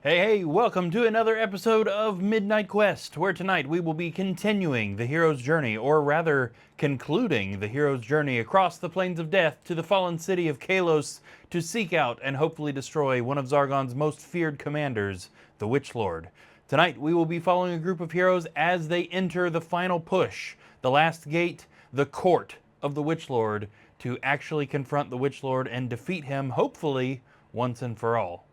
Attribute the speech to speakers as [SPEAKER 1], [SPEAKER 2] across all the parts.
[SPEAKER 1] Hey, welcome to another episode of Midnight Quest, where tonight we will be continuing the hero's journey, or rather, concluding the hero's journey across the plains of death to the fallen city of Kalos to seek out and hopefully destroy one of Zargon's most feared commanders, the Witch Lord. Tonight we will be following a group of heroes as they enter the final push, the last gate, the court of the Witch Lord, to actually confront the Witch Lord and defeat him, hopefully, once and for all.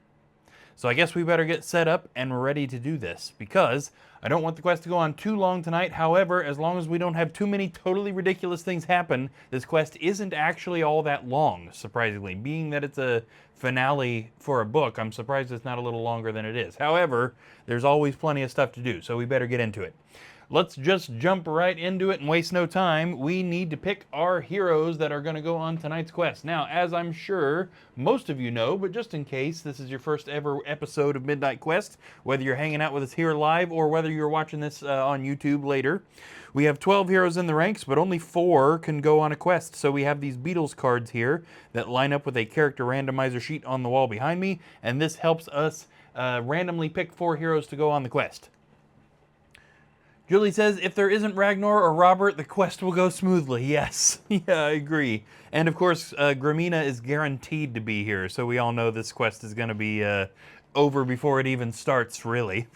[SPEAKER 1] So I guess we better get set up and ready to do this, because I don't want the quest to go on too long tonight. However, as long as we don't have too many totally ridiculous things happen, this quest isn't actually all that long, surprisingly. Being that it's a finale for a book, I'm surprised it's not a little longer than it is. However, there's always plenty of stuff to do, so we better get into it. Let's just jump right into it and waste no time. We need to pick our heroes that are going to go on tonight's quest. Now, as I'm sure most of you know, but just in case this is your first ever episode of Midnight Quest, whether you're hanging out with us here live or whether you're watching this on YouTube later, we have 12 heroes in the ranks, but only 4 can go on a quest. So we have these Beatles cards here that line up with a character randomizer sheet on the wall behind me, and this helps us randomly pick 4 heroes to go on the quest. Julie says, if there isn't Ragnar or Robert, the quest will go smoothly. Yes, yeah, I agree. And of course, Gramina is guaranteed to be here, so we all know this quest is going to be over before it even starts, really.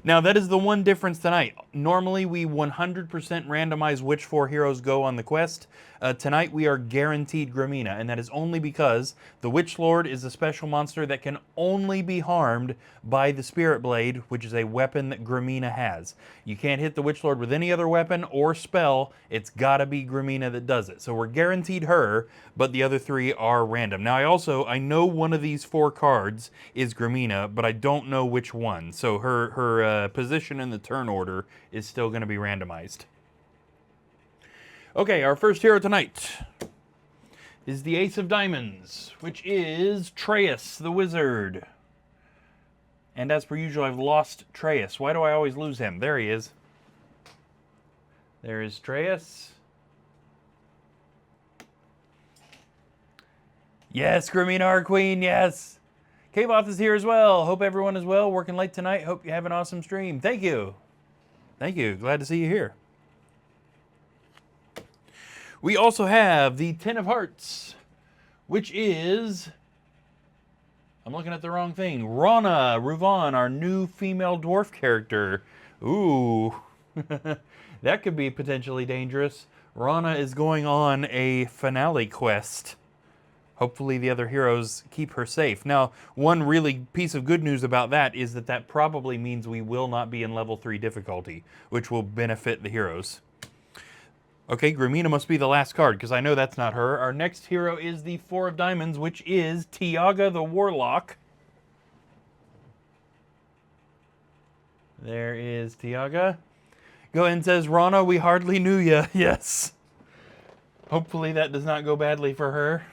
[SPEAKER 1] Now, that is the one difference tonight. Normally, we 100% randomize which 4 heroes go on the quest. Tonight, we are guaranteed Gramina, and that is only because the Witch Lord is a special monster that can only be harmed by the Spirit Blade, which is a weapon that Gramina has. You can't hit the Witch Lord with any other weapon or spell. It's gotta be Gramina that does it. So we're guaranteed her, but the other 3 are random. Now, I know one of these 4 cards is Gramina, but I don't know which one. So her position in the turn order is still going to be randomized. Okay, our first hero tonight is the Ace of Diamonds, which is Treyas, the Wizard. And as per usual, I've lost Treyas. Why do I always lose him? There he is. There is Treyas. Yes, Gramina, our queen, yes. K-Both is here as well. Hope everyone is well. Working late tonight. Hope you have an awesome stream. Thank you. Thank you. Glad to see you here. We also have the Ten of Hearts, which is... I'm looking at the wrong thing. Rana Ruvan, our new female dwarf character. Ooh. That could be potentially dangerous. Rana is going on a finale quest. Hopefully the other heroes keep her safe. Now, one really piece of good news about that is that that probably means we will not be in level 3 difficulty, which will benefit the heroes. Okay, Gramina must be the last card, because I know that's not her. Our next hero is the 4 of Diamonds, which is Tiaga the Warlock. There is Tiaga. Go ahead and says, Rana, we hardly knew ya. Yes. Hopefully that does not go badly for her.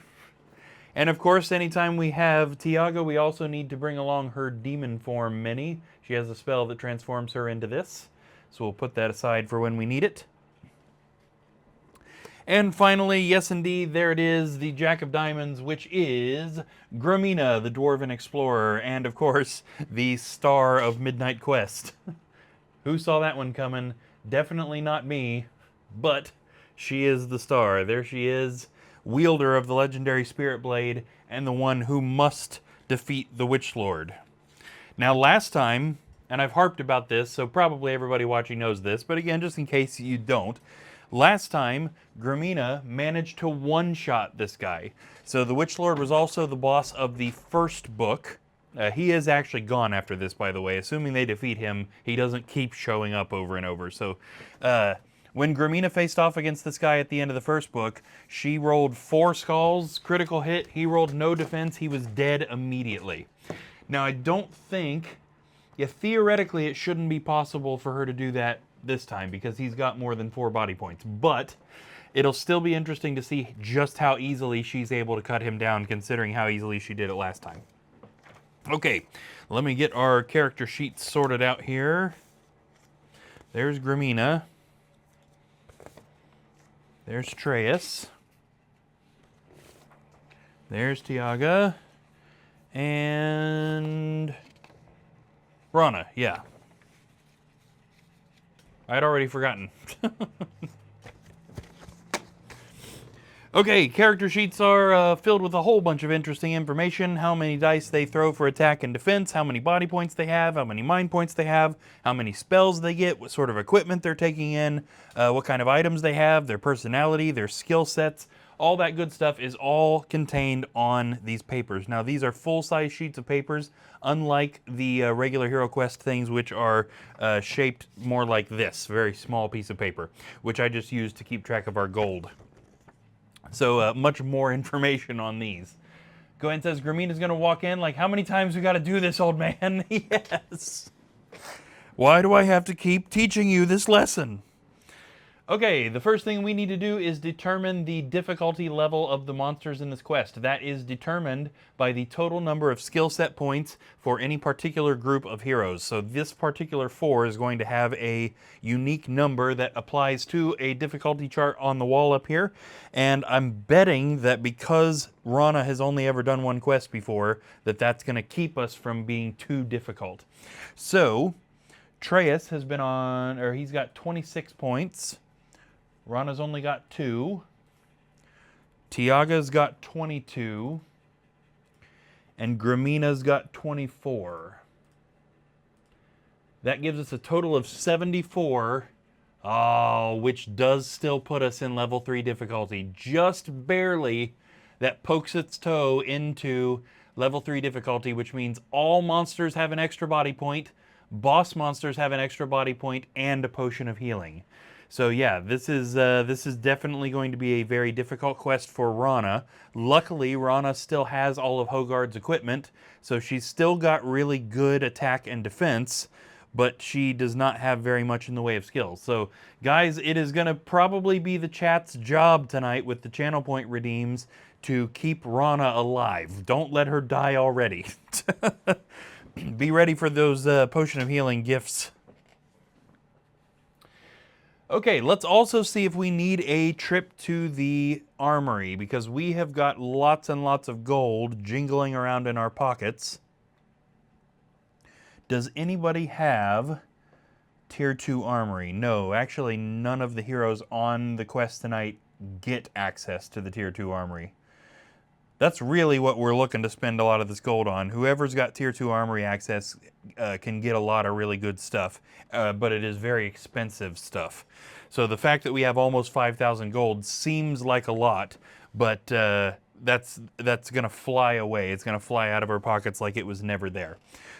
[SPEAKER 1] And of course, anytime we have Tiaga, we also need to bring along her demon form mini. She has a spell that transforms her into this. So we'll put that aside for when we need it. And finally, yes indeed, there it is, the Jack of Diamonds, which is Gramina, the Dwarven Explorer, and of course, the star of Midnight Quest. Who saw that one coming? Definitely not me, but she is the star. There she is, wielder of the legendary Spirit Blade, and the one who must defeat the Witch Lord. Now, last time, and I've harped about this, so probably everybody watching knows this, but again, just in case you don't, last time, Gramina managed to one-shot this guy. So the Witch Lord was also the boss of the first book. He is actually gone after this, by the way. Assuming they defeat him, he doesn't keep showing up over and over. So when Gramina faced off against this guy at the end of the first book, she rolled 4 skulls, critical hit. He rolled no defense. He was dead immediately. Now, I don't think... Yeah, theoretically, it shouldn't be possible for her to do that this time because he's got more than 4 body points. But it'll still be interesting to see just how easily she's able to cut him down, considering how easily she did it last time. Okay, let me get our character sheets sorted out here. There's Gramina. There's Treyas. There's Tiaga. And Rana, yeah. I'd already forgotten. Okay, character sheets are filled with a whole bunch of interesting information. How many dice they throw for attack and defense, how many body points they have, how many mind points they have, how many spells they get, what sort of equipment they're taking in, what kind of items they have, their personality, their skill sets. All that good stuff is all contained on these papers. Now, these are full-size sheets of papers, unlike the regular Hero Quest things, which are shaped more like this, very small piece of paper, which I just use to keep track of our gold. So much more information on these. Gwen says, Gramina's going to walk in like, how many times we got to do this, old man? Yes. Why do I have to keep teaching you this lesson? Okay, the first thing we need to do is determine the difficulty level of the monsters in this quest. That is determined by the total number of skill set points for any particular group of heroes. So this particular 4 is going to have a unique number that applies to a difficulty chart on the wall up here. And I'm betting that because Rana has only ever done one quest before, that's going to keep us from being too difficult. So Treyas has been on, or he's got 26 points. Rana's only got 2. Tiaga's got 22. And Gramina's got 24. That gives us a total of 74. Oh, which does still put us in level 3 difficulty. Just barely. That pokes its toe into level 3 difficulty, which means all monsters have an extra body point, boss monsters have an extra body point, and a potion of healing. So yeah, this is definitely going to be a very difficult quest for Rana. Luckily, Rana still has all of Hogard's equipment, so she's still got really good attack and defense, but she does not have very much in the way of skills. So guys, it is going to probably be the chat's job tonight with the channel point redeems to keep Rana alive. Don't let her die already. Be ready for those potion of healing gifts. Okay, let's also see if we need a trip to the armory, because we have got lots and lots of gold jingling around in our pockets. Does anybody have Tier 2 armory? No, actually none of the heroes on the quest tonight get access to the Tier 2 armory. That's really what we're looking to spend a lot of this gold on. Whoever's got Tier 2 armory access can get a lot of really good stuff, but it is very expensive stuff. So the fact that we have almost 5,000 gold seems like a lot, but that's going to fly away. It's going to fly out of our pockets like it was never there.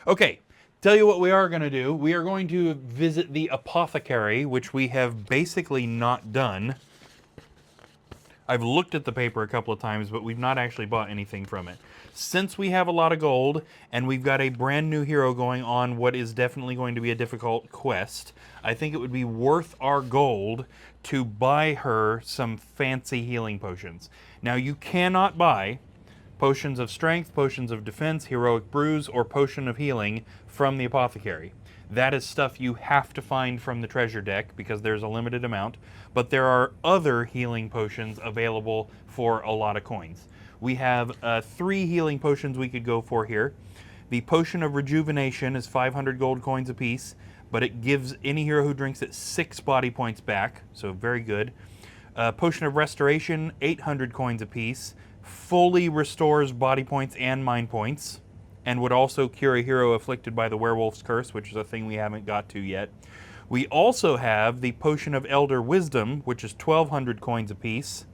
[SPEAKER 1] Okay, tell you what we are going to do. We are going to visit the apothecary, which we have basically not done. I've looked at the paper a couple of times, but we've not actually bought anything from it. Since we have a lot of gold, and we've got a brand new hero going on what is definitely going to be a difficult quest, I think it would be worth our gold to buy her some fancy healing potions. Now, you cannot buy potions of strength, potions of defense, heroic brews, or potion of healing from the apothecary. That is stuff you have to find from the treasure deck because there's a limited amount, but there are other healing potions available for a lot of coins. We have 3 healing potions we could go for here. The potion of rejuvenation is 500 gold coins apiece, but it gives any hero who drinks it 6 body points back, so very good. Potion of restoration, 800 coins apiece, fully restores body points and mind points, and would also cure a hero afflicted by the werewolf's curse, which is a thing we haven't got to yet. We also have the Potion of Elder Wisdom, which is 1,200 coins apiece.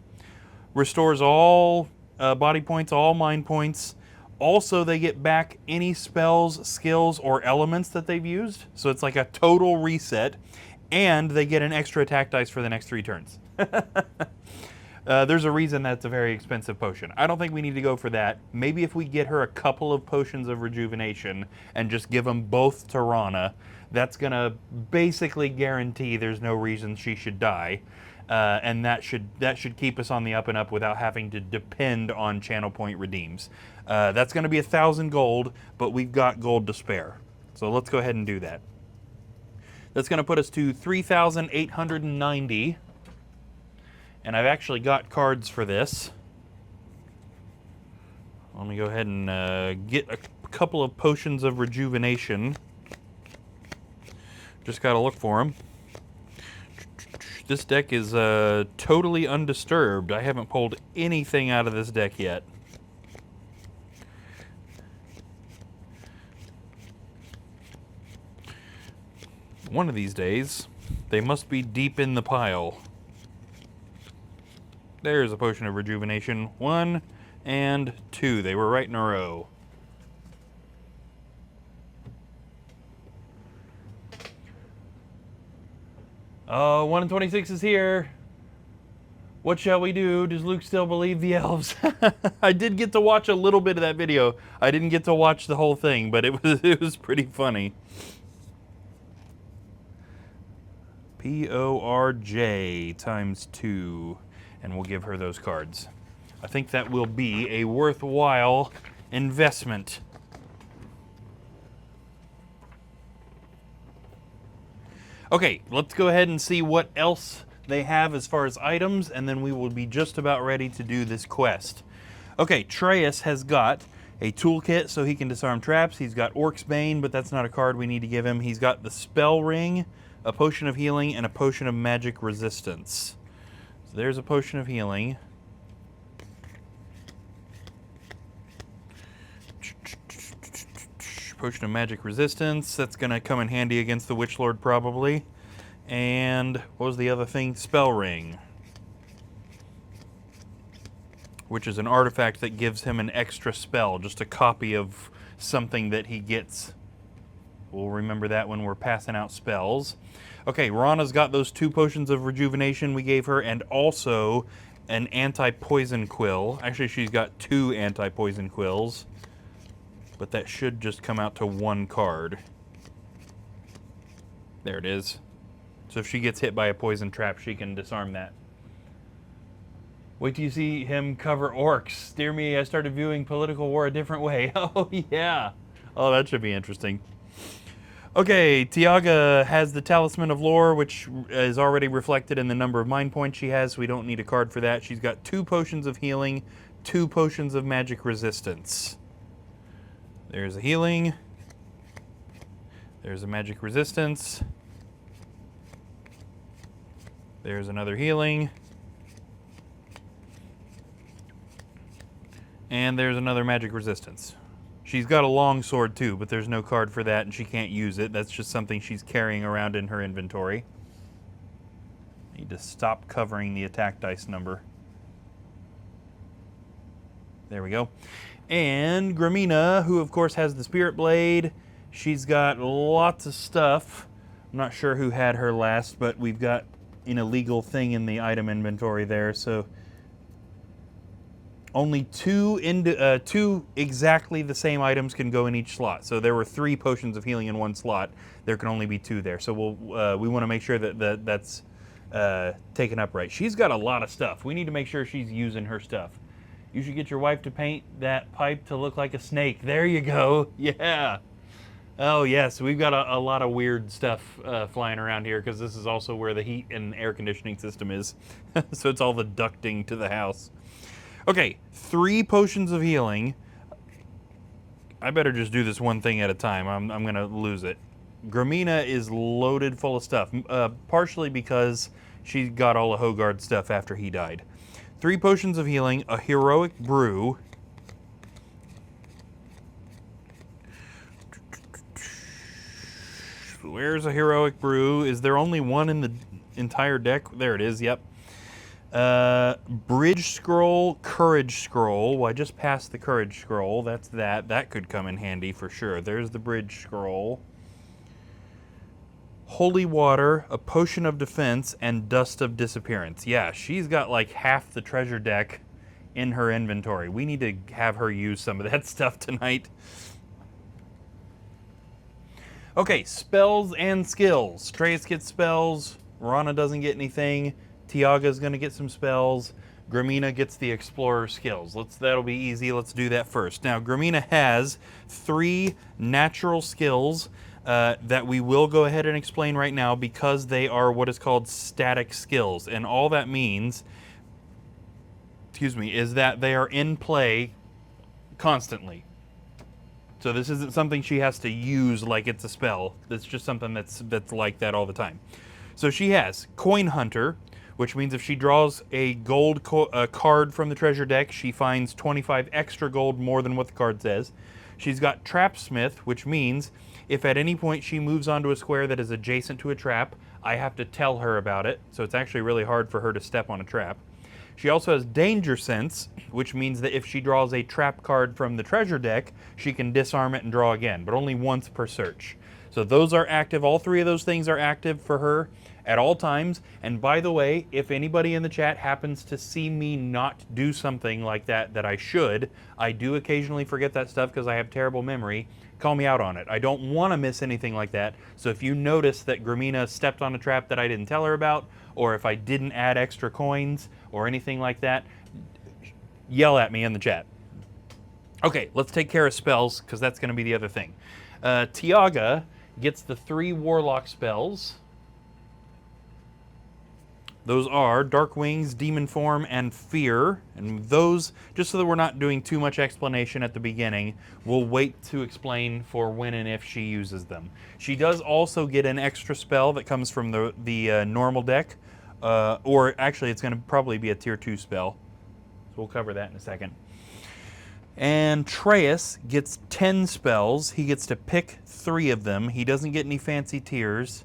[SPEAKER 1] Restores all body points, all mind points. Also, they get back any spells, skills, or elements that they've used. So it's like a total reset. And they get an extra attack dice for the next 3 turns. There's a reason that's a very expensive potion. I don't think we need to go for that. Maybe if we get her a couple of potions of rejuvenation and just give them both to Rana, that's going to basically guarantee there's no reason she should die. And that should keep us on the up and up without having to depend on channel point redeems. That's going to be 1,000 gold, but we've got gold to spare. So let's go ahead and do that. That's going to put us to 3,890. And I've actually got cards for this. Let me go ahead and get a couple of potions of rejuvenation. Just gotta look for them. This deck is totally undisturbed. I haven't pulled anything out of this deck yet. One of these days, they must be deep in the pile. There's a potion of rejuvenation. 1 and 2. They were right in a row. Oh, 1 and 26 is here. What shall we do? Does Luke still believe the elves? I did get to watch a little bit of that video. I didn't get to watch the whole thing, but it was pretty funny. PORJ times 2, and we'll give her those cards. I think that will be a worthwhile investment. Okay, let's go ahead and see what else they have as far as items, and then we will be just about ready to do this quest. Okay, Treyas has got a toolkit so he can disarm traps. He's got Orc's Bane, but that's not a card we need to give him. He's got the Spell Ring, a Potion of Healing, and a Potion of Magic Resistance. So there's a Potion of Healing. Potion of Magic Resistance. That's going to come in handy against the Witch Lord probably. And what was the other thing? Spell Ring, which is an artifact that gives him an extra spell, just a copy of something that he gets. We'll remember that when we're passing out spells. Okay, Rana's got those 2 potions of rejuvenation we gave her, and also an anti-poison quill. Actually, she's got 2 anti-poison quills, but that should just come out to 1 card. There it is. So if she gets hit by a poison trap, she can disarm that. Wait till you see him cover orcs. Dear me, I started viewing political war a different way. Oh, yeah. Oh, that should be interesting. Okay, Tiaga has the Talisman of Lore, which is already reflected in the number of mind points she has, so we don't need a card for that. She's got 2 potions of healing, 2 potions of magic resistance. There's a healing. There's a magic resistance. There's another healing. And there's another magic resistance. She's got a long sword too, but there's no card for that and she can't use it. That's just something she's carrying around in her inventory. Need to stop covering the attack dice number. There we go. And Gramina, who of course has the Spirit Blade. She's got lots of stuff. I'm not sure who had her last, but we've got an illegal thing in the item inventory there, so only 2 exactly the same items can go in each slot. So there were 3 potions of healing in 1 slot. There can only be 2 there. So we want to make sure that that's taken up right. She's got a lot of stuff. We need to make sure she's using her stuff. You should get your wife to paint that pipe to look like a snake. There you go. Yeah. Oh, yes. We've got a lot of weird stuff flying around here because this is also where the heat and air conditioning system is. So it's all the ducting to the house. Okay, 3 potions of healing. I better just do this one thing at a time. I'm going to lose it. Gramina is loaded full of stuff, partially because she got all of Hogard's stuff after he died. 3 potions of healing, a heroic brew. Where's a heroic brew? Is there only 1 in the entire deck? There it is, yep. Bridge scroll, courage scroll. Well, I just passed the courage scroll. That's that. That could come in handy for sure. There's the bridge scroll. Holy water, a potion of defense, and dust of disappearance. Yeah, she's got like half the treasure deck in her inventory. We need to have her use some of that stuff tonight. Okay, spells and skills. Treyas gets spells. Rana doesn't get anything. Tiaga's going to get some spells. Gramina gets the explorer skills. That'll be easy. Let's do that first. Now, Gramina has 3 natural skills that we will go ahead and explain right now because they are what is called static skills. And all that means, is that they are in play constantly. So this isn't something she has to use like it's a spell. It's just something that's like that all the time. So she has Coin Hunter, which means if she draws a gold card from the treasure deck, she finds 25 extra gold more than what the card says. She's got Trapsmith, which means if at any point she moves onto a square that is adjacent to a trap, I have to tell her about it. So it's actually really hard for her to step on a trap. She also has Danger Sense, which means that if she draws a trap card from the treasure deck, she can disarm it and draw again, but only once per search. So those are active. All three of those things are active for her at all times. And by the way, if anybody in the chat happens to see me not do something like that I should, I do occasionally forget that stuff because I have terrible memory. Call me out on it. I don't want to miss anything like that. So if you notice that Gramina stepped on a trap that I didn't tell her about, or if I didn't add extra coins or anything like that, yell at me in the chat. Okay, let's take care of spells because that's going to be the other thing. Tiaga gets the 3 Warlock spells. Those are Dark Wings, Demon Form, and Fear. And those, just so that we're not doing too much explanation at the beginning, we'll wait to explain for when and if she uses them. She does also get an extra spell that comes from the normal deck. Or actually, it's going to probably be a tier 2 spell. So we'll cover that in a second. And Treyas gets 10 spells. He gets to pick 3 of them. He doesn't get any fancy tiers.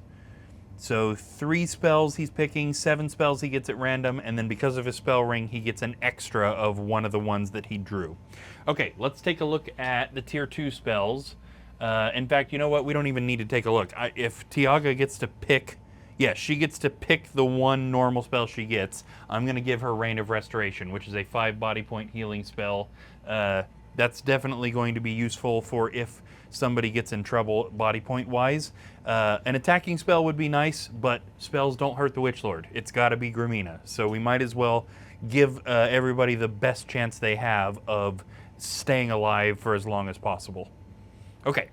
[SPEAKER 1] So 3 spells he's picking, 7 spells he gets at random, and then because of his spell ring, he gets an extra of one of the ones that he drew. Okay, let's take a look at the tier 2 spells. In fact, you know what? We don't even need to take a look. If Tiaga gets to pick, yeah, she gets to pick the one normal spell she gets. I'm going to give her Reign of Restoration, which is a 5 body point healing spell. That's definitely going to be useful for if somebody gets in trouble body point wise. An attacking spell would be nice, but spells don't hurt the Witch Lord. It's got to be Gramina. So we might as well give everybody the best chance they have of staying alive for as long as possible. Okay.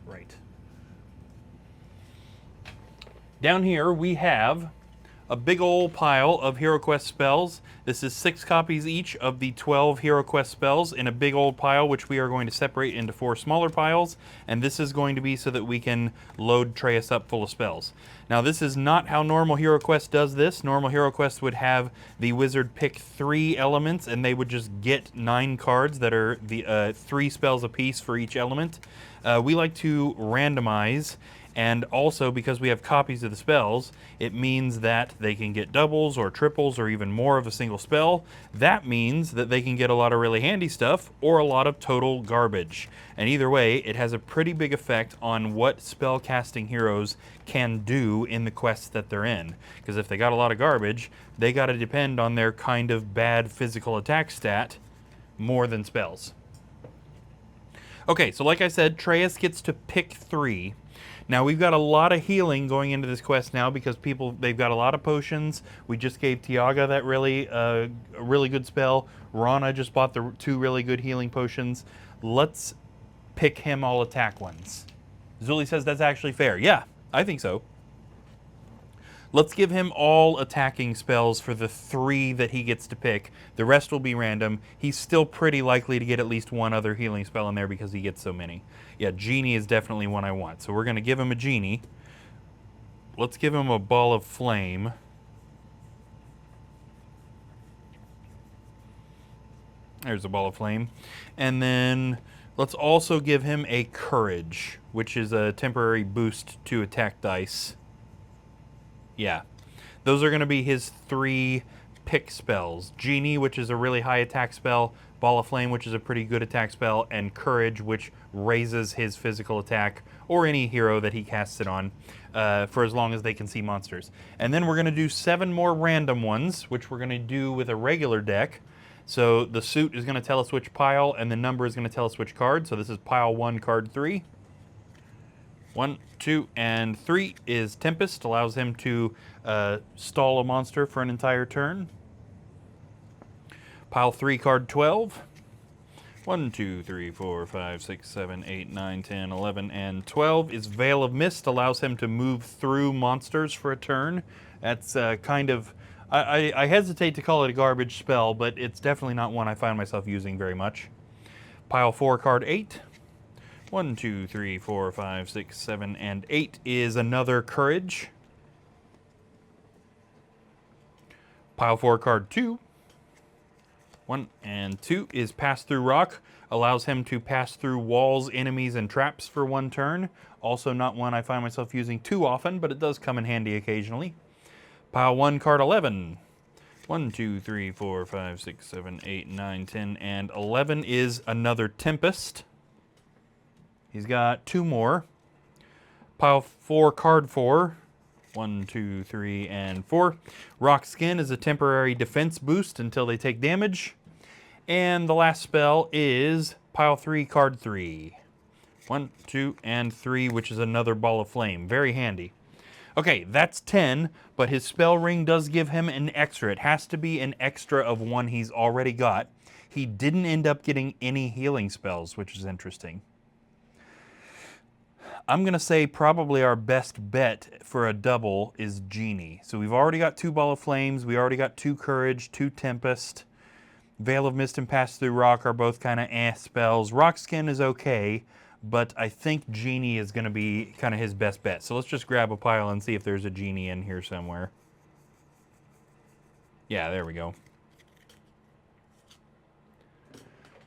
[SPEAKER 1] Right. Down here we have a big old pile of HeroQuest spells. This is 6 copies each of the 12 HeroQuest spells in a big old pile, which we are going to separate into 4 smaller piles, and this is going to be so that we can load Treyas up full of spells. Now this is not how normal HeroQuest does this. Normal HeroQuest would have the wizard pick 3 elements, and they would just get 9 cards that are the 3 spells apiece for each element. We like to randomize. And also, because we have copies of the spells, it means that they can get doubles or triples or even more of a single spell. That means that they can get a lot of really handy stuff or a lot of total garbage. And either way, it has a pretty big effect on what spell casting heroes can do in the quests that they're in. Because if they got a lot of garbage, they got to depend on their kind of bad physical attack stat more than spells. Okay, so like I said, Treyas gets to pick 3. Now we've got a lot of healing going into this quest now because they've got a lot of potions. We just gave Tiaga that a really good spell. Rana just bought the 2 really good healing potions. Let's pick him all attack ones. Zuli says that's actually fair. Yeah, I think so. Let's give him all attacking spells for the 3 that he gets to pick. The rest will be random. He's still pretty likely to get at least 1 other healing spell in there because he gets so many. Yeah, Genie is definitely one I want. So we're going to give him a Genie. Let's give him a Ball of Flame. There's a Ball of Flame. And then let's also give him a Courage, which is a temporary boost to attack dice. Yeah, those are going to be his 3 pick spells. Genie, which is a really high attack spell, Ball of Flame, which is a pretty good attack spell, and Courage, which raises his physical attack, or any hero that he casts it on, for as long as they can see monsters. And then we're going to do 7 more random ones, which we're going to do with a regular deck. So the suit is going to tell us which pile, and the number is going to tell us which card. So this is pile 1, card 3. 1, 2, and 3 is Tempest. Allows him to stall a monster for an entire turn. Pile 3, card 12. 1, 2, 3, 4, 5, 6, 7, 8, 9, 10, 11, and 12 is Veil of Mist. Allows him to move through monsters for a turn. That's kind of I hesitate to call it a garbage spell, but it's definitely not one I find myself using very much. Pile 4, card 8. 1, 2, 3, 4, 5, 6, 7, and 8 is another Courage. Pile 4, card 2. 1 and 2 is Pass Through Rock. Allows him to pass through walls, enemies, and traps for 1 turn. Also not one I find myself using too often, but it does come in handy occasionally. Pile 1, card 11. 1, 2, 3, 4, 5, 6, 7, 8, 9, 10, and 11 is another Tempest. He's got 2 more. Pile 4, card 4. 1, 2, 3, and 4. Rock Skin is a temporary defense boost until they take damage. And the last spell is Pile 3, card 3. 1, 2, and 3, which is another Ball of Flame. Very handy. Okay, that's 10, but his spell ring does give him an extra. It has to be an extra of one he's already got. He didn't end up getting any healing spells, which is interesting. I'm going to say probably our best bet for a double is Genie. So we've already got 2 Ball of Flames, we already got 2 Courage, 2 Tempest. Veil of Mist and Pass Through Rock are both kind of spells. Rock Skin is okay, but I think Genie is going to be kind of his best bet. So let's just grab a pile and see if there's a Genie in here somewhere. Yeah, there we go.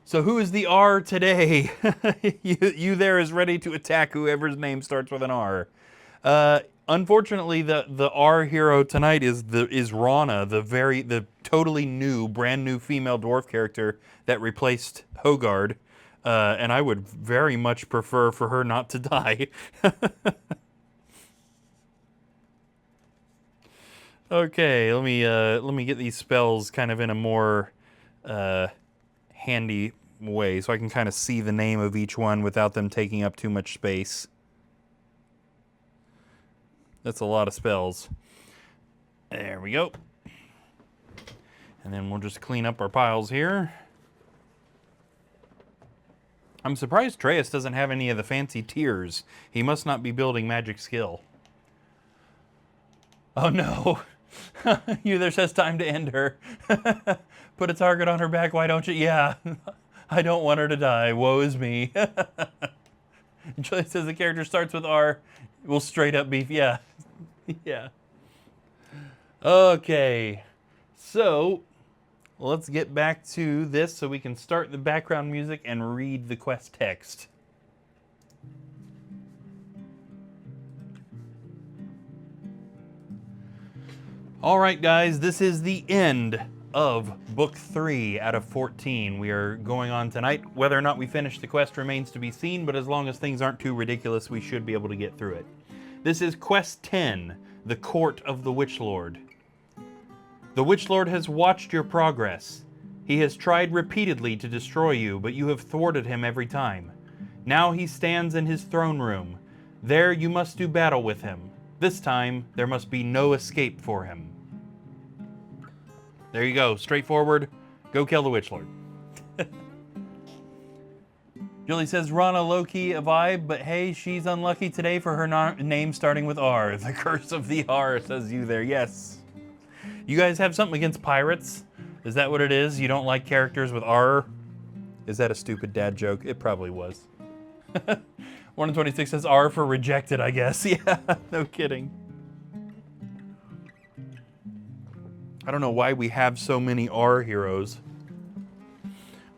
[SPEAKER 1] So who is the R today? you there is ready to attack whoever's name starts with an R. Unfortunately, the R hero tonight is Rana, the totally new, brand new female dwarf character that replaced Hogard, and I would very much prefer for her not to die. Okay, let me get these spells kind of in a more handy way, so I can kind of see the name of each one without them taking up too much space. That's a lot of spells. There we go. And then we'll just clean up our piles here. I'm surprised Treyas doesn't have any of the fancy tiers. He must not be building magic skill. Oh no. There says time to end her. Put a target on her back, why don't you? Yeah. I don't want her to die. Woe is me. Julie says the character starts with R. Will straight up be, yeah. Yeah. Okay. So, let's get back to this so we can start the background music and read the quest text. All right, guys, this is the end of Book 3 out of 14. We are going on tonight. Whether or not we finish the quest remains to be seen, but as long as things aren't too ridiculous, we should be able to get through it. This is Quest 10, The Court of the Witch Lord. The Witch Lord has watched your progress. He has tried repeatedly to destroy you, but you have thwarted him every time. Now he stands in his throne room. There you must do battle with him. This time, there must be no escape for him. There you go, straightforward. Go kill the Witch Lord. Julie says, Rana low-key a vibe, but hey, she's unlucky today for her name starting with R. The curse of the R, says you there. Yes. You guys have something against pirates? Is that what it is? You don't like characters with R? Is that a stupid dad joke? It probably was. 126 says R for rejected, I guess. Yeah, no kidding. I don't know why we have so many R heroes.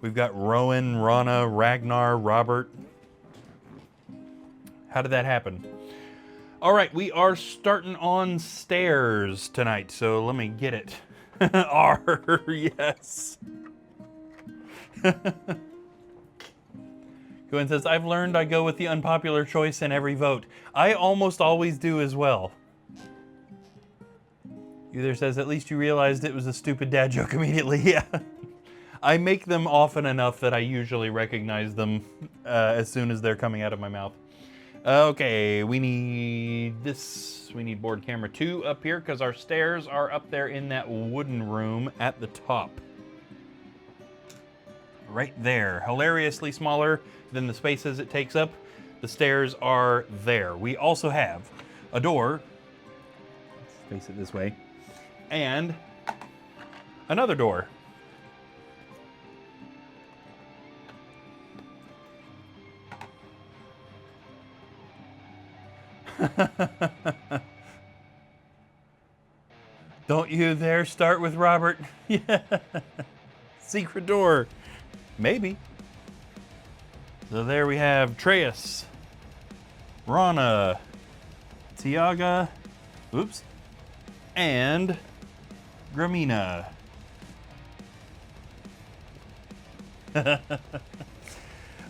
[SPEAKER 1] We've got Rowan, Rana, Ragnar, Robert. How did that happen? All right, we are starting on stairs tonight, so let me get it. R, yes. Gwen says, I've learned I go with the unpopular choice in every vote. I almost always do as well. Either says, at least you realized it was a stupid dad joke immediately. Yeah. I make them often enough that I usually recognize them as soon as they're coming out of my mouth. Okay, we need this. We need board camera 2 up here because our stairs are up there in that wooden room at the top. Right there. Hilariously smaller than the spaces it takes up. The stairs are there. We also have a door. Let's face it this way. And Another door. Don't you dare start with Robert. Yeah. Secret door. Maybe. So there we have Treyas, Rana, Tiaga, oops, and Gramina.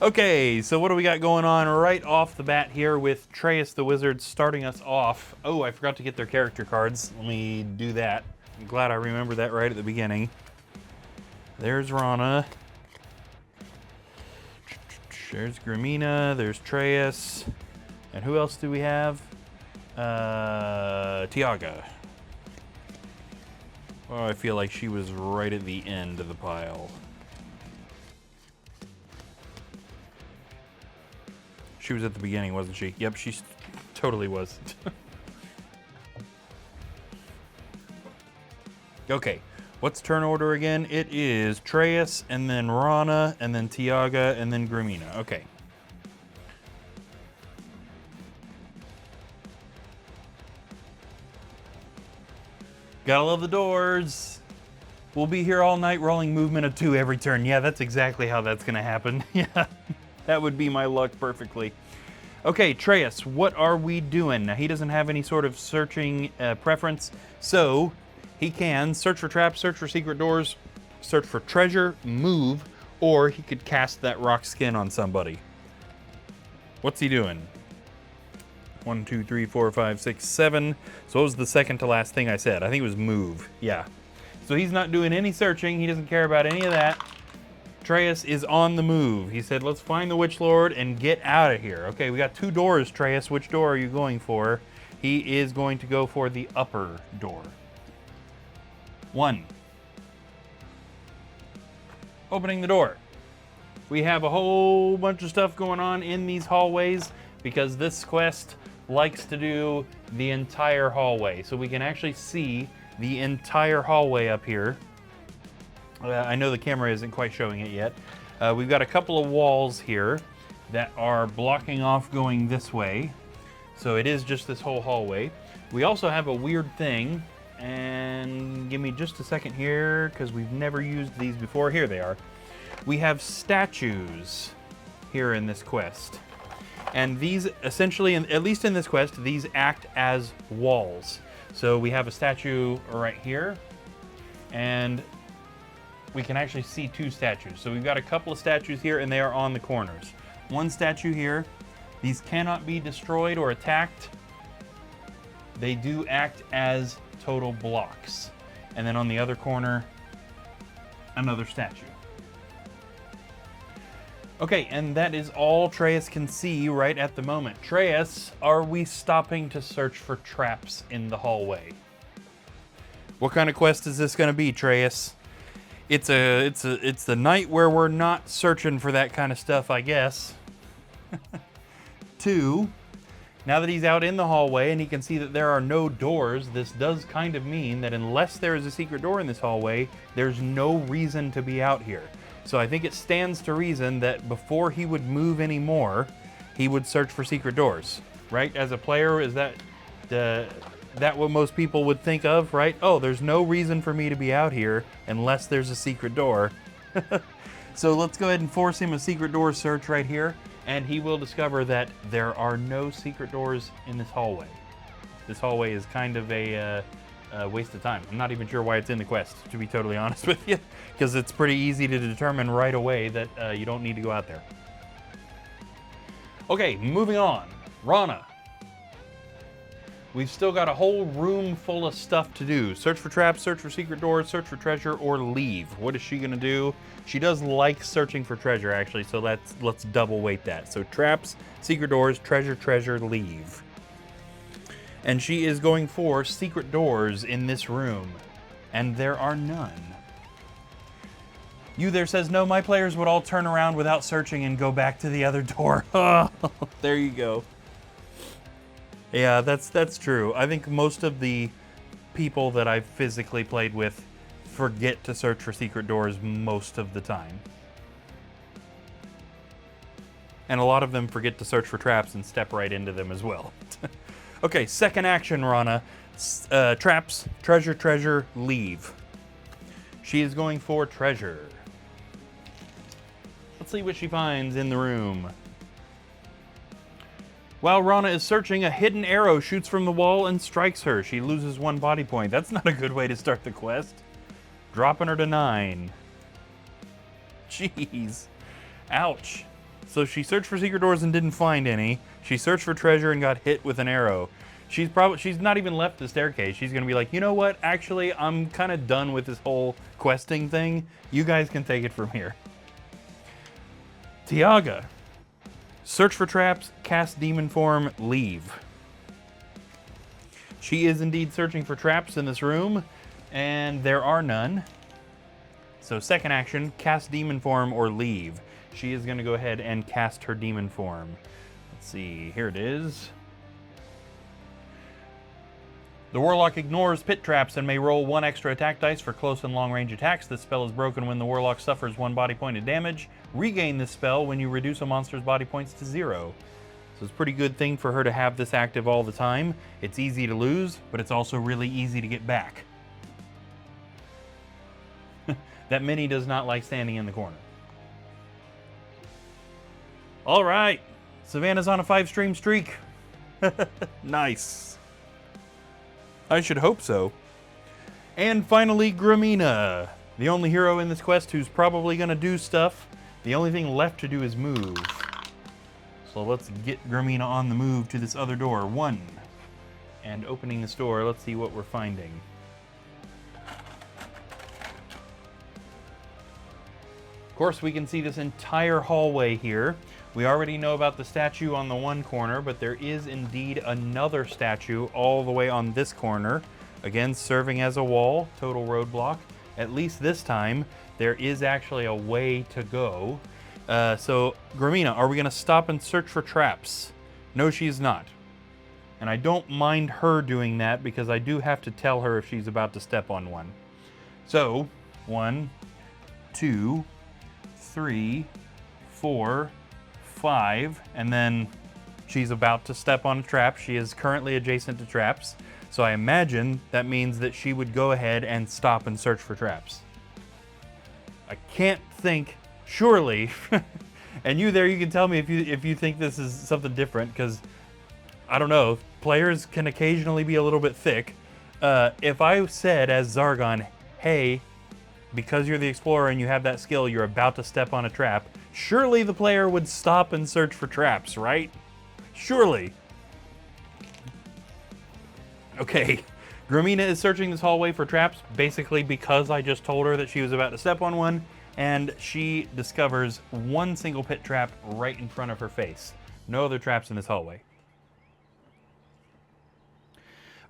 [SPEAKER 1] Okay, so what do we got going on right off the bat here with Treyas the Wizard starting us off? Oh, I forgot to get their character cards. Let me do that. I'm glad I remembered that right at the beginning. There's Rana. There's Gramina. There's Treyas. And who else do we have? Tiaga. Oh, I feel like she was right at the end of the pile. She was at the beginning, wasn't she? Yep, she totally was. Okay, what's turn order again? It is Treyas, and then Rana, and then Tiaga, and then Gramina. Okay. Gotta love the doors. We'll be here all night, rolling movement of 2 every turn. Yeah, that's exactly how that's gonna happen. Yeah, that would be my luck perfectly. Okay, Treyas, what are we doing? Now, he doesn't have any sort of searching preference, so he can search for traps, search for secret doors, search for treasure, move, or he could cast that rock skin on somebody. What's he doing? 1, 2, 3, 4, 5, 6, 7. So what was the second to last thing I said? I think it was move. Yeah. So he's not doing any searching. He doesn't care about any of that. Treyas is on the move. He said, let's find the Witch Lord and get out of here. Okay, we got 2 doors, Treyas. Which door are you going for? He is going to go for the upper door. 1. Opening the door. We have a whole bunch of stuff going on in these hallways because this quest likes to do the entire hallway. So we can actually see the entire hallway up here. I know the camera isn't quite showing it yet. We've got a couple of walls here that are blocking off going this way. So it is just this whole hallway. We also have a weird thing, and give me just a second here because we've never used these before. Here they are. We have statues here in this quest. And these essentially, at least in this quest, these act as walls. So we have a statue right here, and we can actually see 2 statues. So we've got a couple of statues here, and they are on the corners. 1 statue here. These cannot be destroyed or attacked. They do act as total blocks. And then on the other corner, another statue. Okay, and that is all Treyas can see right at the moment. Treyas, are we stopping to search for traps in the hallway? What kind of quest is this going to be, Treyas? It's the night where we're not searching for that kind of stuff, I guess. 2, now that he's out in the hallway and he can see that there are no doors, this does kind of mean that unless there is a secret door in this hallway, there's no reason to be out here. So I think it stands to reason that before he would move anymore, he would search for secret doors, right? As a player, is that what most people would think of, right? Oh, there's no reason for me to be out here unless there's a secret door. So let's go ahead and force him a secret door search right here, and he will discover that there are no secret doors in this hallway. This hallway is kind of a waste of time. I'm not even sure why it's in the quest, to be totally honest with you, because it's pretty easy to determine right away that you don't need to go out there. Okay, moving on. Rana. We've still got a whole room full of stuff to do. Search for traps, search for secret doors, search for treasure, or leave. What is she gonna do? She does like searching for treasure, actually, so let's double weight that. So traps, secret doors, treasure, leave. And she is going for secret doors in this room, and there are none. You there says, no, my players would all turn around without searching and go back to the other door. There you go. Yeah, that's true. I think most of the people that I've physically played with forget to search for secret doors most of the time. And a lot of them forget to search for traps and step right into them as well. Okay, second action, Rana. Traps, treasure, treasure, leave. She is going for treasure. Let's see what she finds in the room. While Rana is searching, a hidden arrow shoots from the wall and strikes her. She loses 1 body point. That's not a good way to start the quest. Dropping her to 9. Jeez. Ouch. So she searched for secret doors and didn't find any. She searched for treasure and got hit with an arrow. She's not even left the staircase. She's gonna be like, you know what? Actually, I'm kind of done with this whole questing thing. You guys can take it from here. Tiaga. Search for traps, cast demon form, leave. She is indeed searching for traps in this room, and there are none. So second action, cast demon form or leave. She is going to go ahead and cast her demon form. Let's see, here it is. The Warlock ignores pit traps and may roll 1 extra attack dice for close and long range attacks. This spell is broken when the Warlock suffers 1 body point of damage. Regain this spell when you reduce a monster's body points to 0. So it's a pretty good thing for her to have this active all the time. It's easy to lose, but it's also really easy to get back. That Minnie does not like standing in the corner. All right, Savannah's on a 5-stream streak. Nice. I should hope so. And finally, Gramina, the only hero in this quest who's probably going to do stuff. The only thing left to do is move. So let's get Gramina on the move to this other door. 1. And opening this door, let's see what we're finding. Of course, we can see this entire hallway here. We already know about the statue on the one corner, but there is indeed another statue all the way on this corner. Again, serving as a wall, total roadblock. At least this time, there is actually a way to go. So, Gramina, are we going to stop and search for traps? No, she's not. And I don't mind her doing that because I do have to tell her if she's about to step on one. So, 1, 2, 3, 4, 5, and then she's about to step on a trap. She is currently adjacent to traps. So I imagine that means that she would go ahead and stop and search for traps. I can't think, surely, and you there, you can tell me if you think this is something different, because I don't know, players can occasionally be a little bit thick. If I said as Zargon, hey, because you're the explorer and you have that skill, you're about to step on a trap, surely the player would stop and search for traps, right? Surely. Okay, Gramina is searching this hallway for traps, basically because I just told her that she was about to step on one, and she discovers one single pit trap right in front of her face. No other traps in this hallway.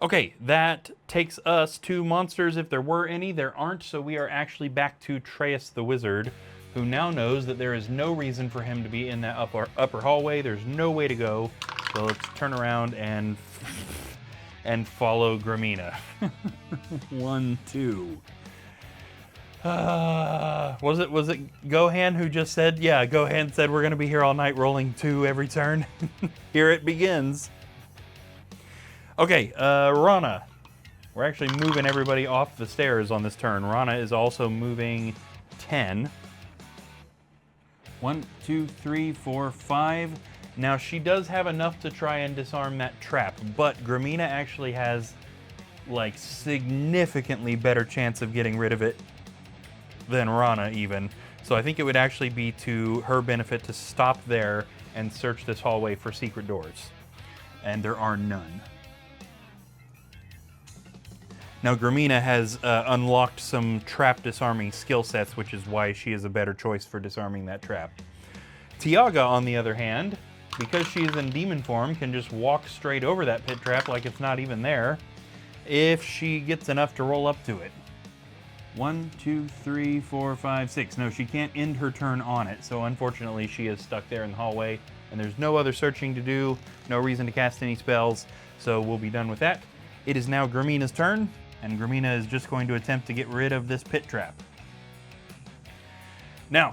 [SPEAKER 1] Okay, that takes us to monsters if there were any. There aren't, so we are actually back to Treus the Wizard, who now knows that there is no reason for him to be in that upper hallway. There's no way to go. So let's turn around and follow Gramina. 1, 2. Was it Gohan who just said, yeah, Gohan said we're going to be here all night rolling 2 every turn? Here it begins. Okay, Rana. We're actually moving everybody off the stairs on this turn. Rana is also moving 10. 1, 2, 3, 4, 5. Now, she does have enough to try and disarm that trap, but Gramina actually has, like, significantly better chance of getting rid of it than Rana, even. So I think it would actually be to her benefit to stop there and search this hallway for secret doors. And there are none. Now, Gramina has unlocked some trap disarming skill sets, which is why she is a better choice for disarming that trap. Tiaga, on the other hand, because she is in demon form, can just walk straight over that pit trap like it's not even there, if she gets enough to roll up to it. 1, 2, 3, 4, 5, 6. No, she can't end her turn on it, so unfortunately she is stuck there in the hallway, and there's no other searching to do, no reason to cast any spells, so we'll be done with that. It is now Gramina's turn. And Gramina is just going to attempt to get rid of this pit trap. Now,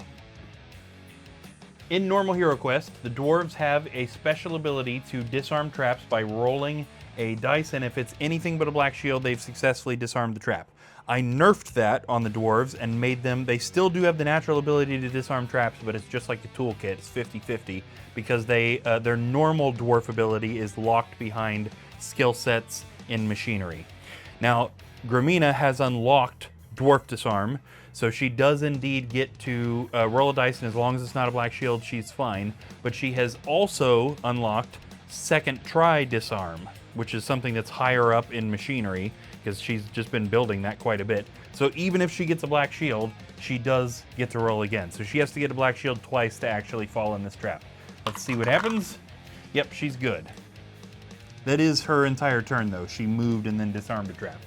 [SPEAKER 1] in normal Hero Quest, the dwarves have a special ability to disarm traps by rolling a dice, and if it's anything but a black shield, they've successfully disarmed the trap. I nerfed that on the dwarves and made them, they still do have the natural ability to disarm traps, but it's just like the toolkit, it's 50-50, because their normal dwarf ability is locked behind skill sets in machinery. Now, Gramina has unlocked Dwarf Disarm, so she does indeed get to roll a dice, and as long as it's not a black shield, she's fine. But she has also unlocked Second Try Disarm, which is something that's higher up in machinery, because she's just been building that quite a bit. So even if she gets a black shield, she does get to roll again. So she has to get a black shield twice to actually fall in this trap. Let's see what happens. Yep, she's good. That is her entire turn, though. She moved and then disarmed a trap.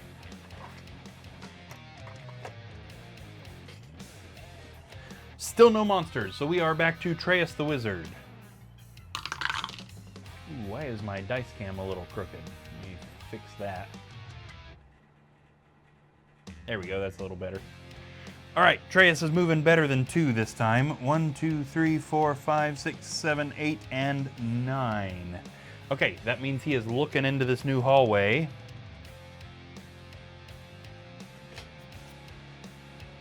[SPEAKER 1] Still no monsters, so we are back to Treyas the Wizard. Ooh, why is my dice cam a little crooked? Let me fix that. There we go, that's a little better. All right, Treyas is moving better than 2 this time. 1, 2, 3, 4, 5, 6, 7, 8, and 9. Okay, that means he is looking into this new hallway.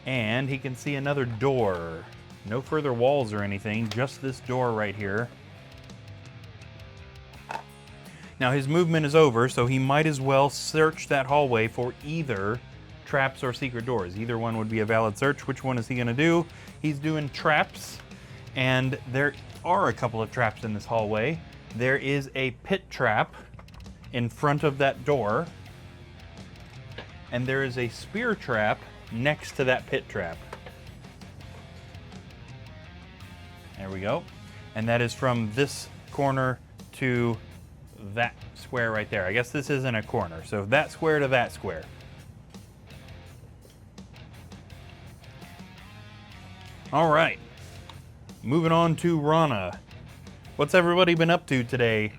[SPEAKER 1] And he can see another door. No further walls or anything, just this door right here. Now his movement is over, so he might as well search that hallway for either traps or secret doors. Either one would be a valid search. Which one is he gonna do? He's doing traps, and there are a couple of traps in this hallway. There is a pit trap in front of that door, and there is a spear trap next to that pit trap. There we go. And that is from this corner to that square right there. I guess this isn't a corner, so that square to that square. All right, moving on to Rana. What's everybody been up to today?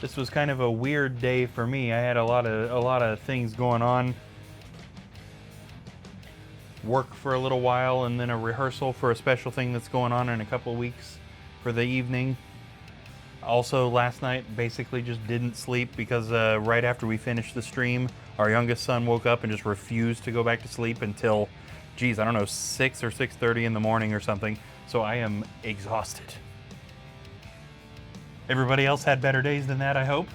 [SPEAKER 1] This was kind of a weird day for me. I had a lot of things going on. Work for a little while, and then a rehearsal for a special thing that's going on in a couple of weeks for the evening. Also, last night, basically just didn't sleep because right after we finished the stream, our youngest son woke up and just refused to go back to sleep until, geez, I don't know, 6 or 6:30 in the morning or something. So I am exhausted. Everybody else had better days than that, I hope.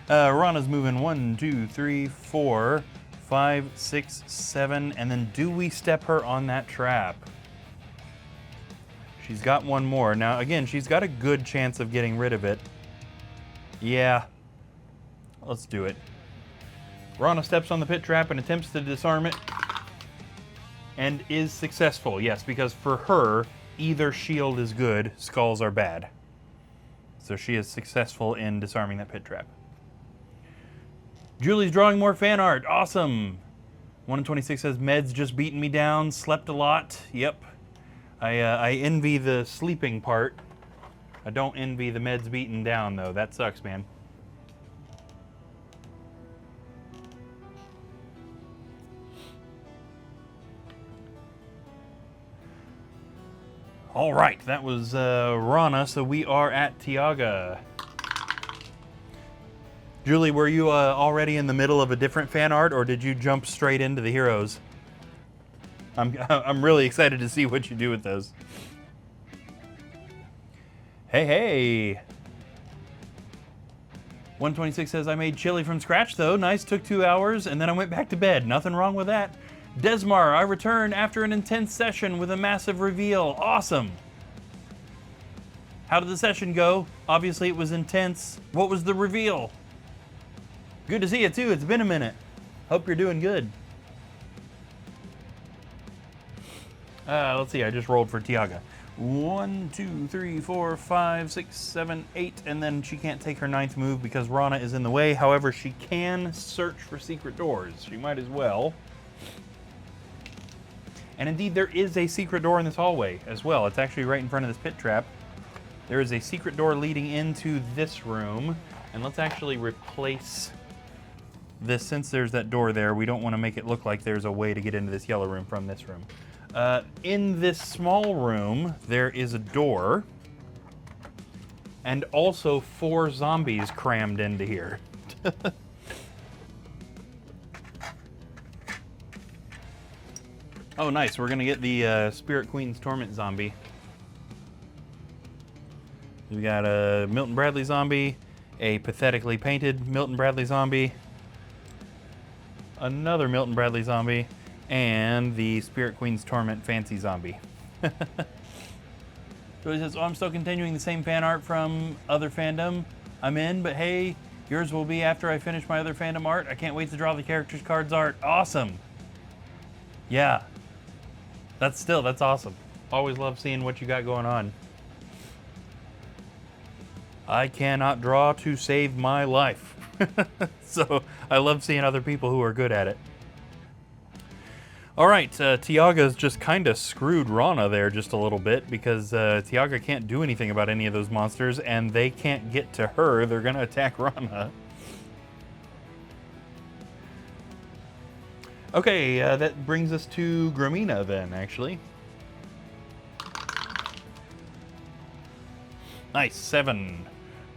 [SPEAKER 1] Rana's moving 1, 2, 3, 4, 5, 6, 7, and then do we step her on that trap? She's got one more. Now, again, she's got a good chance of getting rid of it. Yeah, let's do it. Rana steps on the pit trap and attempts to disarm it, and is successful. Yes, because for her, either shield is good, skulls are bad. So she is successful in disarming that pit trap. Julie's drawing more fan art. Awesome. 126 says, meds just beating me down. Slept a lot. Yep. I envy the sleeping part. I don't envy the meds beating down, though. That sucks, man. All right, that was Rana, so we are at Tiaga. Julie, were you already in the middle of a different fan art, or did you jump straight into the heroes? I'm really excited to see what you do with those. Hey, hey. 126 says, I made chili from scratch, though. Nice, took 2 hours, and then I went back to bed. Nothing wrong with that. Desmar, I returned after an intense session with a massive reveal. Awesome. How did the session go? Obviously, it was intense. What was the reveal? Good to see you, too. It's been a minute. Hope you're doing good. Let's see. I just rolled for Tiaga. 1, 2, 3, 4, 5, 6, 7, 8, and then she can't take her 9th move because Rana is in the way. However, she can search for secret doors. She might as well. And indeed, there is a secret door in this hallway as well. It's actually right in front of this pit trap. There is a secret door leading into this room. And let's actually replace this, since there's that door there, we don't want to make it look like there's a way to get into this yellow room from this room. In this small room, there is a door, and also 4 zombies crammed into here. Oh, nice. We're going to get the Spirit Queen's Torment zombie. We've got a Milton Bradley zombie, a pathetically painted Milton Bradley zombie, another Milton Bradley zombie, and the Spirit Queen's Torment fancy zombie. So he says, oh, I'm still continuing the same fan art from other fandom I'm in, but hey, yours will be after I finish my other fandom art. I can't wait to draw the characters' cards art. Awesome. Yeah. That's awesome. Always love seeing what you got going on. I cannot draw to save my life. So I love seeing other people who are good at it. All right, Tiaga's just kind of screwed Rana there just a little bit because Tiaga can't do anything about any of those monsters and they can't get to her. They're going to attack Rana. Okay, that brings us to Gramina then, actually. Nice, 7.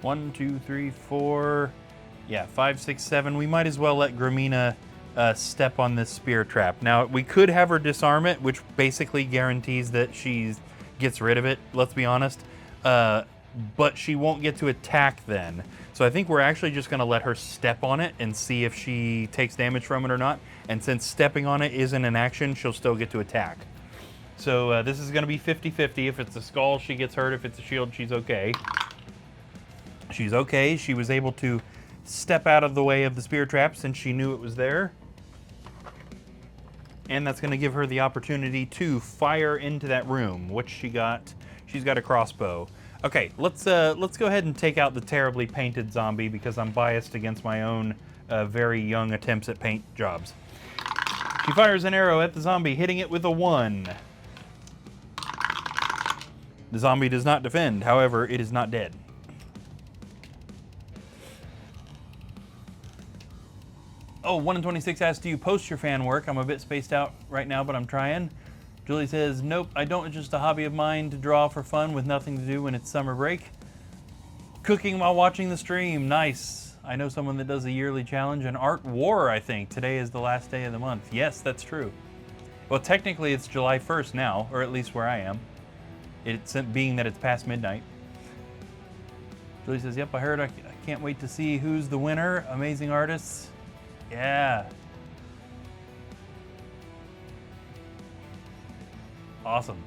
[SPEAKER 1] 1, 2, 3, 4. Yeah, 5, 6, 7. We might as well let Gramina step on this spear trap. Now, we could have her disarm it, which basically guarantees that she gets rid of it, let's be honest. But she won't get to attack then. So I think we're actually just going to let her step on it and see if she takes damage from it or not. And since stepping on it isn't an action, she'll still get to attack. So this is going to be 50-50. If it's a skull, she gets hurt. If it's a shield, she's okay. She's okay. She was able to step out of the way of the spear trap since she knew it was there. And that's going to give her the opportunity to fire into that room. What's she got? She's got a crossbow. Okay, let's go ahead and take out the terribly painted zombie because I'm biased against my own very young attempts at paint jobs. She fires an arrow at the zombie, hitting it with a 1. The zombie does not defend, however, it is not dead. Oh, 1 in 26 asks, do you post your fan work? I'm a bit spaced out right now, but I'm trying. Julie says, nope, I don't. It's just a hobby of mine to draw for fun with nothing to do when it's summer break. Cooking while watching the stream, nice. I know someone that does a yearly challenge, an art war, I think. Today is the last day of the month. Yes, that's true. Well, technically it's July 1st now, or at least where I am. It's being that it's past midnight. Julie says, yep, I heard. I can't wait to see who's the winner. Amazing artists. Yeah. Awesome.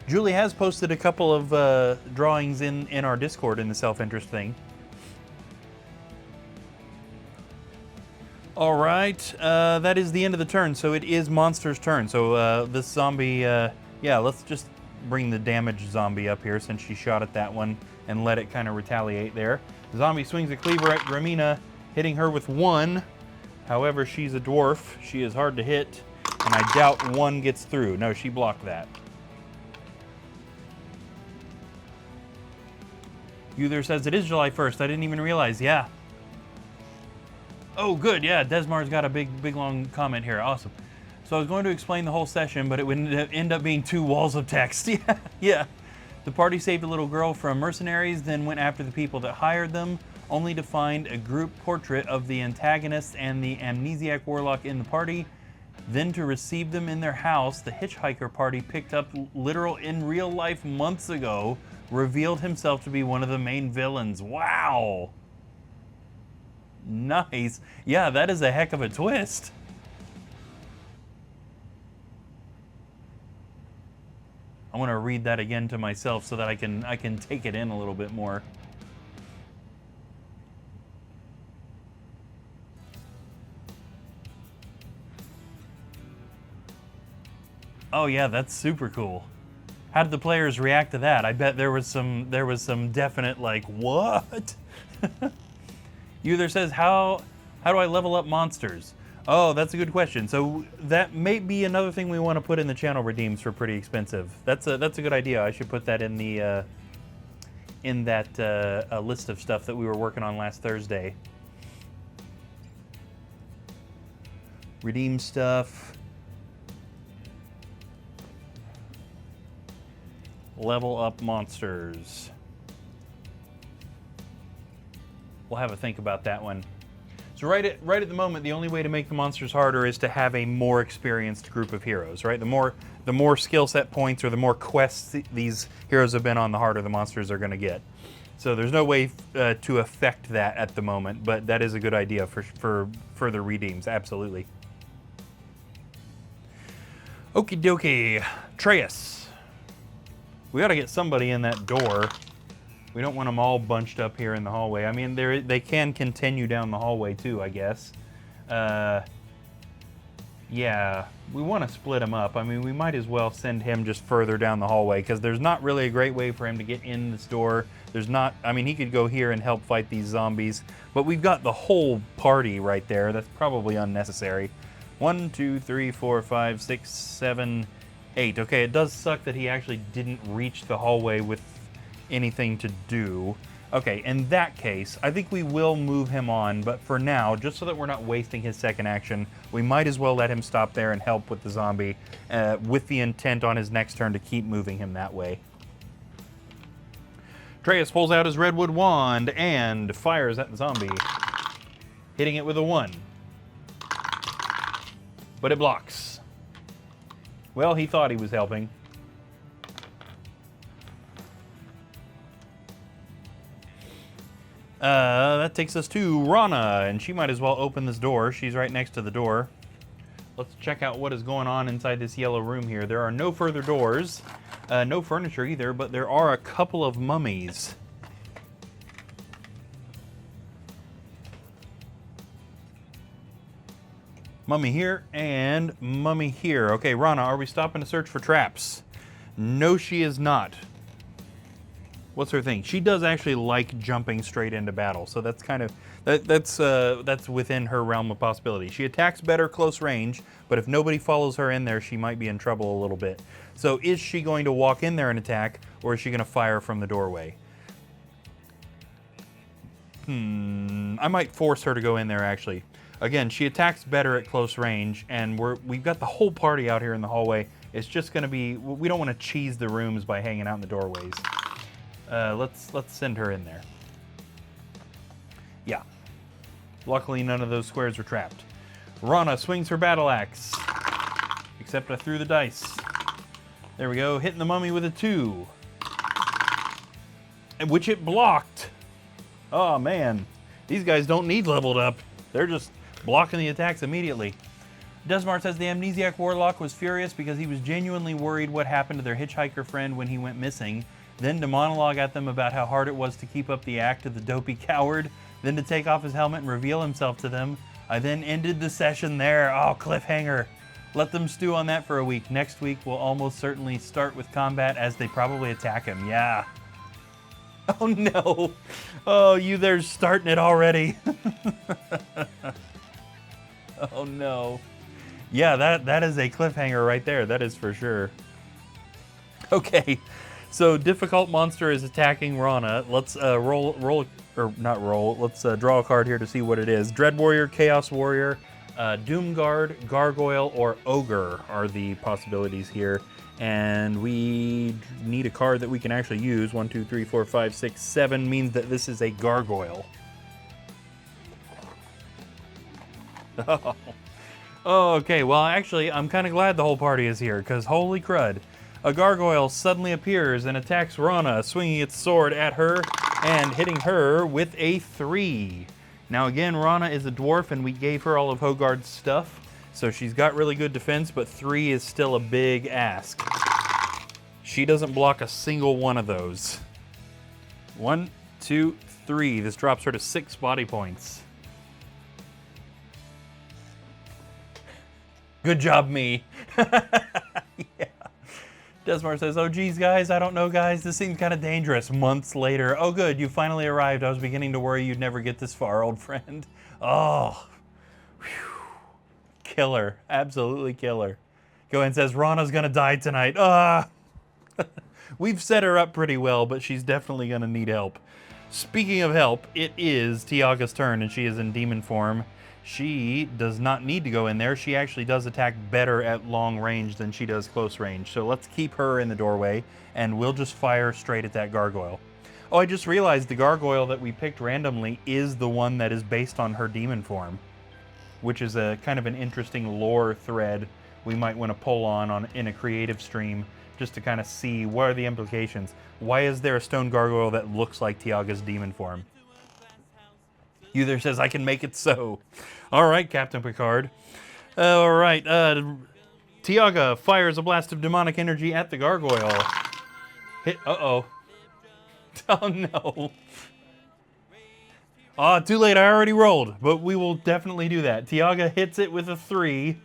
[SPEAKER 1] Julie has posted a couple of drawings in our Discord in the self-interest thing. All right, that is the end of the turn, so it is Monster's turn. So this zombie, yeah, let's just bring the damaged zombie up here since she shot at that one and let it kind of retaliate there. The zombie swings a cleaver at Gramina, hitting her with 1. However, she's a dwarf. She is hard to hit, and I doubt 1 gets through. No, she blocked that. Uther says, it is July 1st. I didn't even realize. Yeah. Oh, good. Yeah, Desmar's got a big, long comment here. Awesome. So I was going to explain the whole session, but it would end up being 2 walls of text. Yeah, yeah. The party saved a little girl from mercenaries, then went after the people that hired them, only to find a group portrait of the antagonist and the amnesiac warlock in the party. Then to receive them in their house, the hitchhiker party picked up literal in real life months ago, revealed himself to be one of the main villains. Wow. Nice. Yeah, that is a heck of a twist. I want to read that again to myself so that I can take it in a little bit more. Oh yeah, that's super cool. How did the players react to that? I bet there was some definite like, what? Uther says, how do I level up monsters? Oh, that's a good question. So that may be another thing we want to put in the channel redeems for pretty expensive. That's a good idea. I should put that in the list of stuff that we were working on last Thursday. Redeem stuff. Level up monsters. We'll have a think about that one. So right at the moment, the only way to make the monsters harder is to have a more experienced group of heroes, right? The more skill set points or the more quests these heroes have been on, the harder the monsters are going to get. So there's no way to affect that at the moment, but that is a good idea for further redeems, absolutely. Okie dokie, Atreus. We got to get somebody in that door. We don't want them all bunched up here in the hallway. I mean, they can continue down the hallway too, I guess. Yeah, we want to split him up. I mean, we might as well send him just further down the hallway because there's not really a great way for him to get in this door. There's not, I mean, he could go here and help fight these zombies, but we've got the whole party right there. That's probably unnecessary. 1, 2, 3, 4, 5, 6, 7, 8. Okay, it does suck that he actually didn't reach the hallway with anything to do. Okay, in that case, I think we will move him on, but for now, just so that we're not wasting his second action, we might as well let him stop there and help with the zombie, with the intent on his next turn to keep moving him that way. Atreus pulls out his redwood wand and fires at the zombie, hitting it with a 1. But it blocks. Well, he thought he was helping. That takes us to Rana, and she might as well open this door. She's right next to the door. Let's check out what is going on inside this yellow room here. There are no further doors, no furniture either, but there are a couple of mummies. Mummy here and mummy here. Okay, Rana, are we stopping to search for traps? No, she is not. What's her thing? She does actually like jumping straight into battle, so that's kind of that's within her realm of possibility. She attacks better close range, but if nobody follows her in there, she might be in trouble a little bit. So is she going to walk in there and attack, or is she going to fire from the doorway? I might force her to go in there actually. Again, she attacks better at close range, and we've got the whole party out here in the hallway. It's just going to be, we don't want to cheese the rooms by hanging out in the doorways. Let's send her in there. Yeah. Luckily, none of those squares were trapped. Rana swings her battle axe. Except I threw the dice. There we go, hitting the mummy with a 2. Which it blocked. Oh man, these guys don't need leveled up. They're just blocking the attacks immediately. Desmar says the Amnesiac Warlock was furious because he was genuinely worried what happened to their hitchhiker friend when he went missing. Then to monologue at them about how hard it was to keep up the act of the dopey coward, then to take off his helmet and reveal himself to them. I then ended the session there. Oh, cliffhanger. Let them stew on that for a week. Next week we'll almost certainly start with combat as they probably attack him. Yeah. Oh no. Oh, you there starting it already. Oh no. Yeah, that is a cliffhanger right there. That is for sure. Okay. So difficult monster is attacking Rana. Let's draw a card here to see what it is. Dread Warrior, Chaos Warrior, Doom Guard, Gargoyle, or Ogre are the possibilities here. And we need a card that we can actually use. 1, 2, 3, 4, 5, 6, 7 means that this is a Gargoyle. Oh, okay, well actually I'm kind of glad the whole party is here, because holy crud. A gargoyle suddenly appears and attacks Rana, swinging its sword at her and hitting her with a 3. Now again, Rana is a dwarf and we gave her all of Hogard's stuff, so she's got really good defense, but 3 is still a big ask. She doesn't block a single one of those. 1, 2, 3. This drops her to 6 body points. Good job, me. Yeah. Desmar says, oh geez guys, I don't know guys, this seems kind of dangerous. Months later, oh good, you finally arrived. I was beginning to worry you'd never get this far, old friend. Oh, whew. Killer, absolutely killer. Gohan says, Rana's gonna die tonight. We've set her up pretty well, but she's definitely gonna need help. Speaking of help, it is Tiaga's turn, and she is in demon form. She does not need to go in there. She actually does attack better at long range than she does close range. So let's keep her in the doorway, and we'll just fire straight at that gargoyle. Oh, I just realized the gargoyle that we picked randomly is the one that is based on her demon form, which is a kind of an interesting lore thread we might want to pull on in a creative stream, just to kind of see what are the implications. Why is there a stone gargoyle that looks like Tiaga's demon form? Uther says, I can make it so. All right, Captain Picard. All right, Tiaga fires a blast of demonic energy at the gargoyle. Hit, uh-oh. Oh, no. Ah, too late, I already rolled, but we will definitely do that. Tiaga hits it with a 3.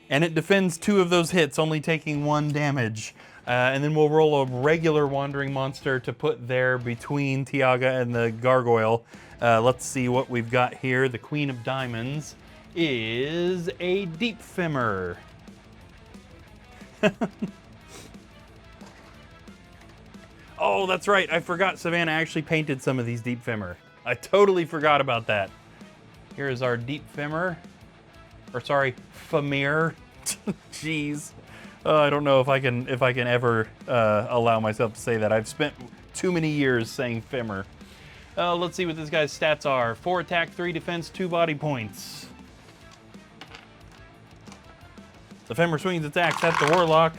[SPEAKER 1] And it defends 2 of those hits, only taking 1 damage. And then we'll roll a regular wandering monster to put there between Tiaga and the gargoyle. Let's see what we've got here. The Queen of Diamonds is a Deep Femmer. Oh, that's right. I forgot Savannah actually painted some of these Deep Femmer. I totally forgot about that. Here is our Deep Femmer. Or sorry, Femir. Jeez. I don't know if I can ever allow myself to say that. I've spent too many years saying Femmer. Let's see what this guy's stats are. 4 attack, 3 defense, 2 body points. The Femmer swings its axe at the Warlock.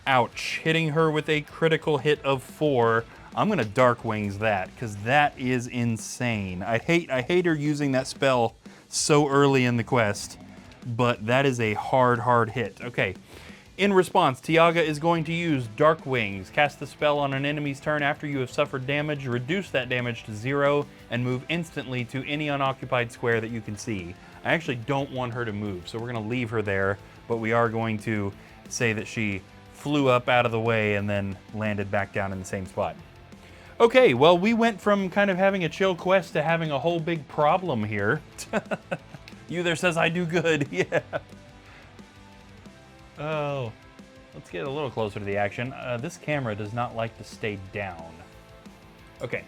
[SPEAKER 1] Ouch. Hitting her with a critical hit of 4. I'm going to Dark Wings that, because that is insane. I hate her using that spell so early in the quest, but that is a hard hit. Okay. In response, Tiaga is going to use Dark Wings. Cast the spell on an enemy's turn after you have suffered damage, reduce that damage to 0, and move instantly to any unoccupied square that you can see. I actually don't want her to move, so we're going to leave her there, but we are going to say that she flew up out of the way and then landed back down in the same spot. Okay, well, we went from kind of having a chill quest to having a whole big problem here. Uther says I do good, yeah. Oh, let's get a little closer to the action. This camera does not like to stay down. Okay.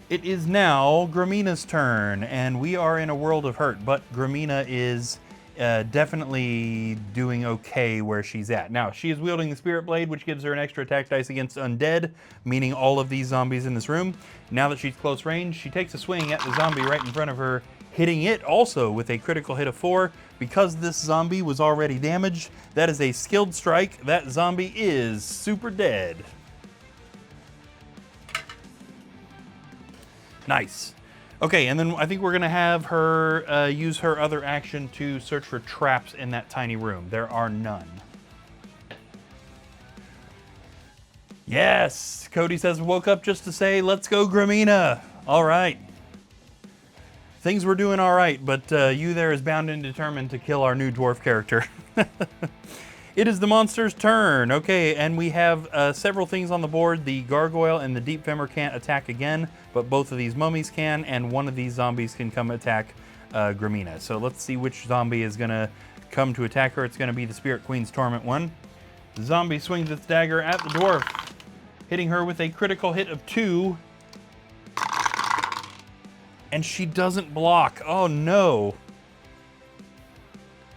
[SPEAKER 1] It is now Gramina's turn, and we are in a world of hurt, but Gramina is definitely doing okay where she's at. Now, she is wielding the Spirit Blade, which gives her an extra attack dice against undead, meaning all of these zombies in this room. Now that she's close range, she takes a swing at the zombie right in front of her, hitting it also with a critical hit of 4. Because this zombie was already damaged, that is a skilled strike. That zombie is super dead. Nice. Okay, and then I think we're going to have her use her other action to search for traps in that tiny room. There are none. Yes! Cody says, woke up just to say, let's go Gramina. All right. Things were doing all right, but you there is bound and determined to kill our new dwarf character. It is the monster's turn. Okay, and we have several things on the board. The gargoyle and the deep femmer can't attack again, but both of these mummies can, and one of these zombies can come attack Gramina. So let's see which zombie is going to come to attack her. It's going to be the Spirit Queen's Torment one. The zombie swings its dagger at the dwarf, hitting her with a critical hit of 2. And she doesn't block. Oh no.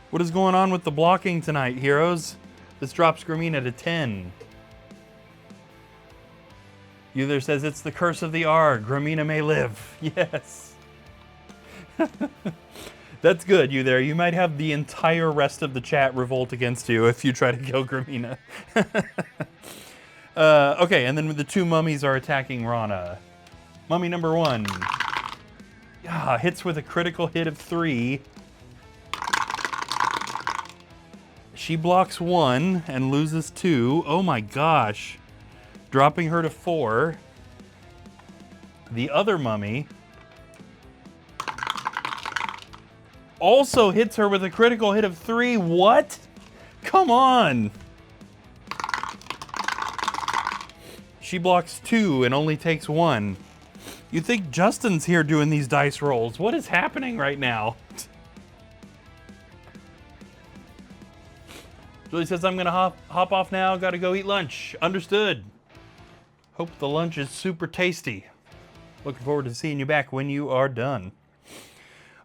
[SPEAKER 1] What is going on with the blocking tonight, heroes? This drops Gramina to 10. Uther says it's the curse of the R. Gramina may live. Yes. That's good, Uther. You might have the entire rest of the chat revolt against you if you try to kill Gramina. Okay, and then the 2 mummies are attacking Rana. Mummy number 1. Hits with a critical hit of 3. She blocks 1 and loses 2. Oh my gosh. Dropping her to 4. The other mummy also hits her with a critical hit of 3. What? Come on. She blocks 2 and only takes 1. You'd think Justin's here doing these dice rolls. What is happening right now? Julie says, I'm gonna hop off now. Gotta go eat lunch. Understood. Hope the lunch is super tasty. Looking forward to seeing you back when you are done.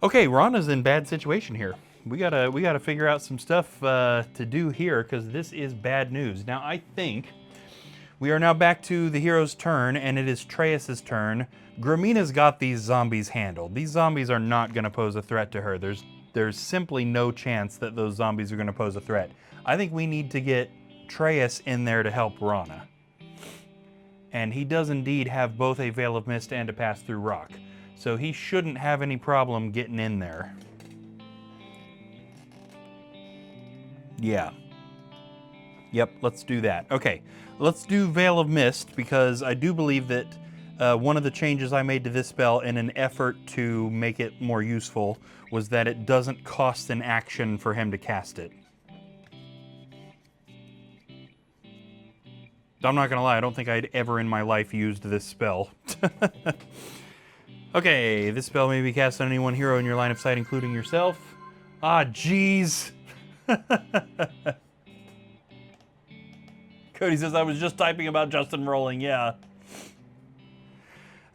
[SPEAKER 1] Okay, Rana's in bad situation here. We gotta figure out some stuff to do here because this is bad news. Now I think we are now back to the hero's turn, and it is Treyas's turn. Gramina's got these zombies handled. These zombies are not gonna pose a threat to her. There's simply no chance that those zombies are gonna pose a threat. I think we need to get Treyas in there to help Rana. And he does indeed have both a Veil of Mist and a Pass Through Rock. So he shouldn't have any problem getting in there. Yeah. Yep, let's do that. Okay, let's do Veil of Mist because I do believe that one of the changes I made to this spell in an effort to make it more useful was that it doesn't cost an action for him to cast it. I'm not gonna lie, I don't think I'd ever in my life used this spell. Okay, this spell may be cast on any one hero in your line of sight, including yourself. Ah, jeez. Cody says, I was just typing about Justin rolling, yeah.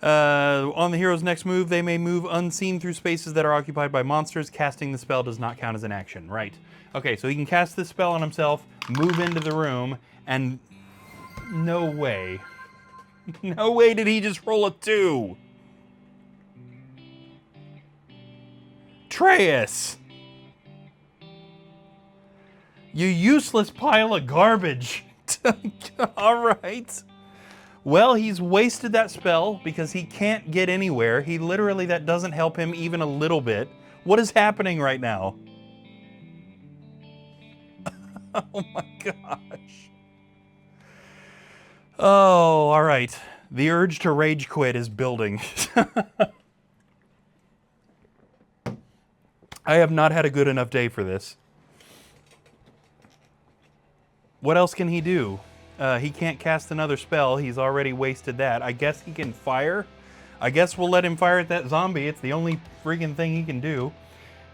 [SPEAKER 1] On the hero's next move, they may move unseen through spaces that are occupied by monsters. Casting the spell does not count as an action, right. Okay, so he can cast this spell on himself, move into the room, and no way. No way did he just roll a 2. Treyas! You useless pile of garbage. Alright. Well, he's wasted that spell because he can't get anywhere. That doesn't help him even a little bit. What is happening right now? Oh my gosh. Oh, alright. The urge to rage quit is building. I have not had a good enough day for this. What else can he do? He can't cast another spell. He's already wasted that. I guess he can fire. I guess we'll let him fire at that zombie. It's the only freaking thing he can do.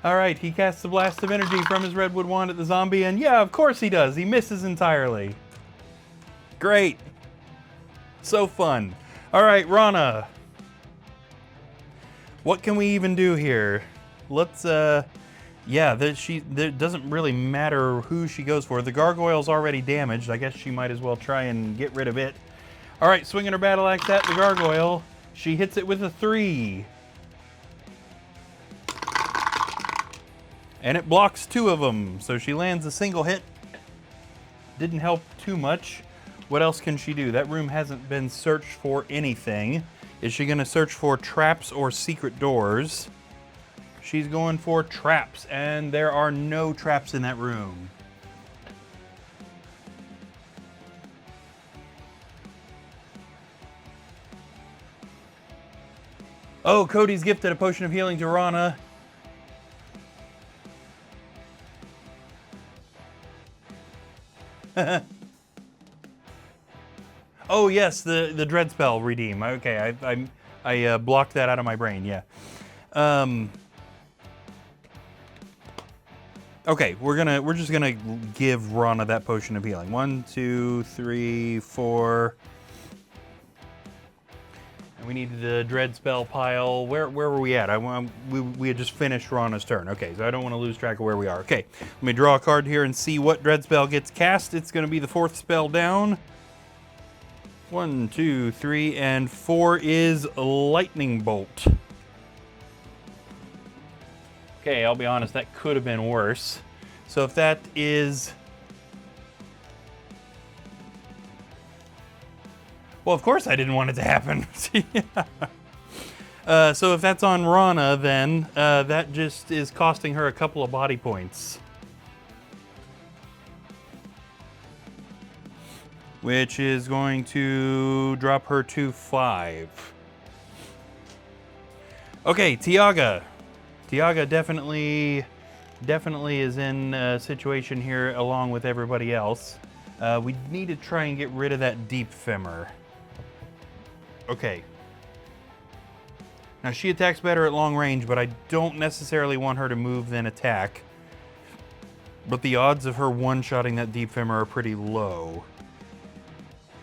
[SPEAKER 1] All right, he casts a blast of energy from his redwood wand at the zombie, and yeah, of course he does. He misses entirely. Great. So fun. All right, Rana. What can we even do here? Let's, yeah, it doesn't really matter who she goes for. The gargoyle's already damaged. I guess she might as well try and get rid of it. All right, swinging her battle axe at the gargoyle. She hits it with a 3. And it blocks 2 of them, so she lands a single hit. Didn't help too much. What else can she do? That room hasn't been searched for anything. Is she gonna search for traps or secret doors? She's going for traps, and there are no traps in that room. Oh, Cody's gifted a potion of healing to Rana. Oh yes, the dread spell redeem. Okay, I blocked that out of my brain. Yeah. Okay, we're just gonna give Rana that potion of healing. 1, 2, 3, 4. And we needed the dread spell pile. Where were we at? We had just finished Rana's turn. Okay, so I don't want to lose track of where we are. Okay, let me draw a card here and see what dread spell gets cast. It's gonna be the 4th spell down. 1, 2, 3, and 4 is lightning bolt. Okay, I'll be honest, that could have been worse. So if that is... Well, of course I didn't want it to happen. So if that's on Rana, then that just is costing her a couple of body points. Which is going to drop her to 5. Okay, Tiaga. Tiaga definitely is in a situation here along with everybody else. We need to try and get rid of that deep femur. Okay. Now she attacks better at long range, but I don't necessarily want her to move then attack. But the odds of her one-shotting that deep femur are pretty low.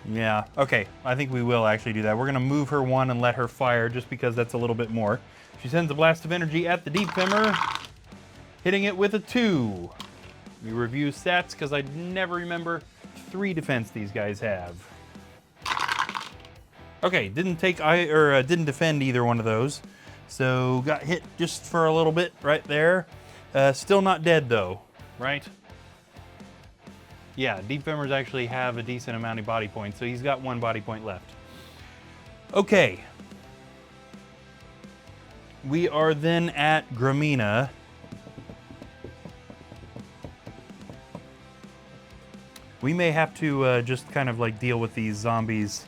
[SPEAKER 1] Yeah, okay, I think we will actually do that. We're gonna move her one and let her fire just because that's a little bit more. She sends a blast of energy at the deep femur, hitting it with a 2. We review stats because I never remember 3 defense these guys have. Okay, didn't defend either one of those. So got hit just for a little bit right there. Still not dead though, right? Yeah, deep femurs actually have a decent amount of body points, so he's got 1 body point left. Okay. We are then at Gramina. We may have to just kind of like deal with these zombies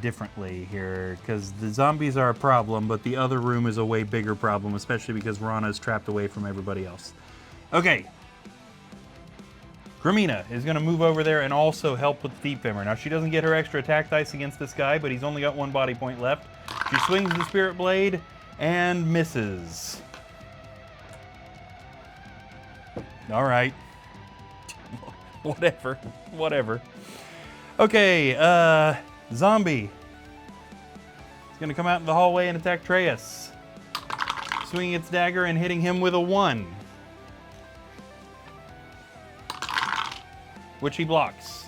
[SPEAKER 1] differently here, because the zombies are a problem, but the other room is a way bigger problem, especially because Rana is trapped away from everybody else. Okay. Gramina is going to move over there and also help with the deep femur. Now, she doesn't get her extra attack dice against this guy, but he's only got 1 body point left. She swings the Spirit Blade and misses. All right. Whatever. Okay, zombie. It's going to come out in the hallway and attack Treyas. Swinging its dagger and hitting him with a 1. Which he blocks.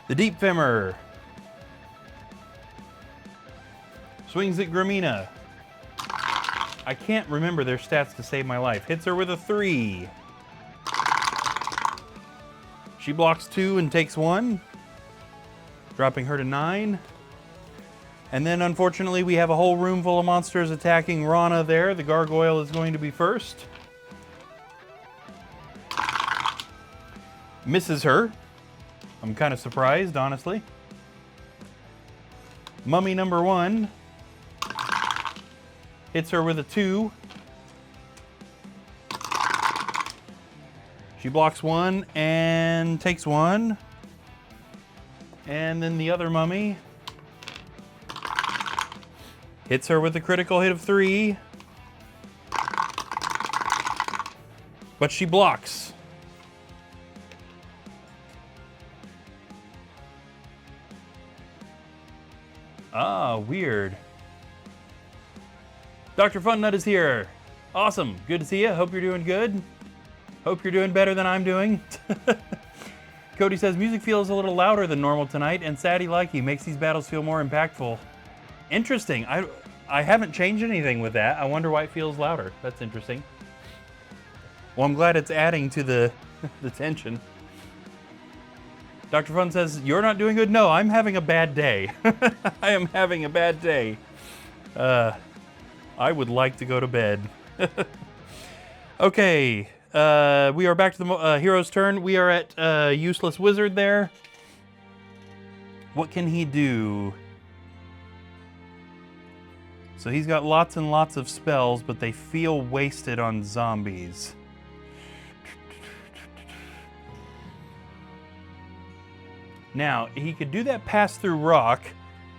[SPEAKER 1] The deep femur swings at Gramina. I can't remember their stats to save my life. Hits her with a 3. She blocks 2 and takes 1, dropping her to 9. And then unfortunately we have a whole room full of monsters attacking Rana there. The gargoyle is going to be first. Misses her. I'm kind of surprised, honestly. Mummy number 1 hits her with a 2. She blocks 1 and takes 1. And then the other mummy hits her with a critical hit of 3. But she blocks. Ah, weird. Dr. Funnut is here. Awesome. Good to see you. Hope you're doing good. Hope you're doing better than I'm doing. Cody says, music feels a little louder than normal tonight, and Saddy Likey makes these battles feel more impactful. Interesting. I haven't changed anything with that. I wonder why it feels louder. That's interesting. Well, I'm glad it's adding to the, the tension. Dr. Fun says, you're not doing good? No, I'm having a bad day. I am having a bad day. I would like to go to bed. Okay, we are back to the hero's turn. We are at Useless Wizard there. What can he do? So he's got lots and lots of spells, but they feel wasted on zombies. Now, he could do that pass-through rock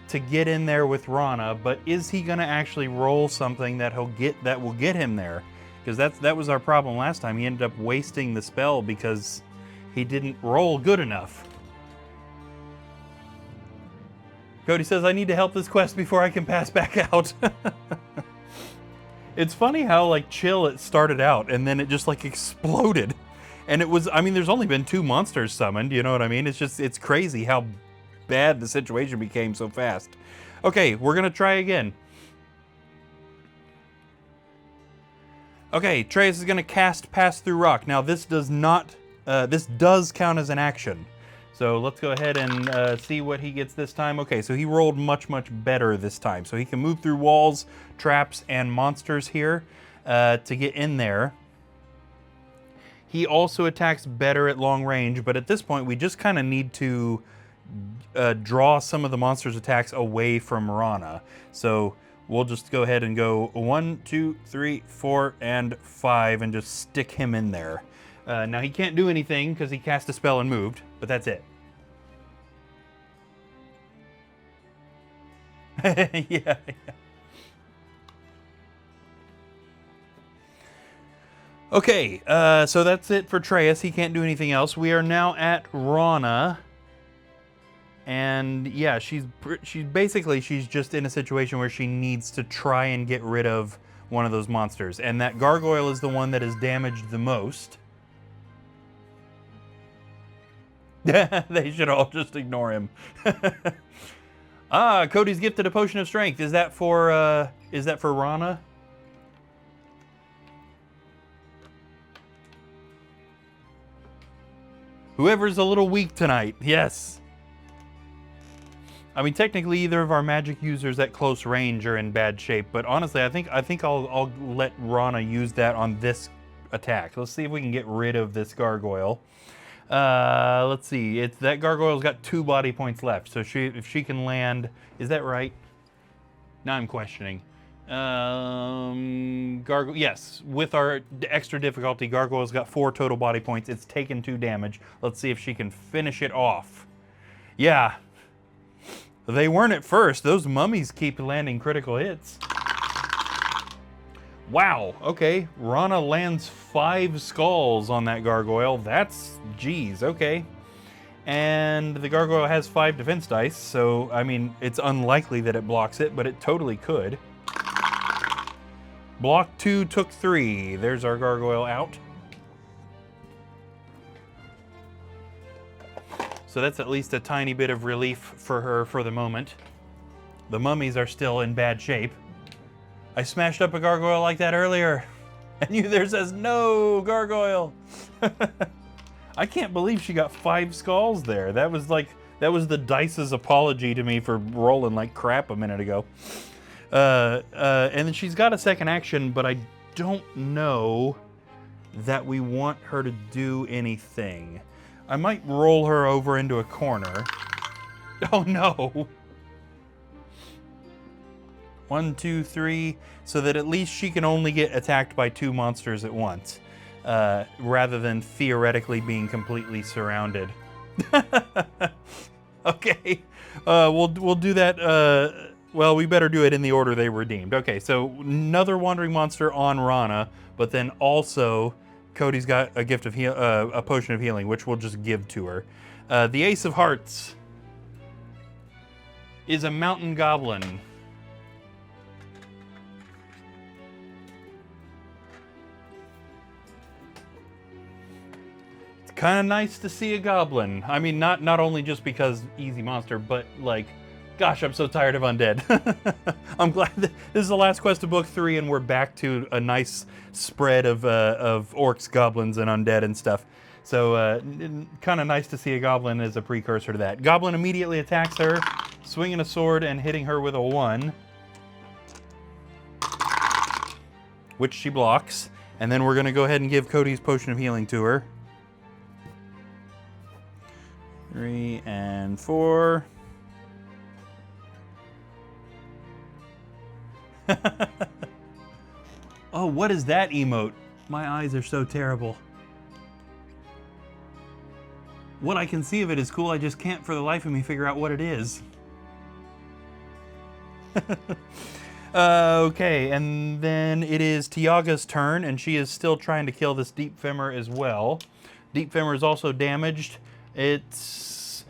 [SPEAKER 1] to get in there with Rana, but is he going to actually roll something that will get him there? Because that was our problem last time. He ended up wasting the spell because he didn't roll good enough. Cody says, I need to help this quest before I can pass back out. It's funny how like chill it started out and then it just like exploded. And it was, I mean, there's only been 2 monsters summoned, you know what I mean? It's just, it's crazy how bad the situation became so fast. Okay, we're gonna try again. Okay, Treyas is gonna cast Pass Through Rock. Now this does not, this does count as an action. So let's go ahead and see what he gets this time. Okay, so he rolled much, much better this time. So he can move through walls, traps, and monsters here to get in there. He also attacks better at long range, but at this point we just kind of need to draw some of the monster's attacks away from Rana. So we'll just go ahead and go 1, 2, 3, 4, and 5 and just stick him in there. Now he can't do anything because he cast a spell and moved, but that's it. Yeah. Okay, so that's it for Treyas. He can't do anything else. We are now at Rana. And yeah, she's basically just in a situation where she needs to try and get rid of one of those monsters. And that gargoyle is the one that is damaged the most. They should all just ignore him. Ah, Cody's gifted a potion of strength. Is that for Rana? Whoever's a little weak tonight, yes. I mean, technically, either of our magic users at close range are in bad shape, but honestly, I think I'll let Rana use that on this attack. Let's see if we can get rid of this gargoyle. Let's see. That gargoyle's got 2 body points left, so if she can land, is that right? Now I'm questioning. Yes, with our extra difficulty, gargoyle's got 4 total body points. It's taken 2 damage. Let's see if she can finish it off. Yeah. They weren't at first. Those mummies keep landing critical hits. Wow, okay. Rana lands 5 skulls on that gargoyle. That's, geez, okay. And the gargoyle has 5 defense dice, so, I mean, it's unlikely that it blocks it, but it totally could. Block 2 took 3. There's our gargoyle out. So that's at least a tiny bit of relief for her for the moment. The mummies are still in bad shape. I smashed up a gargoyle like that earlier, and you there says, no, gargoyle. I can't believe she got 5 skulls there. That was the dice's apology to me for rolling like crap a minute ago. And then she's got a second action, but I don't know that we want her to do anything. I might roll her over into a corner. Oh no! 1, 2, 3, so that at least she can only get attacked by 2 monsters at once, rather than theoretically being completely surrounded. Okay, we'll do that. Well, we better do it in the order they were deemed. Okay, so another wandering monster on Rana, but then also Cody's got a gift of a potion of healing, which we'll just give to her. The Ace of Hearts is a mountain goblin. It's kind of nice to see a goblin. I mean, not only just because easy monster, but like, gosh, I'm so tired of undead. I'm glad that this is the last quest of book 3, and we're back to a nice spread of orcs, goblins, and undead and stuff. So kind of nice to see a goblin as a precursor to that. Goblin immediately attacks her, swinging a sword and hitting her with a 1, which she blocks. And then we're going to go ahead and give Cody's potion of healing to her. 3 and 4. Oh, what is that emote? My eyes are so terrible. What I can see of it is cool, I just can't for the life of me figure out what it is. Okay, and then it is Tiaga's turn, and she is still trying to kill this Deep Femur as well. Deep Femur is also damaged. It's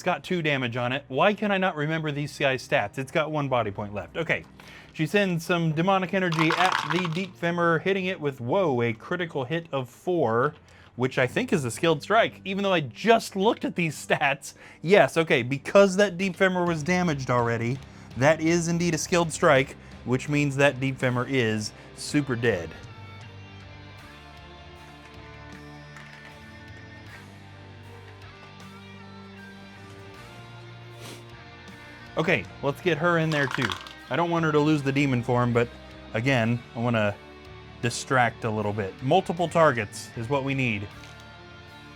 [SPEAKER 1] got 2 damage on it. Why can I not remember these guys' stats? It's got 1 body point left. Okay. She sends some demonic energy at the Deep Femur, hitting it with, whoa, a critical hit of 4, which I think is a skilled strike, even though I just looked at these stats. Yes, okay, because that Deep Femur was damaged already, that is indeed a skilled strike, which means that Deep Femur is super dead. Okay, let's get her in there too. I don't want her to lose the demon form, but again, I want to distract a little bit. Multiple targets is what we need.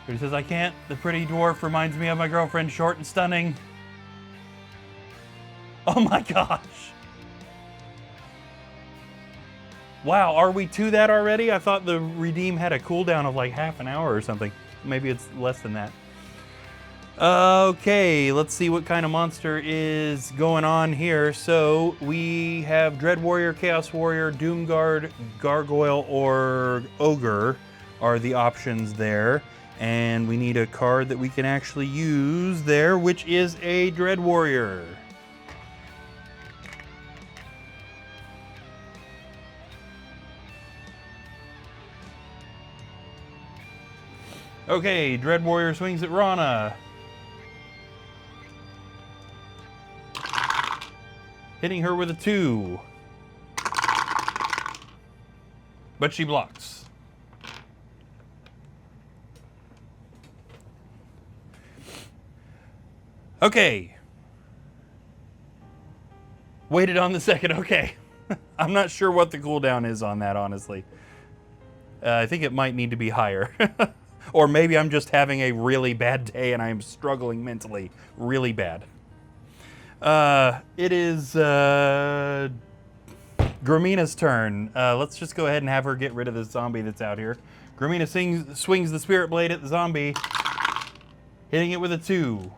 [SPEAKER 1] But he says, I can't. The pretty dwarf reminds me of my girlfriend, short and stunning. Oh my gosh. Wow, are we to that already? I thought the redeem had a cooldown of like half an hour or something. Maybe it's less than that. Okay, let's see what kind of monster is going on here. So we have Dread Warrior, Chaos Warrior, Doomguard, Gargoyle, or Ogre are the options there. And we need a card that we can actually use there, which is a Dread Warrior. Okay, Dread Warrior swings at Rana. Hitting her with a 2. But she blocks. Okay. Waited on the second, okay. I'm not sure what the cooldown is on that, honestly. I think it might need to be higher. Or maybe I'm just having a really bad day and I'm struggling mentally really bad. It is Gramina's turn. Let's just go ahead and have her get rid of this zombie that's out here. Gramina swings the Spirit Blade at the zombie, hitting it with a 2.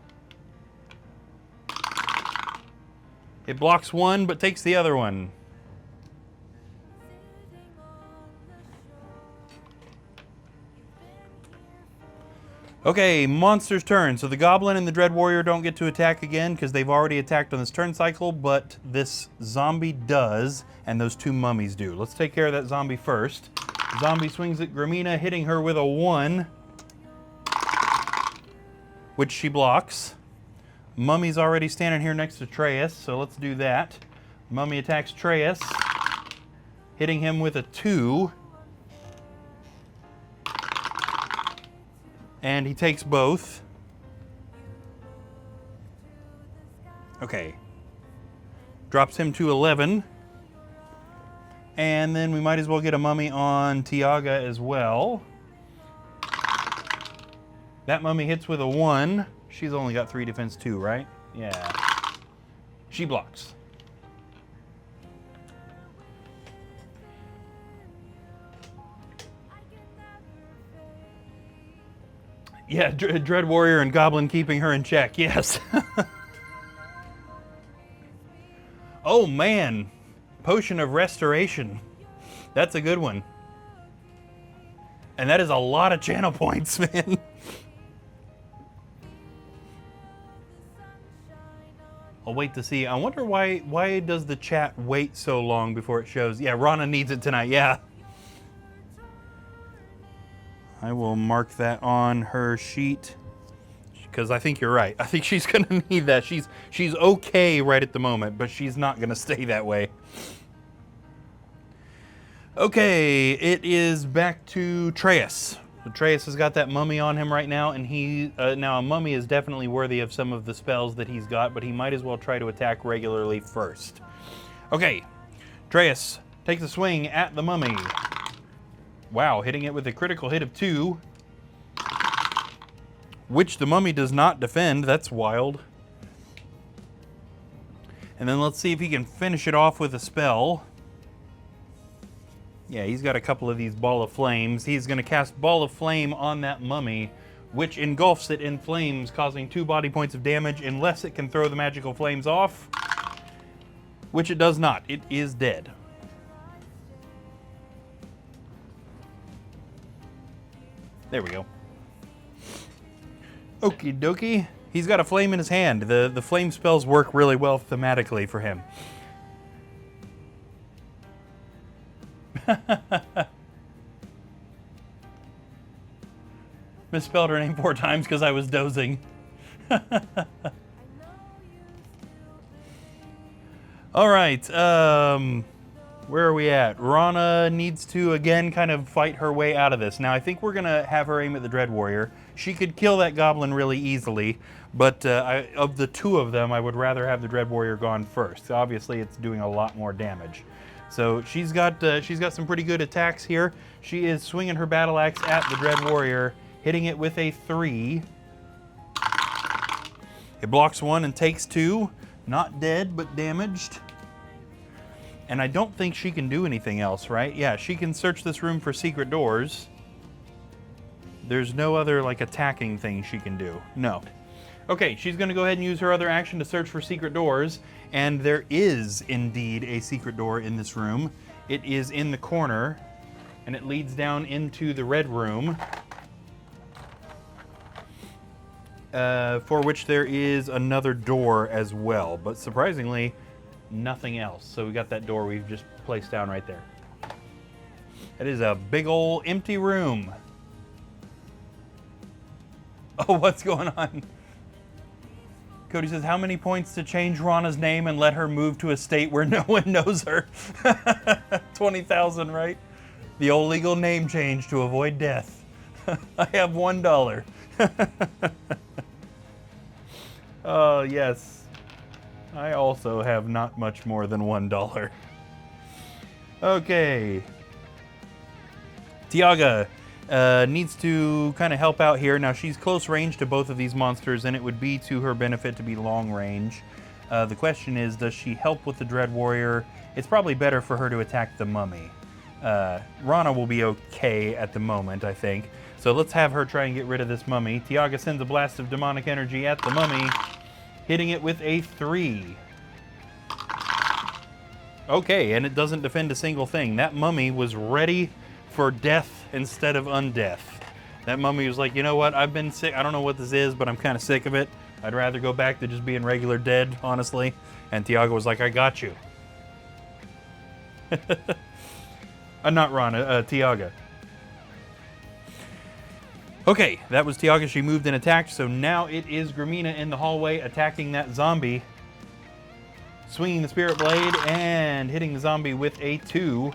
[SPEAKER 1] It blocks 1, but takes the other one. Okay, monster's turn. So the Goblin and the Dread Warrior don't get to attack again because they've already attacked on this turn cycle, but this zombie does, and those 2 mummies do. Let's take care of that zombie first. Zombie swings at Gramina, hitting her with a 1, which she blocks. Mummy's already standing here next to Treyas, so let's do that. Mummy attacks Treyas, hitting him with a 2. And he takes both. Okay. Drops him to 11. And then we might as well get a mummy on Tiaga as well. That mummy hits with a 1. She's only got 3 defense too, right? Yeah. She blocks. Yeah, Dread Warrior and Goblin keeping her in check, yes. Oh man, Potion of Restoration. That's a good one. And that is a lot of channel points, man. I'll wait to see. I wonder why does the chat wait so long before it shows? Yeah, Rana needs it tonight, yeah. I will mark that on her sheet because I think you're right. I think she's gonna need that. She's okay right at the moment, but she's not gonna stay that way. Okay, it is back to Treyas. So Treyas has got that mummy on him right now, and he now a mummy is definitely worthy of some of the spells that he's got, but he might as well try to attack regularly first. Okay, Treyas takes a swing at the mummy. Wow, hitting it with a critical hit of 2, which the mummy does not defend. That's wild. And then let's see if he can finish it off with a spell. Yeah, he's got a couple of these Ball of Flames. He's going to cast Ball of Flame on that mummy, which engulfs it in flames, causing 2 body points of damage unless it can throw the magical flames off, which it does not. It is dead. There we go. Okie dokie. He's got a flame in his hand. The flame spells work really well thematically for him. Misspelled her name 4 times because I was dozing. All right. Where are we at? Rana needs to, again, kind of fight her way out of this. Now, I think we're going to have her aim at the Dread Warrior. She could kill that goblin really easily, but of the 2 of them, I would rather have the Dread Warrior gone first. Obviously, it's doing a lot more damage. So she's got some pretty good attacks here. She is swinging her battle axe at the Dread Warrior, hitting it with a 3. It blocks 1 and takes 2. Not dead, but damaged. And I don't think she can do anything else, right? Yeah, she can search this room for secret doors. There's no other, like, attacking thing she can do. No. Okay, she's going to go ahead and use her other action to search for secret doors, and there is indeed a secret door in this room. It is in the corner, and it leads down into the red room, for which there is another door as well, but surprisingly, nothing else. So we got that door we've just placed down right there. It is a big old empty room. Oh, what's going on? Cody says, how many points to change Rana's name and let her move to a state where no one knows her? 20,000, right? The old legal name change to avoid death. I have $1. Oh, yes. I also have not much more than $1. Okay. Tiaga needs to kind of help out here. Now, she's close range to both of these monsters, and it would be to her benefit to be long range. The question is, does she help with the Dread Warrior? It's probably better for her to attack the mummy. Rana will be okay at the moment, I think. So let's have her try and get rid of this mummy. Tiaga sends a blast of demonic energy at the mummy, hitting it with a 3. Okay, and it doesn't defend a single thing. That mummy was ready for death instead of undeath. That mummy was like, you know what, I've been sick, I don't know what this is, but I'm kind of sick of it. I'd rather go back to just being regular dead, honestly. And Tiaga was like, I got you. Not Rana, Tiaga. Okay, that was Tiaga. She moved and attacked, so now it is Gramina in the hallway attacking that zombie. Swinging the Spirit Blade and hitting the zombie with a 2.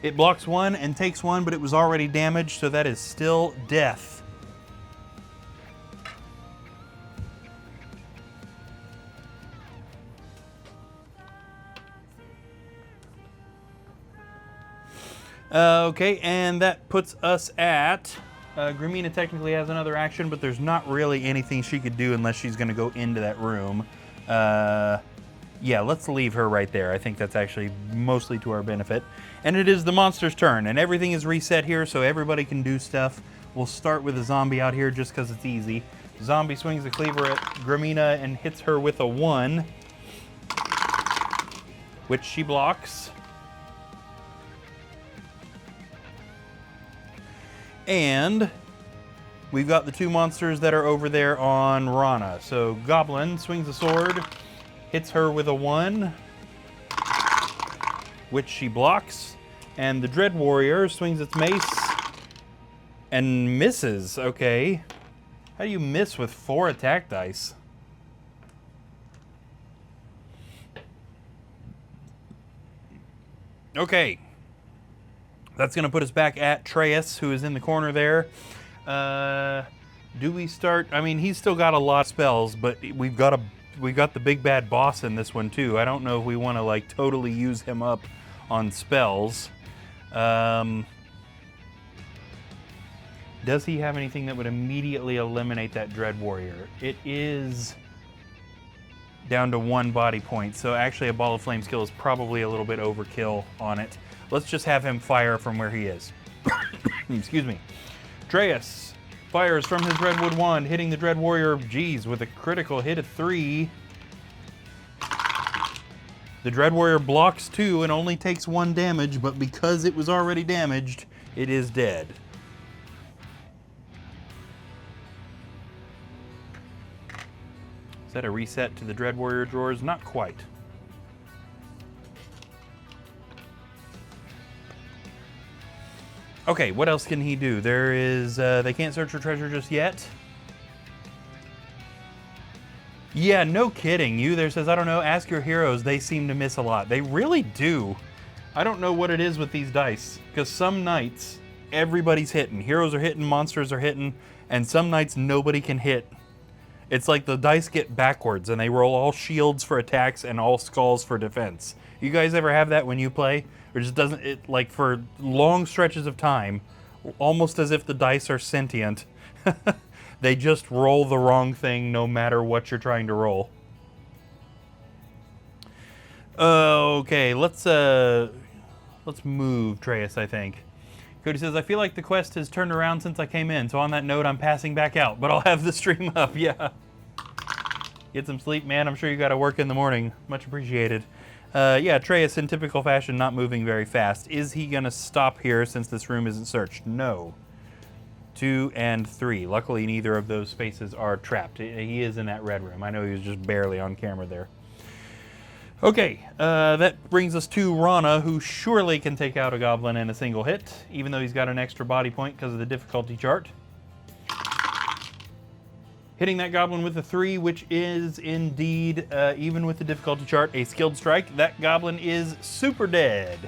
[SPEAKER 1] It blocks 1 and takes 1, but it was already damaged, so that is still death. Okay, and that puts us at... Gramina technically has another action, but there's not really anything she could do unless she's going to go into that room. Yeah, let's leave her right there. I think that's actually mostly to our benefit. And it is the monster's turn, and everything is reset here so everybody can do stuff. We'll start with a zombie out here just because it's easy. Zombie swings a cleaver at Gramina and hits her with a 1, which she blocks. And we've got the 2 monsters that are over there on Rana. So Goblin swings a sword, hits her with a 1, which she blocks. And the Dread Warrior swings its mace and misses. Okay. How do you miss with 4 attack dice? Okay. That's going to put us back at Treyas, who is in the corner there. Do we start? I mean, he's still got a lot of spells, but we've got the big bad boss in this one too. I don't know if we want to like totally use him up on spells. Does he have anything that would immediately eliminate that Dread Warrior? It is down to 1 body point, so actually a Ball of Flame skill is probably a little bit overkill on it. Let's just have him fire from where he is. Excuse me. Treyas fires from his Redwood Wand, hitting the Dread Warrior, geez, with a critical hit of 3. The Dread Warrior blocks 2 and only takes 1 damage, but because it was already damaged, it is dead. Is that a reset to the Dread Warrior drawers? Not quite. Okay, what else can he do? There is, they can't search for treasure just yet. Yeah, no kidding. You there says, I don't know, ask your heroes. They seem to miss a lot. They really do. I don't know what it is with these dice, because some nights, everybody's hitting. Heroes are hitting, monsters are hitting, and some nights nobody can hit. It's like the dice get backwards, and they roll all shields for attacks and all skulls for defense. You guys ever have that when you play? Or just doesn't, it like for long stretches of time, almost as if the dice are sentient. They just roll the wrong thing no matter what you're trying to roll. Okay, let's move Treyas, I think. Cody says, I feel like the quest has turned around since I came in, so on that note, I'm passing back out, but I'll have the stream up, yeah. Get some sleep, man. I'm sure you got to work in the morning. Much appreciated. Yeah, Atreus, in typical fashion, not moving very fast. Is he going to stop here since this room isn't searched? No. 2 and 3. Luckily, neither of those spaces are trapped. He is in that red room. I know he was just barely on camera there. Okay, that brings us to Rana, who surely can take out a goblin in a single hit, even though he's got an extra body point because of the difficulty chart. Hitting that goblin with a 3, which is indeed, even with the difficulty chart, a skilled strike. That goblin is super dead.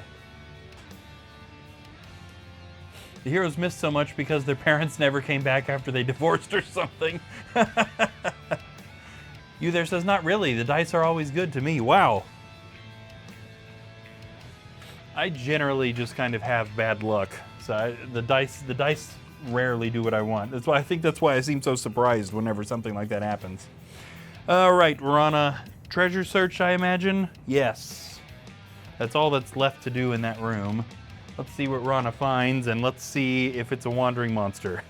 [SPEAKER 1] The heroes missed so much because their parents never came back after they divorced or something. You there says, not really. The dice are always good to me. Wow. I generally just kind of have bad luck. So the dice rarely do what I want. I think that's why I seem so surprised whenever something like that happens. All right, Rana. Treasure search, I imagine? Yes. That's all that's left to do in that room. Let's see what Rana finds, and let's see if it's a wandering monster.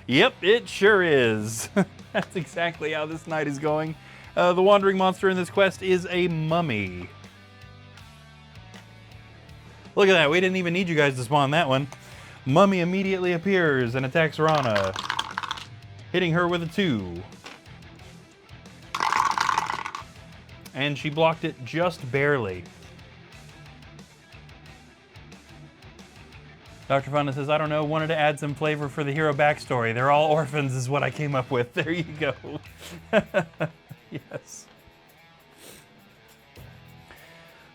[SPEAKER 1] Yep, it sure is. That's exactly how this night is going. The wandering monster in this quest is a mummy. Look at that. We didn't even need you guys to spawn that one. Mummy immediately appears and attacks Rana, hitting her with a 2. And she blocked it just barely. Dr. Fonda says, I don't know, wanted to add some flavor for the hero backstory. They're all orphans is what I came up with. There you go. Yes.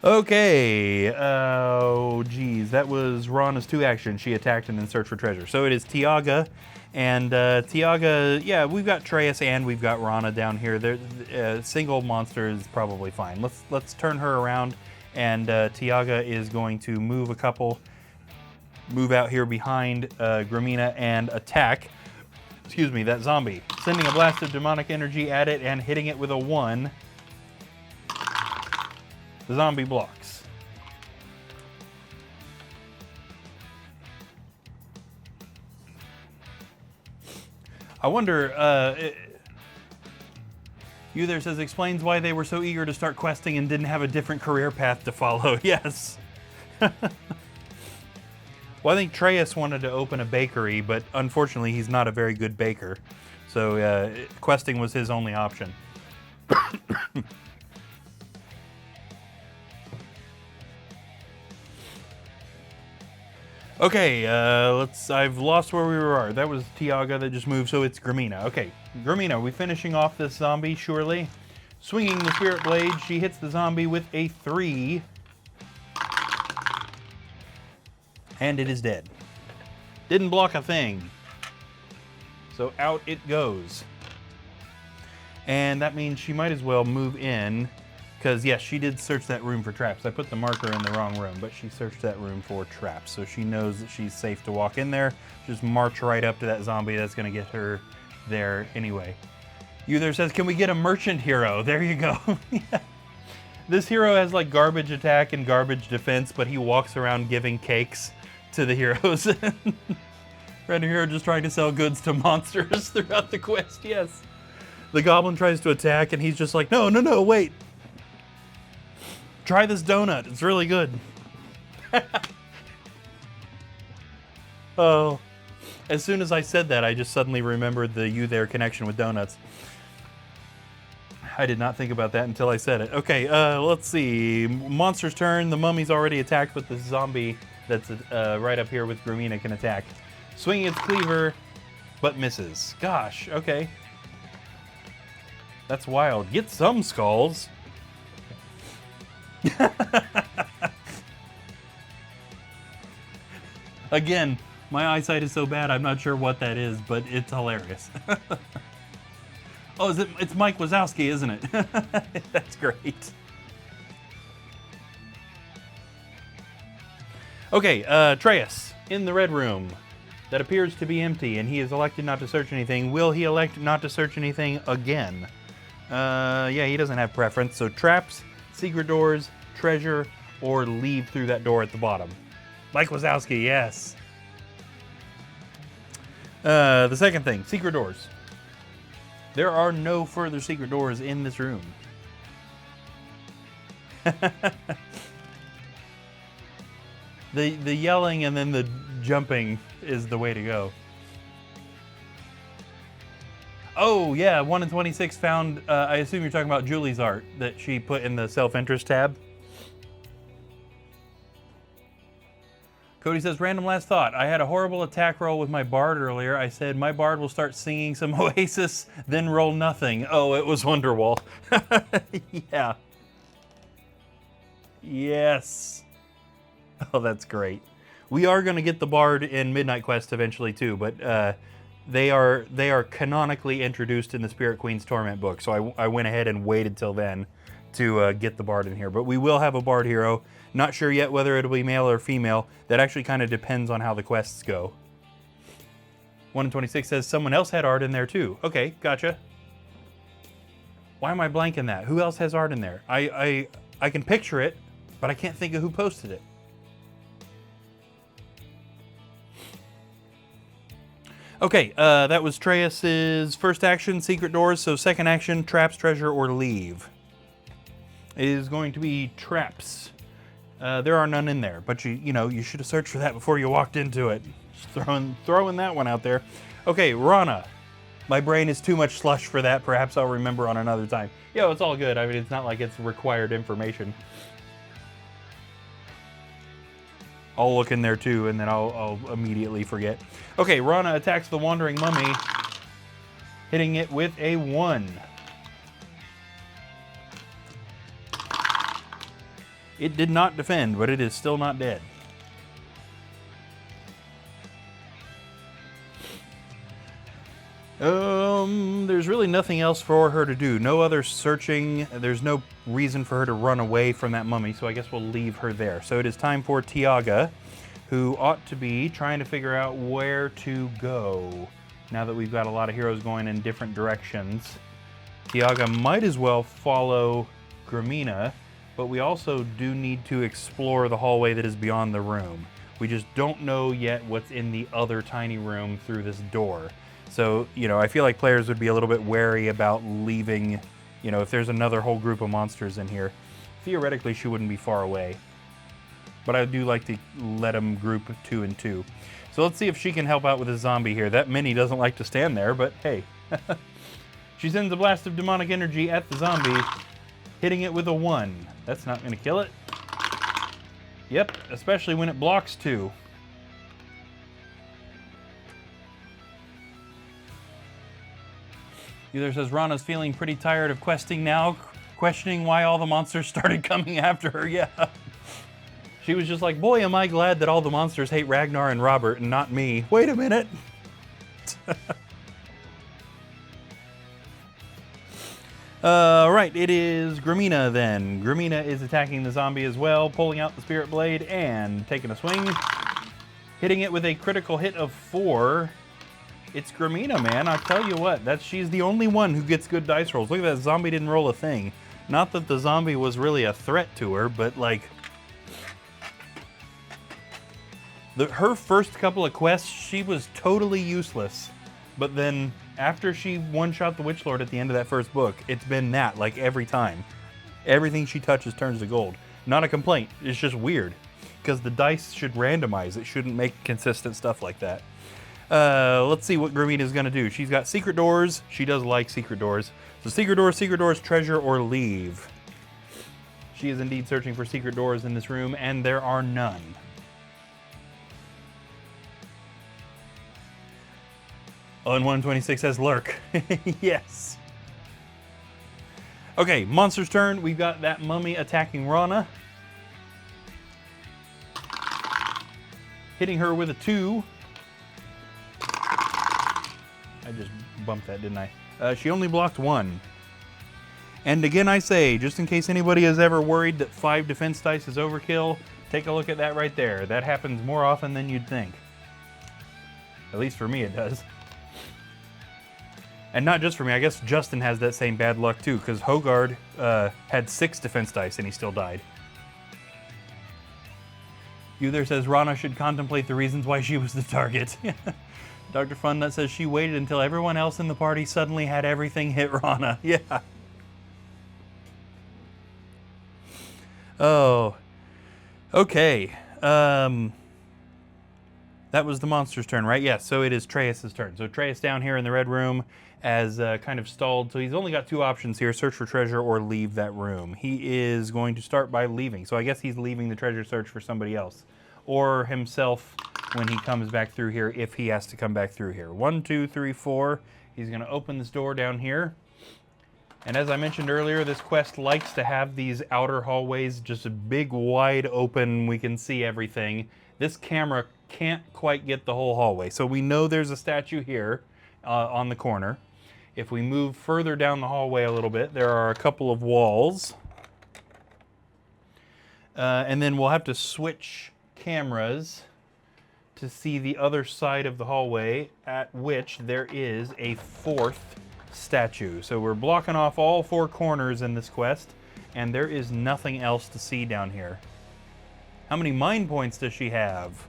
[SPEAKER 1] Okay. Oh, geez. That was Rana's 2 actions. She attacked and then searched for treasure. So it is Tiaga. And Tiaga, yeah, we've got Atreus and we've got Rana down here. Single monster is probably fine. Let's turn her around. And Tiaga is going to move out here behind Gramina and attack, that zombie. Sending a blast of demonic energy at it and hitting it with a 1. The zombie blocks. I wonder, you there says, explains why they were so eager to start questing and didn't have a different career path to follow. Yes. Well, I think Atreus wanted to open a bakery, but unfortunately he's not a very good baker. So questing was his only option. Okay, I've lost where we were. That was Tiaga that just moved, so it's Gramina. Okay, Gramina, are we finishing off this zombie, surely? Swinging the Spirit Blade, she hits the zombie with a 3. And it is dead. Didn't block a thing. So out it goes. And that means she might as well move in, because yes, she did search that room for traps. I put the marker in the wrong room, but she searched that room for traps. So she knows that she's safe to walk in there. Just march right up to that zombie. That's going to get her there anyway. You there says, can we get a merchant hero? There you go. Yeah. This hero has like garbage attack and garbage defense, but he walks around giving cakes to the heroes. Random hero just trying to sell goods to monsters throughout the quest, yes. The goblin tries to attack and he's just like, no, wait. Try this donut, it's really good. Oh, as soon as I said that, I just suddenly remembered the you there connection with donuts. I did not think about that until I said it. Okay, let's see. Monster's turn. The mummy's already attacked, but the zombie that's right up here with Gramina can attack. Swinging its cleaver, but misses. Gosh, okay. That's wild. Get some skulls. Again, my eyesight is so bad, I'm not sure what that is, but it's hilarious. Oh, it's Mike Wazowski, isn't it? That's great. Okay, Atreus, in the red room that appears to be empty, and he has elected not to search anything. Will he elect not to search anything again? Yeah, he doesn't have preference, so traps, secret doors, treasure, or leave through that door at the bottom. Mike Wazowski, yes. The second thing, secret doors. There are no further secret doors in this room. The yelling and then the jumping is the way to go. Oh, yeah, 1 in 26 found, I assume you're talking about Julie's art that she put in the self-interest tab. Cody says, random last thought. I had a horrible attack roll with my bard earlier. I said, my bard will start singing some Oasis, then roll nothing. Oh, it was Wonderwall. Yeah. Yes. Oh, that's great. We are going to get the bard in Midnight Quest eventually too, but they are canonically introduced in the Spirit Queen's Torment book, so I went ahead and waited till then to get the bard in here. But we will have a bard hero. Not sure yet whether it'll be male or female. That actually kind of depends on how the quests go. 1 in 26 says someone else had art in there too. Okay, gotcha. Why am I blanking that? Who else has art in there? I can picture it, but I can't think of who posted it. Okay, that was Treyas's first action, secret doors. So second action, traps, treasure, or leave. It is going to be traps. There are none in there, but you should have searched for that before you walked into it. Just throwing that one out there. Okay, Rana. My brain is too much slush for that. Perhaps I'll remember on another time. Yo, it's all good. I mean, it's not like it's required information. I'll look in there too, and then I'll immediately forget. Okay, Rana attacks the Wandering Mummy, hitting it with a 1. It did not defend, but it is still not dead. There's really nothing else for her to do. No other searching. There's no reason for her to run away from that mummy, so I guess we'll leave her there. So it is time for Tiaga, who ought to be trying to figure out where to go. Now that we've got a lot of heroes going in different directions. Tiaga might as well follow Gramina, but we also do need to explore the hallway that is beyond the room. We just don't know yet what's in the other tiny room through this door. So, I feel like players would be a little bit wary about leaving, if there's another whole group of monsters in here. Theoretically, she wouldn't be far away. But I do like to let them group 2 and 2. So let's see if she can help out with a zombie here. That Minnie doesn't like to stand there, but hey. She sends a blast of demonic energy at the zombie, hitting it with a 1. That's not going to kill it. Yep, especially when it blocks 2. Either says Rana's feeling pretty tired of questing now, questioning why all the monsters started coming after her. Yeah. She was just like, boy, am I glad that all the monsters hate Ragnar and Robert and not me. Wait a minute. Right, it is Gramina then. Gramina is attacking the zombie as well, pulling out the Spirit Blade and taking a swing. Hitting it with a critical hit of 4. It's Gramina, man. I'll tell you what, she's the only one who gets good dice rolls. Look at that, zombie didn't roll a thing. Not that the zombie was really a threat to her, but like... her first couple of quests, she was totally useless. But then, after she one-shot the Witch Lord at the end of that first book, it's been that, like, every time. Everything she touches turns to gold. Not a complaint, it's just weird. Because the dice should randomize, it shouldn't make consistent stuff like that. Let's see what Gramina's gonna do. She's got secret doors. She does like secret doors. So secret doors, treasure, or leave. She is indeed searching for secret doors in this room, and there are none. Oh, and 126 says lurk. Yes. Okay, monster's turn. We've got that mummy attacking Rana. Hitting her with a 2. I just bumped that, didn't I? She only blocked 1. And again, I say, just in case anybody has ever worried that 5 defense dice is overkill, take a look at that right there. That happens more often than you'd think. At least for me, it does. And not just for me, I guess Justin has that same bad luck too, because Hogard had 6 defense dice and he still died. Uther says Rana should contemplate the reasons why she was the target. Dr. Funnut says she waited until everyone else in the party suddenly had everything hit Rana. Yeah. Oh. Okay. That was the monster's turn, right? Yes, so it is Treus' turn. So Treus down here in the red room as kind of stalled. So he's only got two options here, search for treasure or leave that room. He is going to start by leaving. So I guess he's leaving the treasure search for somebody else. Or himself when he comes back through here, if he has to come back through here. 1, 2, 3, 4. He's going to open this door down here. And as I mentioned earlier, this quest likes to have these outer hallways, just a big, wide open, we can see everything. This camera can't quite get the whole hallway. So we know there's a statue here on the corner. If we move further down the hallway a little bit, there are a couple of walls. And then we'll have to switch cameras to see the other side of the hallway, at which there is a fourth statue. So we're blocking off all four corners in this quest, and there is nothing else to see down here. How many mind points does she have?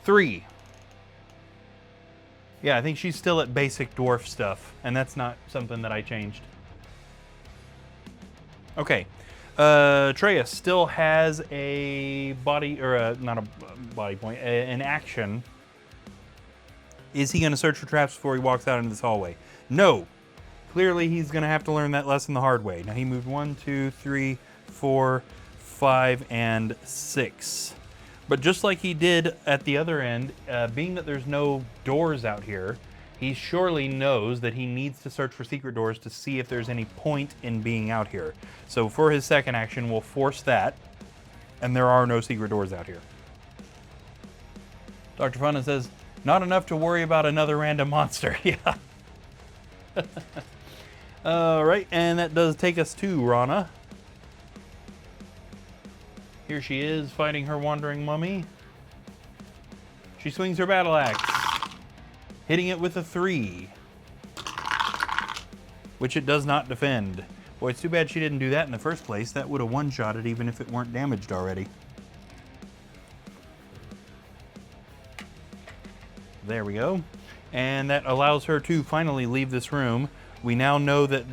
[SPEAKER 1] 3. Yeah, I think she's still at basic dwarf stuff, and that's not something that I changed. Okay. Treus still has a body, or not a body point, an action. Is he going to search for traps before he walks out into this hallway? No. Clearly, he's going to have to learn that lesson the hard way. Now, he moved 1, 2, 3, 4, 5, and 6. But just like he did at the other end, being that there's no doors out here, he surely knows that he needs to search for secret doors to see if there's any point in being out here. So for his second action, we'll force that, and there are no secret doors out here. Dr. Funna says, not enough to worry about another random monster. Yeah. All right, and that does take us to Rana. Here she is fighting her wandering mummy. She swings her battle axe, hitting it with a 3, which it does not defend. Boy, it's too bad she didn't do that in the first place. That would have one-shot it even if it weren't damaged already. There we go. And that allows her to finally leave this room. We now know that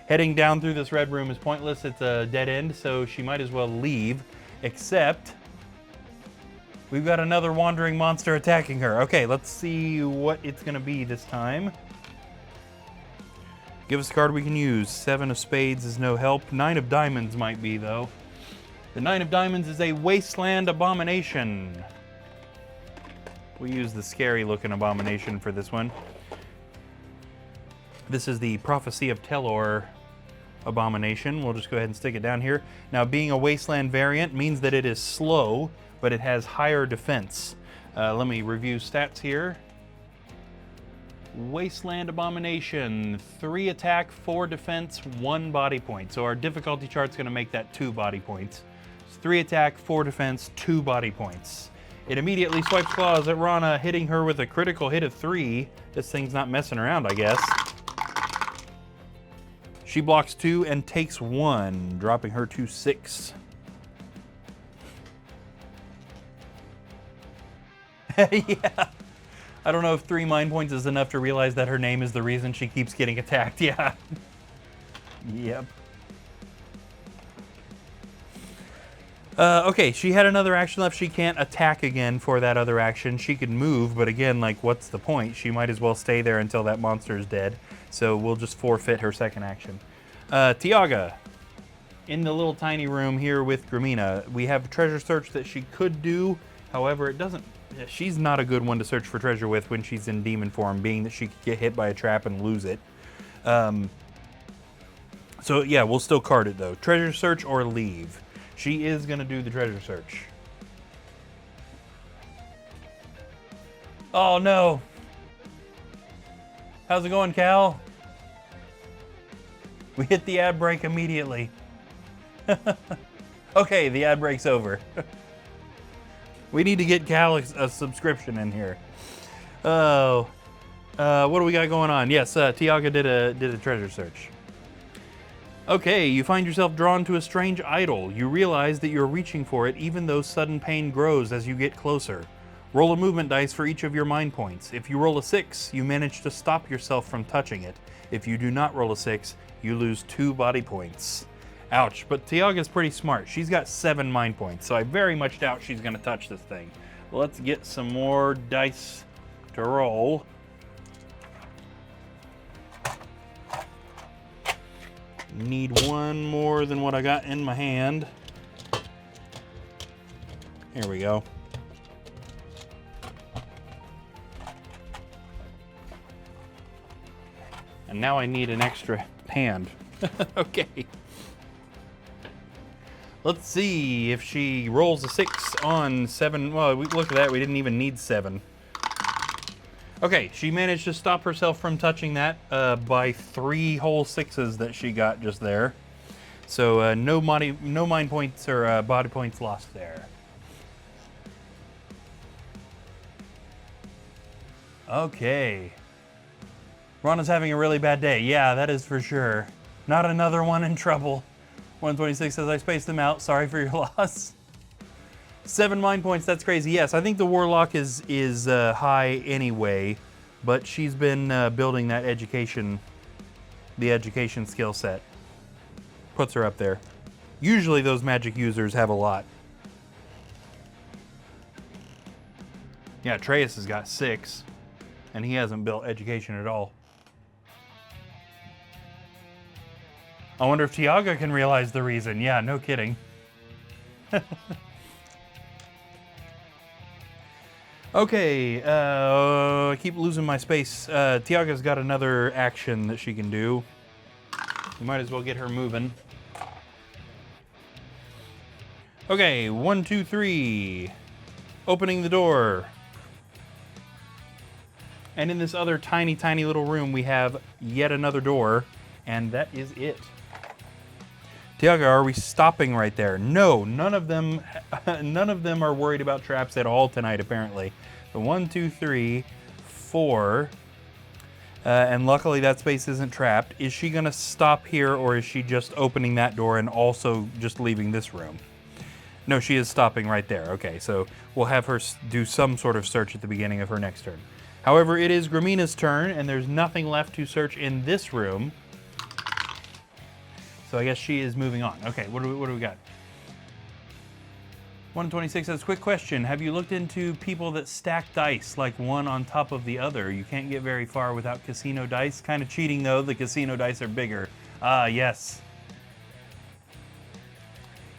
[SPEAKER 1] heading down through this red room is pointless. It's a dead end, so she might as well leave, except we've got another wandering monster attacking her. Okay, let's see what it's going to be this time. Give us a card we can use. 7 of spades is no help. 9 of diamonds might be, though. The 9 of diamonds is a wasteland abomination. We'll use the scary-looking abomination for this one. This is the Prophecy of Telor abomination. We'll just go ahead and stick it down here. Now, being a wasteland variant means that it is slow, but it has higher defense. Let me review stats here. Wasteland abomination, 3 attack, 4 defense, 1 body point. So our difficulty chart's going to make that 2 body points. It's 3 attack, 4 defense, 2 body points. It immediately swipes claws at Rana, hitting her with a critical hit of 3. This thing's not messing around, I guess. She blocks 2 and takes 1, dropping her to 6. Yeah. I don't know if 3 mind points is enough to realize that her name is the reason she keeps getting attacked. Yeah. Yep. Okay, she had another action left. She can't attack again for that other action. She could move, but again, like, what's the point? She might as well stay there until that monster is dead. So we'll just forfeit her second action. Tiaga, in the little tiny room here with Gramina. We have a treasure search that she could do. However, it doesn't. She's not a good one to search for treasure with when she's in demon form, being that she could get hit by a trap and lose it. So yeah, we'll still card it though. Treasure search or leave. She is going to do the treasure search. Oh no. How's it going, Cal? We hit the ad break immediately. Okay, the ad break's over. We need to get Cal a subscription in here. Oh. What do we got going on? Yes, Tiaga did a treasure search. Okay, you find yourself drawn to a strange idol. You realize that you're reaching for it even though sudden pain grows as you get closer. Roll a movement dice for each of your mind points. If you roll a 6, you manage to stop yourself from touching it. If you do not roll a 6, you lose 2 body points. Ouch, but Tiaga's pretty smart. She's got 7 mind points, so I very much doubt she's going to touch this thing. Let's get some more dice to roll. Need one more than what I got in my hand. Here we go. And now I need an extra hand. Okay. Let's see if she rolls a 6 on 7. Well, look at that. We didn't even need 7. Okay, she managed to stop herself from touching that by 3 whole 6s that she got just there. So no mind points or body points lost there. Okay. Rana's having a really bad day. Yeah, that is for sure. Not another one in trouble. 126 says, I spaced them out. Sorry for your loss. 7 mind points, that's crazy. Yes, I think the Warlock is high anyway, but she's been building that education skill set. Puts her up there. Usually those magic users have a lot. Yeah, Atreus has got 6, and he hasn't built education at all. I wonder if Tiaga can realize the reason. Yeah, no kidding. Okay, I keep losing my space. Tiaga's got another action that she can do. We might as well get her moving. Okay, 1, 2, 3. Opening the door. And in this other tiny, tiny little room, we have yet another door, and that is it. Tiaga, are we stopping right there? No, none of them are worried about traps at all tonight, apparently. So 1, 2, 3, 4. And luckily that space isn't trapped. Is she gonna stop here, or is she just opening that door and also just leaving this room? No, she is stopping right there. Okay, so we'll have her do some sort of search at the beginning of her next turn. However, it is Gramina's turn, and there's nothing left to search in this room. So I guess she is moving on. Okay, what do we got? 126 says, quick question. Have you looked into people that stack dice, like one on top of the other? You can't get very far without casino dice. Kind of cheating, though. The casino dice are bigger. Ah, yes.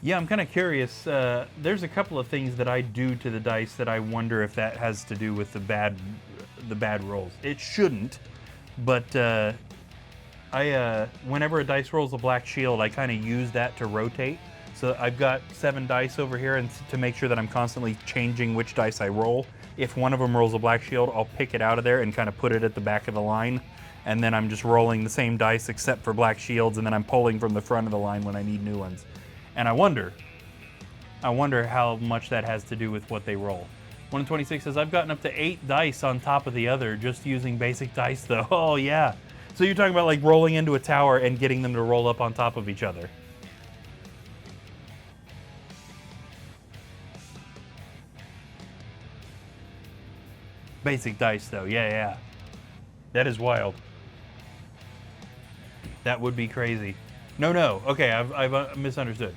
[SPEAKER 1] Yeah, I'm kind of curious. There's a couple of things that I do to the dice that I wonder if that has to do with the bad rolls. It shouldn't, but whenever a dice rolls a black shield, I kind of use that to rotate. So I've got 7 dice over here, and to make sure that I'm constantly changing which dice I roll. If one of them rolls a black shield, I'll pick it out of there and kind of put it at the back of the line. And then I'm just rolling the same dice except for black shields, and then I'm pulling from the front of the line when I need new ones. And I wonder how much that has to do with what they roll. 126 says, I've gotten up to 8 dice on top of the other just using basic dice, though. Oh, yeah. So you're talking about like rolling into a tower and getting them to roll up on top of each other. Basic dice, though. Yeah. That is wild. That would be crazy. No. Okay, I've misunderstood.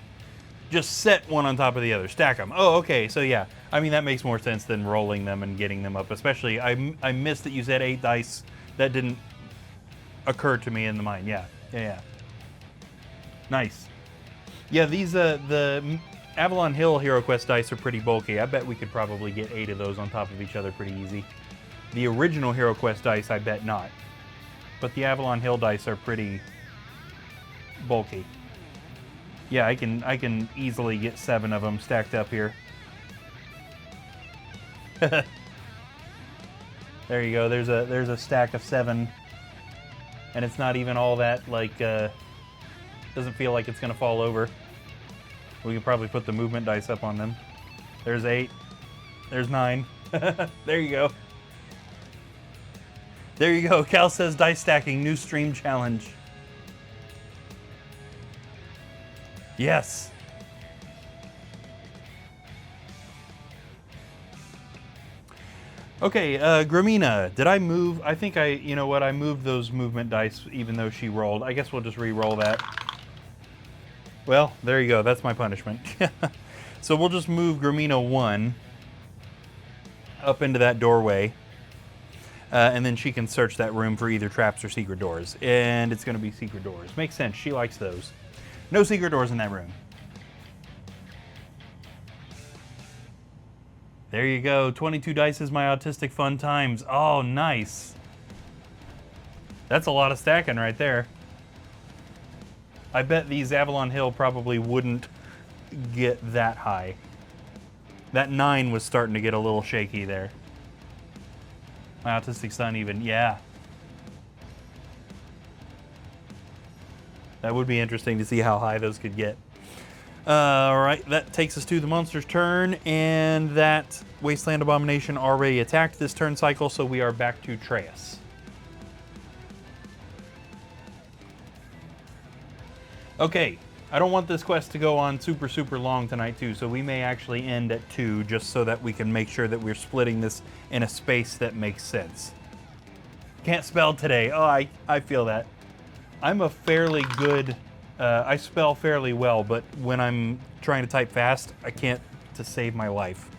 [SPEAKER 1] Just set one on top of the other. Stack them. Oh, okay. So yeah. I mean, that makes more sense than rolling them and getting them up. Especially, I missed that you said 8 dice. That didn't occur to me in the mind. Yeah. Nice. Yeah, these the Avalon Hill Hero Quest dice are pretty bulky. I bet we could probably get 8 of those on top of each other pretty easy. The original Hero Quest dice, I bet not. But the Avalon Hill dice are pretty bulky. Yeah, I can easily get 7 of them stacked up here. There you go. There's a stack of 7, and it's not even all that doesn't feel like it's gonna fall over. We could probably put the movement dice up on them. There's 8. There's 9. There you go. There you go. Cal says dice stacking, new stream challenge. Yes. Okay, Gramina, did I move? I think you know what, I moved those movement dice even though she rolled. I guess we'll just re-roll that. Well, there you go, that's my punishment. So we'll just move Gramina 1 up into that doorway. And then she can search that room for either traps or secret doors. And it's going to be secret doors. Makes sense, she likes those. No secret doors in that room. There you go, 22 dice is my autistic fun times. Oh, nice. That's a lot of stacking right there. I bet these Avalon Hill probably wouldn't get that high. That 9 was starting to get a little shaky there. My autistic son even, yeah. That would be interesting to see how high those could get. Alright, that takes us to the monster's turn, and that Wasteland Abomination already attacked this turn cycle, so we are back to Treyas. Okay, I don't want this quest to go on super long tonight too, so we may actually end at 2 just so that we can make sure that we're splitting this in a space that makes sense. Can't spell today. Oh, I feel that. I'm a fairly good... I spell fairly well, but when I'm trying to type fast, I can't to save my life.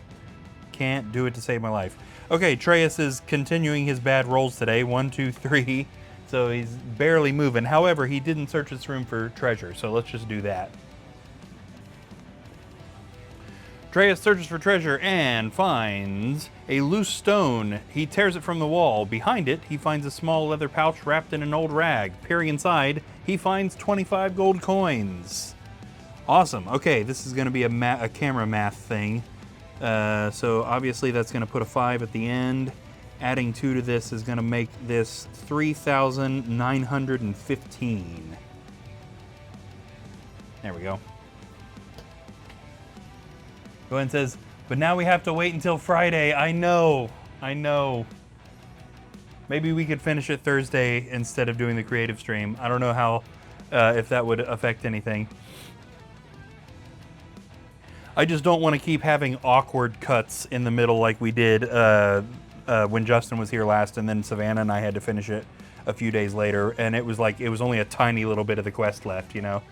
[SPEAKER 1] Can't do it to save my life. Okay, Treyas is continuing his bad rolls today. 1, 2, 3. So he's barely moving. However, he didn't search this room for treasure, so let's just do that. Treyas searches for treasure and finds a loose stone. He tears it from the wall. Behind it, he finds a small leather pouch wrapped in an old rag. Peering inside, he finds 25 gold coins. Awesome. Okay, this is going to be a camera math thing. So obviously that's going to put a 5 at the end. Adding 2 to this is going to make this 3,915. There we go. Gwen says, but now we have to wait until Friday. I know. Maybe we could finish it Thursday instead of doing the creative stream. I don't know how, if that would affect anything. I just don't want to keep having awkward cuts in the middle like we did when Justin was here last, and then Savannah and I had to finish it a few days later, and it was like, it was only a tiny little bit of the quest left, you know?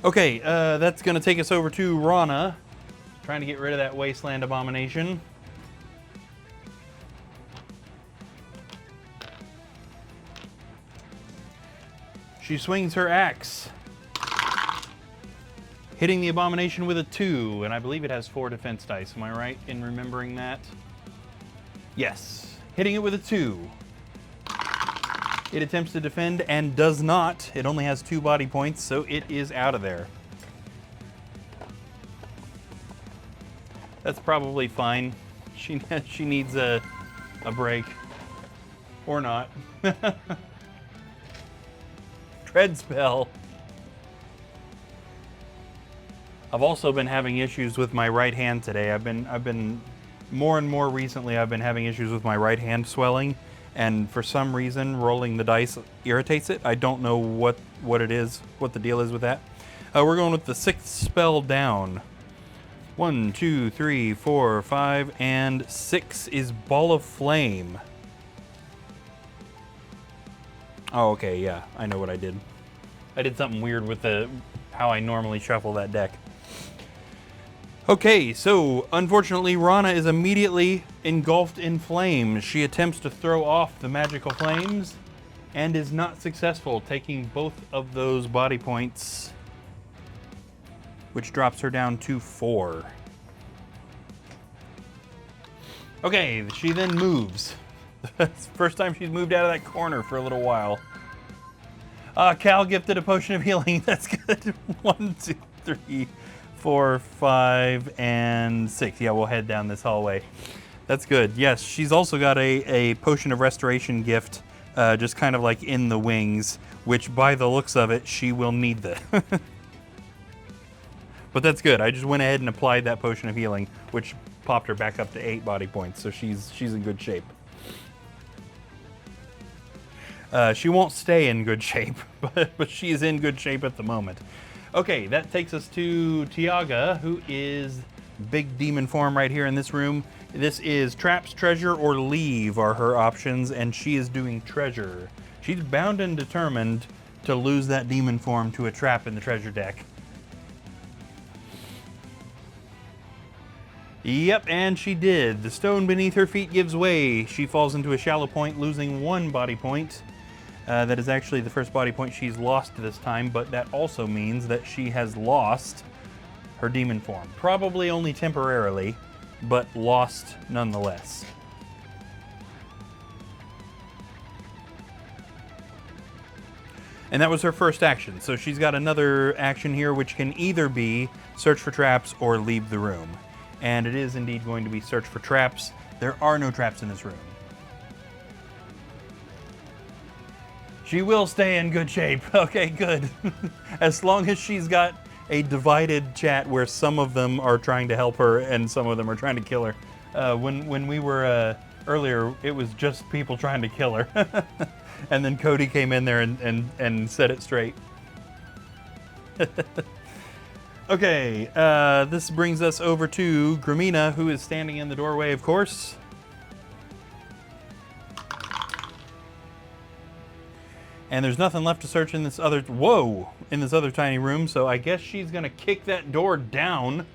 [SPEAKER 1] Okay, that's going to take us over to Rana, trying to get rid of that Wasteland Abomination. She swings her axe, hitting the Abomination with a 2, and I believe it has 4 defense dice. Am I right in remembering that? Yes. Hitting it with a 2. It attempts to defend and does not. It only has 2 body points, so it is out of there. That's probably fine. She needs a break. Or not. Dread spell. I've also been having issues with my right hand today. I've been more and more recently I've been having issues with my right hand swelling, and for some reason rolling the dice irritates it. I don't know what it is, what the deal is with that. We're going with the 6th spell down. 1, 2, 3, 4, 5, and 6 is Ball of Flame. Oh, okay, yeah, I know what I did. I did something weird with how I normally shuffle that deck. Okay, so unfortunately Rana is immediately engulfed in flames. She attempts to throw off the magical flames and is not successful, taking both of those body points, which drops her down to 4. Okay, she then moves. That's the first time she's moved out of that corner for a little while. Cal gifted a potion of healing. That's good. 1, 2, 3, 4, 5, and 6. Yeah, we'll head down this hallway. That's good. Yes, she's also got a potion of restoration gift, just kind of like in the wings, which by the looks of it, she will need that. But that's good. I just went ahead and applied that potion of healing, which popped her back up to 8 body points, so she's in good shape. She won't stay in good shape, but she is in good shape at the moment. Okay, that takes us to Tiaga, who is big demon form right here in this room. This is traps, treasure, or leave are her options, and she is doing treasure. She's bound and determined to lose that demon form to a trap in the treasure deck. Yep, and she did. The stone beneath her feet gives way. She falls into a shallow point, losing 1 body point. That is actually the first body point she's lost this time, but that also means that she has lost her demon form. Probably only temporarily, but lost nonetheless. And that was her first action, so she's got another action here which can either be search for traps or leave the room. And it is indeed going to be search for traps. There are no traps in this room. She will stay in good shape. Okay, good. As long as she's got a divided chat where some of them are trying to help her and some of them are trying to kill her. When we were earlier, it was just people trying to kill her. And then Cody came in there and set it straight. Okay, this brings us over to Gramina, who is standing in the doorway, of course. And there's nothing left to search in this other, in this other tiny room, so I guess she's gonna kick that door down.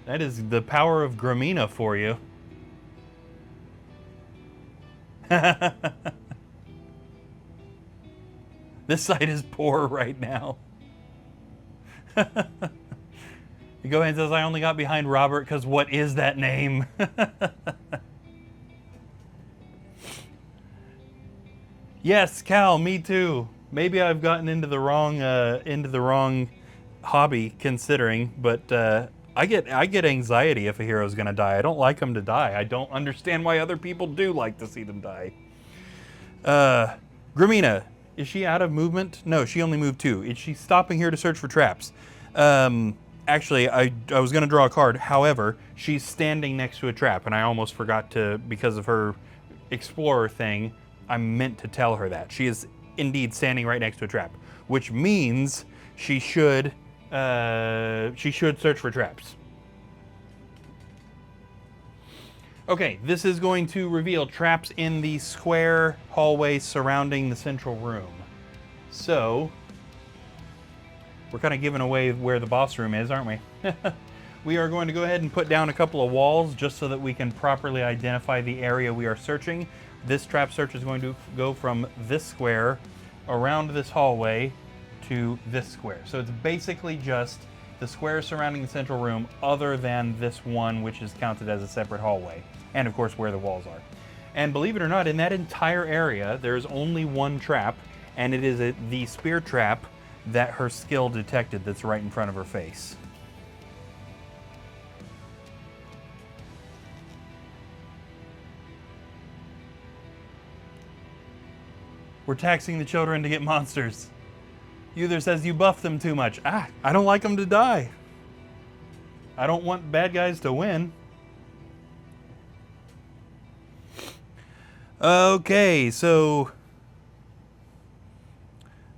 [SPEAKER 1] That is the power of Gramina for you. This site is poor right now. He goes ahead and says, I only got behind Robert because what is that name? Yes, Cal, me too. Maybe I've gotten into the wrong hobby considering, but I get anxiety if a hero's gonna die. I don't like them to die. I don't understand why other people do like to see them die. Gramina, is she out of movement? No, she only moved 2. Is she stopping here to search for traps? Actually, I was gonna draw a card. However, she's standing next to a trap, and I almost forgot to, because of her explorer thing, I meant to tell her that. She is indeed standing right next to a trap, which means she should search for traps. Okay, this is going to reveal traps in the square hallway surrounding the central room. So, we're kind of giving away where the boss room is, aren't we? We are going to go ahead and put down a couple of walls just so that we can properly identify the area we are searching. This trap search is going to go from this square around this hallway to this square. So it's basically just the square surrounding the central room other than this one, which is counted as a separate hallway. And of course where the walls are. And believe it or not, in that entire area, there's only one trap, and it is the spear trap that her skill detected that's right in front of her face. We're taxing the children to get monsters. Uther says you buff them too much. I don't like them to die. I don't want bad guys to win. Okay, so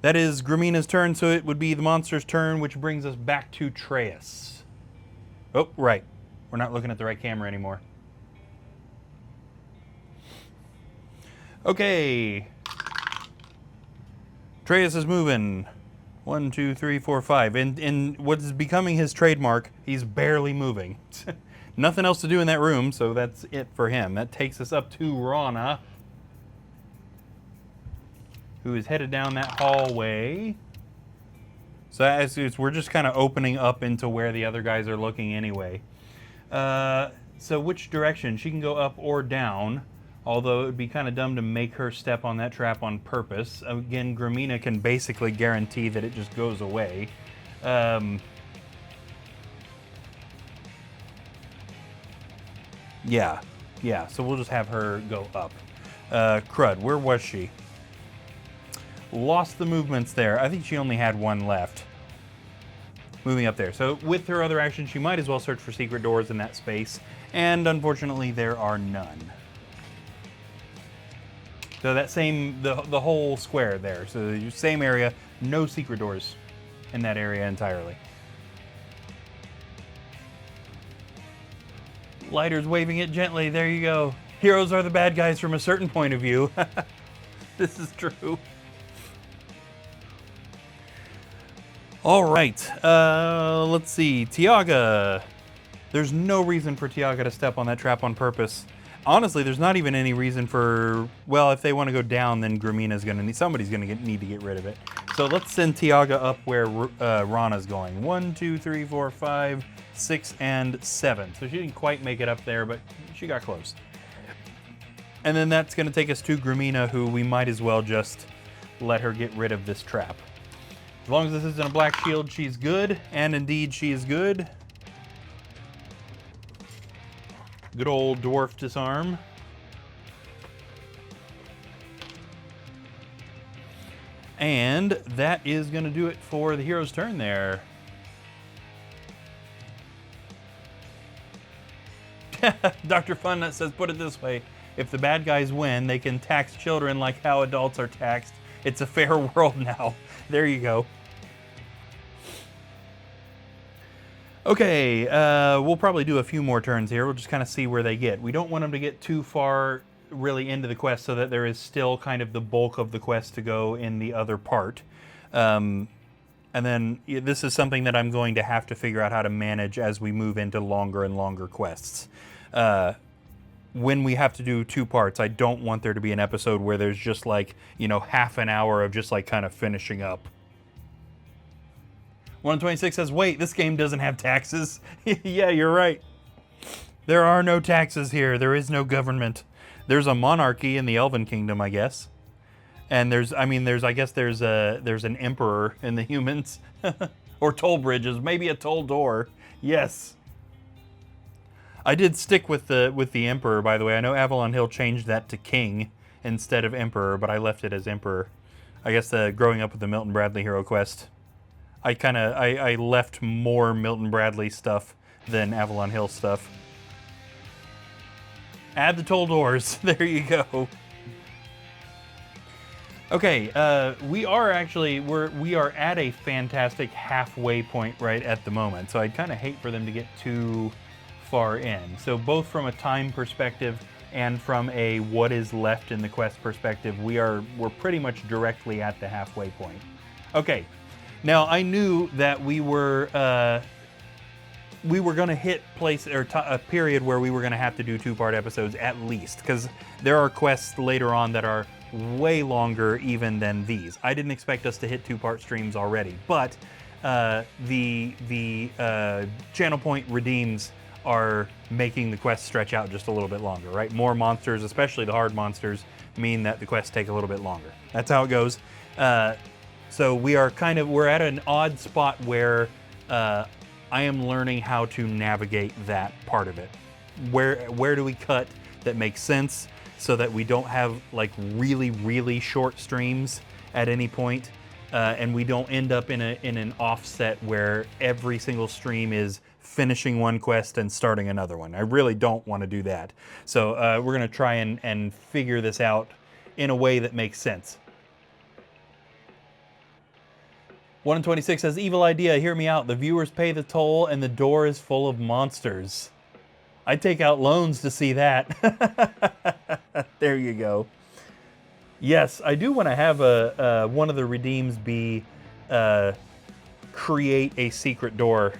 [SPEAKER 1] that is Gramina's turn, so it would be the monster's turn, which brings us back to Treus. Oh, right. We're not looking at the right camera anymore. Okay. Treus is moving. 1, 2, 3, 4, 5. In what is becoming his trademark, he's barely moving. Nothing else to do in that room, so that's it for him. That takes us up to Rana, who is headed down that hallway. So we're just kind of opening up into where the other guys are looking anyway. So which direction? She can go up or down. Although it would be kind of dumb to make her step on that trap on purpose. Again, Gramina can basically guarantee that it just goes away. Yeah, so we'll just have her go up. Crud, where was she? Lost the movements there. I think she only had one left. Moving up there. So with her other action, she might as well search for secret doors in that space. And unfortunately, there are none. So that same, the whole square there. So the same area, no secret doors in that area entirely. Lighter's waving it gently, there you go. Heroes are the bad guys from a certain point of view. This is true. All right, let's see, Tiaga. There's no reason for Tiaga to step on that trap on purpose. Honestly, there's not even any reason for, well, if they want to go down, then Gramina's gonna need, somebody's gonna need to get rid of it. So let's send Tiaga up where Rana's going. 1, 2, 3, 4, 5, 6, and 7. So she didn't quite make it up there, but she got close. And then that's gonna take us to Gramina, who we might as well just let her get rid of this trap. As long as this isn't a black shield, she's good, and indeed she is good. Good old dwarf disarm. And that is going to do it for the hero's turn there. Dr. Funnut says, put it this way, if the bad guys win, they can tax children like how adults are taxed. It's a fair world now. There you go. Okay, we'll probably do a few more turns here. We'll just kind of see where they get. We don't want them to get too far really into the quest so that there is still kind of the bulk of the quest to go in the other part. And then this is something that I'm going to have to figure out how to manage as we move into longer and longer quests. When we have to do 2 parts, I don't want there to be an episode where there's just like, you know, half an hour of just like kind of finishing up. 126 says, wait, this game doesn't have taxes. Yeah, you're right. There are no taxes here. There is no government. There's a monarchy in the Elven Kingdom, I guess. And there's an emperor in the humans. Or toll bridges, maybe a toll door. Yes. I did stick with the emperor, by the way. I know Avalon Hill changed that to king instead of emperor, but I left it as emperor. I guess growing up with the Milton Bradley Hero Quest, I left more Milton Bradley stuff than Avalon Hill stuff. Add the toll doors. There you go. Okay, we are at a fantastic halfway point right at the moment. So I'd kind of hate for them to get too far in. So both from a time perspective and from a what is left in the quest perspective, we're pretty much directly at the halfway point. Okay. Now, I knew that we were going to hit a period where we were going to have to do 2-part episodes at least, because there are quests later on that are way longer even than these. I didn't expect us to hit 2-part streams already, but the channel point redeems are making the quests stretch out just a little bit longer, right? More monsters, especially the hard monsters, mean that the quests take a little bit longer. That's how it goes. So we're at an odd spot where I am learning how to navigate that part of it. Where do we cut that makes sense so that we don't have like really, really short streams at any point, and we don't end up in an offset where every single stream is finishing one quest and starting another one. I really don't want to do that. So we're going to try and figure this out in a way that makes sense. 126 says, evil idea, hear me out. The viewers pay the toll and the door is full of monsters. I'd take out loans to see that. There you go. Yes, I do want to have one of the redeems be create a secret door,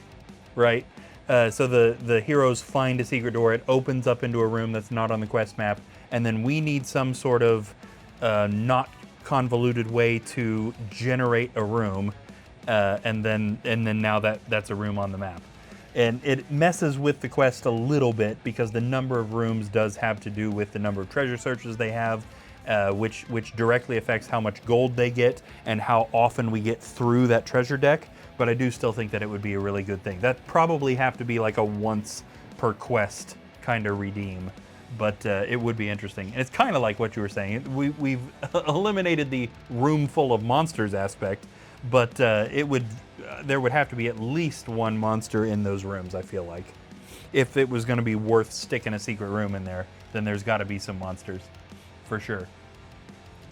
[SPEAKER 1] right? So the heroes find a secret door, it opens up into a room that's not on the quest map, and then we need some sort of not convoluted way to generate a room. And then now that's a room on the map. And it messes with the quest a little bit because the number of rooms does have to do with the number of treasure searches they have, which directly affects how much gold they get and how often we get through that treasure deck. But I do still think that it would be a really good thing. That'd probably have to be like a once per quest kind of redeem, but it would be interesting. And it's kind of like what you were saying. We've eliminated the room full of monsters aspect, but there would have to be at least one monster in those rooms, I feel like. If it was going to be worth sticking a secret room in there, then there's got to be some monsters, for sure.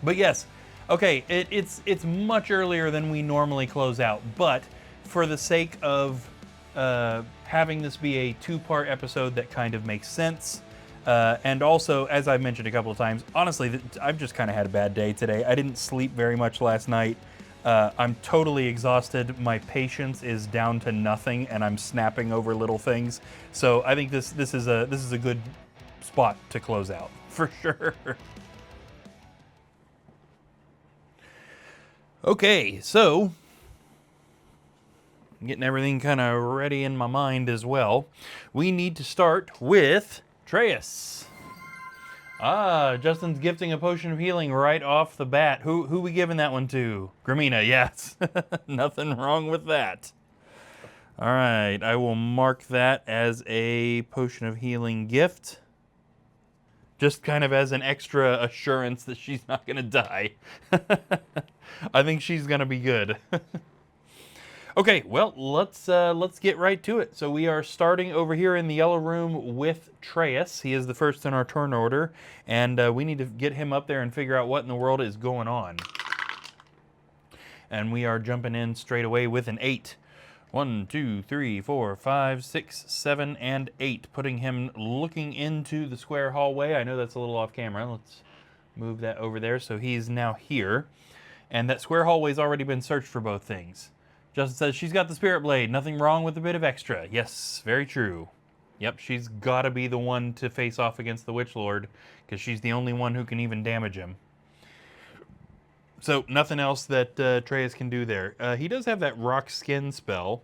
[SPEAKER 1] But yes, okay, it's much earlier than we normally close out, but for the sake of having this be a two-part episode that kind of makes sense, and also, as I've mentioned a couple of times, honestly, I've just kind of had a bad day today. I didn't sleep very much last night. I'm totally exhausted. My patience is down to nothing, and I'm snapping over little things. So I think this is a good spot to close out for sure. Okay, so getting everything kind of ready in my mind as well. We need to start with Treus. Ah, Justin's gifting a potion of healing right off the bat. Who we giving that one to? Gramina, yes. Nothing wrong with that. All right, I will mark that as a potion of healing gift. Just kind of as an extra assurance that she's not going to die. I think she's going to be good. Okay, well, let's get right to it. So we are starting over here in the yellow room with Treus. He is the first in our turn order, and we need to get him up there and figure out what in the world is going on. And we are jumping in straight away with an 8. 1, 2, 3, 4, 5, 6, 7, and 8, putting him looking into the square hallway. I know that's a little off camera. Let's move that over there. So he's now here. And that square hallway's already been searched for both things. Justin says, she's got the Spirit Blade. Nothing wrong with a bit of extra. Yes, very true. Yep, she's got to be the one to face off against the Witch Lord, because she's the only one who can even damage him. So nothing else that Treus can do there. He does have that rock skin spell,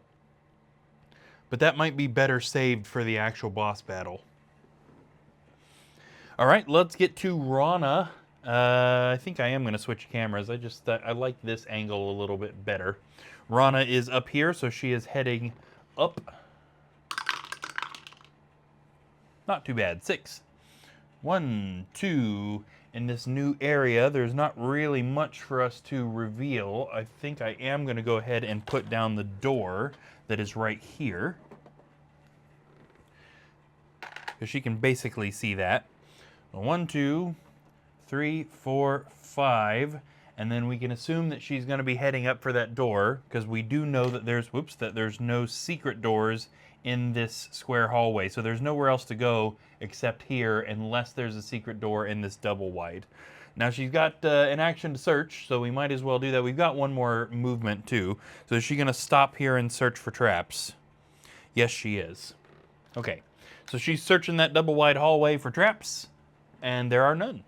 [SPEAKER 1] but that might be better saved for the actual boss battle. All right, let's get to Rana. I think I am going to switch cameras. I like this angle a little bit better. Rana is up here, so she is heading up. Not too bad. 6. 1, 2. In this new area, there's not really much for us to reveal. I think I am going to go ahead and put down the door that is right here, because she can basically see that. 1, 2, 3, 4, 5, and then we can assume that she's going to be heading up for that door, because we do know that there's no secret doors in this square hallway. So there's nowhere else to go except here, unless there's a secret door in this double wide. Now she's got an action to search, so we might as well do that. We've got one more movement too. So is she going to stop here and search for traps? Yes, she is. Okay, so she's searching that double wide hallway for traps, and there are none.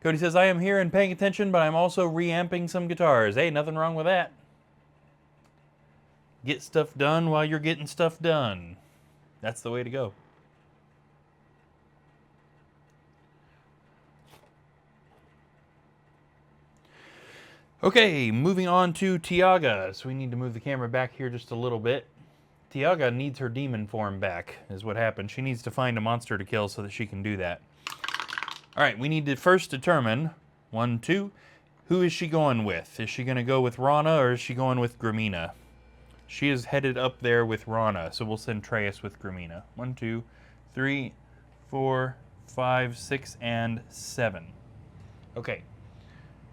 [SPEAKER 1] Cody says, I am here and paying attention, but I'm also reamping some guitars. Hey, nothing wrong with that. Get stuff done while you're getting stuff done. That's the way to go. Okay, moving on to Tiaga. So we need to move the camera back here just a little bit. Tiaga needs her demon form back, is what happened. She needs to find a monster to kill so that she can do that. All right, we need to first determine, 1, 2, who is she going with? Is she going to go with Rana, or is she going with Gramina? She is headed up there with Rana, so we'll send Treus with Gramina. 1, 2, 3, 4, 5, 6, and 7. Okay.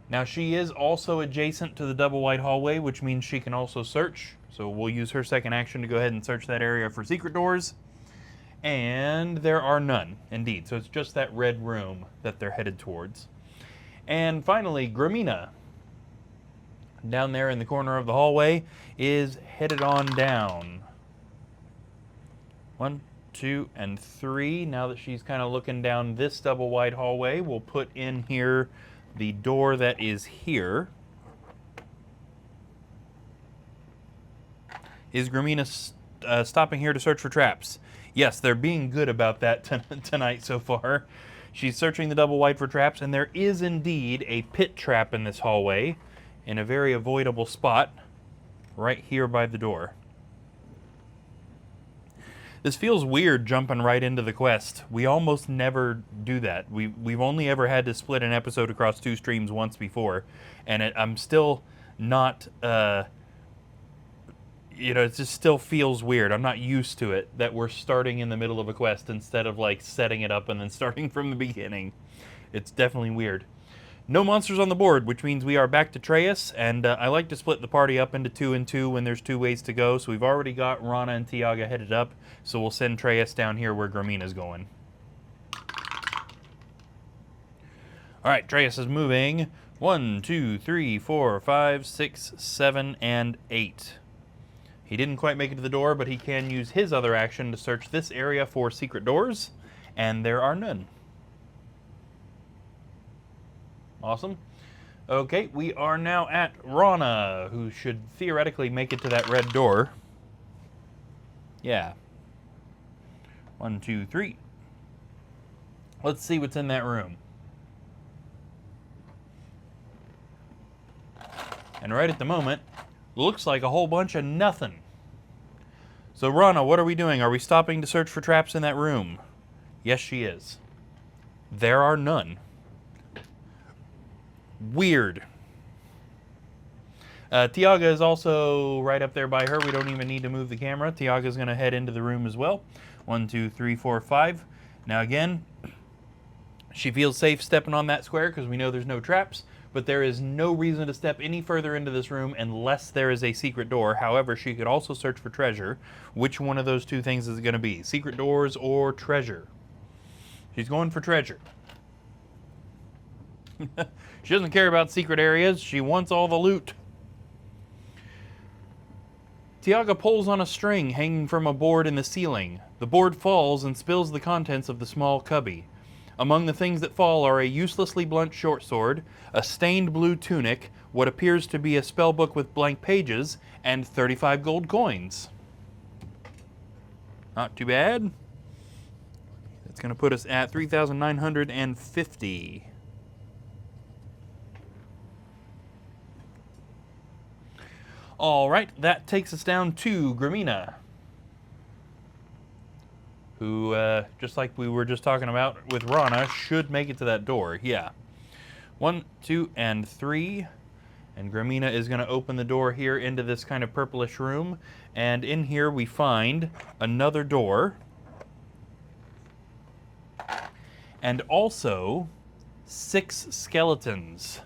[SPEAKER 1] Now she is also adjacent to the double wide hallway, which means she can also search. So we'll use her second action to go ahead and search that area for secret doors. And there are none, indeed. So it's just that red room that they're headed towards. And finally, Gramina, down there in the corner of the hallway, is headed on down. 1, 2, and 3. Now that she's kind of looking down this double wide hallway, we'll put in here the door that is here. Is Gramina stopping here to search for traps? Yes, they're being good about that tonight so far. She's searching the double wide for traps, and there is indeed a pit trap in this hallway in a very avoidable spot right here by the door. This feels weird jumping right into the quest. We almost never do that. We've only ever had to split an episode across 2 streams once before, and I'm still not... it just still feels weird. I'm not used to it, that we're starting in the middle of a quest instead of like setting it up and then starting from the beginning. It's definitely weird. No monsters on the board, which means we are back to Treyas, and I like to split the party up into 2 and 2 when there's 2 ways to go, so we've already got Rana and Tiaga headed up, so we'll send Treyas down here where Gramina's going. Alright, Treyas is moving 1, 2, 3, 4, 5, 6, 7, and 8. He didn't quite make it to the door, but he can use his other action to search this area for secret doors, and there are none. Awesome. Okay, we are now at Rana, who should theoretically make it to that red door. Yeah. 1, 2, 3. Let's see what's in that room. And right at the moment, looks like a whole bunch of nothing. So Rana, what are we doing? Are we stopping to search for traps in that room? Yes, she is. There are none. Weird. Tiaga is also right up there by her. We don't even need to move the camera. Tiaga's going to head into the room as well. 1, 2, 3, 4, 5. Now again, she feels safe stepping on that square because we know there's no traps, but there is no reason to step any further into this room unless there is a secret door. However, she could also search for treasure. Which one of those two things is it going to be? Secret doors or treasure? She's going for treasure. She doesn't care about secret areas. She wants all the loot. Tiaga pulls on a string hanging from a board in the ceiling. The board falls and spills the contents of the small cubby. Among the things that fall are a uselessly blunt short sword, a stained blue tunic, what appears to be a spell book with blank pages, and 35 gold coins. Not too bad. That's going to put us at 3,950. All right, that takes us down to Gramina, who, just like we were just talking about with Rana, should make it to that door. Yeah. 1, 2, and 3. And Gramina is going to open the door here into this kind of purplish room. And in here we find another door. And also 6 skeletons.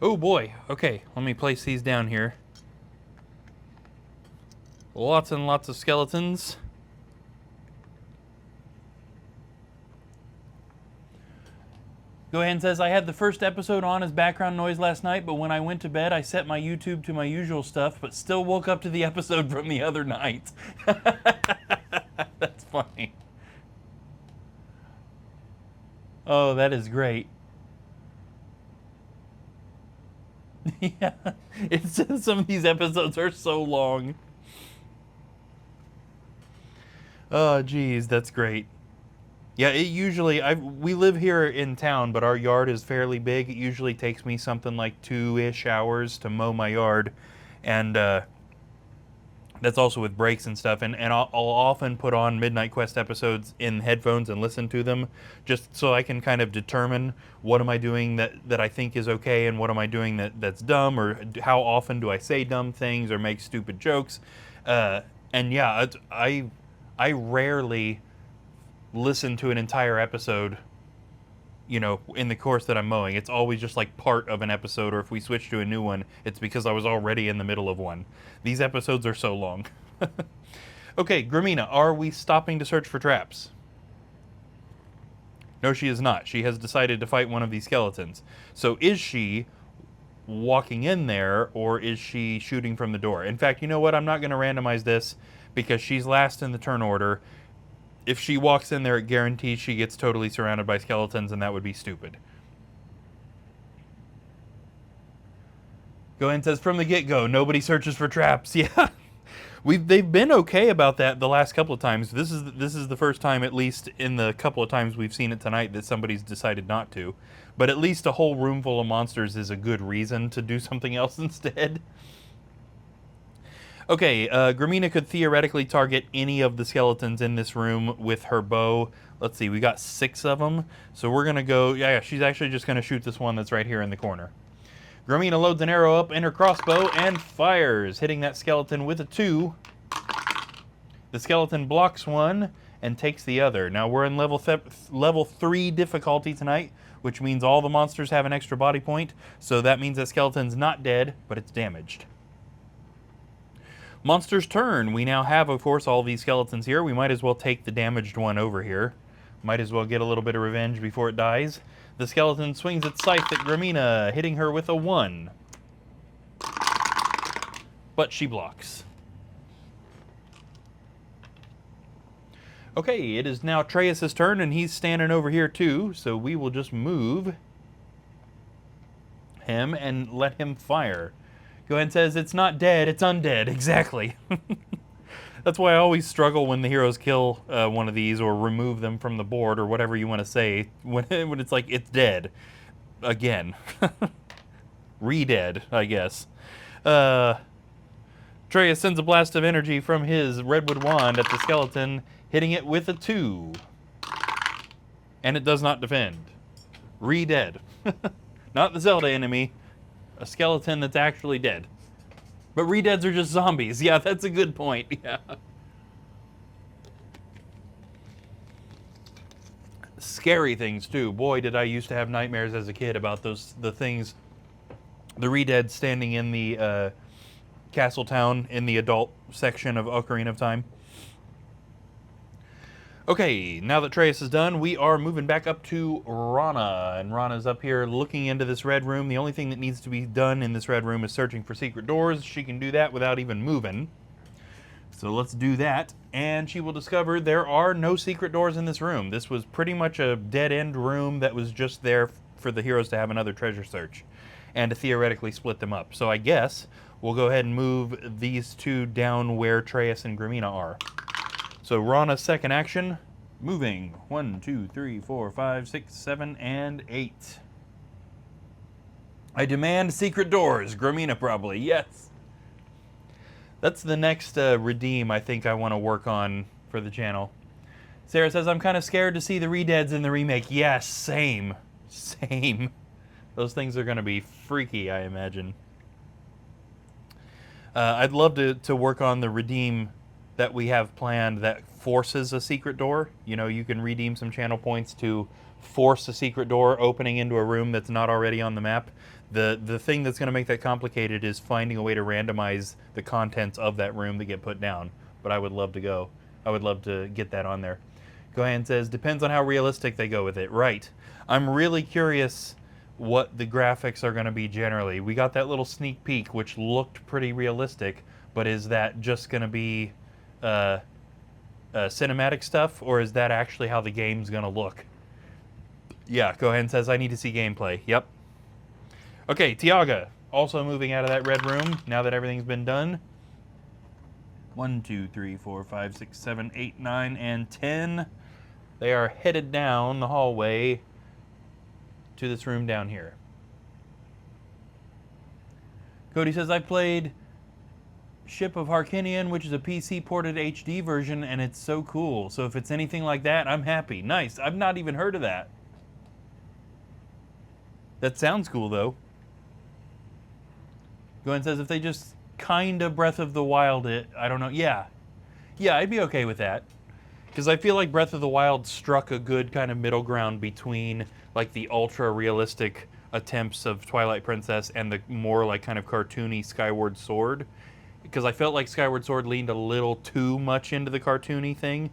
[SPEAKER 1] Oh boy, okay, let me place these down here. Lots and lots of skeletons. Gohan says, I had the first episode on as background noise last night, but when I went to bed, I set my YouTube to my usual stuff, but still woke up to the episode from the other night. That's funny. Oh, that is great. Yeah, it's just some of these episodes are so long. Oh, geez, that's great. Yeah, it usually, we live here in town, but our yard is fairly big. It usually takes me something like 2-ish hours to mow my yard, and that's also with breaks and stuff. And I'll often put on Midnight Quest episodes in headphones and listen to them, just so I can kind of determine what am I doing that I think is okay, and what am I doing that's dumb, or how often do I say dumb things or make stupid jokes. And yeah, I rarely listen to an entire episode, you know, in the course that I'm mowing. It's always just like part of an episode, or if we switch to a new one, it's because I was already in the middle of one. These episodes are so long. Okay, Gramina, are we stopping to search for traps? No, she is not. She has decided to fight one of these skeletons. So is she walking in there, or is she shooting from the door? In fact, you know what? I'm not going to randomize this because she's last in the turn order. If she walks in there, it guarantees she gets totally surrounded by skeletons, and that would be stupid. Gohan says, from the get-go, nobody searches for traps. Yeah, they've been okay about that the last couple of times. This is the first time, at least in the couple of times we've seen it tonight, that somebody's decided not to. But at least a whole room full of monsters is a good reason to do something else instead. Okay, Gramina could theoretically target any of the skeletons in this room with her bow. Let's see, we got 6 of them. So we're going to go, yeah, she's actually just going to shoot this one that's right here in the corner. Gromina loads an arrow up in her crossbow and fires, hitting that skeleton with a 2. The skeleton blocks one and takes the other. Now we're in level 3 difficulty tonight, which means all the monsters have an extra body point. So that means that skeleton's not dead, but it's damaged. Monster's turn. We now have, of course, all these skeletons here. We might as well take the damaged one over here. Might as well get a little bit of revenge before it dies. The skeleton swings its scythe at Gromina, hitting her with a 1. But she blocks. Okay, it is now Atreus' turn, and he's standing over here too, so we will just move him and let him fire. Go ahead and says, it's not dead, it's undead. Exactly. That's why I always struggle when the heroes kill one of these or remove them from the board or whatever you want to say when it's like, it's dead. Again. Re-dead, I guess. Atreus sends a blast of energy from his redwood wand at the skeleton, hitting it with a 2. And it does not defend. Re-dead. Not the Zelda enemy. A skeleton that's actually dead. But re-deads are just zombies. Yeah, that's a good point. Yeah. Scary things, too. Boy, did I used to have nightmares as a kid about the re-dead standing in the castle town in the adult section of Ocarina of Time. Okay, now that Atreus is done, we are moving back up to Rana. And Rana's up here looking into this red room. The only thing that needs to be done in this red room is searching for secret doors. She can do that without even moving. So let's do that. And she will discover there are no secret doors in this room. This was pretty much a dead-end room that was just there for the heroes to have another treasure search and to theoretically split them up. So I guess we'll go ahead and move these two down where Atreus and Gromina are. So Rana's second action, moving 1, 2, 3, 4, 5, 6, 7, and 8. I demand secret doors. Gromina probably, yes. That's the next redeem I think I want to work on for the channel. Sarah says, I'm kind of scared to see the re-deads in the remake. Yes, same. Same. Those things are going to be freaky, I imagine. I'd love to work on the redeem that we have planned that forces a secret door. You know, you can redeem some channel points to force a secret door opening into a room that's not already on the map. The thing that's going to make that complicated is finding a way to randomize the contents of that room that get put down. But I would love to go. I would love to get that on there. Gohan says, depends on how realistic they go with it. Right. I'm really curious what the graphics are going to be generally. We got that little sneak peek, which looked pretty realistic, but is that just going to be cinematic stuff, or is that actually how the game's going to look? Yeah, Gohan says, I need to see gameplay. Yep. Okay, Tiaga, also moving out of that red room now that everything's been done. 1, 2, 3, 4, 5, 6, 7, 8, 9, and 10. They are headed down the hallway to this room down here. Cody says, I played Ship of Harkinian, which is a PC ported HD version, and it's so cool. So if it's anything like that, I'm happy. Nice. I've not even heard of that. That sounds cool, though. Gohan says, if they just kind of Breath of the Wild it, I don't know. Yeah. Yeah, I'd be okay with that. Because I feel like Breath of the Wild struck a good kind of middle ground between like the ultra-realistic attempts of Twilight Princess and the more like kind of cartoony Skyward Sword. Because I felt like Skyward Sword leaned a little too much into the cartoony thing.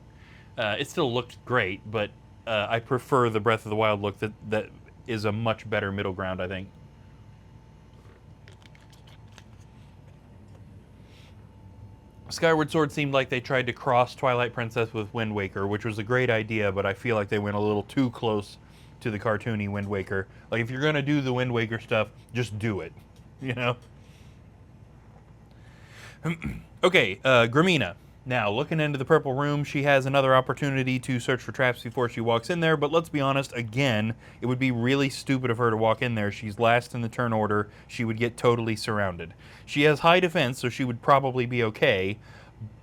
[SPEAKER 1] It still looked great, but I prefer the Breath of the Wild look that is a much better middle ground, I think. Skyward Sword seemed like they tried to cross Twilight Princess with Wind Waker, which was a great idea, but I feel like they went a little too close to the cartoony Wind Waker. Like, if you're going to do the Wind Waker stuff, just do it, you know? Okay, Gromina. Now, looking into the purple room, she has another opportunity to search for traps before she walks in there, but let's be honest, again, it would be really stupid of her to walk in there. She's last in the turn order. She would get totally surrounded. She has high defense, so she would probably be okay,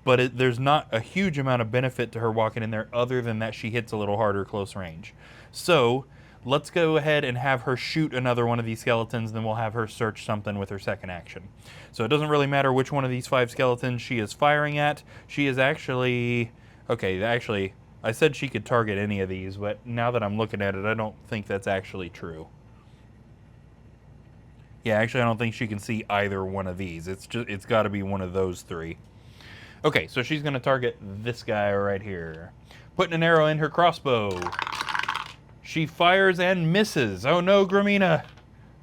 [SPEAKER 1] but there's not a huge amount of benefit to her walking in there other than that she hits a little harder close range. So, Let's go ahead and have her shoot another one of these skeletons, then we'll have her search something with her second action. So it doesn't really matter which one of these 5 skeletons she is firing at. She is actually... Okay, actually, I said she could target any of these, but now that I'm looking at it, I don't think that's actually true. Yeah, actually, I don't think she can see either one of these. It's got to be one of those 3. Okay, so she's going to target this guy right here. Putting an arrow in her crossbow. She fires and misses. Oh no, Gramina.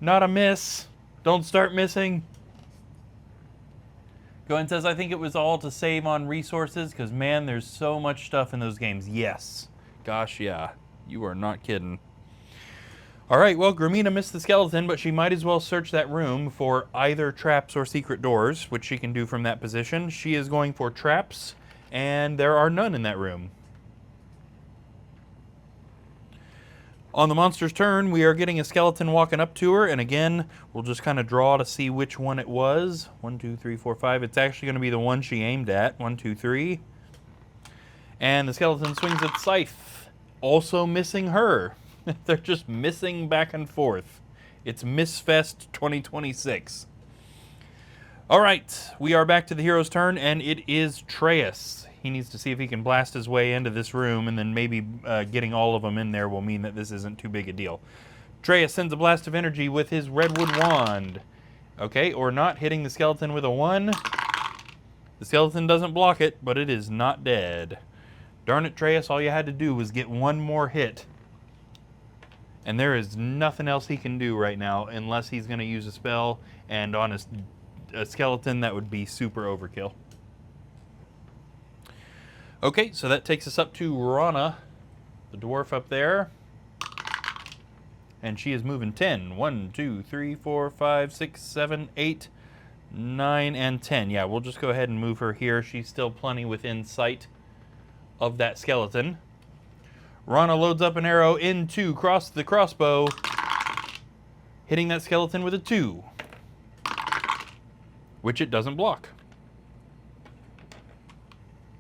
[SPEAKER 1] Not a miss. Don't start missing. Goen says, I think it was all to save on resources, because, man, there's so much stuff in those games. Yes. Gosh, yeah. You are not kidding. All right, well, Gramina missed the skeleton, but she might as well search that room for either traps or secret doors, which she can do from that position. She is going for traps, and there are none in that room. On the monster's turn, we are getting a skeleton walking up to her, and again, we'll just kind of draw to see which one it was. 1, 2, 3, 4, 5. It's actually going to be the one she aimed at. 1, 2, 3. And the skeleton swings its scythe, also missing her. They're just missing back and forth. It's Missfest 2026. All right, we are back to the hero's turn, and it is Treus. He needs to see if he can blast his way into this room, and then maybe getting all of them in there will mean that this isn't too big a deal. Treus sends a blast of energy with his redwood wand. Okay, or not, hitting the skeleton with a 1. The skeleton doesn't block it, but it is not dead. Darn it, Treus, all you had to do was get one more hit. And there is nothing else he can do right now unless he's going to use a spell, and on a skeleton, that would be super overkill. Okay, so that takes us up to Rana, the dwarf up there. And she is moving 10. 1, 2, 3, 4, 5, 6, 7, 8, 9, and 10. Yeah, we'll just go ahead and move her here. She's still plenty within sight of that skeleton. Rana loads up an arrow into the crossbow, hitting that skeleton with a 2, which it doesn't block.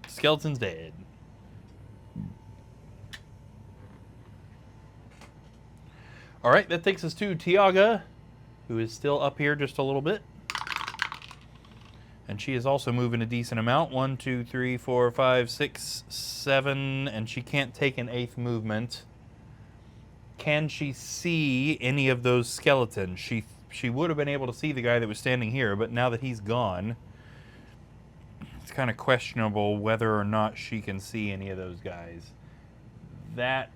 [SPEAKER 1] Skeleton's dead. All right, that takes us to Tiaga, who is still up here just a little bit. And she is also moving a decent amount. 1, 2, 3, 4, 5, 6, 7, and she can't take an 8th movement. Can she see any of those skeletons? She would have been able to see the guy that was standing here, but now that he's gone, it's kind of questionable whether or not she can see any of those guys. That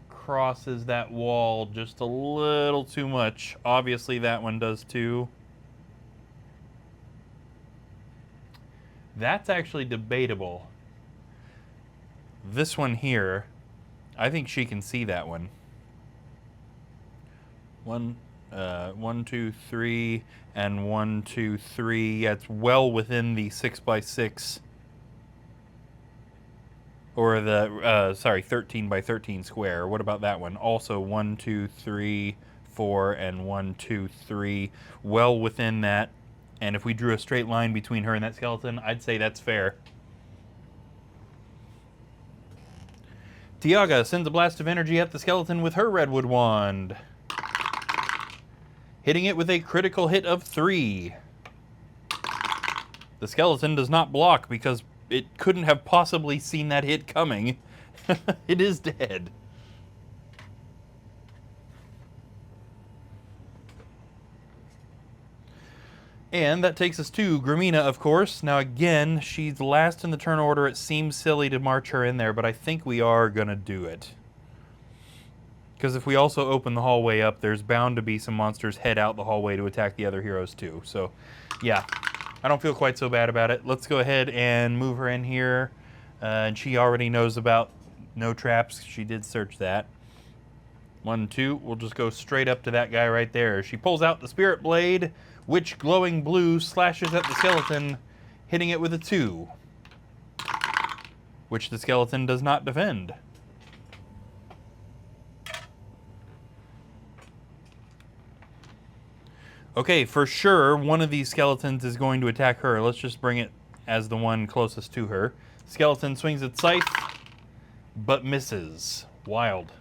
[SPEAKER 1] crosses that wall just a little too much. Obviously, that one does too. That's actually debatable. This one here, I think she can see that one. 1, 2, 3, and 1, 2, 3. Yeah, it's well within the 6x6, or the 13x13 square. What about that one? Also 1, 2, 3, 4, and 1, 2, 3. Well within that. And if we drew a straight line between her and that skeleton, I'd say that's fair. Tiaga sends a blast of energy at the skeleton with her redwood wand, hitting it with a critical hit of 3. The skeleton does not block because it couldn't have possibly seen that hit coming. It is dead. And that takes us to Gramina, of course. Now again, she's last in the turn order. It seems silly to march her in there, but I think we are going to do it. Because if we also open the hallway up, there's bound to be some monsters head out the hallway to attack the other heroes too. So, yeah, I don't feel quite so bad about it. Let's go ahead and move her in here. And she already knows about no traps. She did search that. 1, 2, we'll just go straight up to that guy right there. She pulls out the Spirit Blade, which glowing blue slashes at the skeleton, hitting it with a 2, which the skeleton does not defend. Okay, for sure, one of these skeletons is going to attack her. Let's just bring it as the one closest to her. Skeleton swings its scythe, but misses. Wild.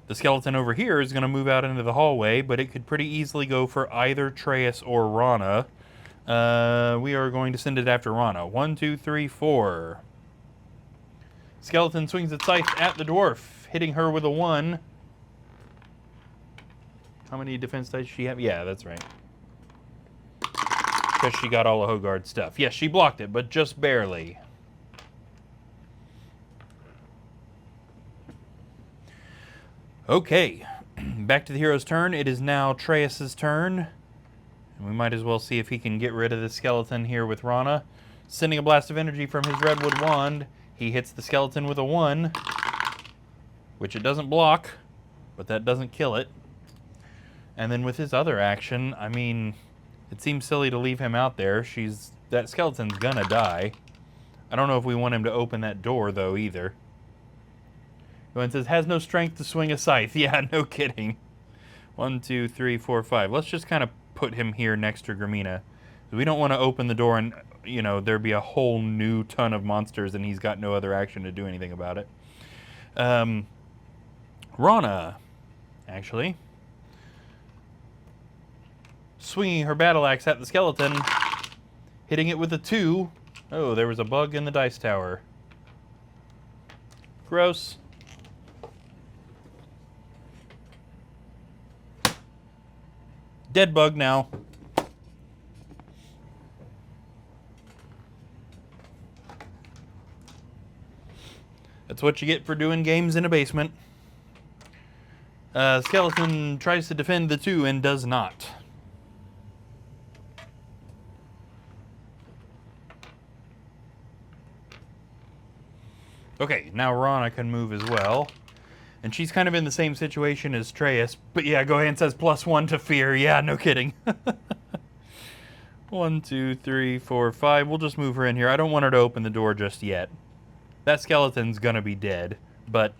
[SPEAKER 1] The skeleton over here is going to move out into the hallway, but it could pretty easily go for either Treyas or Rana. We are going to send it after Rana. 1, 2, 3, 4. Skeleton swings its scythe at the dwarf, hitting her with a 1. How many defense dice does she have? Yeah, that's right. Because she got all of Hogard's stuff. Yes, she blocked it, but just barely. Okay, back to the hero's turn. It is now Treyas' turn. And we might as well see if he can get rid of the skeleton here with Rana. Sending a blast of energy from his redwood wand, he hits the skeleton with a 1, which it doesn't block, but that doesn't kill it. And then with his other action, I mean, it seems silly to leave him out there. That skeleton's gonna die. I don't know if we want him to open that door, though, either. It says, has no strength to swing a scythe. Yeah, no kidding. 1, 2, 3, 4, 5. Let's just kind of put him here next to Gramina. We don't want to open the door and, you know, there be a whole new ton of monsters and he's got no other action to do anything about it. Rana, actually. Swinging her battle axe at the skeleton. Hitting it with a 2. Oh, there was a bug in the dice tower. Gross. Dead bug now. That's what you get for doing games in a basement. Skeleton tries to defend the 2 and does not. Okay, now Rana can move as well. And she's kind of in the same situation as Treyas. But yeah, go ahead and says +1 to fear. Yeah, no kidding. 1, 2, 3, 4, 5. We'll just move her in here. I don't want her to open the door just yet. That skeleton's gonna be dead. But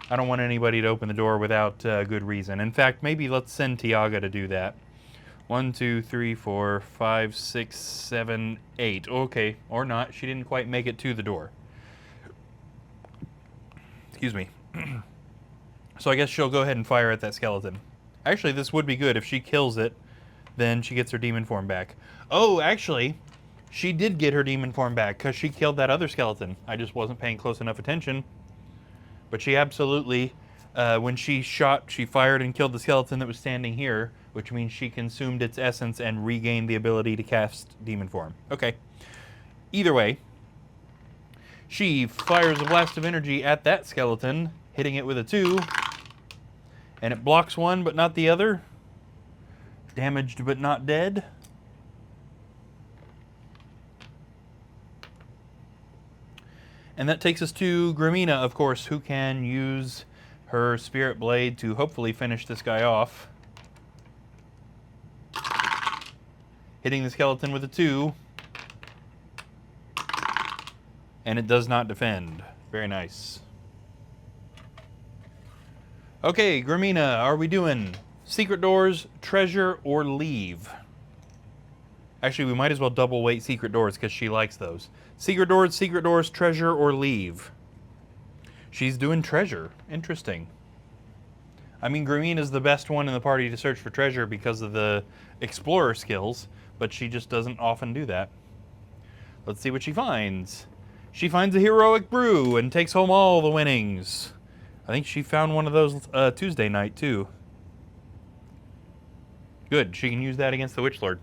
[SPEAKER 1] I don't want anybody to open the door without good reason. In fact, maybe let's send Tiaga to do that. 1, 2, 3, 4, 5, 6, 7, 8. Okay, or not. She didn't quite make it to the door. Excuse me. So I guess she'll go ahead and fire at that skeleton. Actually, this would be good. If she kills it, then she gets her demon form back. Oh, actually, she did get her demon form back because she killed that other skeleton. I just wasn't paying close enough attention. But she absolutely, when she shot, she fired and killed the skeleton that was standing here, which means she consumed its essence and regained the ability to cast demon form. Okay. Either way, she fires a blast of energy at that skeleton, hitting it with a 2. And it blocks one, but not the other. Damaged, but not dead. And that takes us to Gramina, of course, who can use her Spirit Blade to hopefully finish this guy off. Hitting the skeleton with a 2. And it does not defend. Very nice. Okay, Gramina, are we doing secret doors, treasure, or leave? Actually, we might as well double weight secret doors because she likes those. Secret doors, treasure, or leave? She's doing treasure. Interesting. I mean, Gramina's the best one in the party to search for treasure because of the explorer skills, but she just doesn't often do that. Let's see what she finds. She finds a heroic brew and takes home all the winnings. I think she found one of those Tuesday night, too. Good, she can use that against the Witch Lord.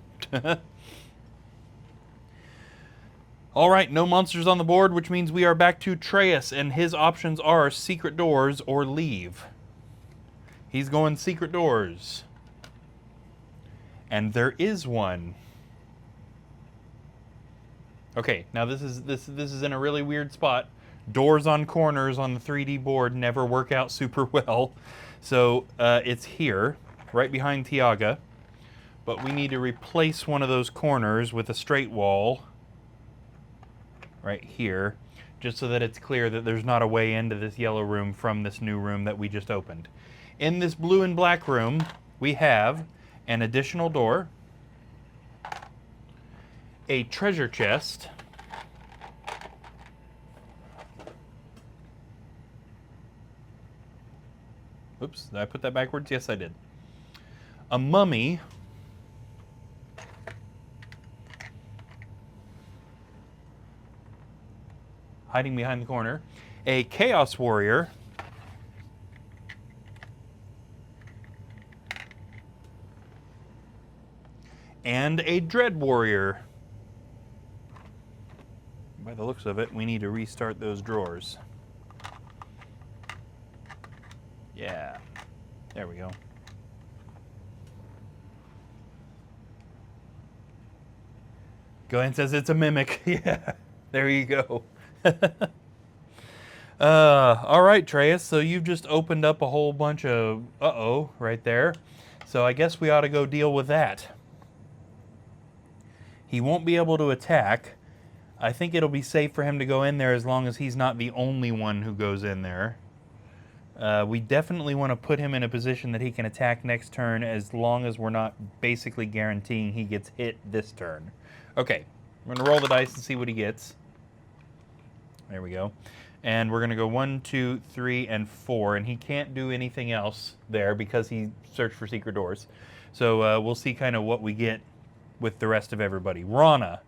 [SPEAKER 1] Alright, no monsters on the board, which means we are back to Treyas, and his options are secret doors or leave. He's going secret doors. And there is one. Okay, now this is in a really weird spot. Doors on corners on the 3D board never work out super well. So it's here, right behind Tiaga. But we need to replace one of those corners with a straight wall. Right here. Just so that it's clear that there's not a way into this yellow room from this new room that we just opened. In this blue and black room, we have an additional door. A treasure chest, Oops, did I put that backwards? Yes, I did. A mummy. Hiding behind the corner. A chaos warrior. And a dread warrior. By the looks of it, we need to restart those drawers. Yeah, there we go. Gohan says it's a mimic. Yeah, there you go. All right, Treyas, so you've just opened up a whole bunch of uh-oh right there. So I guess we ought to go deal with that. He won't be able to attack. I think it'll be safe for him to go in there as long as he's not the only one who goes in there. We definitely want to put him in a position that he can attack next turn as long as we're not basically guaranteeing he gets hit this turn. Okay, we're going to roll the dice and see what he gets. There we go. And we're going to go 1, 2, 3, and 4. And he can't do anything else there because he searched for secret doors. So we'll see kind of what we get with the rest of everybody. Rana.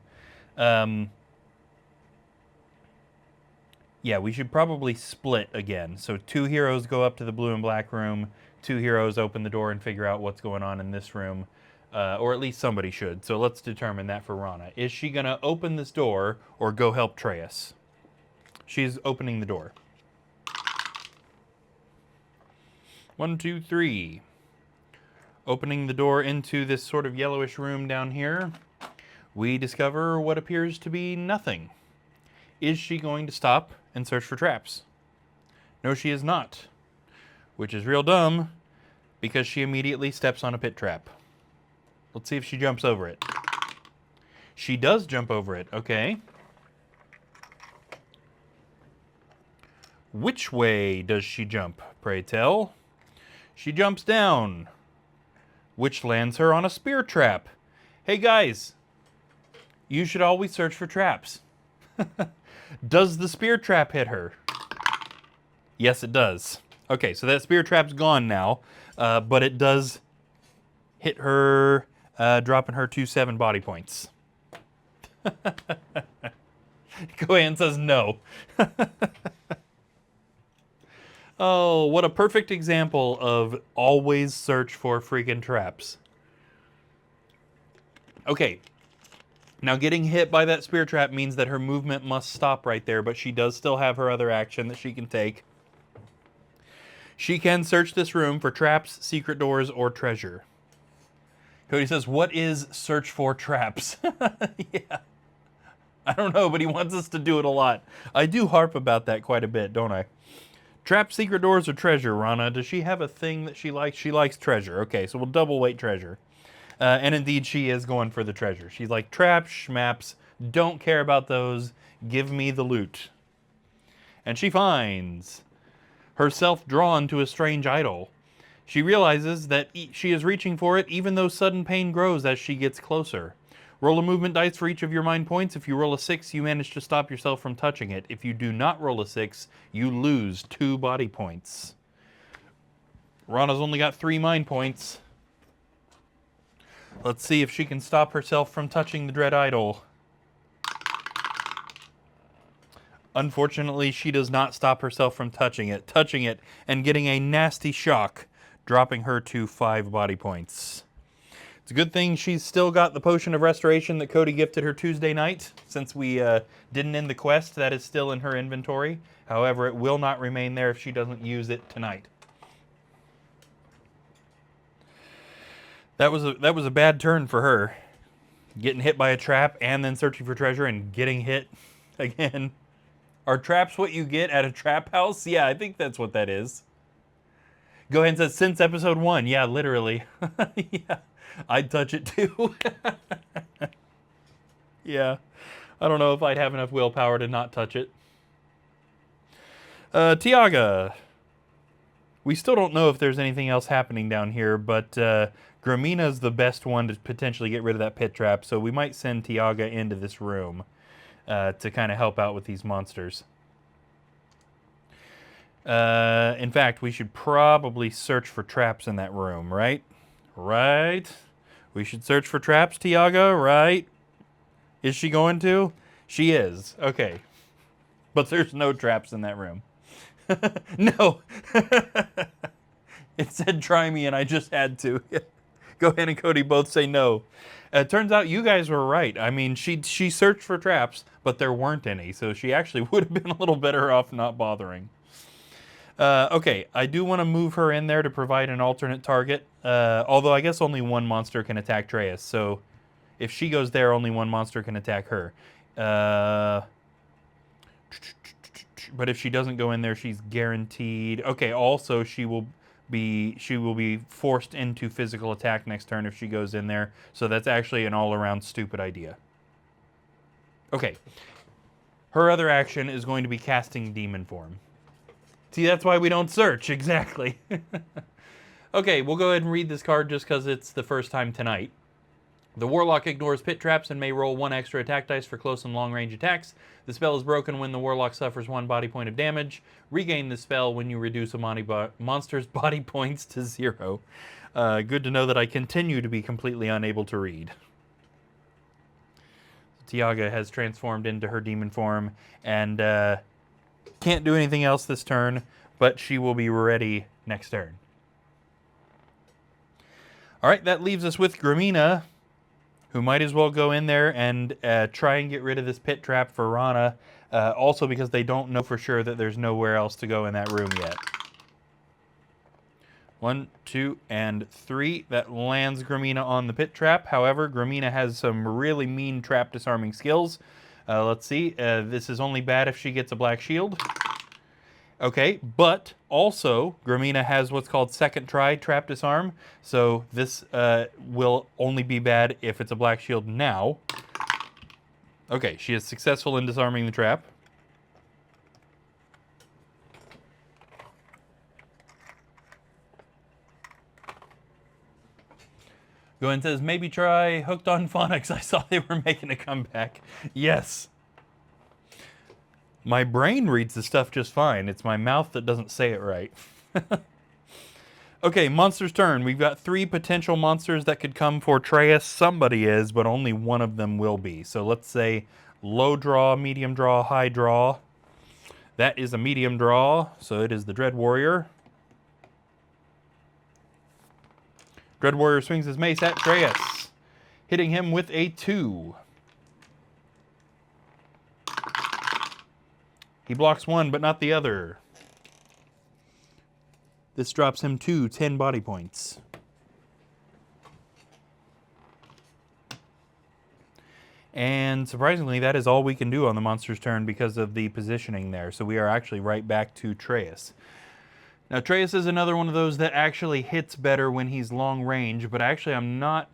[SPEAKER 1] Yeah, we should probably split again. So 2 heroes go up to the blue and black room. 2 heroes open the door and figure out what's going on in this room. Or at least somebody should. So let's determine that for Rana. Is she going to open this door or go help Treyas? She's opening the door. 1, 2, 3. Opening the door into this sort of yellowish room down here, we discover what appears to be nothing. Is she going to stop and search for traps? No, she is not. Which is real dumb, because she immediately steps on a pit trap. Let's see if she jumps over it. She does jump over it, okay. Which way does she jump, pray tell? She jumps down, which lands her on a spear trap. Hey guys, you should always search for traps. Does the spear trap hit her? Yes, it does. Okay, so that spear trap's gone now, but it does hit her, dropping her to 7 body points. Gohan says no. Oh, what a perfect example of always search for freaking traps. Okay. Now getting hit by that spear trap means that her movement must stop right there, but she does still have her other action that she can take. She can search this room for traps, secret doors, or treasure. Cody says, what is search for traps? Yeah. I don't know, but he wants us to do it a lot. I do harp about that quite a bit, don't I? Trap, secret doors, or treasure, Rana? Does she have a thing that she likes? She likes treasure. Okay, so we'll double weight treasure. And indeed, she is going for the treasure. She's like, traps, schmaps, don't care about those. Give me the loot. And she finds herself drawn to a strange idol. She realizes that she is reaching for it even though sudden pain grows as she gets closer. Roll a movement dice for each of your mind points. If you roll a 6, you manage to stop yourself from touching it. If you do not roll a 6, you lose 2 body points. Rana's only got 3 mind points. Let's see if she can stop herself from touching the dread idol. Unfortunately, she does not stop herself from touching it, and getting a nasty shock, dropping her to 5 body points. It's a good thing she's still got the potion of restoration that Cody gifted her Tuesday night. Since we didn't end the quest, that is still in her inventory. However, it will not remain there if she doesn't use it tonight. That was a bad turn for her. Getting hit by a trap and then searching for treasure and getting hit again. Are traps what you get at a trap house? Yeah, I think that's what that is. Go ahead and say, since episode 1. Yeah, literally. Yeah, I'd touch it too. Yeah, I don't know if I'd have enough willpower to not touch it. Tiaga. We still don't know if there's anything else happening down here, but Gramina's the best one to potentially get rid of that pit trap, so we might send Tiaga into this room to kind of help out with these monsters. In fact, we should probably search for traps in that room, right? Right? We should search for traps, Tiago, right? Is she going to? She is. Okay. But there's no traps in that room. No. It said try me and I just had to. Gohan and Cody both say no. It turns out you guys were right. I mean, she searched for traps, but there weren't any. So she actually would have been a little better off not bothering. Okay, I do want to move her in there to provide an alternate target. Although I guess only one monster can attack Treyas. So if she goes there, only one monster can attack her. But if she doesn't go in there, she's guaranteed. Okay, also she will be forced into physical attack next turn if she goes in there. So that's actually an all-around stupid idea. Okay. Her other action is going to be casting demon form. See, that's why we don't search, exactly. Okay, we'll go ahead and read this card just because it's the first time tonight. The Warlock ignores pit traps and may roll 1 extra attack dice for close and long range attacks. The spell is broken when the Warlock suffers 1 body point of damage. Regain the spell when you reduce a monster's body points to 0. Good to know that I continue to be completely unable to read. Tiaga has transformed into her demon form and can't do anything else this turn, but she will be ready next turn. Alright, that leaves us with Gramina, who might as well go in there and try and get rid of this pit trap for Rana. Also because they don't know for sure that there's nowhere else to go in that room yet. 1, 2, and 3. That lands Gramina on the pit trap. However, Gramina has some really mean trap disarming skills. Let's see. This is only bad if she gets a black shield. Okay, but also Gramina has what's called second try trap disarm. So this will only be bad if it's a black shield now. Okay, she is successful in disarming the trap. Goen says, maybe try Hooked on Phonics. I saw they were making a comeback. Yes. My brain reads the stuff just fine. It's my mouth that doesn't say it right. Okay, monster's turn. We've got 3 potential monsters that could come for Treyas. Somebody is, but only one of them will be. So let's say low draw, medium draw, high draw. That is a medium draw, so it is the Dread Warrior. Dread Warrior swings his mace at Treyas, hitting him with a 2. He blocks 1, but not the other. This drops him to 10 body points. And surprisingly, that is all we can do on the monster's turn because of the positioning there. So we are actually right back to Treyas. Now, Treyas is another one of those that actually hits better when he's long range, but actually I'm not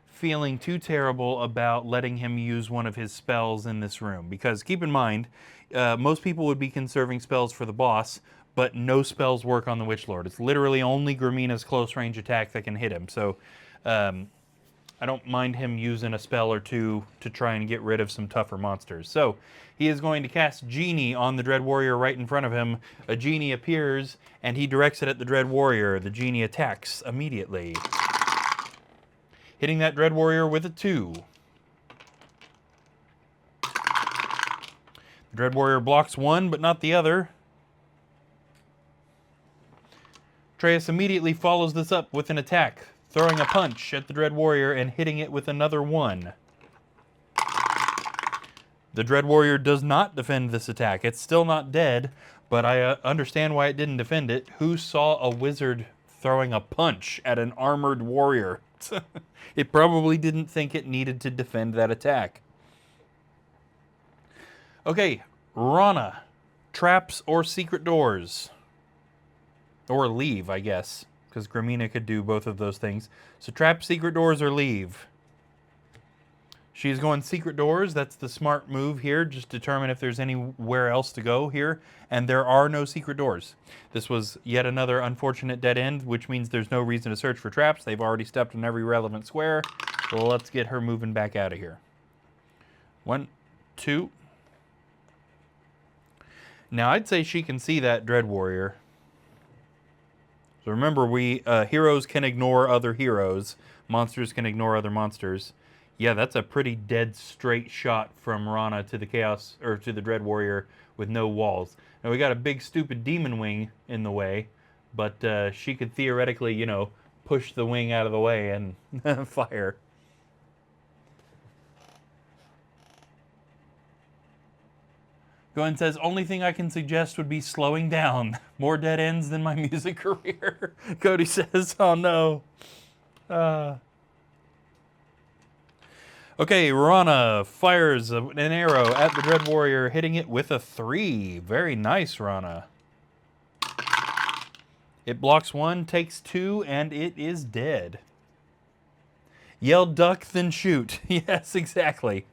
[SPEAKER 1] feeling too terrible about letting him use one of his spells in this room. Because keep in mind, most people would be conserving spells for the boss, but no spells work on the Witch Lord. It's literally only Gramina's close range attack that can hit him. So I don't mind him using a spell or two to try and get rid of some tougher monsters. So he is going to cast Genie on the Dread Warrior right in front of him. A Genie appears, and he directs it at the Dread Warrior. The Genie attacks immediately, hitting that Dread Warrior with a 2. The Dread Warrior blocks 1, but not the other. Treyas immediately follows this up with an attack, throwing a punch at the Dread Warrior and hitting it with another 1. The Dread Warrior does not defend this attack. It's still not dead, but I understand why it didn't defend it. Who saw a wizard throwing a punch at an armored warrior? It probably didn't think it needed to defend that attack. Okay, Rana. Traps or secret doors? Or leave, I guess, because Gramina could do both of those things. So trap, secret doors, or leave. She's going secret doors. That's the smart move here. Just determine if there's anywhere else to go here. And there are no secret doors. This was yet another unfortunate dead end, which means there's no reason to search for traps. They've already stepped in every relevant square. So let's get her moving back out of here. 1, 2. Now, I'd say she can see that Dread Warrior. So remember, heroes can ignore other heroes. Monsters can ignore other monsters. Yeah, that's a pretty dead straight shot from Rana to the Chaos, or to the Dread Warrior with no walls. Now, we got a big stupid demon wing in the way, but she could theoretically, you know, push the wing out of the way and fire. Goen says, only thing I can suggest would be slowing down. More dead ends than my music career. Cody says, oh no. Okay, Rana fires an arrow at the Dread Warrior, hitting it with a 3. Very nice, Rana. It blocks 1, takes 2, and it is dead. Yell duck, then shoot. Yes, exactly.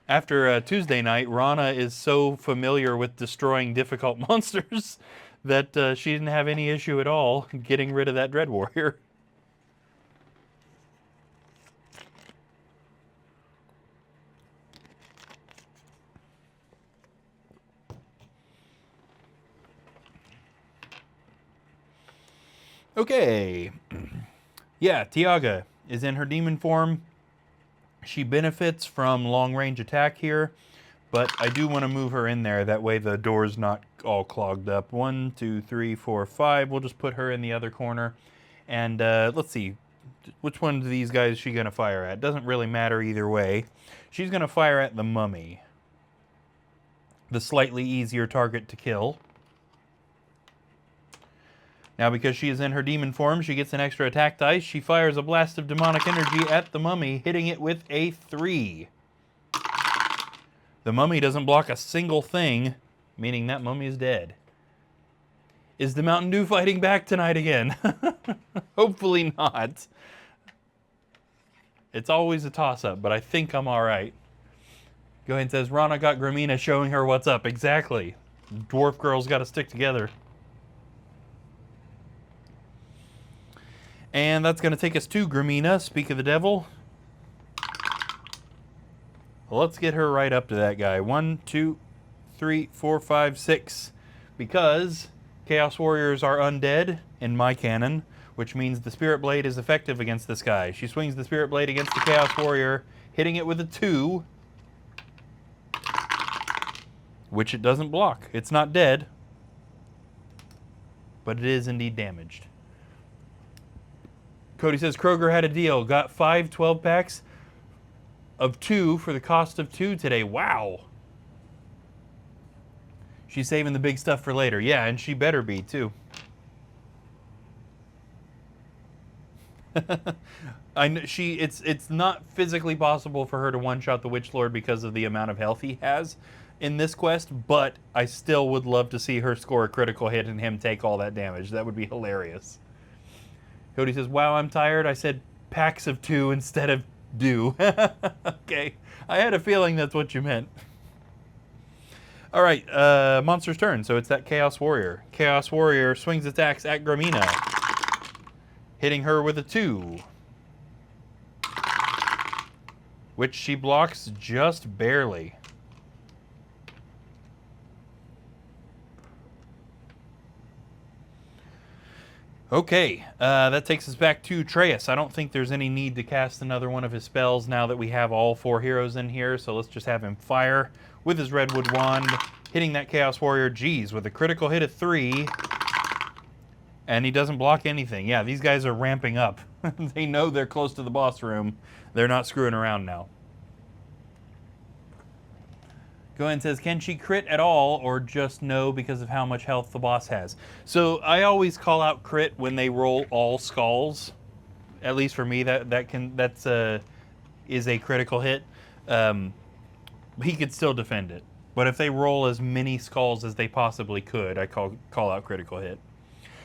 [SPEAKER 1] After Tuesday night, Rana is so familiar with destroying difficult monsters that she didn't have any issue at all getting rid of that Dread Warrior. Okay. Yeah, Tiaga is in her demon form. She benefits from long-range attack here, but I do want to move her in there. That way the door's not all clogged up. 1, 2, 3, 4, 5. We'll just put her in the other corner. And let's see. Which one of these guys is she going to fire at? Doesn't really matter either way. She's going to fire at the mummy. The slightly easier target to kill. Now, because she is in her demon form, she gets an extra attack dice. She fires a blast of demonic energy at the mummy, hitting it with a 3. The mummy doesn't block a single thing, meaning that mummy is dead. Is the Mountain Dew fighting back tonight again? Hopefully not. It's always a toss-up, but I think I'm all right. Go ahead and says, Rana got Gramina showing her what's up. Exactly. Dwarf girls got to stick together. And that's going to take us to Gramina, Speak of the Devil. Let's get her right up to that guy. 1, 2, 3, 4, 5, 6. Because Chaos Warriors are undead in my canon, which means the Spirit Blade is effective against this guy. She swings the Spirit Blade against the Chaos Warrior, hitting it with a 2, which it doesn't block. It's not dead, but it is indeed damaged. Cody says, Kroger had a deal. Got 5 12-packs of 2 for the cost of 2 today. Wow. She's saving the big stuff for later. Yeah, and she better be, too. It's not physically possible for her to one-shot the Witch Lord because of the amount of health he has in this quest, but I still would love to see her score a critical hit and him take all that damage. That would be hilarious. Cody says, wow, I'm tired. I said packs of 2 instead of do. Okay. I had a feeling that's what you meant. All right, monster's turn. So it's that Chaos Warrior. Chaos Warrior swings its axe at Gramina, hitting her with a 2, which she blocks just barely. Okay, that takes us back to Atreus. I don't think there's any need to cast another one of his spells now that we have all 4 heroes in here, so let's just have him fire with his Redwood Wand, hitting that Chaos Warrior, geez, with a critical hit of 3, and he doesn't block anything. Yeah, these guys are ramping up. They know they're close to the boss room. They're not screwing around now. Go ahead and says, can she crit at all or just no because of how much health the boss has? So I always call out crit when they roll all skulls. At least for me, that's is a critical hit. He could still defend it. But if they roll as many skulls as they possibly could, I call out critical hit.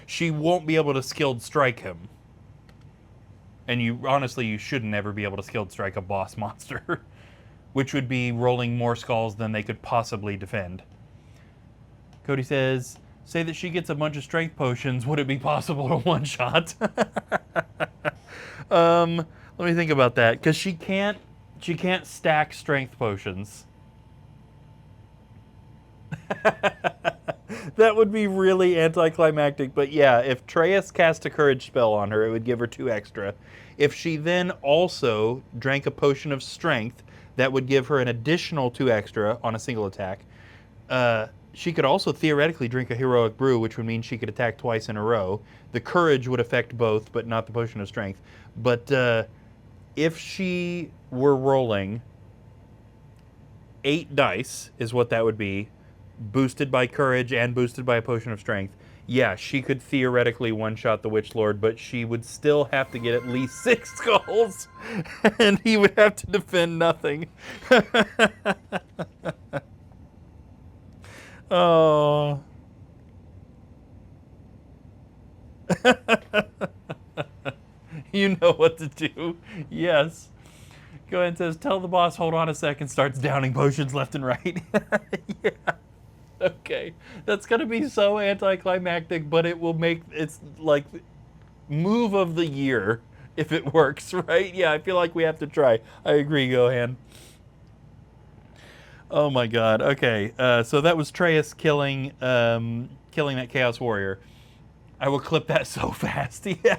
[SPEAKER 1] She won't be able to skilled strike him. And honestly, you shouldn't ever be able to skilled strike a boss monster. Which would be rolling more skulls than they could possibly defend. Cody says, say that she gets a bunch of strength potions. Would it be possible to one-shot? Let me think about that. Because she can't stack strength potions. That would be really anticlimactic, but yeah, if Treyas cast a courage spell on her, it would give her 2 extra. If she then also drank a potion of strength, that would give her an additional 2 extra on a single attack. She could also theoretically drink a heroic brew, which would mean she could attack twice in a row. The courage would affect both, but not the potion of strength. But if she were rolling 8 dice, is what that would be, boosted by courage and boosted by a potion of strength, yeah, she could theoretically one-shot the Witch Lord, but she would still have to get at least 6 skulls, and he would have to defend nothing. Oh. You know what to do. Yes. Go ahead and says, tell the boss, hold on a second, starts downing potions left and right. Yeah. Okay. That's going to be so anticlimactic, but it will make, it's like move of the year if it works, right? Yeah, I feel like we have to try. I agree, Gohan. Oh my god. Okay. So that was Treyas killing that Chaos Warrior. I will clip that so fast. Yeah.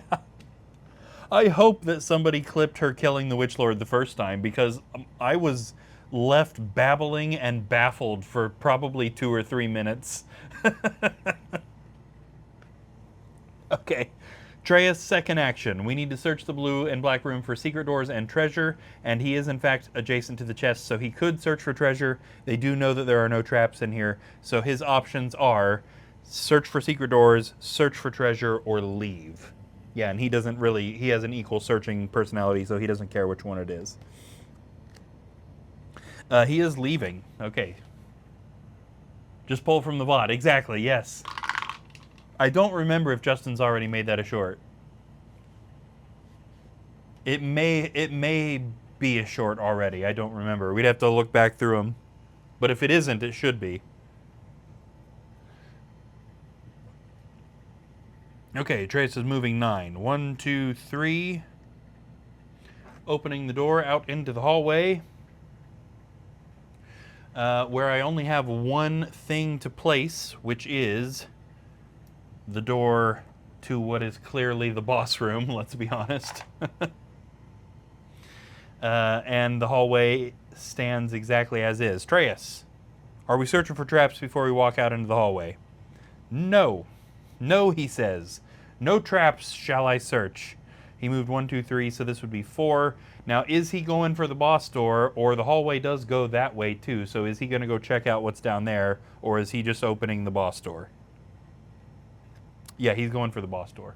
[SPEAKER 1] I hope that somebody clipped her killing the Witch Lord the first time, because I was left babbling and baffled for probably 2 or 3 minutes. Okay. Treyas' second action. We need to search the blue and black room for secret doors and treasure, and he is in fact adjacent to the chest, so he could search for treasure. They do know that there are no traps in here, so his options are search for secret doors, search for treasure, or leave. Yeah, and he doesn't really, he has an equal searching personality, so he doesn't care which one it is. He is leaving. Okay. Just pull from the VOD. Exactly, yes. I don't remember if Justin's already made that a short. It may be a short already. I don't remember. We'd have to look back through them. But if it isn't, it should be. Okay, Trace is moving 9. 1, 2, 3. Opening the door out into the hallway. Where I only have one thing to place, which is the door to what is clearly the boss room, let's be honest. And the hallway stands exactly as is. Treyas, are we searching for traps before we walk out into the hallway? No. No, he says. No traps shall I search. He moved 1, 2, 3, so this would be 4. Now, is he going for the boss door, or the hallway does go that way too, so is he going to go check out what's down there, or is he just opening the boss door? Yeah, he's going for the boss door.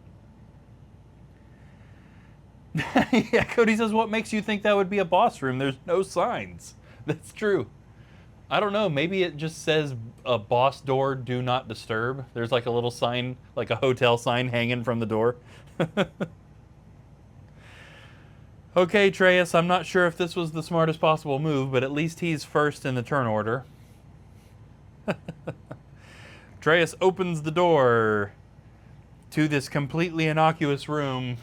[SPEAKER 1] Yeah, Cody says, what makes you think that would be a boss room? There's no signs. That's true. I don't know, maybe it just says a boss door, do not disturb. There's like a little sign, like a hotel sign hanging from the door. Okay, Treyas, I'm not sure if this was the smartest possible move, but at least he's first in the turn order. Treyas opens the door to this completely innocuous room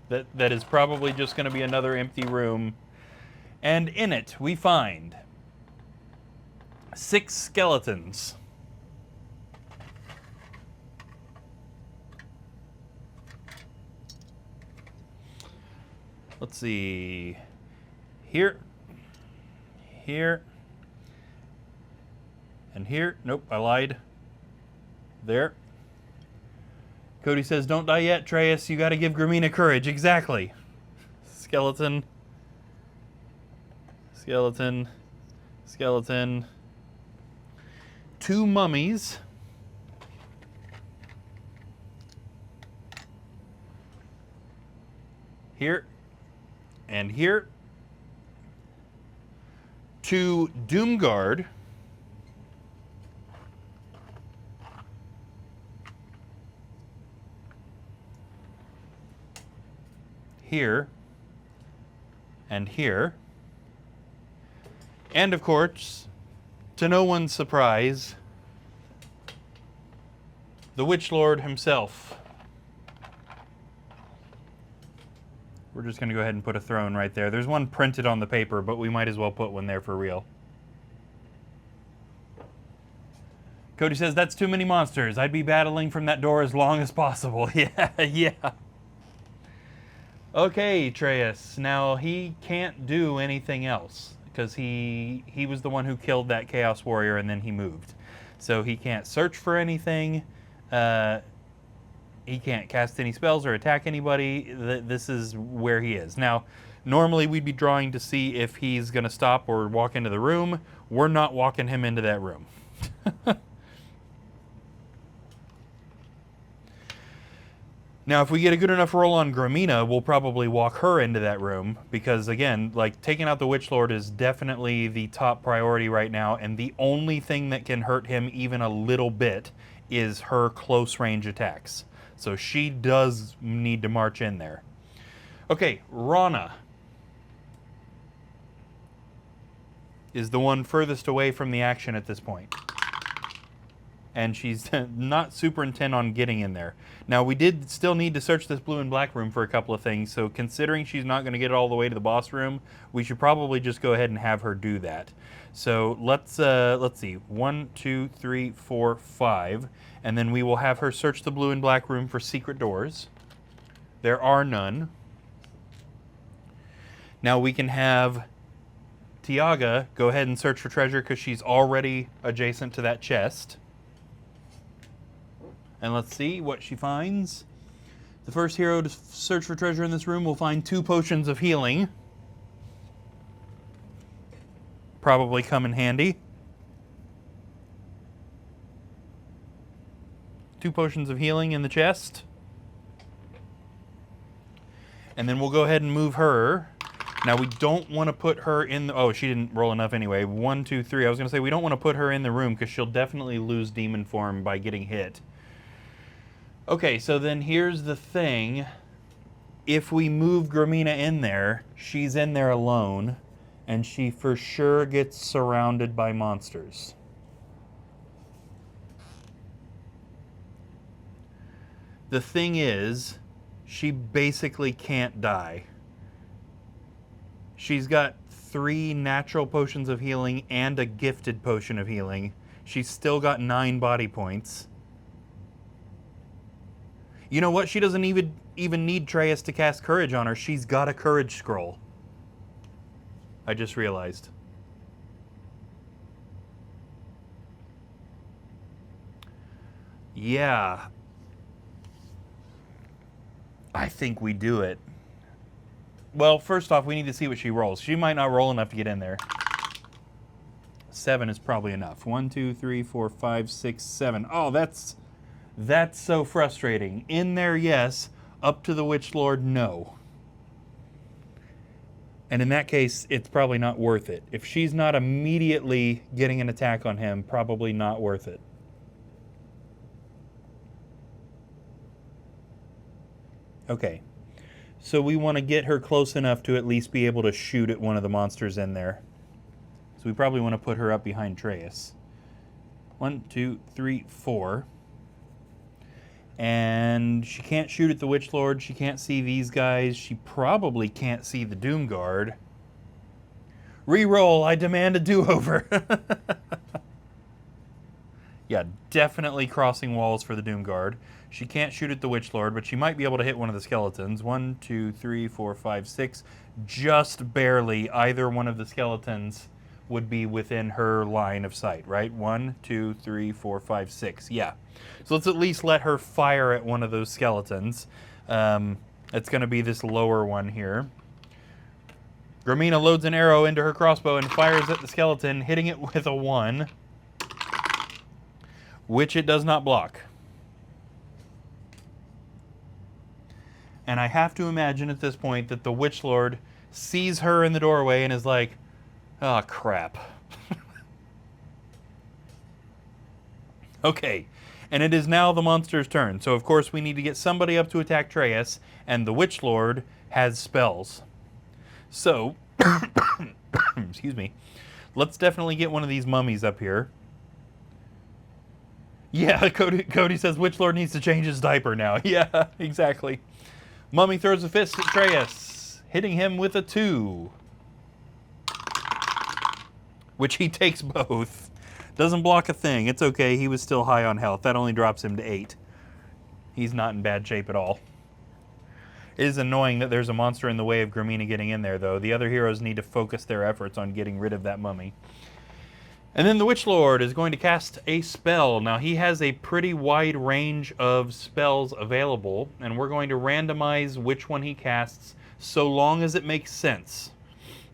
[SPEAKER 1] that is probably just going to be another empty room. And in it, we find 6 skeletons. Let's see. Here. Here. And here. Nope, I lied. There. Cody says, don't die yet, Treyas. You got to give Gramina courage. Exactly. Skeleton. Skeleton. Skeleton. 2 mummies. Here. And here. 2 Doomguard. Here. And here. And of course, to no one's surprise, the Witch Lord himself. We're just going to go ahead and put a throne right there. There's one printed on the paper, but we might as well put one there for real. Cody says, that's too many monsters. I'd be battling from that door as long as possible. Yeah, yeah. Okay, Atreus. Now, he can't do anything else because he was the one who killed that Chaos Warrior and then he moved. So he can't search for anything. He can't cast any spells or attack anybody. This is where he is. Now, normally we'd be drawing to see if he's going to stop or walk into the room. We're not walking him into that room. Now, if we get a good enough roll on Gramina, we'll probably walk her into that room because, again, like, taking out the Witch Lord is definitely the top priority right now, and the only thing that can hurt him even a little bit is her close range attacks. So she does need to march in there. Okay, Rana is the one furthest away from the action at this point. And she's not super intent on getting in there. Now, we did still need to search this blue and black room for a couple of things, so considering she's not going to get all the way to the boss room, we should probably just go ahead and have her do that. So let's see, 1, 2, 3, 4, 5, and then we will have her search the blue and black room for secret doors. There are none. Now we can have Tiaga go ahead and search for treasure because she's already adjacent to that chest. And let's see what she finds. The first hero to search for treasure in this room will find 2 potions of healing. Probably come in handy. 2 potions of healing in the chest. And then we'll go ahead and move her. Now we don't want to put her in the... Oh, she didn't roll enough anyway. 1, 2, 3. I was going to say we don't want to put her in the room because she'll definitely lose demon form by getting hit. Okay, so then here's the thing. If we move Gramina in there, she's in there alone, and she for sure gets surrounded by monsters. The thing is, she basically can't die. She's got 3 natural potions of healing and a gifted potion of healing. She's still got 9 body points. You know what? She doesn't even need Atreus to cast Courage on her. She's got a Courage scroll. I just realized. Yeah. I think we do it. Well, first off, we need to see what she rolls. She might not roll enough to get in there. 7 is probably enough. 1, 2, 3, 4, 5, 6, 7. Oh, that's so frustrating. In there, yes. Up to the Witch Lord, no. And in that case, it's probably not worth it. If she's not immediately getting an attack on him, probably not worth it. Okay. So we want to get her close enough to at least be able to shoot at one of the monsters in there. So we probably want to put her up behind Atreus. 1, 2, 3, 4. And she can't shoot at the Witch Lord. She can't see these guys. She probably can't see the Doom Guard. Reroll. I demand a do-over. Yeah, definitely crossing walls for the Doom Guard. She can't shoot at the Witch Lord, but she might be able to hit one of the skeletons. 1, 2, 3, 4, 5, 6. Just barely either one of the skeletons would be within her line of sight, right? 1, 2, 3, 4, 5, 6. Yeah. So let's at least let her fire at one of those skeletons. It's going to be this lower one here. Gramina loads an arrow into her crossbow and fires at the skeleton, hitting it with a 1, which it does not block. And I have to imagine at this point that the Witch Lord sees her in the doorway and is like, oh, crap. Okay, and it is now the monster's turn. So, of course, we need to get somebody up to attack Atreus, and the Witch Lord has spells. So, excuse me, let's definitely get one of these mummies up here. Yeah, Cody says Witch Lord needs to change his diaper now. Yeah, exactly. Mummy throws a fist at Atreus, hitting him with a 2. Which he takes both. Doesn't block a thing. It's okay. He was still high on health. That only drops him to 8. He's not in bad shape at all. It is annoying that there's a monster in the way of Gramina getting in there, though. The other heroes need to focus their efforts on getting rid of that mummy. And then the Witch Lord is going to cast a spell. Now, he has a pretty wide range of spells available, and we're going to randomize which one he casts so long as it makes sense.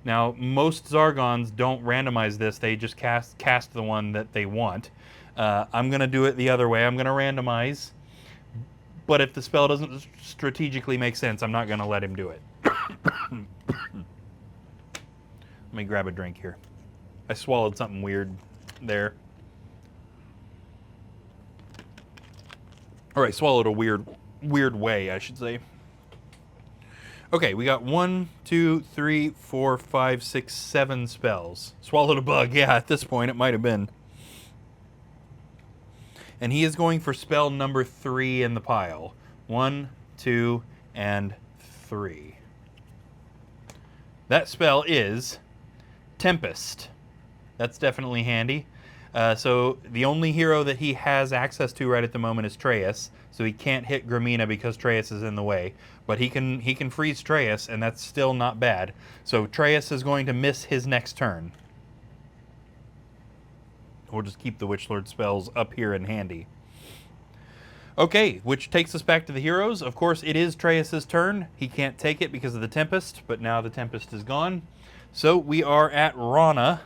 [SPEAKER 1] Now, most Zargons don't randomize this. They just cast the one that they want. I'm going to do it the other way. I'm going to randomize. But if the spell doesn't strategically make sense, I'm not going to let him do it. Let me grab a drink here. I swallowed something weird there. Or I swallowed a weird way, I should say. Okay, we got 1, 2, 3, 4, 5, 6, 7 spells. Swallowed a bug. Yeah, at this point it might have been. And he is going for spell number 3 in the pile. 1, 2, and 3. That spell is Tempest. That's definitely handy. So the only hero that he has access to right at the moment is Treyas. So he can't hit Gramina because Treyas is in the way. But he can freeze Treyas, and that's still not bad. So Treyas is going to miss his next turn. We'll just keep the Witch Lord spells up here and handy. Okay, which takes us back to the heroes. Of course, it is Treyas' turn. He can't take it because of the Tempest, but now the Tempest is gone. So we are at Rana.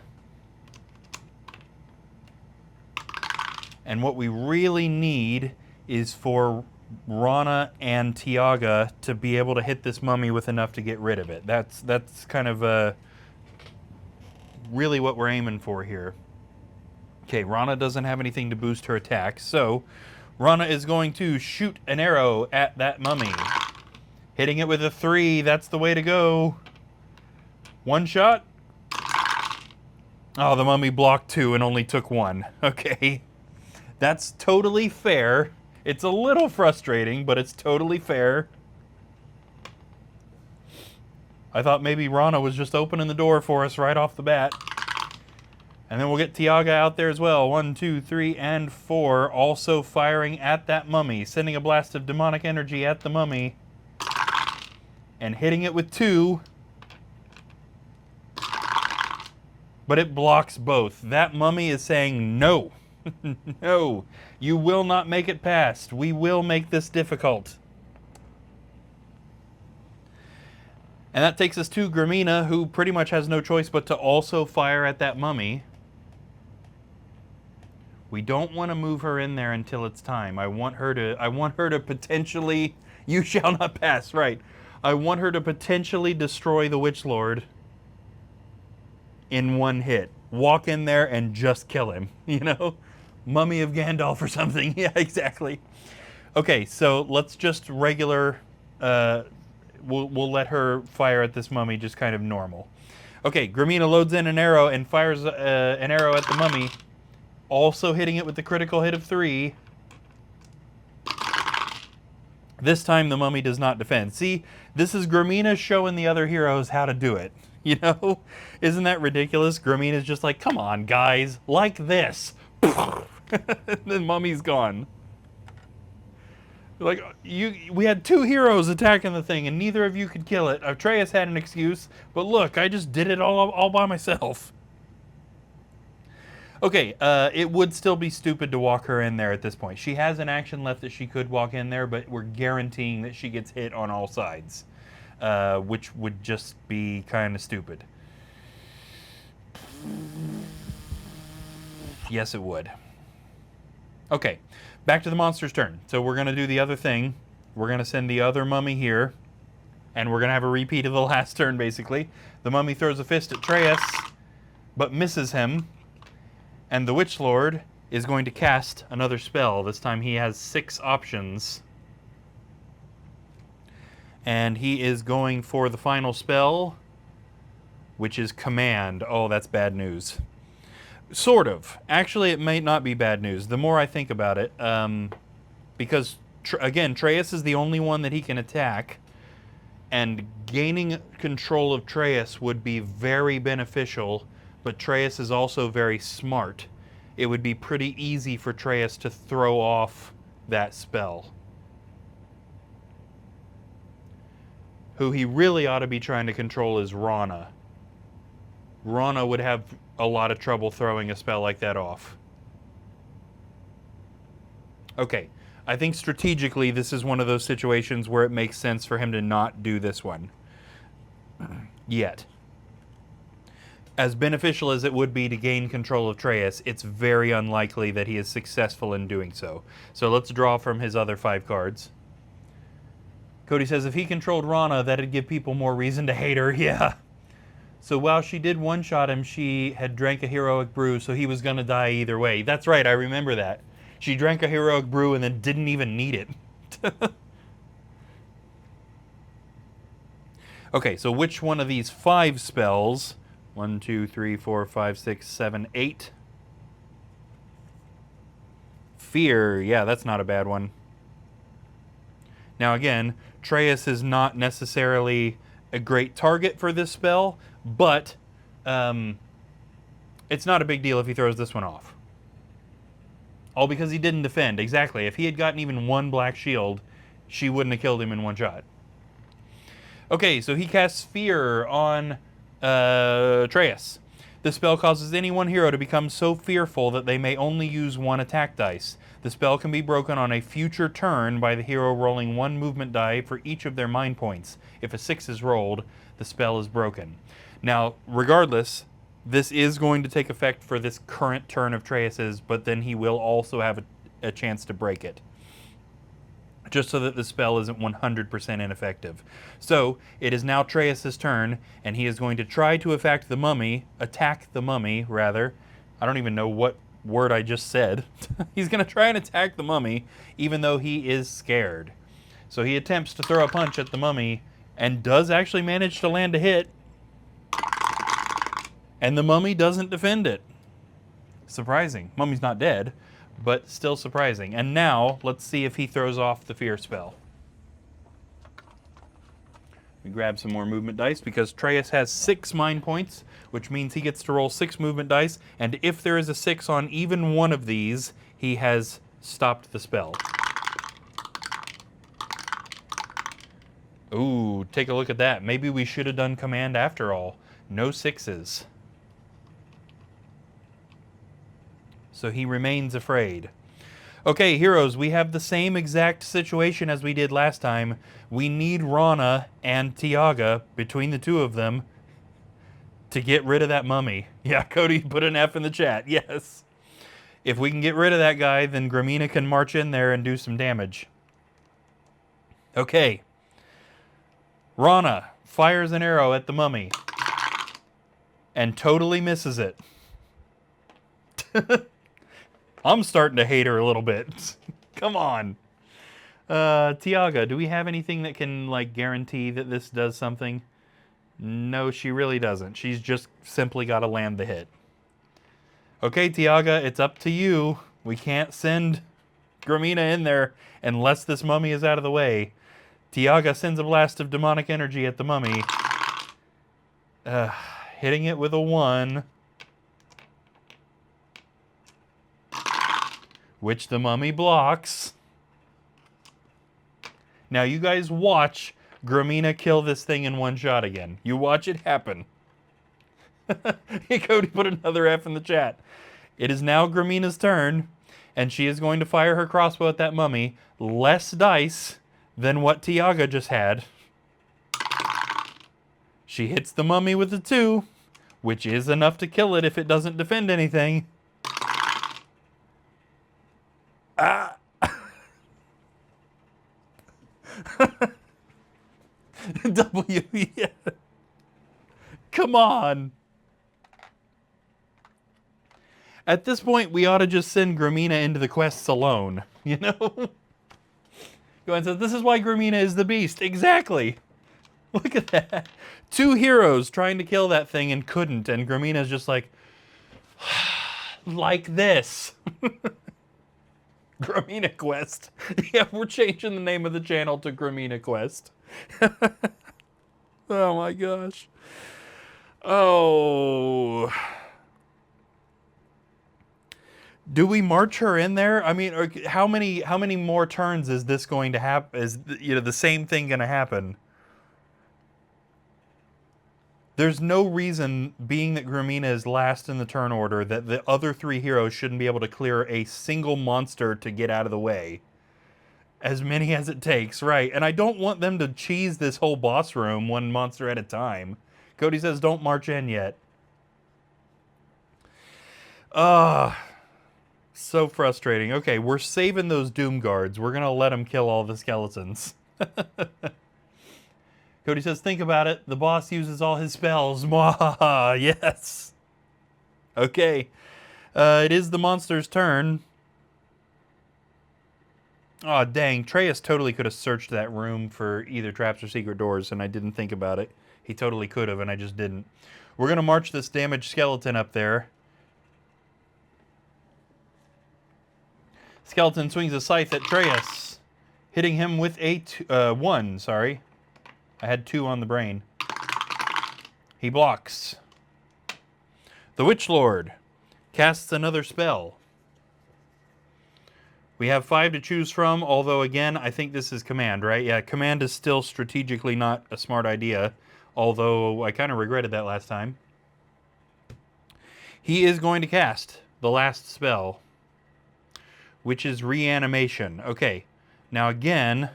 [SPEAKER 1] And what we really need is for Rana and Tiaga to be able to hit this mummy with enough to get rid of it. That's kind of really what we're aiming for here. Okay, Rana doesn't have anything to boost her attack, so Rana is going to shoot an arrow at that mummy. Hitting it with a 3, that's the way to go. One shot. Oh, the mummy blocked 2 and only took 1. Okay. That's totally fair. It's a little frustrating, but it's totally fair. I thought maybe Rana was just opening the door for us right off the bat. And then we'll get Tiaga out there as well. 1, 2, 3, and 4. Also firing at that mummy. Sending a blast of demonic energy at the mummy. And hitting it with 2. But it blocks both. That mummy is saying no. No. You will not make it past. We will make this difficult. And that takes us to Gramina, who pretty much has no choice but to also fire at that mummy. We don't want to move her in there until it's time. I want her to potentially, you shall not pass, right. I want her to potentially destroy the Witch Lord in one hit. Walk in there and just kill him, you know? Mummy of Gandalf or something. Yeah, exactly. Okay, so let's just regular, we'll let her fire at this mummy just kind of normal. Okay, Gramina loads in an arrow and fires an arrow at the mummy. Also hitting it with the critical hit of 3. This time the mummy does not defend. See, this is Gramina showing the other heroes how to do it. You know? Isn't that ridiculous? Gramina's just like, come on, guys, like this. The mummy's gone. Like, we had 2 heroes attacking the thing, and neither of you could kill it. Atreus had an excuse, but look, I just did it all by myself. Okay, it would still be stupid to walk her in there at this point. She has an action left that she could walk in there, but we're guaranteeing that she gets hit on all sides, which would just be kind of stupid. Yes, it would. Okay, back to the monster's turn. So we're going to do the other thing. We're going to send the other mummy here, and we're going to have a repeat of the last turn, basically. The mummy throws a fist at Treyas, but misses him. And the Witch Lord is going to cast another spell. This time he has 6 options. And he is going for the final spell, which is Command. Oh, that's bad news. Sort of. Actually, it may not be bad news, the more I think about it. Because, again, Treyas is the only one that he can attack. And gaining control of Treyas would be very beneficial. But Treyas is also very smart. it would be pretty easy for Atreus to throw off that spell. Who he really ought to be trying to control is Rana. Rana would have a lot of trouble throwing a spell like that off. Okay, I think strategically this is one of those situations where it makes sense for him to not do this one. Yet. As beneficial as it would be to gain control of Atreus, it's very unlikely that he is successful in doing so. So let's draw from his other 5 cards. Cody says if he controlled Rana, that'd give people more reason to hate her. Yeah. So while she did one-shot him, she had drank a heroic brew, so he was going to die either way. That's right, I remember that. She drank a heroic brew and then didn't even need it. Okay, so which one of these 5 spells... 1, 2, 3, 4, 5, 6, 7, 8. Fear, yeah, that's not a bad one. Now again, Atreus is not necessarily a great target for this spell, but it's not a big deal if he throws this one off. All because he didn't defend, exactly. If he had gotten even 1 black shield, she wouldn't have killed him in 1 shot. Okay, so he casts Fear on Atreus. The spell causes any one hero to become so fearful that they may only use 1 attack dice. The spell can be broken on a future turn by the hero rolling 1 movement die for each of their mind points. If a 6 is rolled, the spell is broken. Now, regardless, this is going to take effect for this current turn of Atreus's, but then he will also have a chance to break it, just so that the spell isn't 100% ineffective. So, it is now Atreus' turn, and he is going to try to attack the mummy, I don't even know what word I just said. He's going to try and attack the mummy, even though he is scared. So he attempts to throw a punch at the mummy, and does actually manage to land a hit. And the mummy doesn't defend it. Surprising. Mummy's not dead, but still surprising. And now, let's see if he throws off the fear spell. We grab some more movement dice because Atreus has 6 mind points, which means he gets to roll 6 movement dice, and if there is a 6 on even one of these, he has stopped the spell. Ooh, take a look at that. Maybe we should have done command after all. No 6s. So he remains afraid. Okay, heroes, we have the same exact situation as we did last time. We need Rana and Tiaga, between the 2 of them, to get rid of that mummy. Yeah, Cody put an F in the chat, yes. If we can get rid of that guy, then Gramina can march in there and do some damage. Okay. Rana fires an arrow at the mummy and totally misses it. I'm starting to hate her a little bit. Come on. Tiaga, do we have anything that can, like, guarantee that this does something? No, she really doesn't. She's just simply got to land the hit. Okay, Tiaga, it's up to you. We can't send Gramina in there unless this mummy is out of the way. Tiaga sends a blast of demonic energy at the mummy. Hitting it with a 1. Which the mummy blocks. Now you guys watch Gramina kill this thing in 1 shot again. You watch it happen. Cody put another F in the chat. It is now Gramina's turn, and she is going to fire her crossbow at that mummy. Less dice than what Tiaga just had. She hits the mummy with a 2, which is enough to kill it if it doesn't defend anything. Ah! W, yeah. Come on. At this point, we ought to just send Gramina into the quests alone, you know? Go and says, this is why Gramina is the beast. Exactly. Look at that. 2 heroes trying to kill that thing and couldn't, and Gramina's just like this. Gramina Quest. Yeah, we're changing the name of the channel to Gramina Quest. Oh my gosh. Oh. Do we march her in there? I mean, how many more turns is this going to happen? Is, you know, the same thing going to happen? There's no reason, being that Gramina is last in the turn order, that the other 3 heroes shouldn't be able to clear a single monster to get out of the way. As many as it takes, right. And I don't want them to cheese this whole boss room one monster at a time. Cody says don't march in yet. So frustrating. Okay, we're saving those Doom Guards. We're going to let them kill all the skeletons. Cody says, think about it. The boss uses all his spells. Mwahaha, yes. Okay. It is the monster's turn. Oh, dang. Treyas totally could have searched that room for either traps or secret doors, and I didn't think about it. He totally could have, and I just didn't. We're going to march this damaged skeleton up there. Skeleton swings a scythe at Treyas, hitting him with a 1, sorry. I had 2 on the brain. He blocks. The Witch Lord casts another spell. We have 5 to choose from, although again, I think this is command, right? Yeah, command is still strategically not a smart idea, although I kind of regretted that last time. He is going to cast the last spell, which is reanimation. Okay, now again,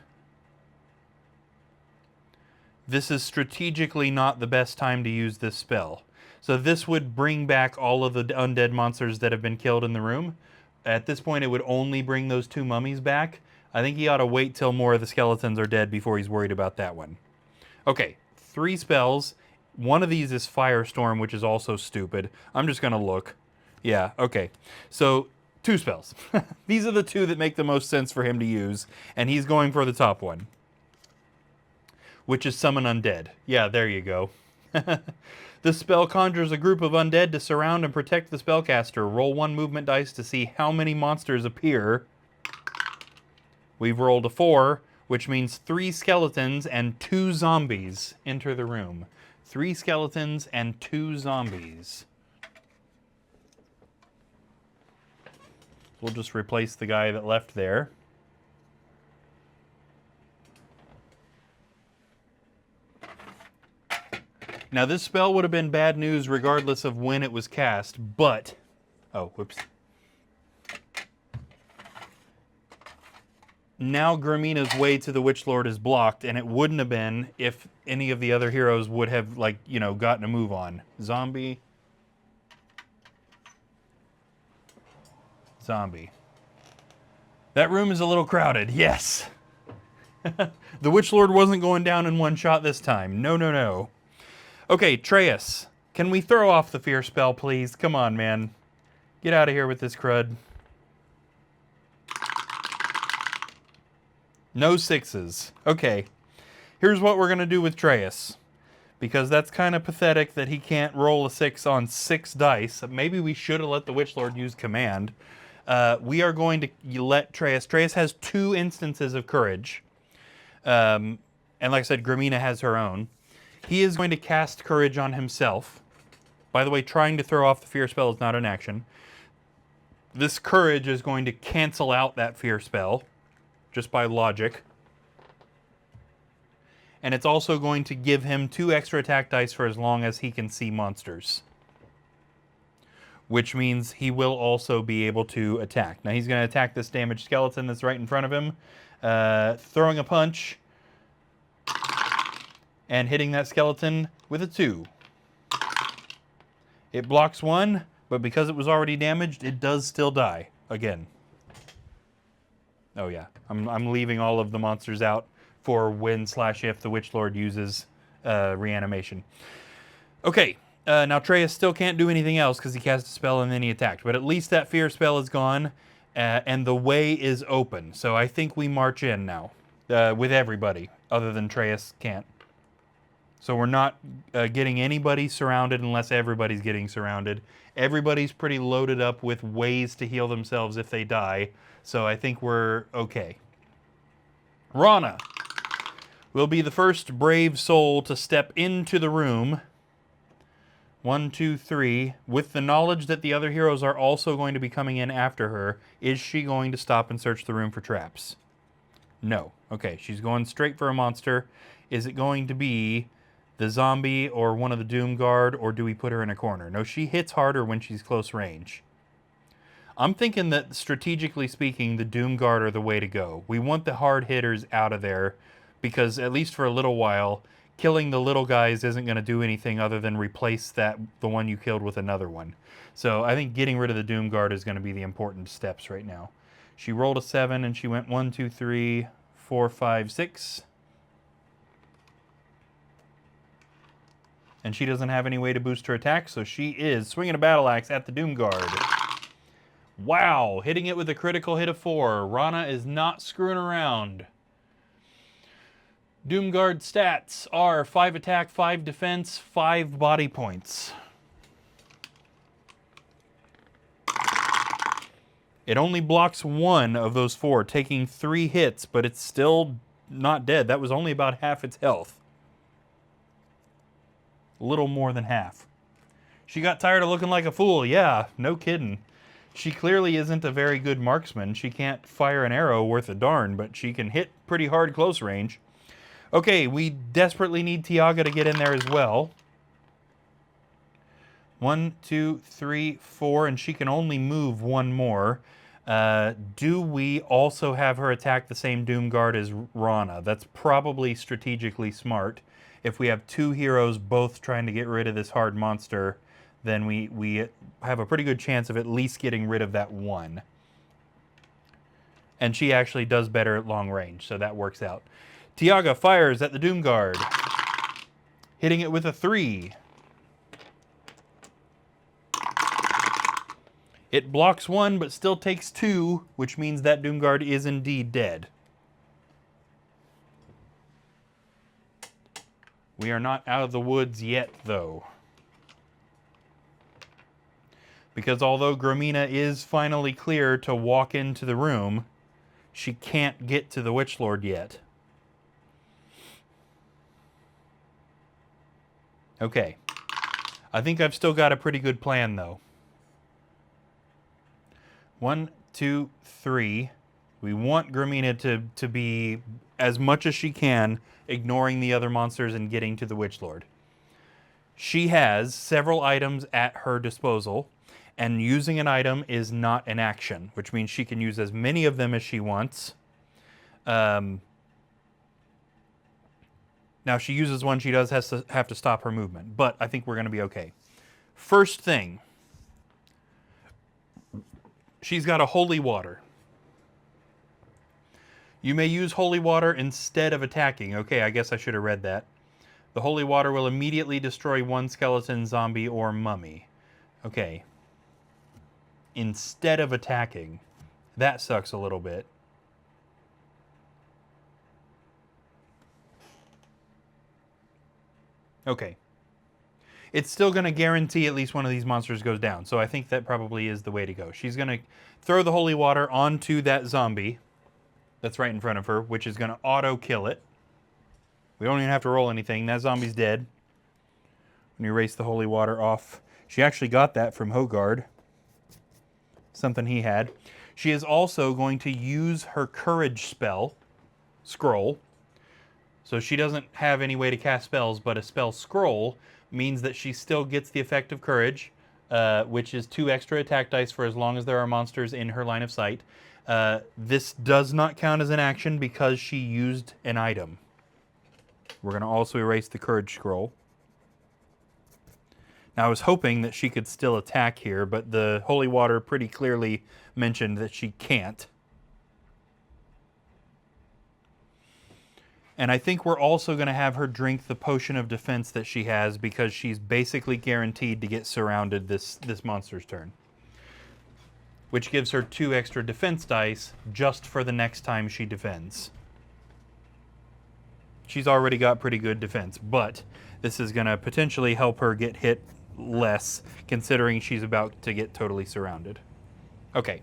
[SPEAKER 1] this is strategically not the best time to use this spell. So this would bring back all of the undead monsters that have been killed in the room. At this point, it would only bring those 2 mummies back. I think he ought to wait till more of the skeletons are dead before he's worried about that one. Okay, 3 spells. One of these is Firestorm, which is also stupid. I'm just going to look. Yeah, okay. So 2 spells. These are the 2 that make the most sense for him to use, and he's going for the top one, which is Summon Undead. Yeah, there you go. The spell conjures a group of undead to surround and protect the spellcaster. Roll 1 movement dice to see how many monsters appear. We've rolled a 4, which means 3 skeletons and 2 zombies enter the room. 3 skeletons and 2 zombies. We'll just replace the guy that left there. Now, this spell would have been bad news regardless of when it was cast, but... Oh, whoops. Now Gramina's way to the Witch Lord is blocked, and it wouldn't have been if any of the other heroes would have, like, you know, gotten a move on. Zombie. Zombie. That room is a little crowded, yes. The Witch Lord wasn't going down in one shot this time. No, no, no. Okay, Treyas, can we throw off the fear spell, please? Come on, man. Get out of here with this crud. No 6s. Okay. Here's what we're going to do with Treyas. Because that's kind of pathetic that he can't roll a 6 on 6 dice. Maybe we should have let the Witch Lord use command. We are going to let Treyas... Treyas has 2 instances of courage. And like I said, Gramina has her own. He is going to cast courage on himself. By the way, trying to throw off the fear spell is not an action. This courage is going to cancel out that fear spell, just by logic. And it's also going to give him 2 extra attack dice for as long as he can see monsters. Which means he will also be able to attack. Now he's going to attack this damaged skeleton that's right in front of him. Throwing a punch. And hitting that skeleton with a 2. It blocks 1, but because it was already damaged, it does still die again. Oh yeah, I'm leaving all of the monsters out for when/if the Witch Lord uses reanimation. Okay, now Treyas still can't do anything else because he cast a spell and then he attacked, but at least that fear spell is gone and the way is open. So I think we march in now with everybody other than Treyas can't. So we're not getting anybody surrounded unless everybody's getting surrounded. Everybody's pretty loaded up with ways to heal themselves if they die. So I think we're okay. Rana will be the first brave soul to step into the room 1, 2, 3. With the knowledge that the other heroes are also going to be coming in after her, is she going to stop and search the room for traps? No. Okay, she's going straight for a monster. Is it going to be the zombie or one of the Doom Guard, or do we put her in a corner? No, she hits harder when she's close range. I'm thinking that, strategically speaking, the Doom Guard are the way to go. We want the hard hitters out of there, because at least for a little while, killing the little guys isn't going to do anything other than replace the one you killed with another one. So I think getting rid of the Doom Guard is going to be the important steps right now. She rolled a 7 and she went 1, 2, 3, 4, 5, 6. And she doesn't have any way to boost her attack, so she is swinging a battle axe at the Doom Guard. Wow, hitting it with a critical hit of 4. Rana is not screwing around. Doomguard stats are 5 attack, 5 defense, 5 body points. It only blocks 1 of those 4, taking 3 hits, but it's still not dead. That was only about half its health. A little more than half. She got tired of looking like a fool. Yeah, no kidding. She clearly isn't a very good marksman. She can't fire an arrow worth a darn, but she can hit pretty hard close range. Okay, we desperately need Tiaga to get in there as well. 1, 2, 3, 4, and she can only move 1 more. Do we also have her attack the same Doom Guard as Rana? That's probably strategically smart. If we have 2 heroes both trying to get rid of this hard monster, then we have a pretty good chance of at least getting rid of that one. And she actually does better at long range, so that works out. Tiaga fires at the Doom Guard, hitting it with a 3. It blocks 1, but still takes 2, which means that Doom Guard is indeed dead. We are not out of the woods yet, though. Because although Gromina is finally clear to walk into the room, she can't get to the Witch Lord yet. Okay. I think I've still got a pretty good plan, though. 1, 2, 3. We want Gromina to be, as much as she can, ignoring the other monsters and getting to the Witch Lord. She has several items at her disposal, and using an item is not an action, which means she can use as many of them as she wants. Now, if she uses one, she does have to stop her movement, but I think we're going to be okay. First thing, she's got a holy water. You may use holy water instead of attacking. Okay, I guess I should have read that. The holy water will immediately destroy 1 skeleton, zombie, or mummy. Okay. Instead of attacking. That sucks a little bit. Okay. It's still going to guarantee at least one of these monsters goes down, so I think that probably is the way to go. She's going to throw the holy water onto that zombie that's right in front of her, which is going to auto-kill it. We don't even have to roll anything. That zombie's dead. When you erase the holy water off. She actually got that from Hogard. Something he had. She is also going to use her courage spell, scroll. So she doesn't have any way to cast spells, but a spell scroll means that she still gets the effect of courage, which is 2 extra attack dice for as long as there are monsters in her line of sight. This does not count as an action because she used an item. We're going to also erase the courage scroll. Now, I was hoping that she could still attack here, but the holy water pretty clearly mentioned that she can't. And I think we're also going to have her drink the potion of defense that she has, because she's basically guaranteed to get surrounded this monster's turn. Which gives her 2 extra defense dice just for the next time she defends. She's already got pretty good defense, but this is going to potentially help her get hit less, considering she's about to get totally surrounded. Okay.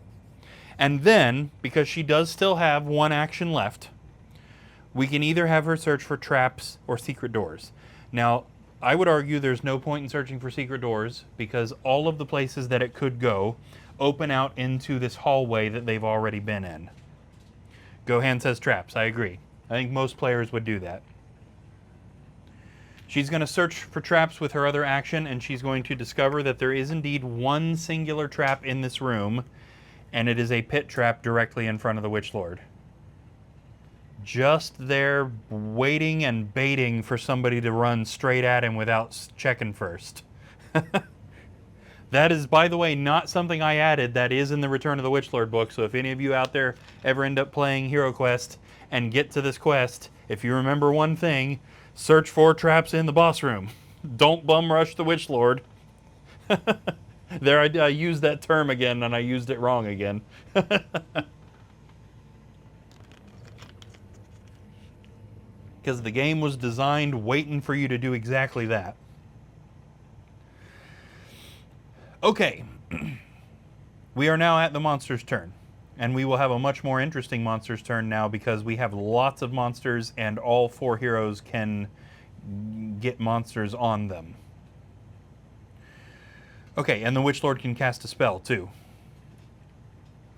[SPEAKER 1] And then, because she does still have 1 action left, we can either have her search for traps or secret doors. Now, I would argue there's no point in searching for secret doors because all of the places that it could go open out into this hallway that they've already been in. Gohan says traps. I agree. I think most players would do that. She's going to search for traps with her other action, and she's going to discover that there is indeed one singular trap in this room, and it is a pit trap directly in front of the Witch Lord. Just there waiting and baiting for somebody to run straight at him without checking first. That is, by the way, not something I added. That is in the Return of the Witch Lord book, so if any of you out there ever end up playing Hero Quest and get to this quest, if you remember one thing, search for traps in the boss room. Don't bum rush the Witch Lord. There, I used that term again, and I used it wrong again. Because the game was designed waiting for you to do exactly that. Okay. We are now at the monster's turn. And we will have a much more interesting monster's turn now because we have lots of monsters and all 4 heroes can get monsters on them. Okay, and the Witch Lord can cast a spell too.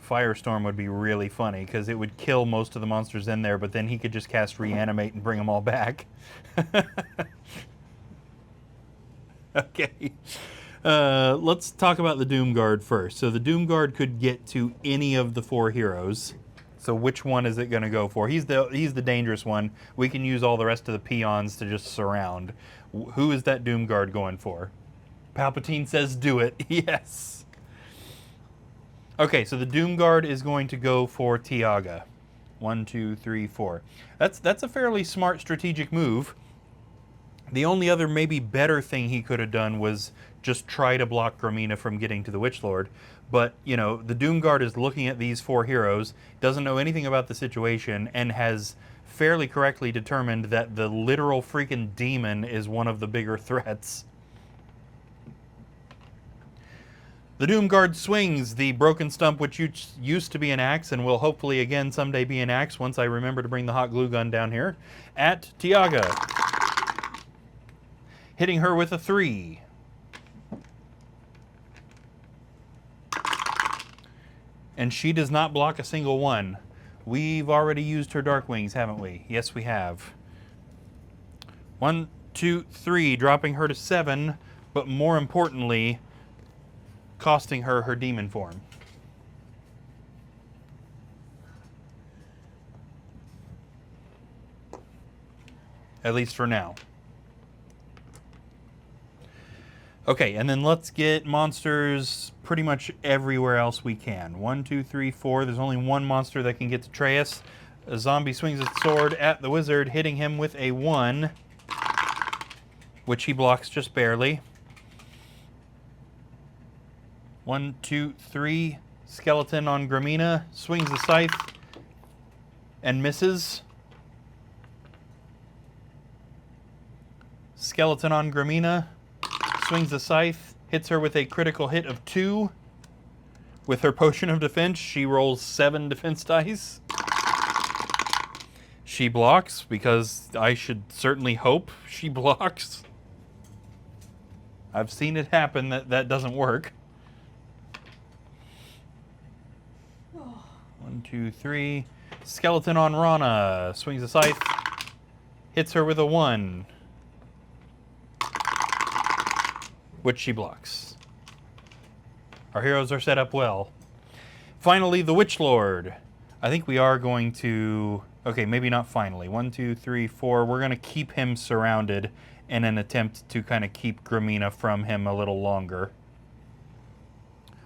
[SPEAKER 1] Firestorm would be really funny because it would kill most of the monsters in there, but then he could just cast Reanimate and bring them all back. Okay. Let's talk about the Doom Guard first. So the Doom Guard could get to any of the 4 heroes. So which one is it going to go for? He's the dangerous one. We can use all the rest of the peons to just surround. Who is that Doom Guard going for? Palpatine says do it. Yes. Okay, so the Doom Guard is going to go for Tiaga. 1, 2, 3, 4. That's a fairly smart strategic move. The only other maybe better thing he could have done was just try to block Gromina from getting to the Witch Lord. But, you know, the Doom Guard is looking at these 4 heroes, doesn't know anything about the situation, and has fairly correctly determined that the literal freaking demon is one of the bigger threats. The Doom Guard swings the broken stump, which used to be an axe and will hopefully again someday be an axe once I remember to bring the hot glue gun down here, at Tiaga. Hitting her with a 3. And she does not block a single one. We've already used her Dark Wings, haven't we? Yes, we have. 1, 2, 3, dropping her to 7, but more importantly, costing her her demon form. At least for now. Okay, and then let's get monsters pretty much everywhere else we can. 1, 2, 3, 4. There's only one monster that can get to Atreus. A zombie swings its sword at the wizard, hitting him with a 1, which he blocks just barely. 1, 2, 3. Skeleton on Gromina. Swings the scythe and misses. Skeleton on Gromina. Swings the scythe. Hits her with a critical hit of 2. With her potion of defense, she rolls 7 defense dice. She blocks because I should certainly hope she blocks. I've seen it happen that doesn't work. 1, 2, 3. Skeleton on Rana. Swings a scythe. Hits her with a 1. Which she blocks. Our heroes are set up well. Finally, the Witch Lord. I think we are going to... Okay, maybe not finally. 1, 2, 3, 4. We're going to keep him surrounded in an attempt to kind of keep Gromina from him a little longer.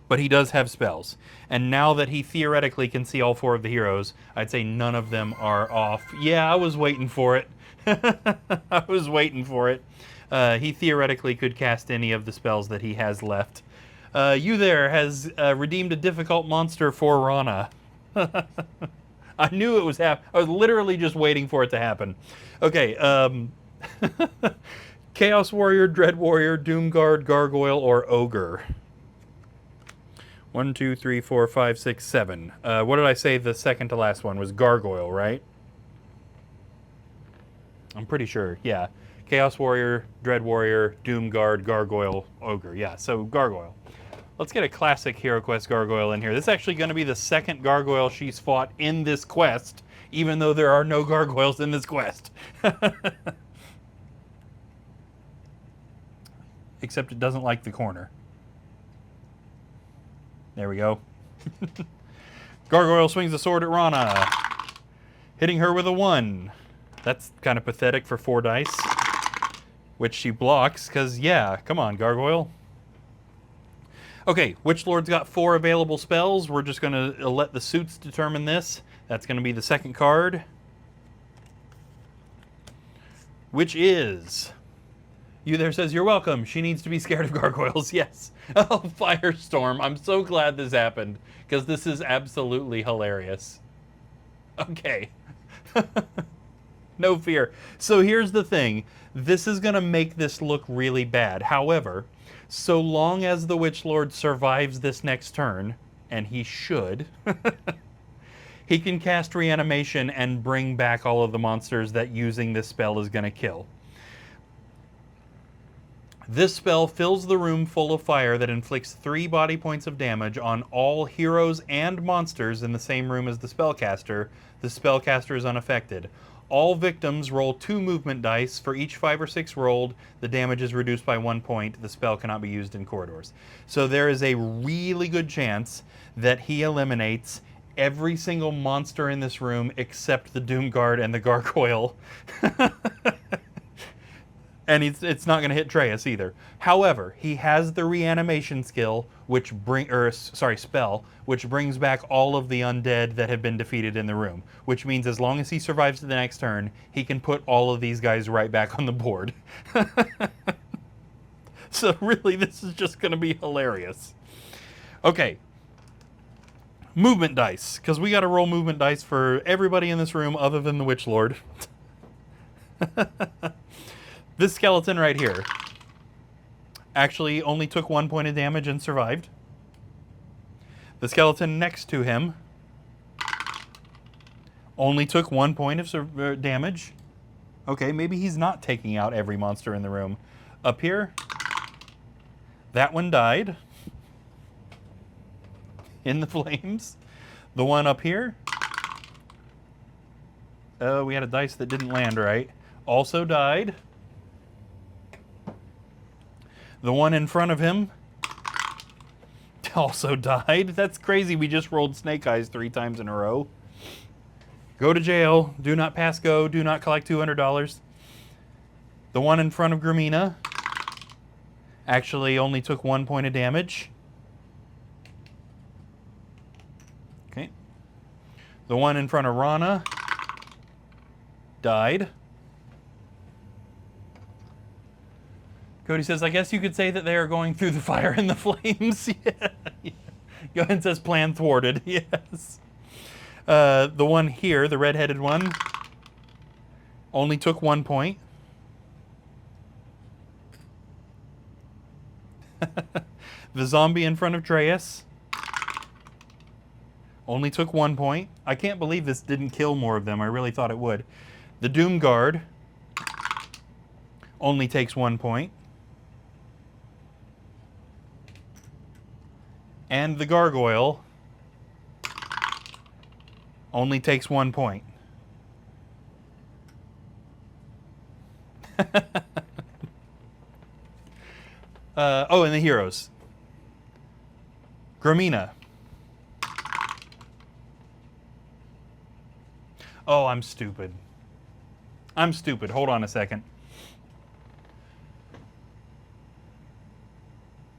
[SPEAKER 1] But he does have spells. And now that he theoretically can see all 4 of the heroes, I'd say none of them are off. Yeah, I was waiting for it. I was waiting for it. He theoretically could cast any of the spells that he has left. You there has redeemed a difficult monster for Rana. I knew it was happening. I was literally just waiting for it to happen. Okay, Chaos Warrior, Dread Warrior, Doom Guard, Gargoyle, or Ogre? 1, 2, 3, 4, 5, 6, 7. What did I say the second to last one was? Gargoyle, right? I'm pretty sure, yeah. Chaos Warrior, Dread Warrior, Doom Guard, Gargoyle, Ogre. Yeah, so Gargoyle. Let's get a classic Hero Quest Gargoyle in here. This is actually going to be the second Gargoyle she's fought in this quest, even though there are no Gargoyles in this quest. Except it doesn't like the corner. There we go. Gargoyle swings the sword at Rana, hitting her with a 1. That's kind of pathetic for 4 dice, which she blocks, because, yeah, come on, Gargoyle. Okay, Witch Lord's got 4 available spells. We're just going to let the suits determine this. That's going to be the second card, which is... You there says, you're welcome. She needs to be scared of gargoyles. Yes. Oh, Firestorm. I'm so glad this happened, because this is absolutely hilarious. Okay. No fear. So here's the thing. This is going to make this look really bad. However, so long as the Witch Lord survives this next turn, and he should, he can cast Reanimation and bring back all of the monsters that using this spell is going to kill. This spell fills the room full of fire that inflicts 3 body points of damage on all heroes and monsters in the same room as the spellcaster. The spellcaster is unaffected. All victims roll 2 movement dice. For each 5 or 6 rolled, the damage is reduced by 1 point. The spell cannot be used in corridors. So there is a really good chance that he eliminates every single monster in this room except the Doom Guard and the Gargoyle. And it's not going to hit Treyas either. However, he has the reanimation skill, spell, which brings back all of the undead that have been defeated in the room. Which means as long as he survives to the next turn, he can put all of these guys right back on the board. So really, this is just going to be hilarious. Okay. Movement dice, because we got to roll movement dice for everybody in this room other than the Witch Lord. This skeleton right here actually only took 1 point of damage and survived. The skeleton next to him only took 1 point of damage. Okay, maybe he's not taking out every monster in the room. Up here, that one died in the flames. The one up here, we had a dice that didn't land right, also died. The one in front of him also died. That's crazy. We just rolled Snake Eyes 3 times in a row. Go to jail. Do not pass go. Do not collect $200. The one in front of Gramina actually only took 1 point of damage. Okay. The one in front of Rana died. Cody says, I guess you could say that they are going through the fire and the flames. Yeah. Gohan says, plan thwarted. Yes. The one here, the red-headed one, only took 1 point. The zombie in front of Treyas only took 1 point. I can't believe this didn't kill more of them. I really thought it would. The Doom Guard only takes 1 point. And the Gargoyle only takes 1 point. Oh, and the heroes. Gramina. Oh, I'm stupid. I'm stupid. Hold on a second.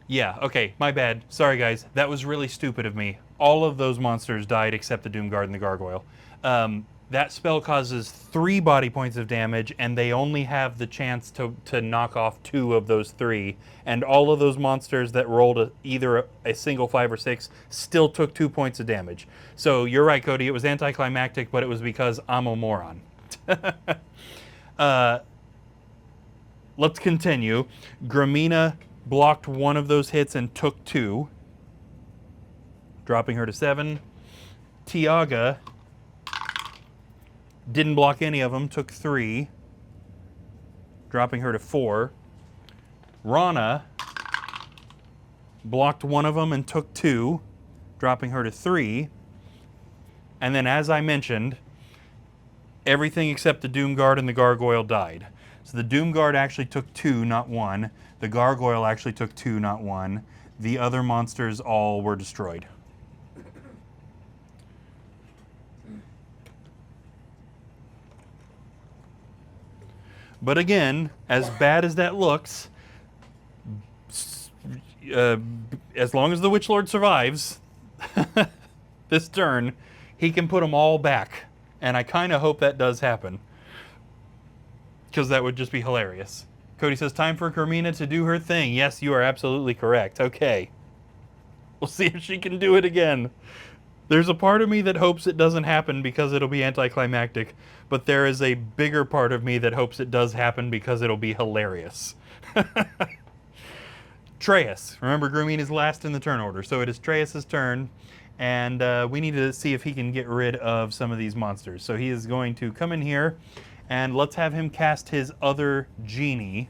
[SPEAKER 1] Yeah, okay, my bad. Sorry, guys. That was really stupid of me. All of those monsters died except the Doom Guard and the Gargoyle. That spell causes 3 body points of damage, and they only have the chance to knock off 2 of those 3. And all of those monsters that rolled either a single 5 or 6 still took 2 points of damage. So you're right, Cody. It was anticlimactic, but it was because I'm a moron. Let's continue. Gramina blocked 1 of those hits and took 2, dropping her to 7. Tiaga didn't block any of them, took 3. dropping her to 4. Rana blocked one of them and took 2, dropping her to 3. And then, as I mentioned, everything except the Doomguard and the Gargoyle died. So the Doomguard actually took 2, not 1. The Gargoyle actually took 2, not 1. The other monsters all were destroyed. But again, as bad as that looks, as long as the Witch Lord survives this turn, he can put them all back. And I kind of hope that does happen, because that would just be hilarious. Cody says, time for Carmina to do her thing. Yes, you are absolutely correct. Okay. We'll see if she can do it again. There's a part of me that hopes it doesn't happen because it'll be anticlimactic, but there is a bigger part of me that hopes it does happen because it'll be hilarious. Treyas. Remember, Grumine is last in the turn order, so it is Treyas' turn, and we need to see if he can get rid of some of these monsters. So he is going to come in here, and let's have him cast his other genie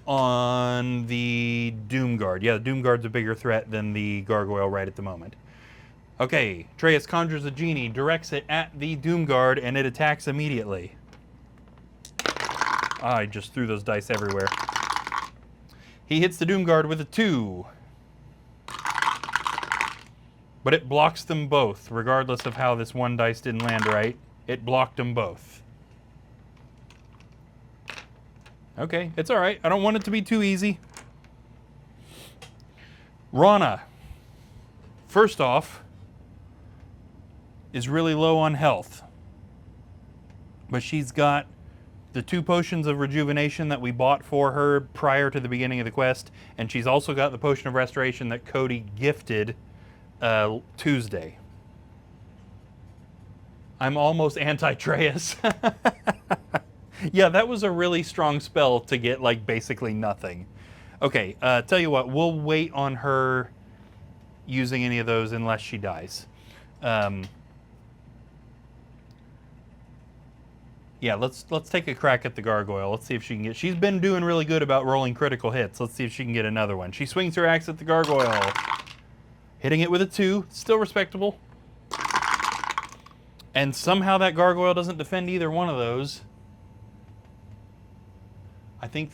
[SPEAKER 1] on the Doomguard. Yeah, the Doomguard's a bigger threat than the Gargoyle right at the moment. Okay, Treyas conjures a genie, directs it at the Doomguard, and it attacks immediately. I just threw those dice everywhere. He hits the Doomguard with a 2. But it blocks them both, regardless of how this one dice didn't land right. It blocked them both. Okay, it's alright. I don't want it to be too easy. Rana, first off, is really low on health. But she's got the 2 potions of rejuvenation that we bought for her prior to the beginning of the quest, and she's also got the potion of restoration that Cody gifted Tuesday. I'm almost anti-Treyas. Yeah, that was a really strong spell to get, like, basically nothing. Okay, tell you what, we'll wait on her using any of those unless she dies. Yeah, let's take a crack at the Gargoyle. Let's see if she can get... She's been doing really good about rolling critical hits. Let's see if she can get another one. She swings her axe at the Gargoyle, hitting it with a 2. Still respectable. And somehow that Gargoyle doesn't defend either one of those. I think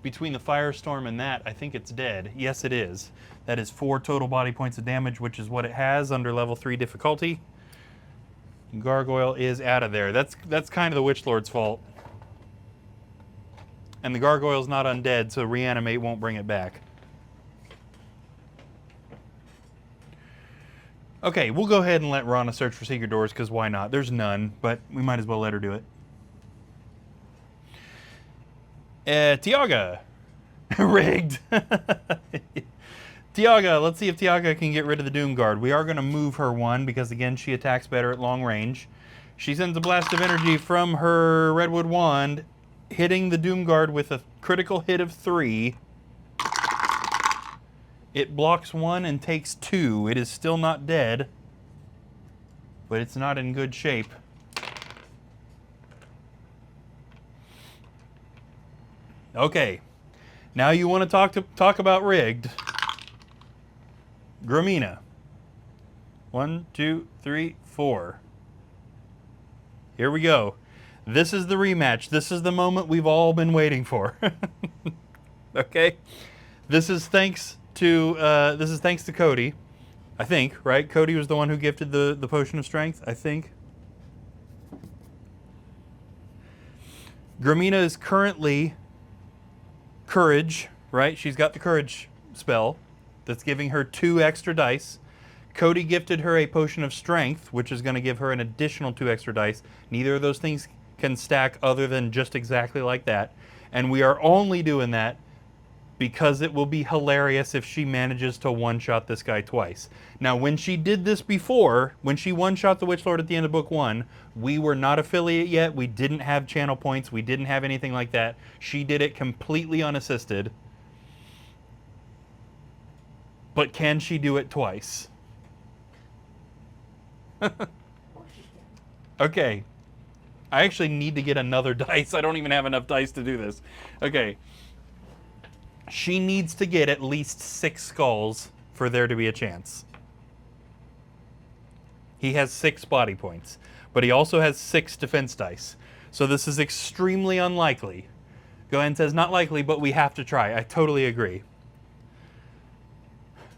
[SPEAKER 1] between the Firestorm and that, I think it's dead. Yes, it is. That is 4 total body points of damage, which is what it has under level 3 difficulty. Gargoyle is out of there. That's kind of the Witch Lord's fault. And the Gargoyle's not undead, so reanimate won't bring it back. Okay, we'll go ahead and let Rana search for secret doors, because why not? There's none, but we might as well let her do it. Tiaga. Rigged. Tiaga, let's see if Tiaga can get rid of the Doomguard. We are going to move her 1 because, again, she attacks better at long range. She sends a blast of energy from her Redwood Wand, hitting the Doomguard with a critical hit of 3. It blocks 1 and takes 2. It is still not dead, but it's not in good shape. Okay, now you want to talk about rigged. Grumina. 1, 2, 3, 4. Here we go. This is the rematch. This is the moment we've all been waiting for. Okay? This is thanks to Cody, I think, right? Cody was the one who gifted the potion of strength, I think. Grumina is currently courage, right? She's got the courage spell that's giving her 2 extra dice. Cody gifted her a potion of strength, which is going to give her an additional 2 extra dice. Neither of those things can stack other than just exactly like that. And we are only doing that because it will be hilarious if she manages to one-shot this guy twice. Now, when she did this before, when she one-shot the Witch Lord at the end of Book 1, we were not affiliate yet. We didn't have channel points. We didn't have anything like that. She did it completely unassisted. But can she do it twice? Okay. I actually need to get another dice. I don't even have enough dice to do this. Okay. She needs to get at least 6 skulls for there to be a chance. He has 6 body points, but he also has 6 defense dice. So this is extremely unlikely. Gohan says, not likely, but we have to try. I totally agree.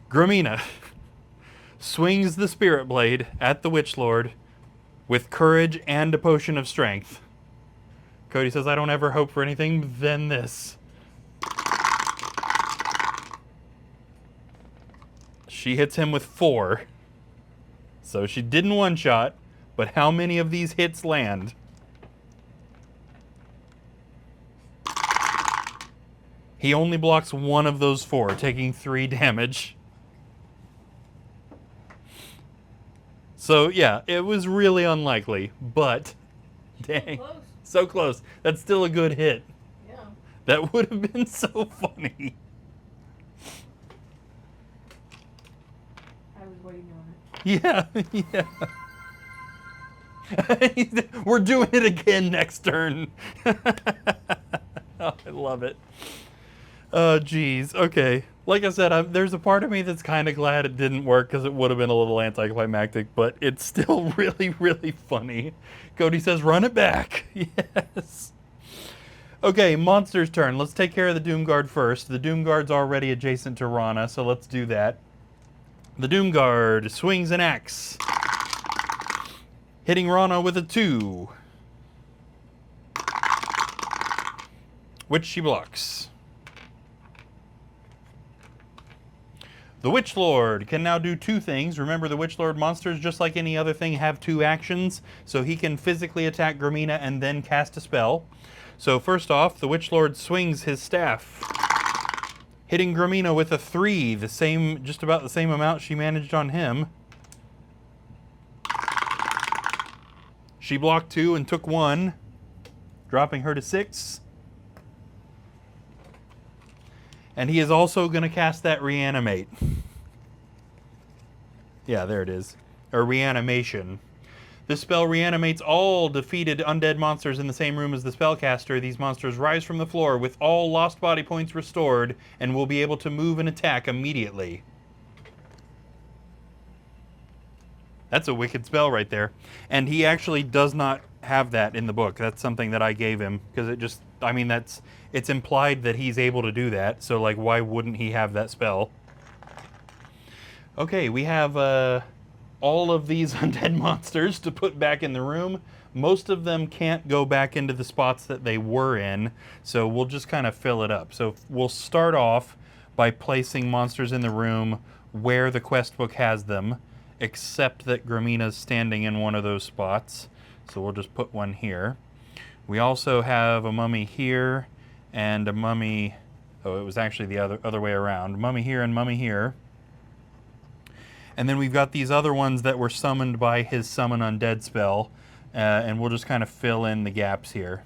[SPEAKER 1] Gramina swings the Spirit Blade at the Witch Lord with courage and a potion of strength. Cody says, I don't ever hope for anything than this. She hits him with 4. So she didn't one-shot, but how many of these hits land? He only blocks 1 of those 4, taking 3 damage. So yeah, it was really unlikely, but dang, so close. That's still a good hit.
[SPEAKER 2] Yeah.
[SPEAKER 1] That would have been so funny.
[SPEAKER 2] I was waiting on it.
[SPEAKER 1] Yeah, yeah. We're doing it again next turn. Oh, I love it. Oh, geez. Okay. Like I said, there's a part of me that's kind of glad it didn't work because it would have been a little anticlimactic, but it's still really, really funny. Cody says, run it back. Yes. Okay, Monster's turn. Let's take care of the Doom Guard first. The Doom Guard's already adjacent to Rana, so let's do that. The Doom Guard swings an axe, hitting Rana with a 2, which she blocks. The Witch Lord can now do 2 things. Remember, the Witch Lord monsters, just like any other thing, have 2 actions. So he can physically attack Gramina and then cast a spell. So first off, the Witch Lord swings his staff, hitting Gramina with a 3, just about the same amount she managed on him. She blocked 2 and took 1, dropping her to 6. And he is also going to cast that Reanimate. Yeah, there it is. Or Reanimation. This spell reanimates all defeated undead monsters in the same room as the spellcaster. These monsters rise from the floor with all lost body points restored and will be able to move and attack immediately. That's a wicked spell right there. And he actually does not have that in the book. That's something that I gave him because it just, I mean, it's implied that he's able to do that. So, like, why wouldn't he have that spell? Okay, we have all of these undead monsters to put back in the room. Most of them can't go back into the spots that they were in, so we'll just kind of fill it up. So we'll start off by placing monsters in the room where the quest book has them, except that Gramina's standing in one of those spots. So we'll just put one here. We also have a mummy here and a mummy, oh, it was actually the other way around. Mummy here and mummy here. And then we've got these other ones that were summoned by his Summon Undead spell, and we'll just kind of fill in the gaps here.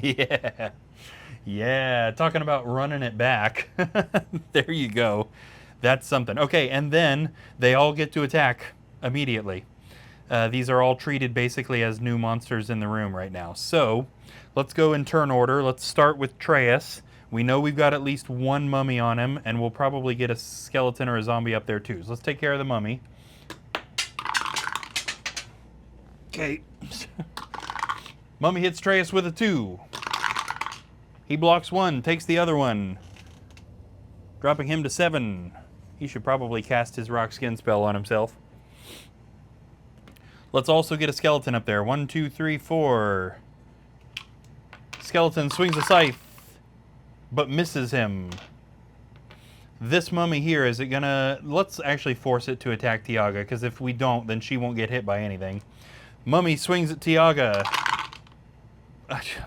[SPEAKER 1] Yeah. Yeah, talking about running it back. There you go. That's something. Okay, and then they all get to attack immediately. These are all treated basically as new monsters in the room right now. So, let's go in turn order. Let's start with Traeus. We know we've got at least 1 mummy on him, and we'll probably get a skeleton or a zombie up there too. So let's take care of the mummy. Okay. Mummy hits Traeus with a 2. He blocks 1, takes the other one, dropping him to 7. He should probably cast his rock skin spell on himself. Let's also get a skeleton up there. 1, 2, 3, 4. Skeleton swings a scythe, but misses him. This mummy here, is it gonna... Let's actually force it to attack Tiaga, because if we don't, then she won't get hit by anything. Mummy swings at Tiaga,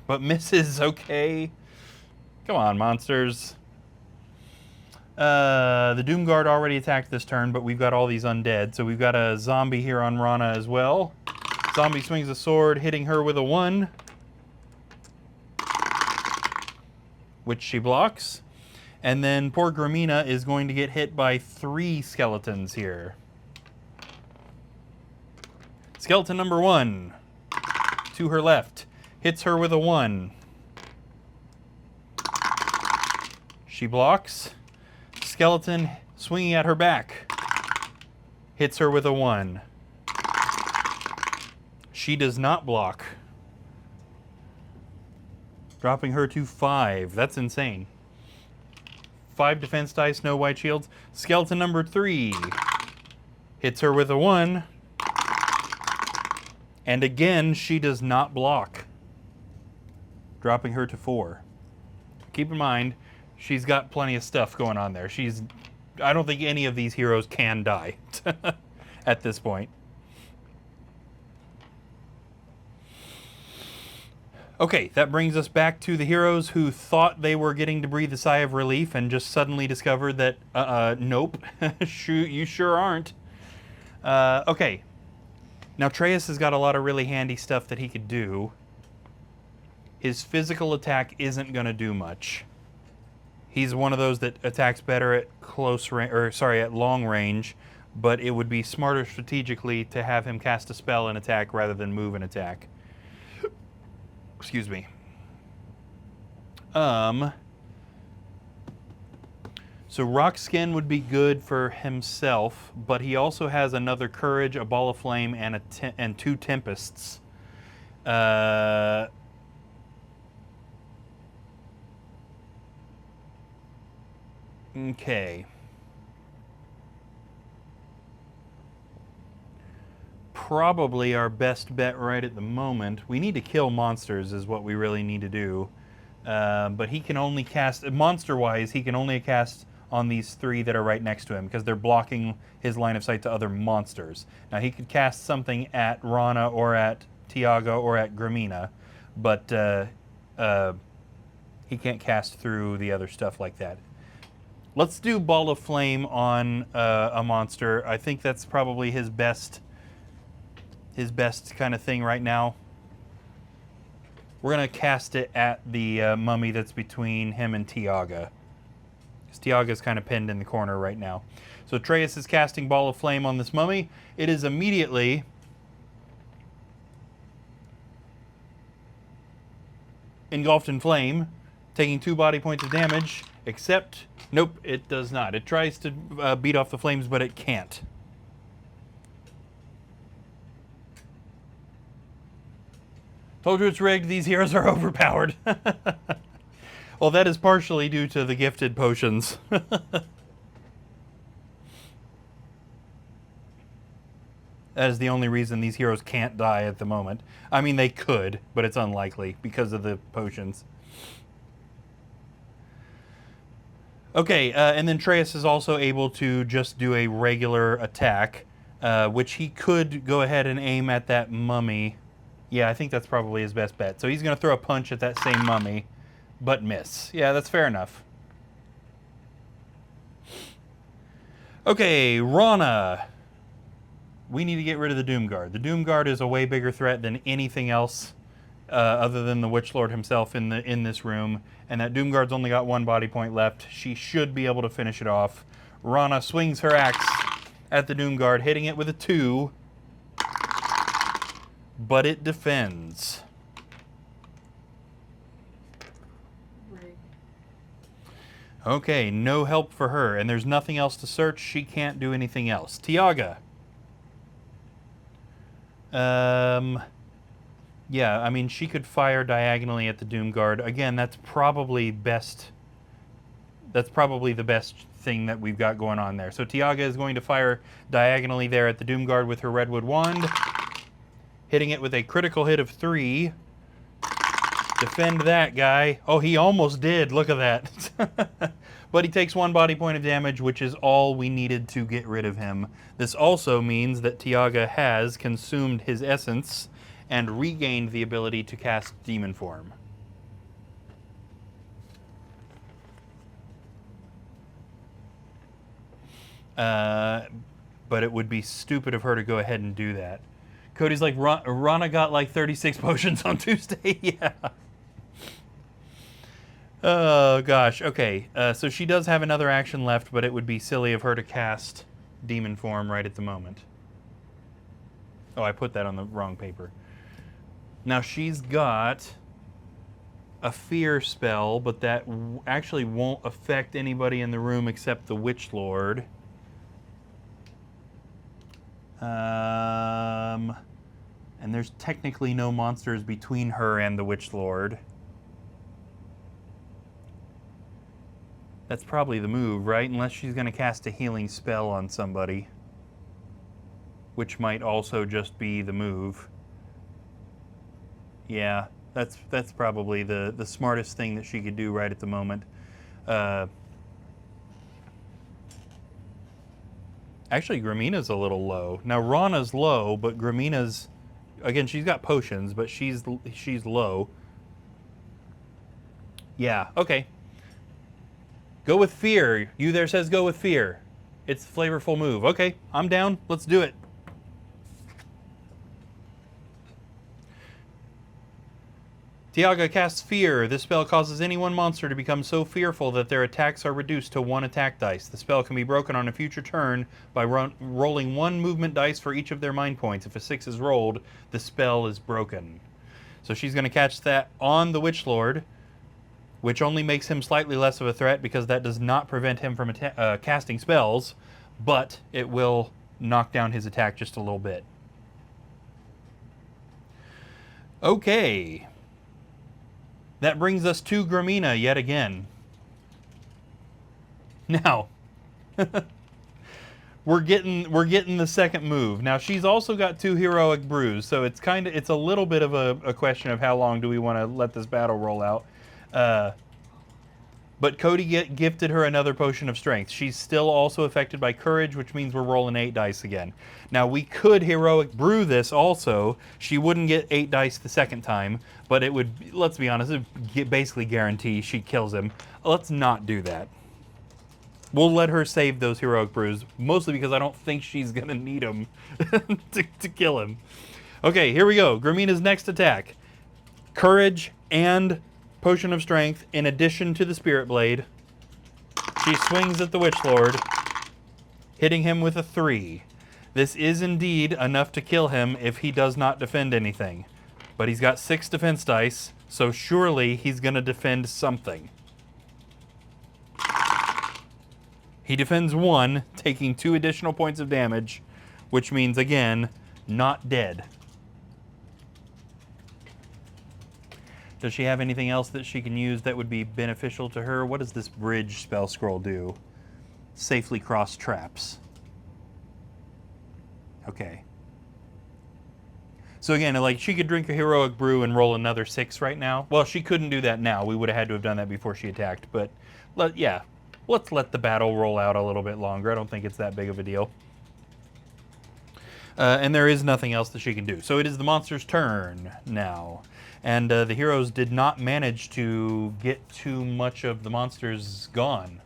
[SPEAKER 1] but misses. Okay. Come on, monsters. The Doom Guard already attacked this turn, but we've got all these undead. So we've got a zombie here on Rana as well. Zombie swings a sword, hitting her with a 1, which she blocks. And then poor Gramina is going to get hit by 3 skeletons here. Skeleton number 1, to her left, hits her with a 1. She blocks. Skeleton swinging at her back, hits her with a 1. She does not block, dropping her to 5. That's insane. 5 defense dice, no white shields. Skeleton number 3 hits her with a 1. And again, she does not block, dropping her to 4. Keep in mind, she's got plenty of stuff going on there. I don't think any of these heroes can die at this point. Okay, that brings us back to the heroes who thought they were getting to breathe a sigh of relief and just suddenly discovered that, nope, you sure aren't. Okay, now Atreus has got a lot of really handy stuff that he could do. His physical attack isn't going to do much. He's one of those that attacks better at at long range, but it would be smarter strategically to have him cast a spell and attack rather than move and attack. Excuse me. So Rock Skin would be good for himself, but he also has another Courage, a Ball of Flame, and 2 Tempests. Okay. Probably our best bet right at the moment. We need to kill monsters is what we really need to do. But he can only cast, monster-wise, he can only cast on these 3 that are right next to him because they're blocking his line of sight to other monsters. Now he could cast something at Rana or at Tiago or at Gramina, but he can't cast through the other stuff like that. Let's do Ball of Flame on a monster. I think that's probably his best kind of thing right now. We're going to cast it at the mummy that's between him and Tiaga. Because Tiaga's kind of pinned in the corner right now. So Atreus is casting Ball of Flame on this mummy. It is immediately engulfed in flame, taking 2 body points of damage, except, nope, it does not. It tries to beat off the flames, but it can't. Told you it's rigged. These heroes are overpowered. Well, that is partially due to the gifted potions. That is the only reason these heroes can't die at the moment. I mean, they could, but it's unlikely because of the potions. Okay, and then Atreus is also able to just do a regular attack, which he could go ahead and aim at that mummy. Yeah, I think that's probably his best bet. So he's going to throw a punch at that same mummy, but miss. Yeah, that's fair enough. Okay, Rana. We need to get rid of the Doomguard. The Doomguard is a way bigger threat than anything else other than the Witch Lord himself in this room. And that Doomguard's only got 1 body point left. She should be able to finish it off. Rana swings her axe at the Doomguard, hitting it with a 2. But it defends. Okay, no help for her, and there's nothing else to search. She can't do anything else. Tiaga. Yeah, I mean, she could fire diagonally at the Doomguard. Again, that's probably best. That's probably the best thing that we've got going on there. So Tiaga is going to fire diagonally there at the Doomguard with her Redwood Wand, hitting it with a critical hit of 3. Defend that guy. Oh, he almost did. Look at that. But he takes 1 body point of damage, which is all we needed to get rid of him. This also means that Tiaga has consumed his essence and regained the ability to cast Demon Form. But it would be stupid of her to go ahead and do that. Cody's like, Rana got like 36 potions on Tuesday. Yeah. Oh, gosh. Okay. So she does have another action left, but it would be silly of her to cast Demon Form right at the moment. Oh, I put that on the wrong paper. Now she's got a fear spell, but that actually won't affect anybody in the room except the Witch Lord. And there's technically no monsters between her and the Witch Lord. That's probably the move, right? Unless she's going to cast a healing spell on somebody, which might also just be the move. Yeah, that's probably the smartest thing that she could do right at the moment. Actually, Gramina's a little low. Now, Rana's low, but Gramina's... Again, she's got potions, but she's low. Yeah, okay. Go with fear. You there says go with fear. It's a flavorful move. Okay, I'm down. Let's do it. Tiaga casts Fear. This spell causes any one monster to become so fearful that their attacks are reduced to 1 attack dice. The spell can be broken on a future turn by rolling 1 movement dice for each of their mind points. If a 6 is rolled, the spell is broken. So she's going to catch that on the Witch Lord, which only makes him slightly less of a threat because that does not prevent him from casting spells, but it will knock down his attack just a little bit. Okay. That brings us to Gramina yet again. Now, we're getting the second move. Now she's also got 2 heroic brews, so it's a little bit of a question of how long do we want to let this battle roll out. But Cody gifted her another potion of strength. She's still also affected by courage, which means we're rolling 8 dice again. Now, we could heroic brew this also. She wouldn't get 8 dice the second time, but it would, let's be honest, it would basically guarantee she kills him. Let's not do that. We'll let her save those heroic brews, mostly because I don't think she's going to need them to kill him. Okay, here we go. Gramina's next attack. Courage and Potion of Strength, in addition to the Spirit Blade. She swings at the Witch Lord, hitting him with a 3. This is indeed enough to kill him if he does not defend anything. But he's got 6 defense dice, so surely he's going to defend something. He defends 1, taking 2 additional points of damage, which means, again, not dead. Does she have anything else that she can use that would be beneficial to her? What does this bridge spell scroll do? Safely cross traps. Okay. So again, like, she could drink a heroic brew and roll another 6 right now. Well, she couldn't do that now. We would have had to have done that before she attacked. But, yeah, let's let the battle roll out a little bit longer. I don't think it's that big of a deal. And there is nothing else that she can do. So it is the monster's turn now. And the heroes did not manage to get too much of the monsters gone.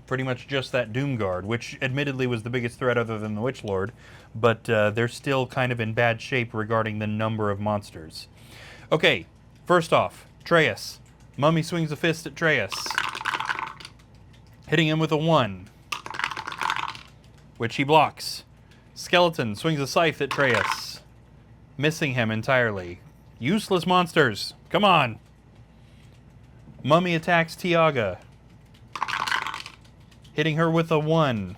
[SPEAKER 1] Pretty much just that Doom Guard, which admittedly was the biggest threat other than the Witch Lord. But they're still kind of in bad shape regarding the number of monsters. Okay, first off, Treus. Mummy swings a fist at Treus, hitting him with a 1, which he blocks. Skeleton swings a scythe at Treus, missing him entirely. Useless monsters. Come on. Mummy attacks Tiaga, hitting her with a 1.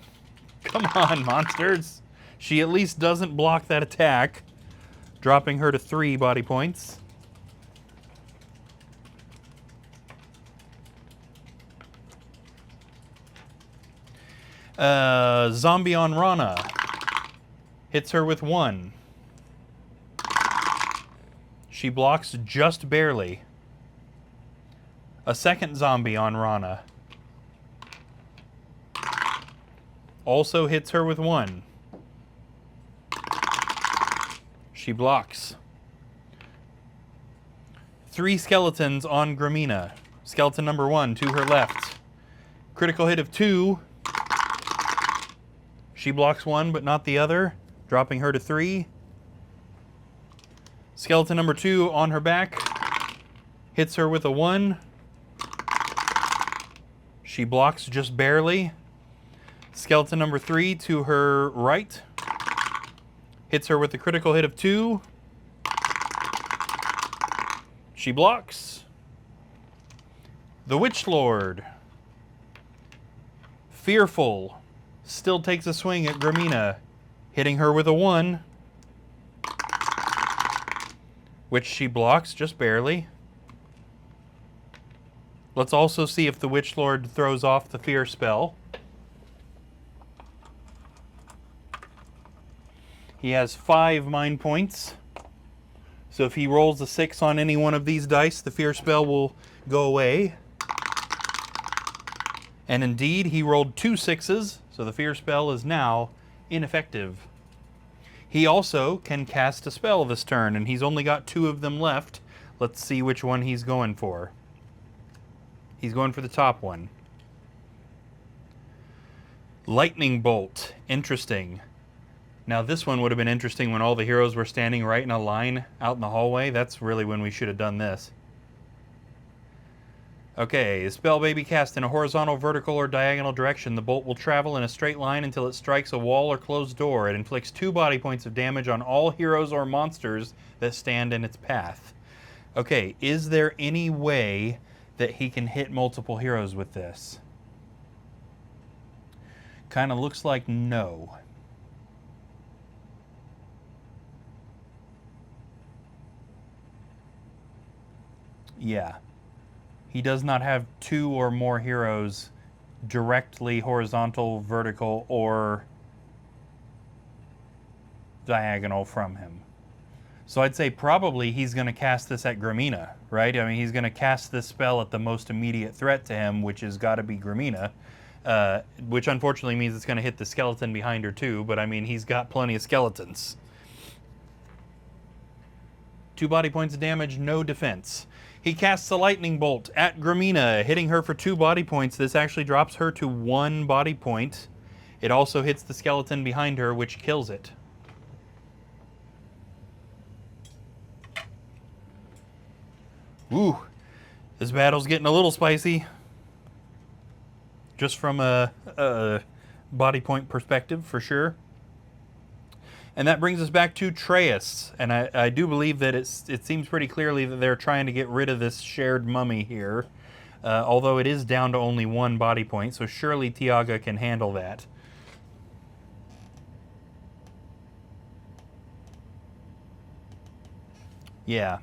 [SPEAKER 1] Come on, monsters. She at least doesn't block that attack, dropping her to 3 body points. Zombie on Rana hits her with 1. She blocks just barely. A second zombie on Rana also hits her with 1. She blocks. 3 skeletons on Gramina. Skeleton number 1 to her left. Critical hit of 2. She blocks 1 but not the other, dropping her to 3. Skeleton number 2 on her back, hits her with a 1. She blocks just barely. Skeleton number 3 to her right, Hits her with a critical hit of 2. She blocks. The Witch Lord, fearful, still takes a swing at Gramina, hitting her with a 1, which she blocks just barely. Let's also see if the Witch Lord throws off the fear spell. He has 5 mind points. So if he rolls a 6 on any one of these dice, the fear spell will go away. And indeed, he rolled 2 6s, so the fear spell is now ineffective. He also can cast a spell this turn, and he's only got 2 of them left. Let's see which one he's going for. He's going for the top one. Lightning Bolt. Interesting. Now this one would have been interesting when all the heroes were standing right in a line out in the hallway. That's really when we should have done this. Okay, the spell may be cast in a horizontal, vertical, or diagonal direction. The bolt will travel in a straight line until it strikes a wall or closed door. It inflicts 2 body points of damage on all heroes or monsters that stand in its path. Okay, is there any way that he can hit multiple heroes with this? Kind of looks like no. Yeah. He does not have 2 or more heroes directly horizontal, vertical, or diagonal from him. So I'd say probably he's going to cast this at Gramina, right? I mean, he's going to cast this spell at the most immediate threat to him, which has got to be Gramina, which unfortunately means it's going to hit the skeleton behind her too, but I mean, he's got plenty of skeletons. 2 body points of damage, no defense. He casts a lightning bolt at Gramina, hitting her for 2 body points. This actually drops her to 1 body point. It also hits the skeleton behind her, which kills it. Ooh, this battle's getting a little spicy. Just from a body point perspective, for sure. And that brings us back to Treyas. And I do believe that it seems pretty clearly that they're trying to get rid of this shared mummy here. Although it is down to only 1 body point, so surely Tiaga can handle that. Yeah.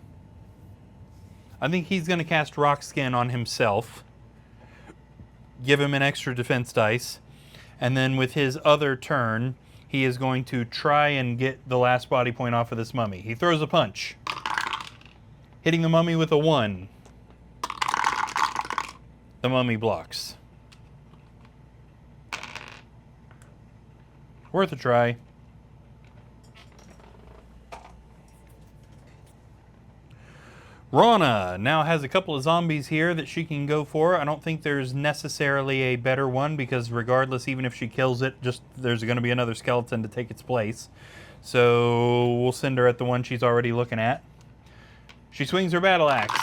[SPEAKER 1] I think he's going to cast Rock Skin on himself. Give him an extra defense dice. And then with his other turn, he is going to try and get the last body point off of this mummy. He throws a punch, hitting the mummy with a 1. The mummy blocks. Worth a try. Rana now has a couple of zombies here that she can go for. I don't think there's necessarily a better one because regardless, even if she kills it, just there's going to be another skeleton to take its place. So we'll send her at the one she's already looking at. She swings her battle axe.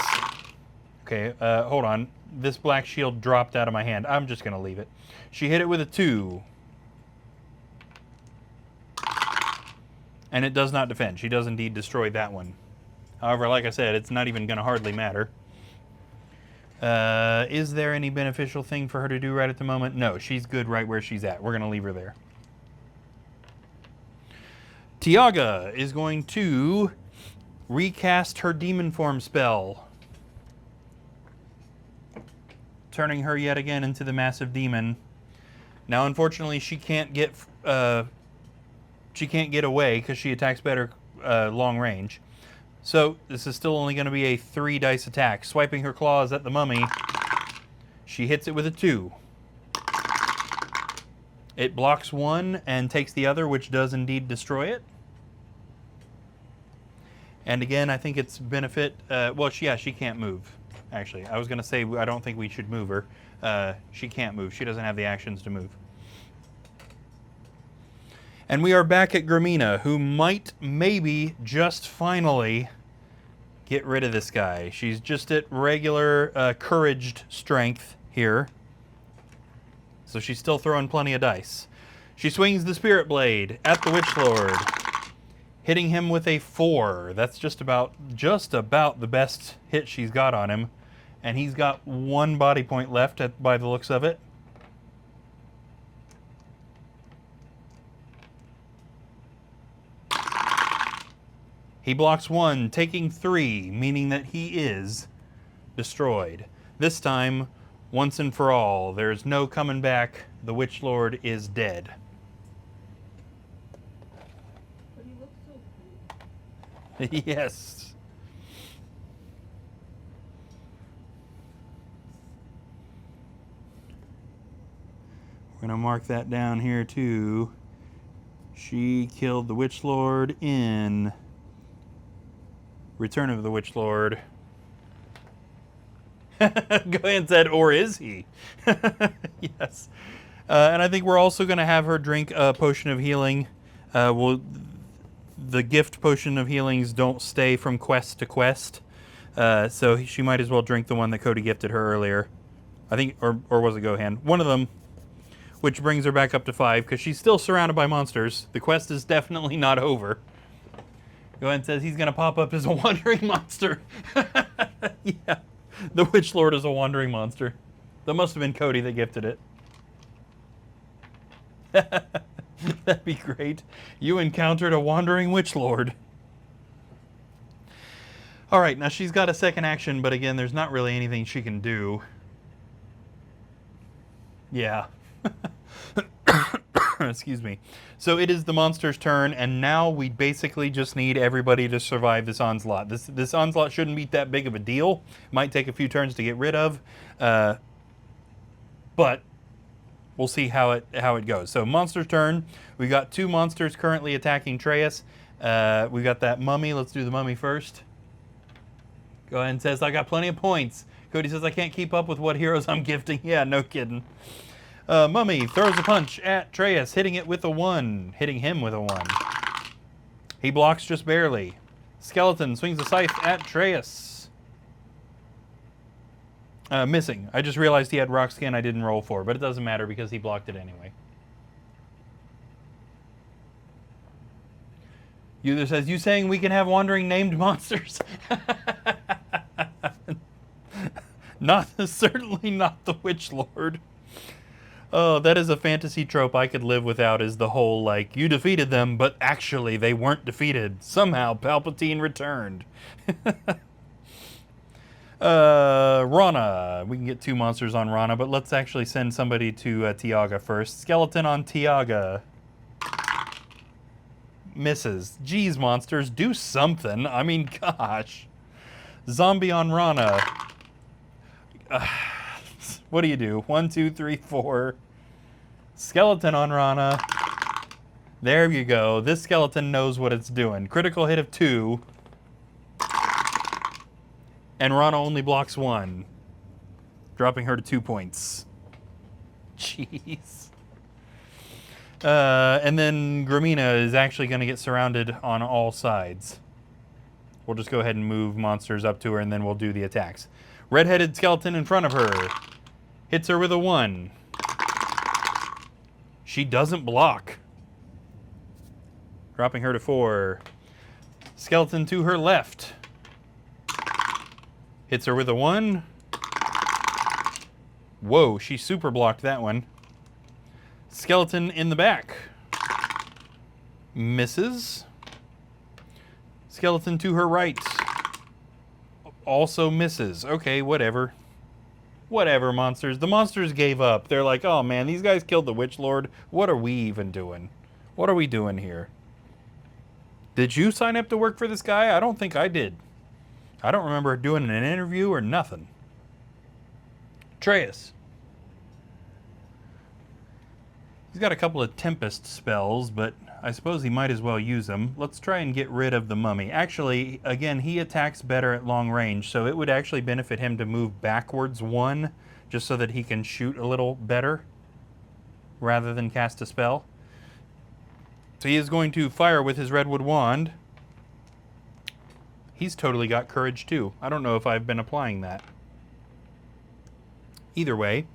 [SPEAKER 1] Okay, hold on. This black shield dropped out of my hand. I'm just going to leave it. She hit it with a 2. And it does not defend. She does indeed destroy that one. However, like I said, it's not even going to hardly matter. Is there any beneficial thing for her to do right at the moment? No, she's good right where she's at. We're going to leave her there. Tiaga is going to recast her demon form spell, turning her yet again into the massive demon. Now, unfortunately, she can't get away because she attacks better long range. So this is still only going to be a 3 dice attack. Swiping her claws at the mummy, she hits it with a 2. It blocks 1 and takes the other, which does indeed destroy it. And again, I think it's benefit. Well, she can't move. Actually, I was going to say I don't think we should move her. She can't move. She doesn't have the actions to move. And we are back at Gramina, who might, maybe, just finally get rid of this guy. She's just at regular couraged strength here. So she's still throwing plenty of dice. She swings the Spirit Blade at the Witch Lord, hitting him with a 4. That's just about the best hit she's got on him. And he's got 1 body point left by the looks of it. He blocks 1, taking 3, meaning that he is destroyed. This time, once and for all, there's no coming back. The Witch Lord is dead.
[SPEAKER 2] But he looks so cool.
[SPEAKER 1] Yes. We're going to mark that down here too. She killed the Witch Lord in Return of the Witch Lord. Go ahead and said, or is he? Yes. And I think we're also going to have her drink a potion of healing. The gift potion of healings don't stay from quest to quest. So she might as well drink the one that Cody gifted her earlier. I think, or was it Gohan? One of them, which brings her back up to 5, because she's still surrounded by monsters. The quest is definitely not over. Gohan says he's going to pop up as a wandering monster. Yeah, the Witch Lord is a wandering monster. That must have been Cody that gifted it. That'd be great. You encountered a wandering Witch Lord. All right, now she's got a second action, but again, there's not really anything she can do. Yeah. Excuse me. So it is the monster's turn, and now we basically just need everybody to survive this onslaught. This onslaught shouldn't be that big of a deal. Might take a few turns to get rid of, but we'll see how it goes. So monster's turn. We got 2 monsters currently attacking Treyas. We got that mummy. Let's do the mummy first. Go ahead and says, I got plenty of points. Cody says, I can't keep up with what heroes I'm gifting. Yeah, no kidding. Mummy throws a punch at Treyas, hitting it with a 1. Hitting him with a 1. He blocks just barely. Skeleton swings a scythe at Treyas. Missing. I just realized he had rock skin I didn't roll for, but it doesn't matter because he blocked it anyway. Uther says, you saying we can have wandering named monsters? Certainly not the Witch Lord. Oh, that is a fantasy trope I could live without, is the whole, like, you defeated them, but actually they weren't defeated. Somehow Palpatine returned. Rana. We can get 2 monsters on Rana, but let's actually send somebody to Tiaga first. Skeleton on Tiaga. Misses. Geez, monsters, do something. I mean, gosh. Zombie on Rana. What do you do? 1, 2, 3, 4. Skeleton on Rana. There you go. This skeleton knows what it's doing. Critical hit of 2. And Rana only blocks 1. Dropping her to 2 points. Jeez. And then Gramina is actually going to get surrounded on all sides. We'll just go ahead and move monsters up to her, and then we'll do the attacks. Red-headed skeleton in front of her. Hits her with a 1. She doesn't block. Dropping her to 4. Skeleton to her left. Hits her with a 1. Whoa, she super blocked that one. Skeleton in the back. Misses. Skeleton to her right. Also misses. Okay, whatever. Whatever, monsters. The monsters gave up. They're like, oh man, these guys killed the Witch Lord. What are we even doing? What are we doing here? Did you sign up to work for this guy? I don't think I did. I don't remember doing an interview or nothing. Treyas. He's got a couple of Tempest spells, but I suppose he might as well use them. Let's try and get rid of the mummy. Actually, again, he attacks better at long range, so it would actually benefit him to move backwards 1, just so that he can shoot a little better, rather than cast a spell. So he is going to fire with his Redwood Wand. He's totally got courage too. I don't know if I've been applying that. Either way,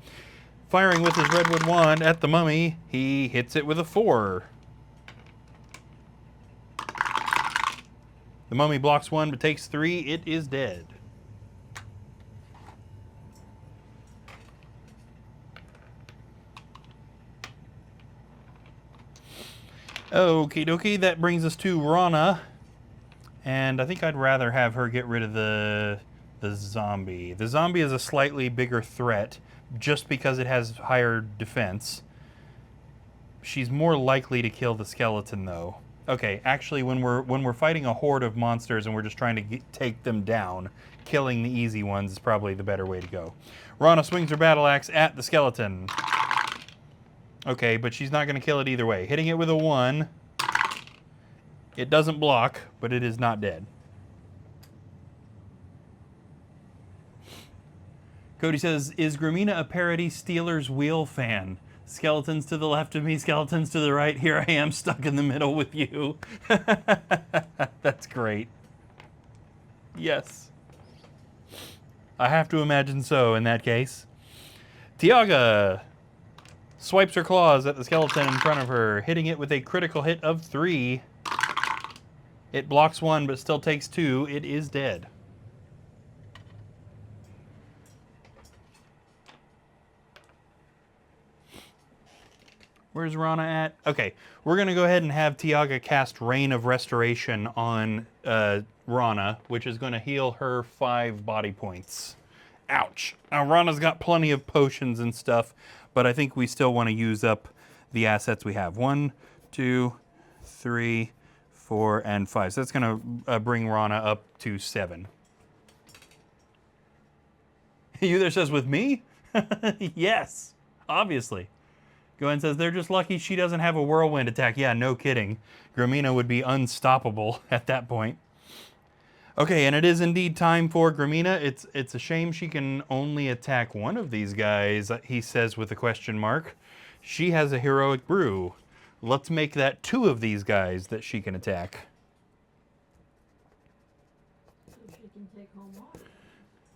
[SPEAKER 1] firing with his Redwood Wand at the mummy, he hits it with a 4. The mummy blocks 1 but takes 3. It is dead. Okie dokie, that brings us to Rana. And I think I'd rather have her get rid of the zombie. The zombie is a slightly bigger threat just because it has higher defense. She's more likely to kill the skeleton though. Okay, actually when we're fighting a horde of monsters and we're just trying to take them down, killing the easy ones is probably the better way to go. Rana swings her battle axe at the skeleton. Okay, but she's not going to kill it either way. Hitting it with a 1. It doesn't block, but it is not dead. Cody says, is Gramina a parody Steelers Wheel fan? Skeletons to the left of me, skeletons to the right. Here I am stuck in the middle with you. That's great. Yes. I have to imagine so in that case. Tiaga swipes her claws at the skeleton in front of her, hitting it with a critical hit of 3. It blocks 1 but still takes 2. It is dead. Where's Rana at? Okay, we're going to go ahead and have Tiaga cast Rain of Restoration on Rana, which is going to heal her 5 body points. Ouch. Now, Rana's got plenty of potions and stuff, but I think we still want to use up the assets we have. 1, 2, 3, 4, and 5. So that's going to bring Rana up to 7. You there says, with me? Yes, obviously. Gwen says, they're just lucky she doesn't have a whirlwind attack. Yeah, no kidding. Gramina would be unstoppable at that point. Okay, and it is indeed time for Gramina. It's a shame she can only attack one of these guys, he says with a question mark. She has a heroic brew. Let's make that 2 of these guys that she can attack.
[SPEAKER 2] So she can take home off.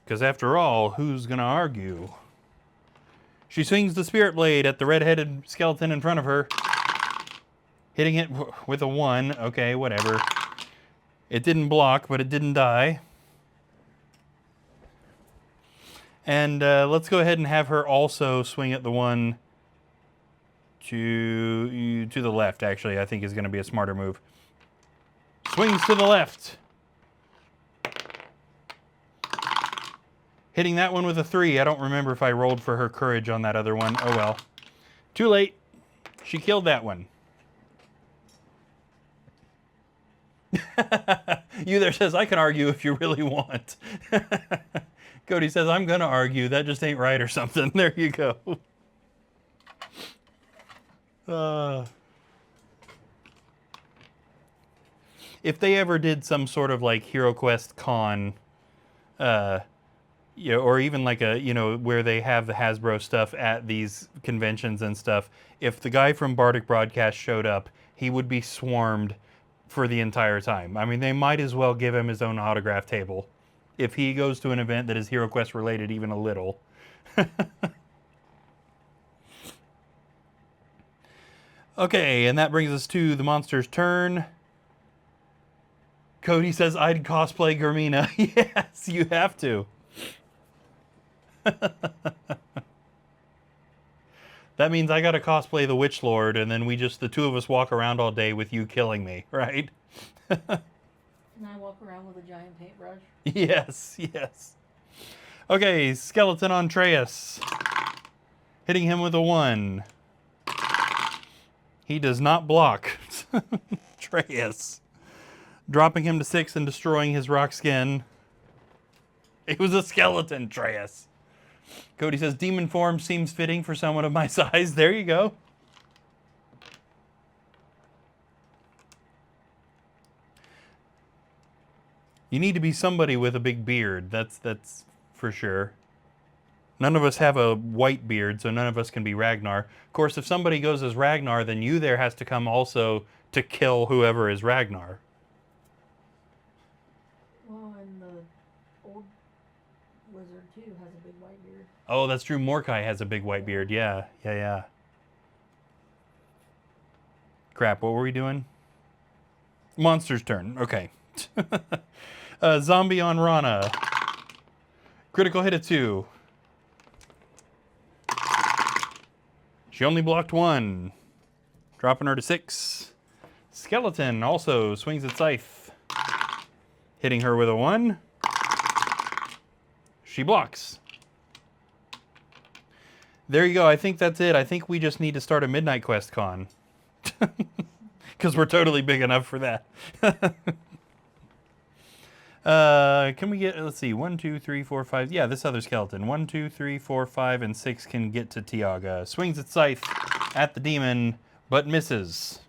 [SPEAKER 1] Because after all, who's going to argue? She swings the Spirit Blade at the red-headed skeleton in front of her, hitting it with a 1. Okay, whatever. It didn't block, but it didn't die. And let's go ahead and have her also swing at the one to the left, actually, I think is going to be a smarter move. Swings to the left. Hitting that one with a 3. I don't remember if I rolled for her courage on that other one. Oh well. Too late. She killed that one. You there says, I can argue if you really want. Cody says, I'm going to argue. That just ain't right or something. There you go. If they ever did some sort of like HeroQuest con, or even like a, where they have the Hasbro stuff at these conventions and stuff, if the guy from Bardic Broadcast showed up, he would be swarmed for the entire time. I mean, they might as well give him his own autograph table if he goes to an event that is HeroQuest related even a little. Okay, and that brings us to the monster's turn. Cody says, I'd cosplay Gramina. Yes, you have to. That means I gotta cosplay the Witch Lord, and then the 2 of us walk around all day with you killing me, right?
[SPEAKER 2] And I walk around with a giant paintbrush.
[SPEAKER 1] Yes, yes. Okay, skeleton on Atreus. Hitting him with a 1. He does not block. Atreus. Dropping him to 6 and destroying his rock skin. It was a skeleton, Atreus. Cody says, demon form seems fitting for someone of my size. There you go. You need to be somebody with a big beard. That's for sure. None of us have a white beard, so none of us can be Ragnar. Of course, if somebody goes as Ragnar, then you there has to come also to kill whoever is Ragnar.
[SPEAKER 2] Well, and the old wizard, too, has a big white beard.
[SPEAKER 1] Oh, that's true. Mordecai has a big white beard. Yeah. Crap, what were we doing? Monster's turn. Okay. Zombie on Rana. Critical hit of 2. She only blocked 1. Dropping her to 6. Skeleton also swings its scythe. Hitting her with a 1. She blocks. There you go. I think that's it. I think we just need to start a Midnight Quest con. Because we're totally big enough for that. Can we get, let's see, 1, 2, 3, 4, 5. Yeah, this other skeleton. 1, 2, 3, 4, 5, and 6 can get to Tiaga. Swings its scythe at the demon, but misses.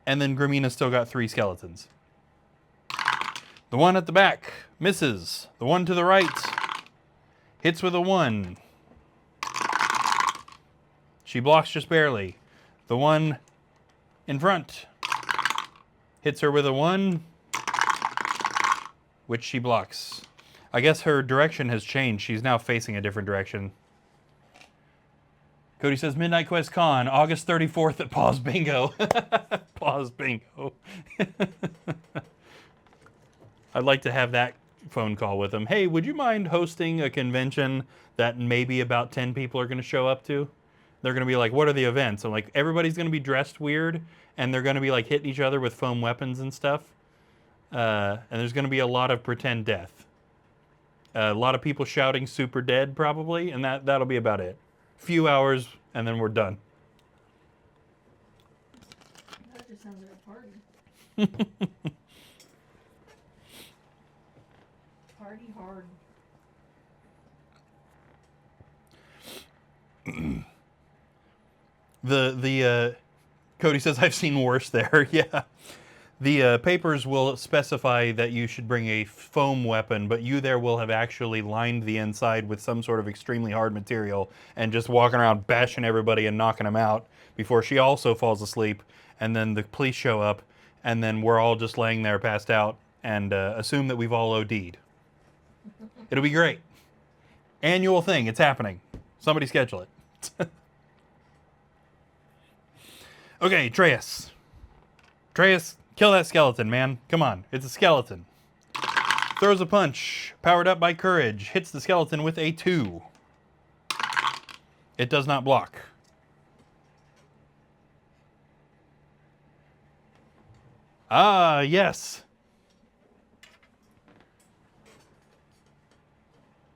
[SPEAKER 1] And then Grimina still got 3 skeletons. The one at the back misses. The one to the right hits with a 1. She blocks just barely. The one in front hits her with a 1, which she blocks. I guess her direction has changed. She's now facing a different direction. Cody says, Midnight Quest Con, August 34th at Pause Bingo. Pause Bingo. I'd like to have that phone call with them. Hey, would you mind hosting a convention that maybe about 10 people are going to show up to? They're going to be like, what are the events? I'm like, everybody's going to be dressed weird, and they're going to be like hitting each other with foam weapons and stuff. And there's going to be a lot of pretend death. A lot of people shouting super dead probably, and that'll be about it. Few hours, and then we're done.
[SPEAKER 2] That just sounds like a party. Party hard.
[SPEAKER 1] The Cody says, I've seen worse there. Yeah. The papers will specify that you should bring a foam weapon, but you there will have actually lined the inside with some sort of extremely hard material and just walking around bashing everybody and knocking them out before she also falls asleep, and then the police show up, and then we're all just laying there passed out and assume that we've all OD'd. It'll be great. Annual thing. It's happening. Somebody schedule it. Okay, Treyas. Treyas, kill that skeleton, man. Come on. It's a skeleton. Throws a punch. Powered up by courage. Hits the skeleton with a 2. It does not block. Ah, yes.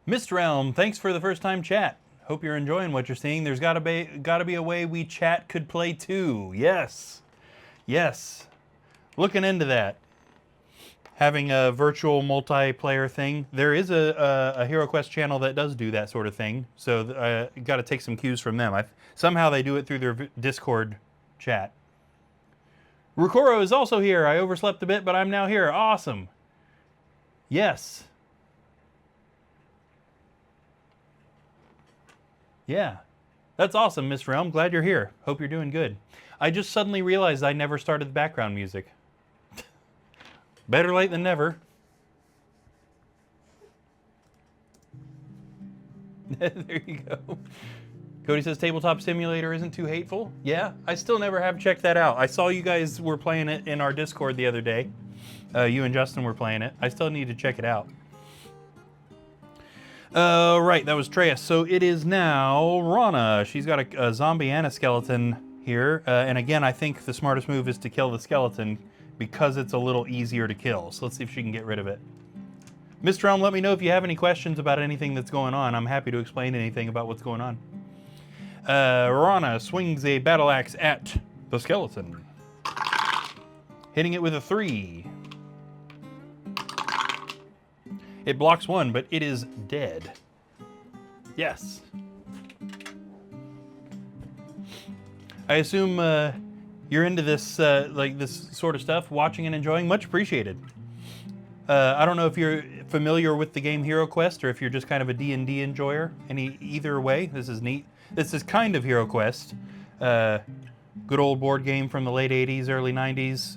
[SPEAKER 1] Mist Realm, thanks for the first time chat. Hope you're enjoying what you're seeing. There's gotta be a way we chat could play too. Yes. Yes. Looking into that. Having a virtual multiplayer thing. There is a HeroQuest channel that does do that sort of thing. So got to take some cues from them. Somehow they do it through their Discord chat. Rukoro is also here. I overslept a bit, but I'm now here. Awesome. Yes. Yeah. That's awesome, Miss Realm. Glad you're here. Hope you're doing good. I just suddenly realized I never started the background music. Better late than never. There you go. Cody says Tabletop Simulator isn't too hateful. Yeah, I still never have checked that out. I saw you guys were playing it in our Discord the other day. You and Justin were playing it. I still need to check it out. Right, that was Treyas. So it is now Rana. She's got a zombie and a skeleton here. And again, I think the smartest move is to kill the skeleton because it's a little easier to kill. So let's see if she can get rid of it. Mr. Realm, let me know if you have any questions about anything that's going on. I'm happy to explain anything about what's going on. Rana swings a battle axe at the skeleton, hitting it with a 3. It blocks 1, but it is dead. Yes. I assume you're into this, like this sort of stuff, watching and enjoying. Much appreciated. I don't know if you're familiar with the game HeroQuest or if you're just kind of a D&D enjoyer. Either way, this is neat. This is kind of HeroQuest. Good old board game from the late 80s, early 90s,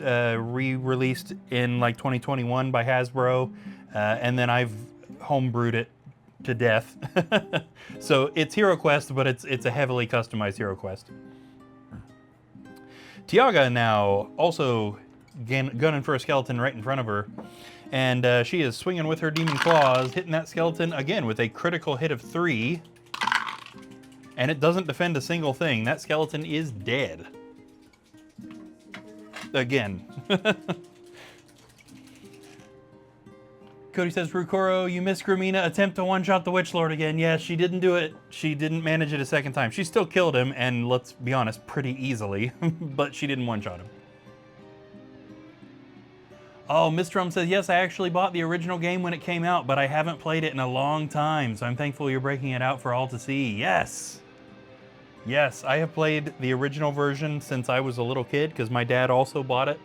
[SPEAKER 1] re-released in like 2021 by Hasbro. And then I've homebrewed it to death. So it's HeroQuest, but it's a heavily customized HeroQuest. Tiaga now also gunning for a skeleton right in front of her. And she is swinging with her demon claws, hitting that skeleton again with a critical hit of 3. And it doesn't defend a single thing. That skeleton is dead. Again. Cody says, Rukoro, you missed Gramina attempt to one-shot the Witch Lord again. Yeah, she didn't do it. She didn't manage it a second time. She still killed him, and let's be honest, pretty easily. But she didn't one-shot him. Oh, Mr. Rum says, yes, I actually bought the original game when it came out, but I haven't played it in a long time, so I'm thankful you're breaking it out for all to see. Yes! Yes, I have played the original version since I was a little kid, because my dad also bought it,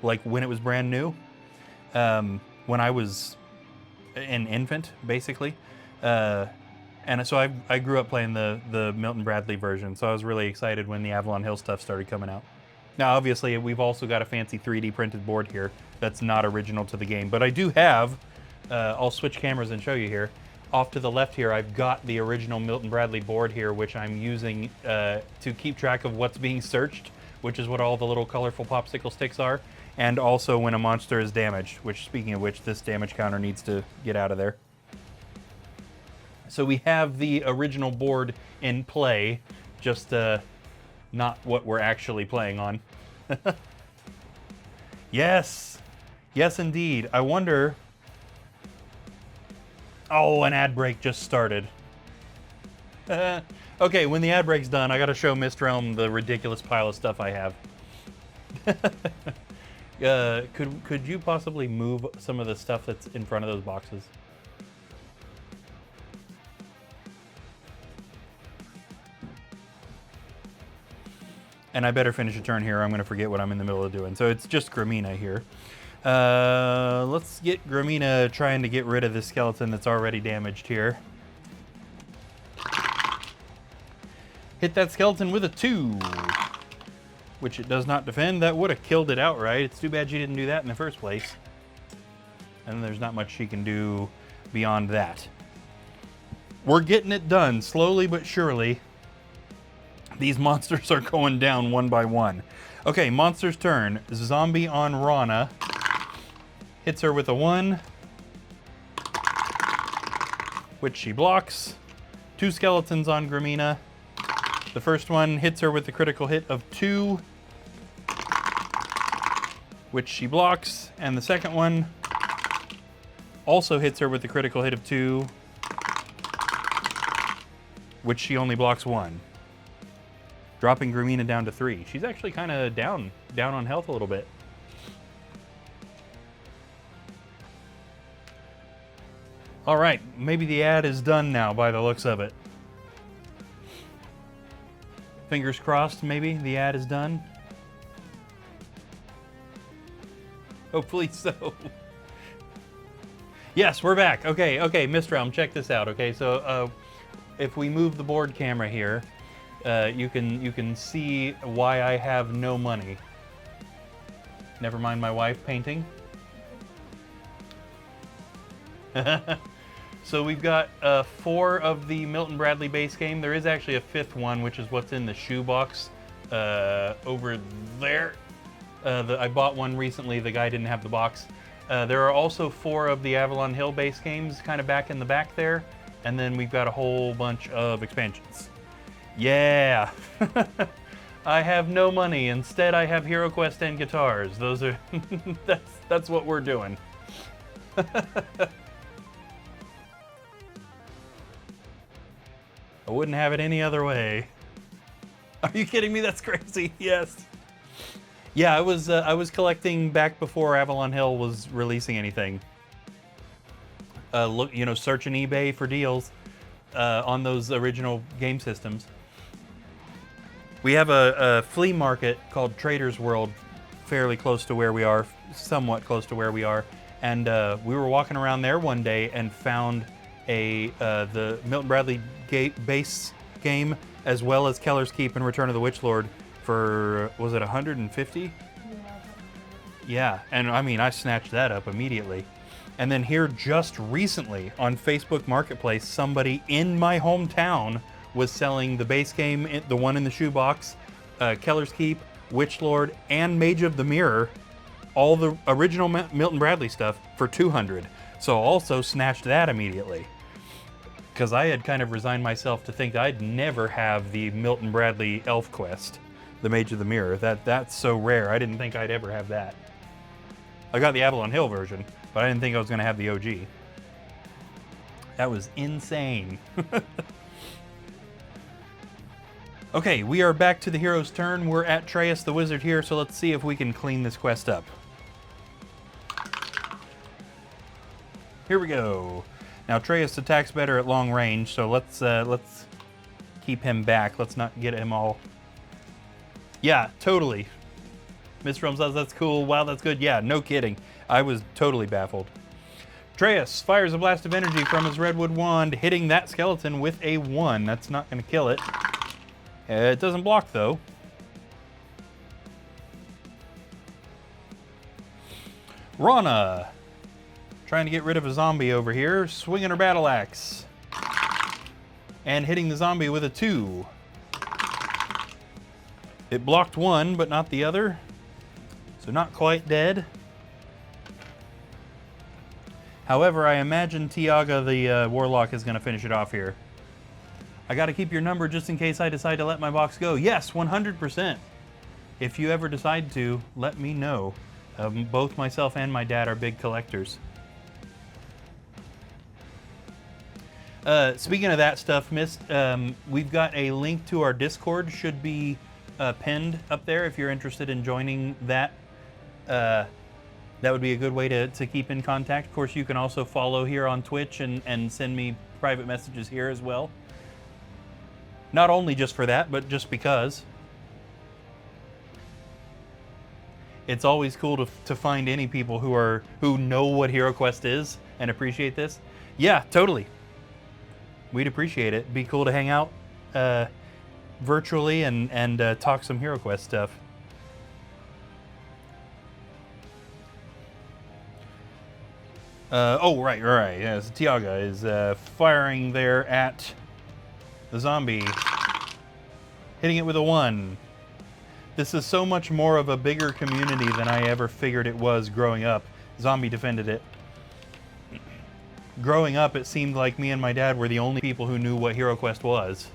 [SPEAKER 1] like when it was brand new. When I was an infant, basically. And so I grew up playing the Milton Bradley version, so I was really excited when the Avalon Hill stuff started coming out. Now, obviously, we've also got a fancy 3D printed board here that's not original to the game, but I do have, I'll switch cameras and show you here. Off to the left here, I've got the original Milton Bradley board here, which I'm using to keep track of what's being searched, which is what all the little colorful popsicle sticks are, and also when a monster is damaged, which, speaking of which, this damage counter needs to get out of there. So we have the original board in play, just not what we're actually playing on. Yes, yes indeed. I wonder... Oh, an ad break just started. Okay, when the ad break's done, I gotta show Mist Realm the ridiculous pile of stuff I have. Could you possibly move some of the stuff that's in front of those boxes? And I better finish a turn here, or I'm gonna forget what I'm in the middle of doing. So it's just Gramina here. Let's get Gramina trying to get rid of this skeleton that's already damaged here. Hit that skeleton with a 2, which it does not defend. That would have killed it outright. It's too bad she didn't do that in the first place. And there's not much she can do beyond that. We're getting it done, slowly but surely. These monsters are going down one by one. Okay, monster's turn. Zombie on Rana. Hits her with a 1, which she blocks. 2 skeletons on Gramina. The first one hits her with a critical hit of 2, which she blocks. And the second one also hits her with a critical hit of 2, which she only blocks 1. Dropping Gramina down to 3. She's actually kind of down on health a little bit. All right, maybe the ad is done now by the looks of it. Fingers crossed, maybe the ad is done. Hopefully so. Yes, we're back. Okay, Mist Realm, check this out. Okay, so if we move the board camera here, you can see why I have no money. Never mind my wife painting. So we've got 4 of the Milton Bradley base game. There is actually a 5th one, which is what's in the shoebox over there. I bought one recently. The guy didn't have the box. There are also 4 of the Avalon Hill base games kind of back in the back there. And then we've got a whole bunch of expansions. Yeah. I have no money. Instead, I have Hero Quest and guitars. Those are... that's what we're doing. I wouldn't have it any other way. Are you kidding me? That's crazy. Yes. Yeah, I was collecting back before Avalon Hill was releasing anything. Look, searching eBay for deals on those original game systems. We have a flea market called Trader's World, fairly close to where we are, somewhat close to where we are, and we were walking around there one day and found the Milton Bradley base game, as well as Keller's Keep and Return of the Witch Lord for, was it 150? Yeah, and I mean, I snatched that up immediately. And then here just recently on Facebook Marketplace, somebody in my hometown was selling the base game, the one in the shoebox, Keller's Keep, Witch Lord, and Mage of the Mirror, all the original Milton Bradley stuff for 200. So also snatched that immediately. Because I had kind of resigned myself to think I'd never have the Milton Bradley Elf Quest, the Mage of the Mirror. That's so rare. I didn't think I'd ever have that. I got the Avalon Hill version, but I didn't think I was going to have the OG. That was insane. Okay, we are back to the hero's turn. We're at Treyas the Wizard here, so let's see if we can clean this quest up. Here we go. Now Treyas attacks better at long range, so let's keep him back. Let's not get him all. Yeah, totally. Miss Realm says that's cool. Wow, that's good. Yeah, no kidding. I was totally baffled. Treyas fires a blast of energy from his redwood wand, hitting that skeleton with a 1. That's not going to kill it. It doesn't block, though. Rana, trying to get rid of a zombie over here, swinging her battle axe. And hitting the zombie with a 2. It blocked 1, but not the other. So not quite dead. However, I imagine Tiaga the Warlock is going to finish it off here. I got to keep your number just in case I decide to let my box go. Yes, 100%. If you ever decide to, let me know. Both myself and my dad are big collectors. Speaking of that stuff, Mist, we've got a link to our Discord. Should be pinned up there if you're interested in joining that. That would be a good way to keep in contact. Of course, you can also follow here on Twitch and send me private messages here as well. Not only just for that, but just because. It's always cool to find any people who know what HeroQuest is and appreciate this. Yeah, totally. We'd appreciate it. Be cool to hang out virtually and talk some HeroQuest stuff. Right. Yeah, so Tiaga is firing there at the zombie, hitting it with a 1. This is so much more of a bigger community than I ever figured it was growing up. Zombie defended it. Growing up, it seemed like me and my dad were the only people who knew what HeroQuest was.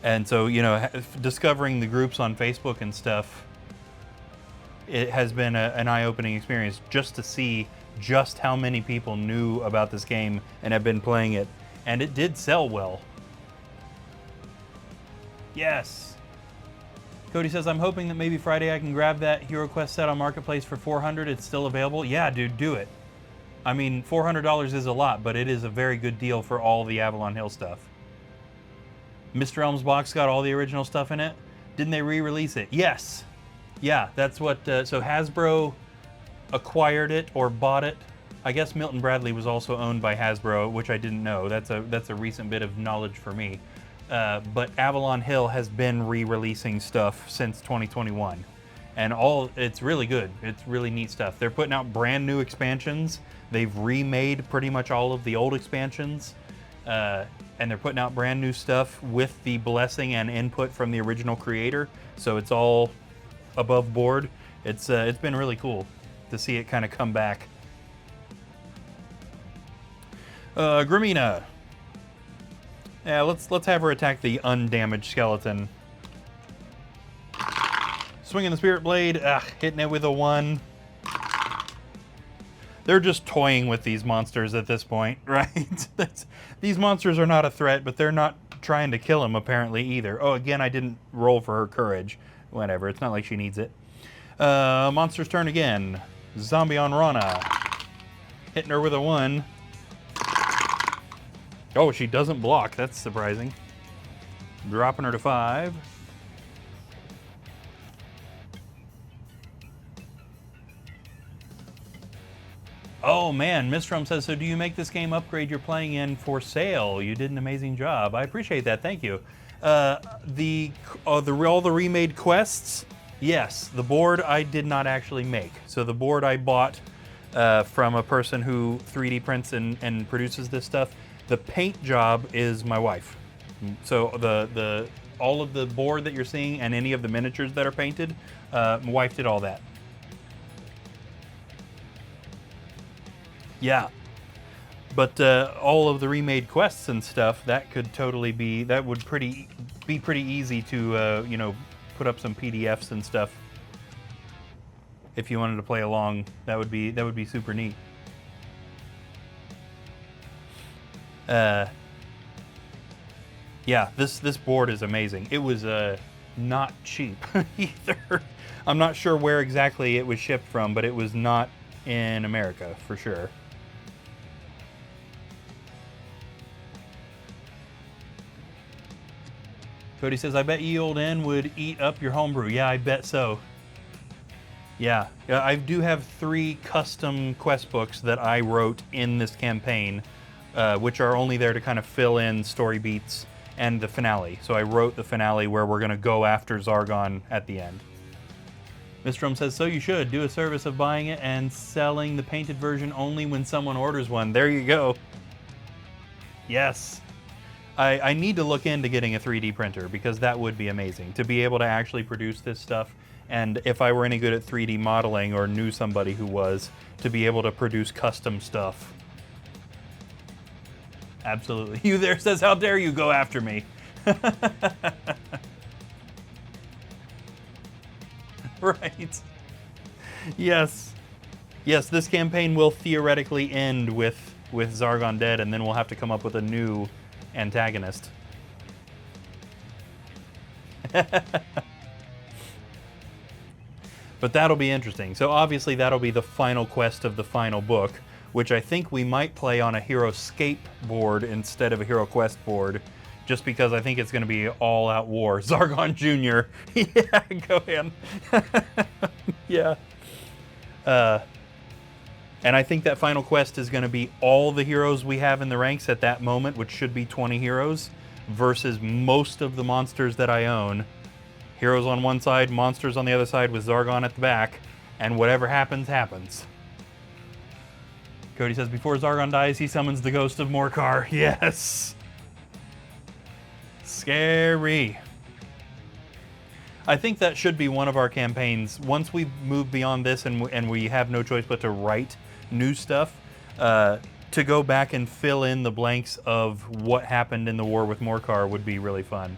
[SPEAKER 1] And so, you know, discovering the groups on Facebook and stuff, it has been an eye-opening experience just to see just how many people knew about this game and have been playing it. And it did sell well. Yes. Cody says, I'm hoping that maybe Friday I can grab that HeroQuest set on Marketplace for $400. It's still available. Yeah, dude, do it. I mean, $400 is a lot, but it is a very good deal for all the Avalon Hill stuff. Mr. Elm's box got all the original stuff in it. Didn't they re-release it? Yes. Yeah, that's what... so Hasbro acquired it or bought it. I guess Milton Bradley was also owned by Hasbro, which I didn't know. That's a recent bit of knowledge for me. But Avalon Hill has been re-releasing stuff since 2021. And it's really good. It's really neat stuff. They're putting out brand new expansions. They've remade pretty much all of the old expansions. And they're putting out brand new stuff with the blessing and input from the original creator. So it's all above board. It's been really cool to see it kind of come back. Grimina. Yeah, let's have her attack the undamaged skeleton. Swinging the Spirit Blade, hitting it with a 1. They're just toying with these monsters at this point, right? These monsters are not a threat, but they're not trying to kill him apparently either. Oh, again, I didn't roll for her courage. Whatever, it's not like she needs it. Monster's turn again. Zombie on Rana. Hitting her with a 1. Oh, she doesn't block. That's surprising. Dropping her to 5. Oh man, Mistrom says, so do you make this game upgrade you're playing in for sale? You did an amazing job. I appreciate that. Thank you. All the remade quests, yes. The board I did not actually make. So the board I bought from a person who 3D prints and produces this stuff. The paint job is my wife. So the all of the board that you're seeing and any of the miniatures that are painted. My wife did all that. Yeah. But all of the remade quests and stuff, that could totally be, that would be pretty easy to, you know, put up some PDFs and stuff. If you wanted to play along, that would be super neat. Yeah, this board is amazing. It was not cheap either. I'm not sure where exactly it was shipped from, but it was not in America for sure. Cody says, I bet ye old N would eat up your homebrew. Yeah, I bet so. Yeah, I do have 3 custom quest books that I wrote in this campaign, which are only there to kind of fill in story beats and the finale. So I wrote the finale where we're going to go after Zargon at the end. Mr. Drum says, so you should do a service of buying it and selling the painted version only when someone orders one. There you go. Yes. I need to look into getting a 3D printer because that would be amazing to be able to actually produce this stuff. And if I were any good at 3D modeling or knew somebody who was, to be able to produce custom stuff. Absolutely. You there says, how dare you go after me? Right. Yes. Yes, this campaign will theoretically end with Zargon dead, and then we'll have to come up with a new antagonist. But that'll be interesting. So obviously that'll be the final quest of the final book, which I think we might play on a Heroscape board instead of a Hero Quest board, just because I think it's going to be all-out war. Zargon Jr. Yeah, go in. Yeah. And I think that final quest is going to be all the heroes we have in the ranks at that moment, which should be 20 heroes, versus most of the monsters that I own. Heroes on one side, monsters on the other side with Zargon at the back, and whatever happens, happens. Cody says, before Zargon dies, he summons the ghost of Morcar. Yes! Scary. I think that should be one of our campaigns. Once we move beyond this and we have no choice but to write new stuff, to go back and fill in the blanks of what happened in the war with Morcar would be really fun.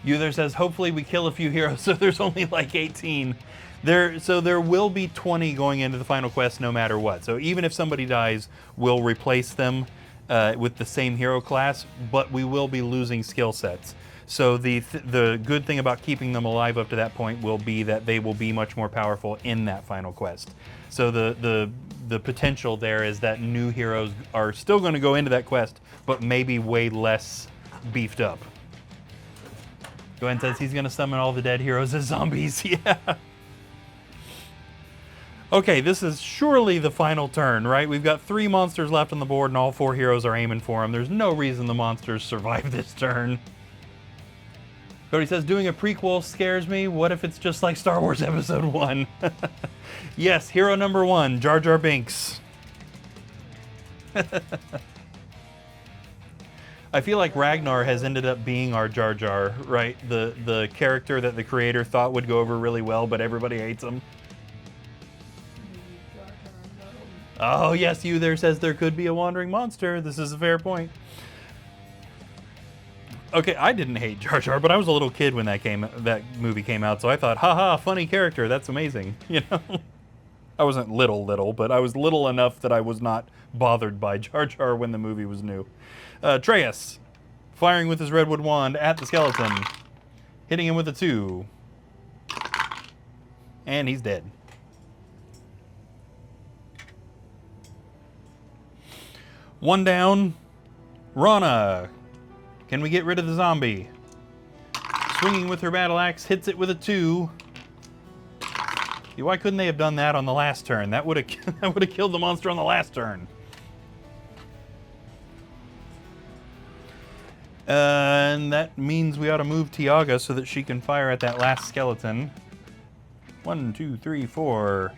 [SPEAKER 1] Uther says, hopefully we kill a few heroes, so there's only like 18. So there will be 20 going into the final quest no matter what. So even if somebody dies, we'll replace them with the same hero class, but we will be losing skill sets. So the good thing about keeping them alive up to that point will be that they will be much more powerful in that final quest. So the potential there is that new heroes are still going to go into that quest, but maybe way less beefed up. Gwen says he's going to summon all the dead heroes as zombies. Yeah. Okay, this is surely the final turn, right? We've got 3 monsters left on the board and all 4 heroes are aiming for them. There's no reason the monsters survive this turn. Cody says, doing a prequel scares me. What if it's just like Star Wars Episode 1? Yes, hero number 1, Jar Jar Binks. I feel like Ragnar has ended up being our Jar Jar, right? The character that the creator thought would go over really well, but everybody hates him. Oh, yes, you there says there could be a wandering monster. This is a fair point. Okay, I didn't hate Jar Jar, but I was a little kid when that movie came out, so I thought, haha, funny character, that's amazing, you know? I wasn't little, but I was little enough that I was not bothered by Jar Jar when the movie was new. Atreus, firing with his redwood wand at the skeleton, hitting him with a 2. And he's dead. One down. Rana, can we get rid of the zombie? Swinging with her battle axe, hits it with a 2. Why couldn't they have done that on the last turn? That would have killed the monster on the last turn. And that means we ought to move Tiaga so that she can fire at that last skeleton. 1, 2, 3, 4.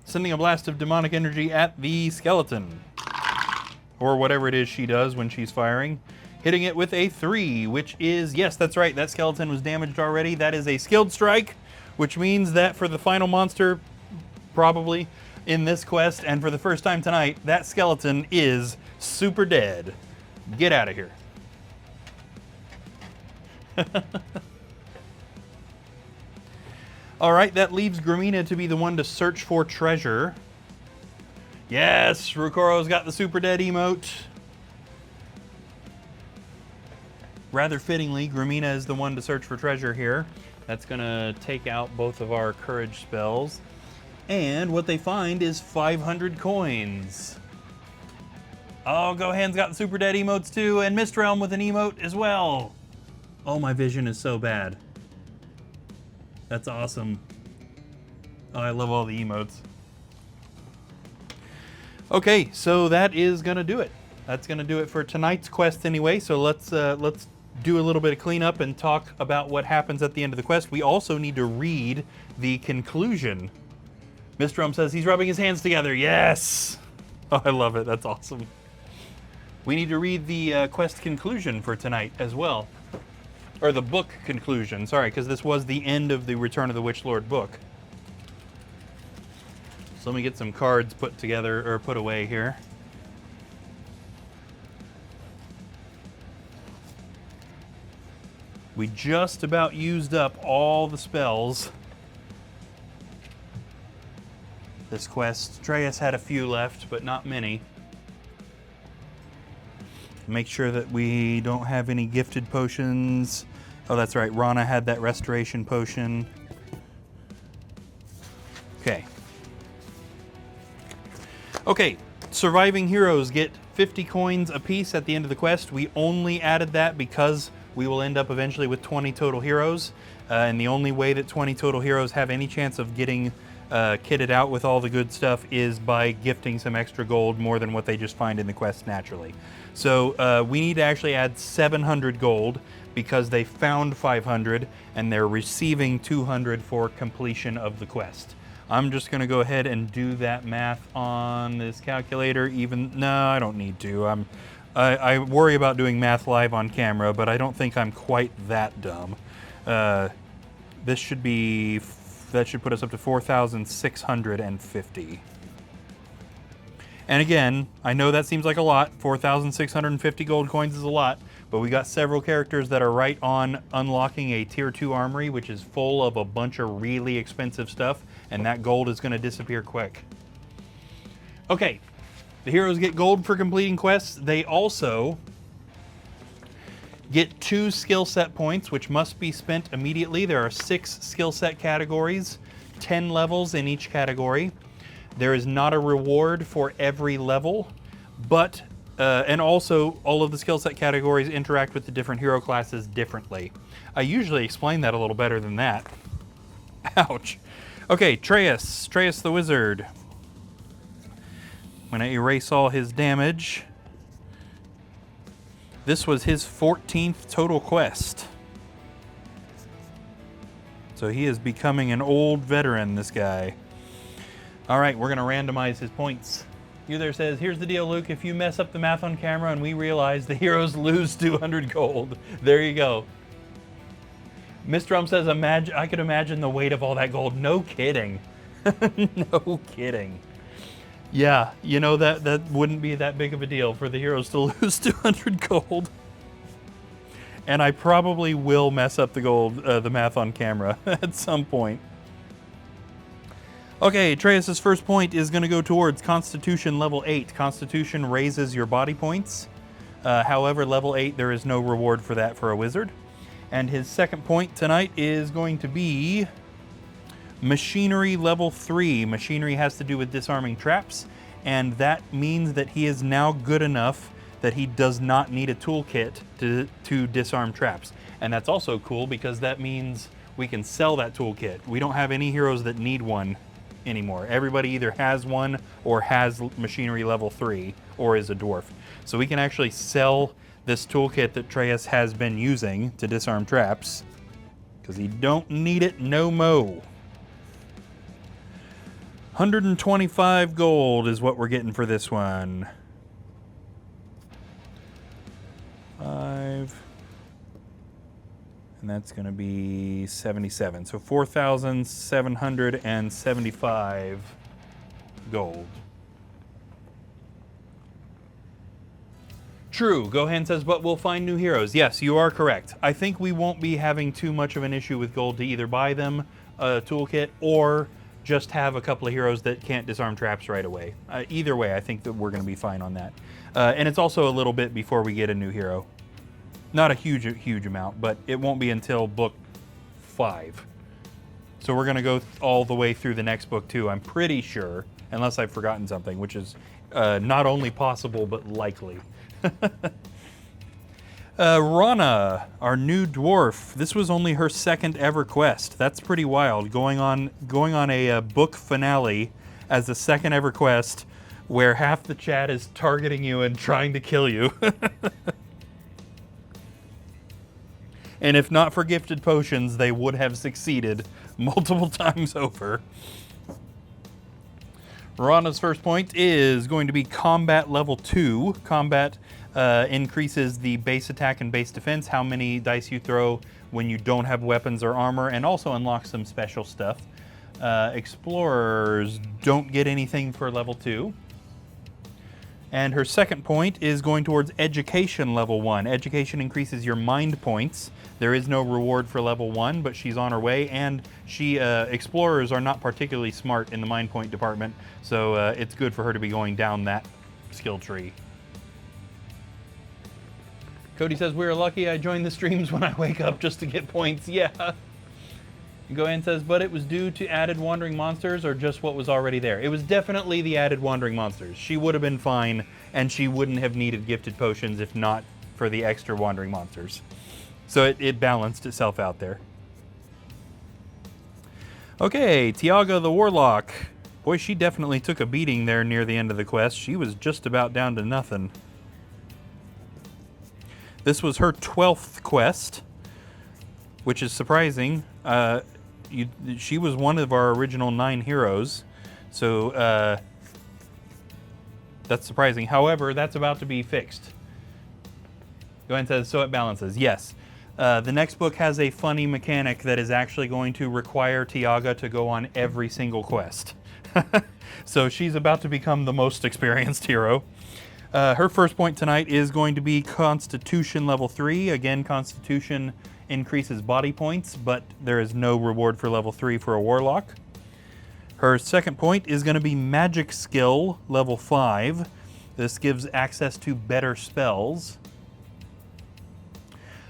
[SPEAKER 1] Sending a blast of demonic energy at the skeleton. or whatever it is she does when she's firing. Hitting it with a 3, which is, yes, that's right, that skeleton was damaged already. That is a skilled strike, which means that for the final monster, probably, in this quest, and for the first time tonight, that skeleton is super dead. Get out of here. All right, that leaves Gramina to be the one to search for treasure. Yes, Rukoro's got the super dead emote. Rather fittingly, Gramina is the one to search for treasure here. That's gonna take out both of our courage spells. And what they find is 500 coins. Oh, Gohan's got the super dead emotes too, and Mistrealm with an emote as well. Oh, my vision is so bad. That's awesome. Oh, I love all the emotes. Okay, so that is gonna do it. That's gonna do it for tonight's quest anyway. So let's do a little bit of cleanup and talk about what happens at the end of the quest. We also need to read the conclusion. Mr. says he's rubbing his hands together. Yes! Oh, I love it. That's awesome. We need to read the quest conclusion for tonight as well. Or the book conclusion, sorry, because this was the end of the Return of the Witch Lord book. So let me get some cards put together, or put away here. We just about used up all the spells this quest. Atreus had a few left, but not many. Make sure that we don't have any gifted potions. Oh, that's right. Rana had that restoration potion. Okay. Okay. Surviving heroes get 50 coins apiece at the end of the quest. We only added that because we will end up eventually with 20 total heroes. And the only way that 20 total heroes have any chance of getting kitted out with all the good stuff is by gifting some extra gold more than what they just find in the quest naturally. So we need to actually add 700 gold because they found 500 and they're receiving 200 for completion of the quest. I'm just going to go ahead and do that math on this calculator. No, I don't need to. I worry about doing math live on camera, but I don't think I'm quite that dumb. This should be, that should put us up to 4,650. And again, I know that seems like a lot. 4,650 gold coins is a lot, but we got several characters that are right on unlocking a tier 2 armory, which is full of a bunch of really expensive stuff, and that gold is going to disappear quick. Okay, the heroes get gold for completing quests. They also get 2 skill set points, which must be spent immediately. There are 6 skill set categories, 10 levels in each category. There is not a reward for every level, but, and also all of the skill set categories interact with the different hero classes differently. I usually explain that a little better than that. Ouch. Okay, Atreus the wizard. I'm gonna erase all his damage. This was his 14th total quest. So he is becoming an old veteran, this guy. All right, we're gonna randomize his points. You there says, here's the deal, Luke. If you mess up the math on camera and we realize the heroes lose 200 gold, there you go. Mr. says, I could imagine the weight of all that gold. No kidding. No kidding. Yeah, you know, that wouldn't be that big of a deal for the heroes to lose 200 gold. And I probably will mess up the math on camera at some point. Okay, Atreus' first point is going to go towards Constitution level 8. Constitution raises your body points. However, level 8, there is no reward for that for a wizard. And his second point tonight is going to be Machinery level 3. Machinery has to do with disarming traps, and that means that he is now good enough that he does not need a toolkit to disarm traps. And that's also cool because that means we can sell that toolkit. We don't have any heroes that need one anymore. Everybody either has one or has Machinery level 3 or is a dwarf. So we can actually sell this toolkit that Atreus has been using to disarm traps because he don't need it no mo. 125 gold is what we're getting for this one. 5. And that's going to be 77. So 4,775 gold. True, Gohan says, but we'll find new heroes. Yes, you are correct. I think we won't be having too much of an issue with gold to either buy them a toolkit or just have a couple of heroes that can't disarm traps right away. Either way, I think that we're going to be fine on that. And it's also a little bit before we get a new hero. Not a huge amount, but it won't be until book 5. So we're going to go all the way through the next book too, I'm pretty sure, unless I've forgotten something, which is not only possible, but likely. Rana, our new dwarf. This was only her second ever quest. That's pretty wild. Going on a book finale as the second ever quest, where half the chat is targeting you and trying to kill you. And if not for gifted potions, they would have succeeded multiple times over. Rana's first point is going to be combat level 2. Combat increases the base attack and base defense, how many dice you throw when you don't have weapons or armor, and also unlocks some special stuff. Explorers don't get anything for level 2. And her second point is going towards education level 1. Education increases your mind points. There is no reward for level 1, but she's on her way, and explorers are not particularly smart in the mind point department, so it's good for her to be going down that skill tree. Cody says, we're lucky I join the streams when I wake up just to get points. Yeah. Gohan says, but it was due to added wandering monsters or just what was already there? It was definitely the added wandering monsters. She would have been fine, and she wouldn't have needed gifted potions if not for the extra wandering monsters. So it balanced itself out there. Okay, Tiaga the Warlock. Boy, she definitely took a beating there near the end of the quest. She was just about down to nothing. This was her 12th quest, which is surprising. She was one of our original 9 heroes, so that's surprising. However, that's about to be fixed. Go ahead and says, so it balances. Yes. The next book has a funny mechanic that is actually going to require Tiaga to go on every single quest. So she's about to become the most experienced hero. Her first point tonight is going to be Constitution level 3. Again, Constitution increases body points, but there is no reward for level 3 for a Warlock. Her second point is going to be Magic Skill level 5. This gives access to better spells.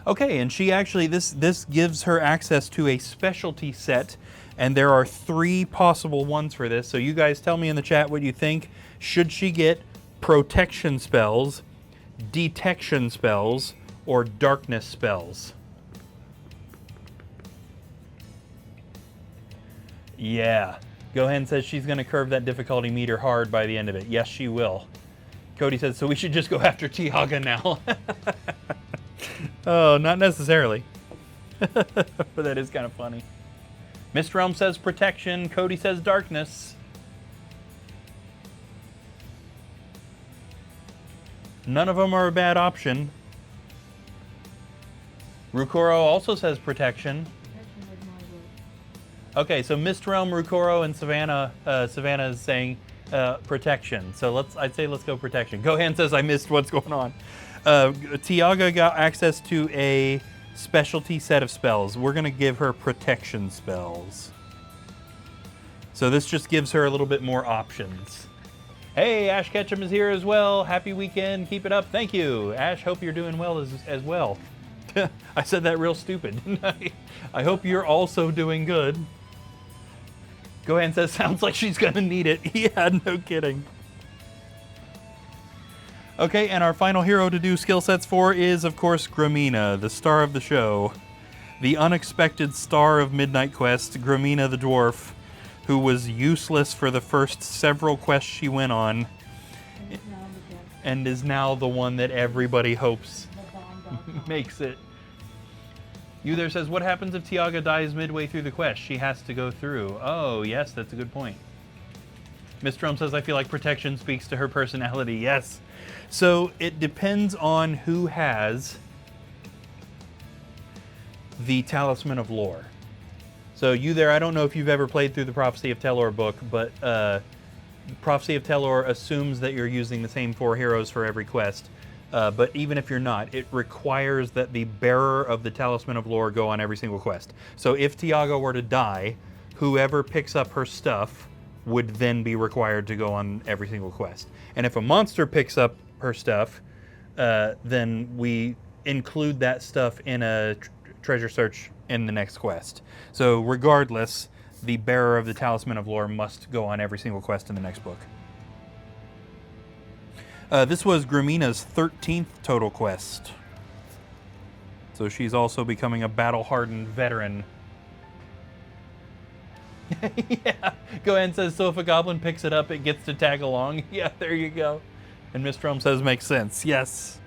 [SPEAKER 1] Okay, and she actually, this gives her access to a specialty set, and there are 3 possible ones for this. So you guys tell me in the chat what you think. Should she get protection spells, detection spells, or darkness spells? Yeah. Gohan says she's going to curve that difficulty meter hard by the end of it. Yes, she will. Cody says, so we should just go after Tiaga now. Oh, not necessarily. But that is kind of funny. Mist Realm says protection. Cody says darkness. None of them are a bad option. Rukoro also says protection. Okay, so Mist Realm, Rukoro, and Savannah. Savannah is saying protection. So I'd say let's go protection. Gohan says I missed what's going on. Tiaga got access to a specialty set of spells. We're going to give her protection spells. So this just gives her a little bit more options. Hey, Ash Ketchum is here as well. Happy weekend. Keep it up. Thank you. Ash, hope you're doing well as well. I said that real stupid, didn't I? I hope you're also doing good. Gohan says, sounds like she's going to need it. Yeah, no kidding. Okay, and our final hero to do skill sets for is, of course, Gramina, the star of the show. The unexpected star of Midnight Quest, Gramina the Dwarf, who was useless for the first several quests she went on, and is now the one that everybody hopes makes it. You there says, what happens if Tiaga dies midway through the quest? She has to go through. Oh, yes, that's a good point. Miss Drum says, I feel like protection speaks to her personality. Yes. So it depends on who has the Talisman of Lore. So you there, I don't know if you've ever played through the Prophecy of Telor book, but Prophecy of Telor assumes that you're using the same 4 heroes for every quest. But even if you're not, it requires that the bearer of the Talisman of Lore go on every single quest. So if Tiago were to die, whoever picks up her stuff would then be required to go on every single quest. And if a monster picks up her stuff, then we include that stuff in a treasure search in the next quest. So regardless, the bearer of the Talisman of Lore must go on every single quest in the next book. This was Grimina's 13th total quest. So she's also becoming a battle-hardened veteran. Yeah, Gohan says, so if a goblin picks it up, it gets to tag along. Yeah, there you go. And Miss Drum says, makes sense. Yes.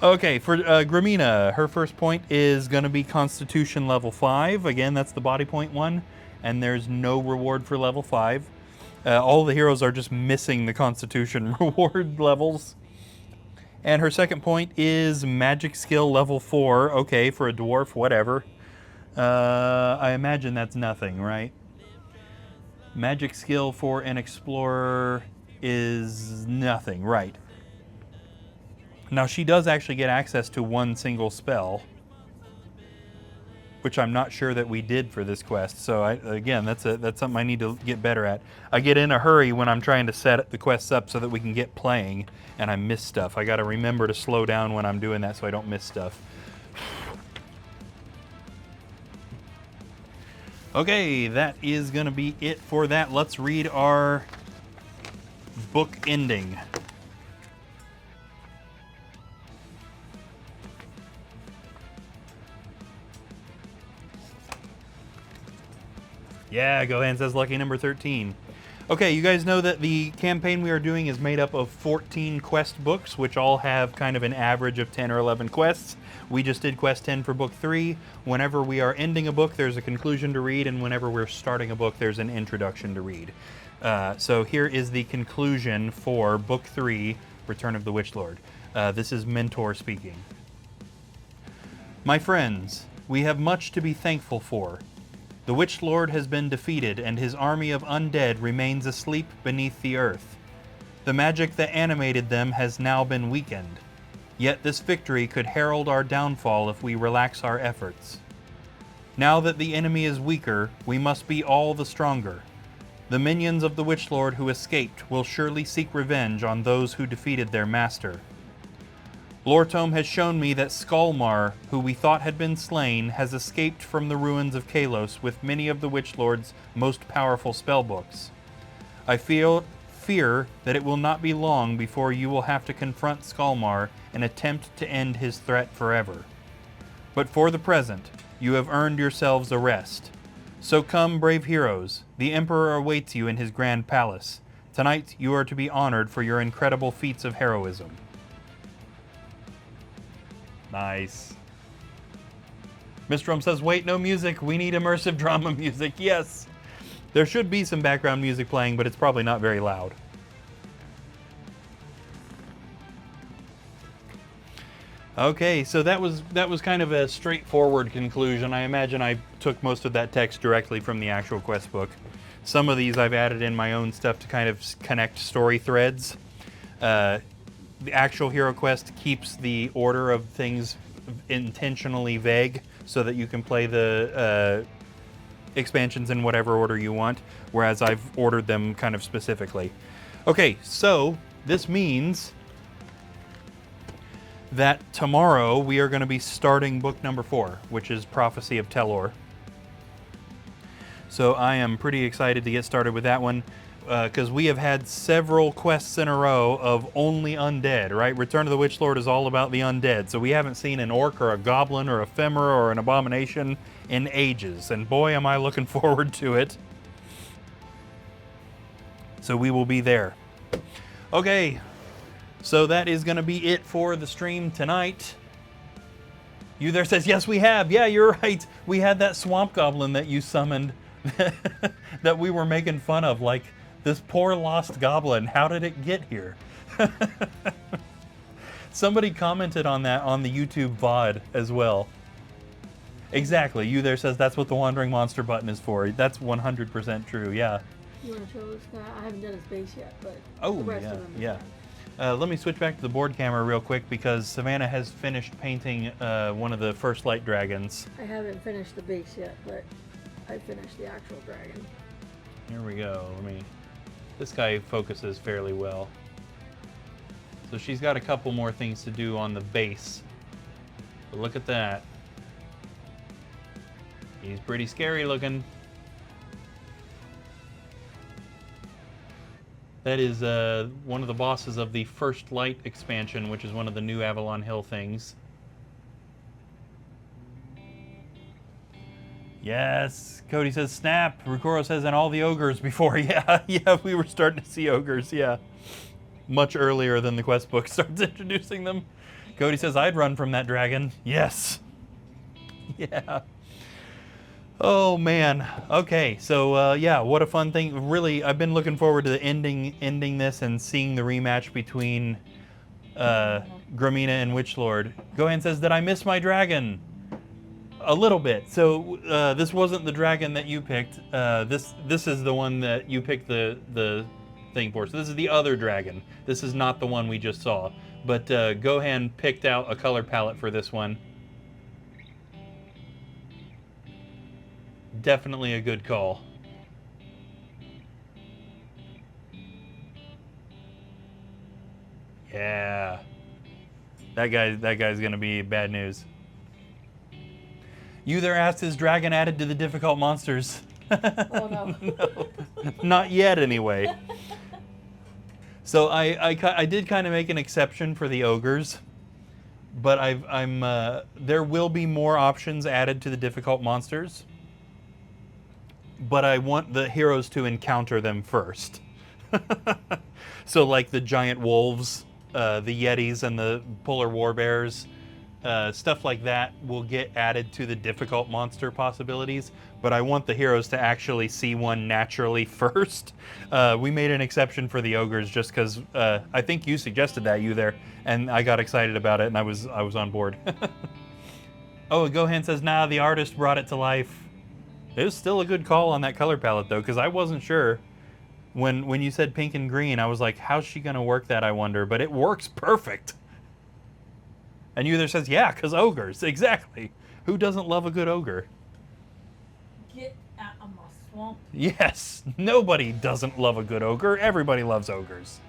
[SPEAKER 1] Okay, for Grimina, her first point is going to be Constitution level 5. Again, that's the body point one. And there's no reward for level 5. All the heroes are just missing the Constitution reward levels. And her second point is Magic Skill level 4. Okay, for a dwarf, whatever. I imagine that's nothing, right? Magic Skill for an explorer is nothing, right? Now she does actually get access to one single spell, which I'm not sure that we did for this quest. So again, that's something I need to get better at. I get in a hurry when I'm trying to set the quests up so that we can get playing, and I miss stuff. I got to remember to slow down when I'm doing that so I don't miss stuff. Okay, that is going to be it for that. Let's read our book ending. Yeah, Gohan says lucky number 13. Okay, you guys know that the campaign we are doing is made up of 14 quest books, which all have kind of an average of 10 or 11 quests. We just did quest 10 for book 3. Whenever we are ending a book, there's a conclusion to read, and whenever we're starting a book, there's an introduction to read. So here is the conclusion for book 3, Return of the Witch Lord. This is Mentor speaking. My friends, we have much to be thankful for. The Witch Lord has been defeated, and his army of undead remains asleep beneath the earth. The magic that animated them has now been weakened. Yet this victory could herald our downfall if we relax our efforts. Now that the enemy is weaker, we must be all the stronger. The minions of the Witch Lord who escaped will surely seek revenge on those who defeated their master. Lortome has shown me that Skalmar, who we thought had been slain, has escaped from the ruins of Kalos with many of the Witch Lord's most powerful spellbooks. I fear that it will not be long before you will have to confront Skalmar and attempt to end his threat forever. But for the present, you have earned yourselves a rest. So come, brave heroes. The Emperor awaits you in his grand palace. Tonight you are to be honored for your incredible feats of heroism. Nice. Miss Drum says, wait, no music. We need immersive drama music. Yes. There should be some background music playing, but it's probably not very loud. Okay, so that was kind of a straightforward conclusion. I imagine I took most of that text directly from the actual quest book. Some of these I've added in my own stuff to kind of connect story threads. The actual Hero Quest keeps the order of things intentionally vague so that you can play the expansions in whatever order you want, whereas I've ordered them kind of specifically. Okay, so this means that tomorrow we are going to be starting book number 4, which is Prophecy of Telor. So I am pretty excited to get started with that one. Because we have had several quests in a row of only undead, right? Return of the Witch Lord is all about the undead. So we haven't seen an orc or a goblin or a femora or an abomination in ages. And boy, am I looking forward to it. So we will be there. Okay, so that is going to be it for the stream tonight. You there says, yes, we have. Yeah, you're right. We had that swamp goblin that you summoned that we were making fun of like This poor lost goblin, how did it get here? Somebody commented on that on the YouTube VOD as well. Exactly. You there says that's what the wandering monster button is for. That's 100% true. Yeah.
[SPEAKER 2] You want to show this guy? I haven't done his base yet, but
[SPEAKER 1] Oh,
[SPEAKER 2] the rest
[SPEAKER 1] yeah,
[SPEAKER 2] of them.
[SPEAKER 1] yeah. Let me switch back to the board camera real quick because Savannah has finished painting one of the first light dragons.
[SPEAKER 2] I haven't finished the base yet, but I finished the actual dragon.
[SPEAKER 1] Here we go. This guy focuses fairly well. So she's got a couple more things to do on the base. But look at that. He's pretty scary looking. That is one of the bosses of the First Light expansion, which is one of the new Avalon Hill things. Yes, Cody says snap. Rukoro says and all the ogres before. Yeah, yeah, we were starting to see ogres, yeah. Much earlier than the quest book starts introducing them. Cody says I'd run from that dragon. Yes. Yeah. Oh man. Okay, so yeah, what a fun thing. Really, I've been looking forward to the ending this and seeing the rematch between Gramina and Witchlord. Gohan says, did I miss my dragon? A little bit. So this wasn't the dragon that you picked. This is the one that you picked the thing for. So this is the other dragon. This is not the one we just saw. But Gohan picked out a color palette for this one. Definitely a good call. Yeah. That guy's gonna be bad news. You there asked, is dragon added to the difficult monsters?
[SPEAKER 2] Oh no.
[SPEAKER 1] No, not yet anyway. So I did kind of make an exception for the ogres, but there will be more options added to the difficult monsters. But I want the heroes to encounter them first. So like the giant wolves, the yetis, and the polar warbears, stuff like that will get added to the difficult monster possibilities. But I want the heroes to actually see one naturally first. We made an exception for the ogres just because I think you suggested that, you there, and I got excited about it, and I was on board. Oh, Gohan says, nah, the artist brought it to life. It was still a good call on that color palette, though, because I wasn't sure. When you said pink and green, I was like, how's she going to work that, I wonder? But it works perfect. And you there says, yeah, because ogres. Exactly. Who doesn't love a good ogre?
[SPEAKER 2] Get out of my swamp.
[SPEAKER 1] Yes. Nobody doesn't love a good ogre. Everybody loves ogres.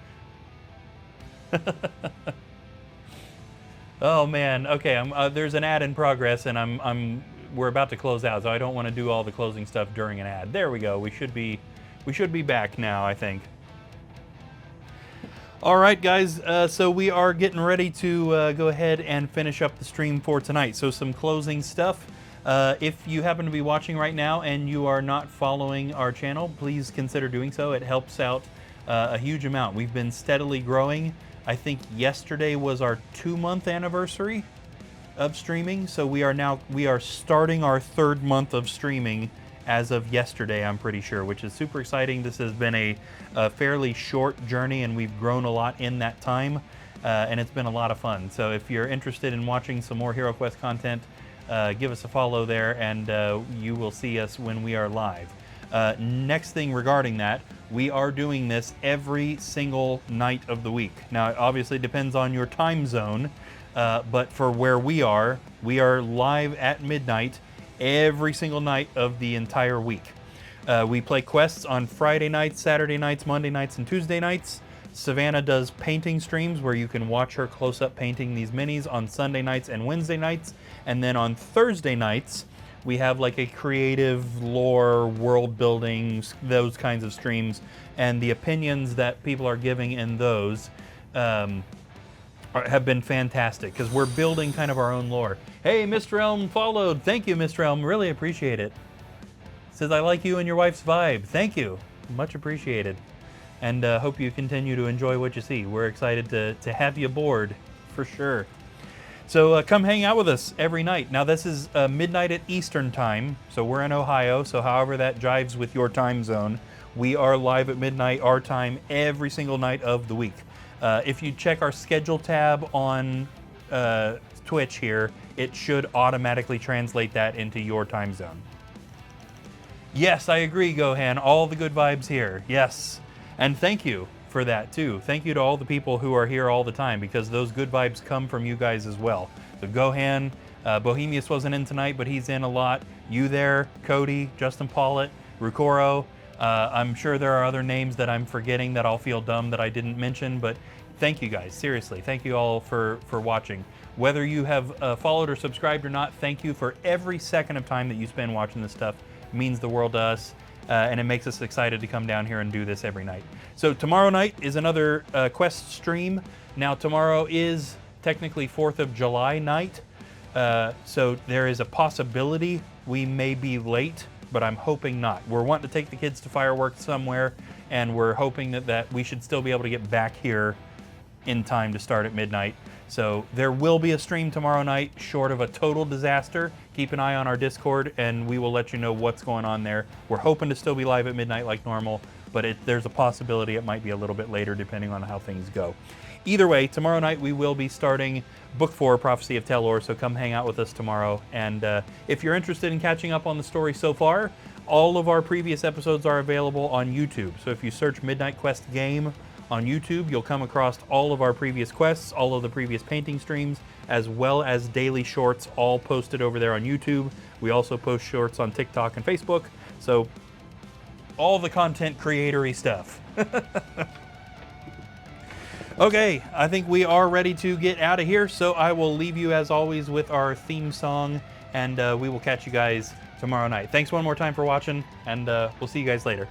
[SPEAKER 1] Oh, man. Okay, there's an ad in progress, and we're about to close out, so I don't want to do all the closing stuff during an ad. There we go. We should be back now, I think. All right, guys. So we are getting ready to go ahead and finish up the stream for tonight. So some closing stuff. If you happen to be watching right now and you are not following our channel, please consider doing so. It helps out a huge amount. We've been steadily growing. I think yesterday was our 2-month anniversary of streaming, so we are starting our 3rd month of streaming as of yesterday, I'm pretty sure, which is super exciting. This has been a fairly short journey, and we've grown a lot in that time, and it's been a lot of fun. So if you're interested in watching some more Hero Quest content, give us a follow there, and you will see us when we are live. Next thing regarding that, we are doing this every single night of the week. Now, it obviously depends on your time zone, but for where we are live at midnight every single night of the entire week. We play quests on Friday nights, Saturday nights, Monday nights, and Tuesday nights. Savannah does painting streams where you can watch her close-up painting these minis on Sunday nights and Wednesday nights. And then on Thursday nights, we have like a creative lore, world building, those kinds of streams. And the opinions that people are giving in those have been fantastic because we're building kind of our own lore. Hey, Mr. Elm followed. Thank you, Mr. Elm. Really appreciate it. Says, I like you and your wife's vibe. Thank you. Much appreciated. And hope you continue to enjoy what you see. We're excited to have you aboard for sure. So come hang out with us every night. Now this is midnight at Eastern time. So we're in Ohio. So however that jives with your time zone, We are live at midnight our time every single night of the week. If you check our schedule tab on Twitch here, it should automatically translate that into your time zone. Yes, I agree, Gohan. All the good vibes here. Yes. And thank you for that, too. Thank you to all the people who are here all the time, because those good vibes come from you guys as well. So Gohan, Bohemius wasn't in tonight, but he's in a lot. You there, Cody, Justin Pollitt, Rukoro. I'm sure there are other names that I'm forgetting that I'll feel dumb that I didn't mention, but thank you guys. Seriously, thank you all for watching. Whether you have followed or subscribed or not, thank you for every second of time that you spend watching this stuff. It means the world to us, and it makes us excited to come down here and do this every night. So tomorrow night is another Quest stream. Now tomorrow is technically 4th of July night, so there is a possibility we may be late, but I'm hoping not. We're wanting to take the kids to fireworks somewhere, and we're hoping that we should still be able to get back here in time to start at midnight. So there will be a stream tomorrow night, short of a total disaster. Keep an eye on our Discord, and we will let you know what's going on there. We're hoping to still be live at midnight like normal, but there's a possibility it might be a little bit later depending on how things go. Either way, tomorrow night we will be starting Book 4, Prophecy of Telor, so come hang out with us tomorrow. And if you're interested in catching up on the story so far, all of our previous episodes are available on YouTube. So if you search Midnight Quest Game on YouTube, you'll come across all of our previous quests, all of the previous painting streams, as well as daily shorts, all posted over there on YouTube. We also post shorts on TikTok and Facebook, so all the content creatory stuff. Okay, I think we are ready to get out of here, so I will leave you as always with our theme song, and we will catch you guys tomorrow night. Thanks one more time for watching, and we'll see you guys later.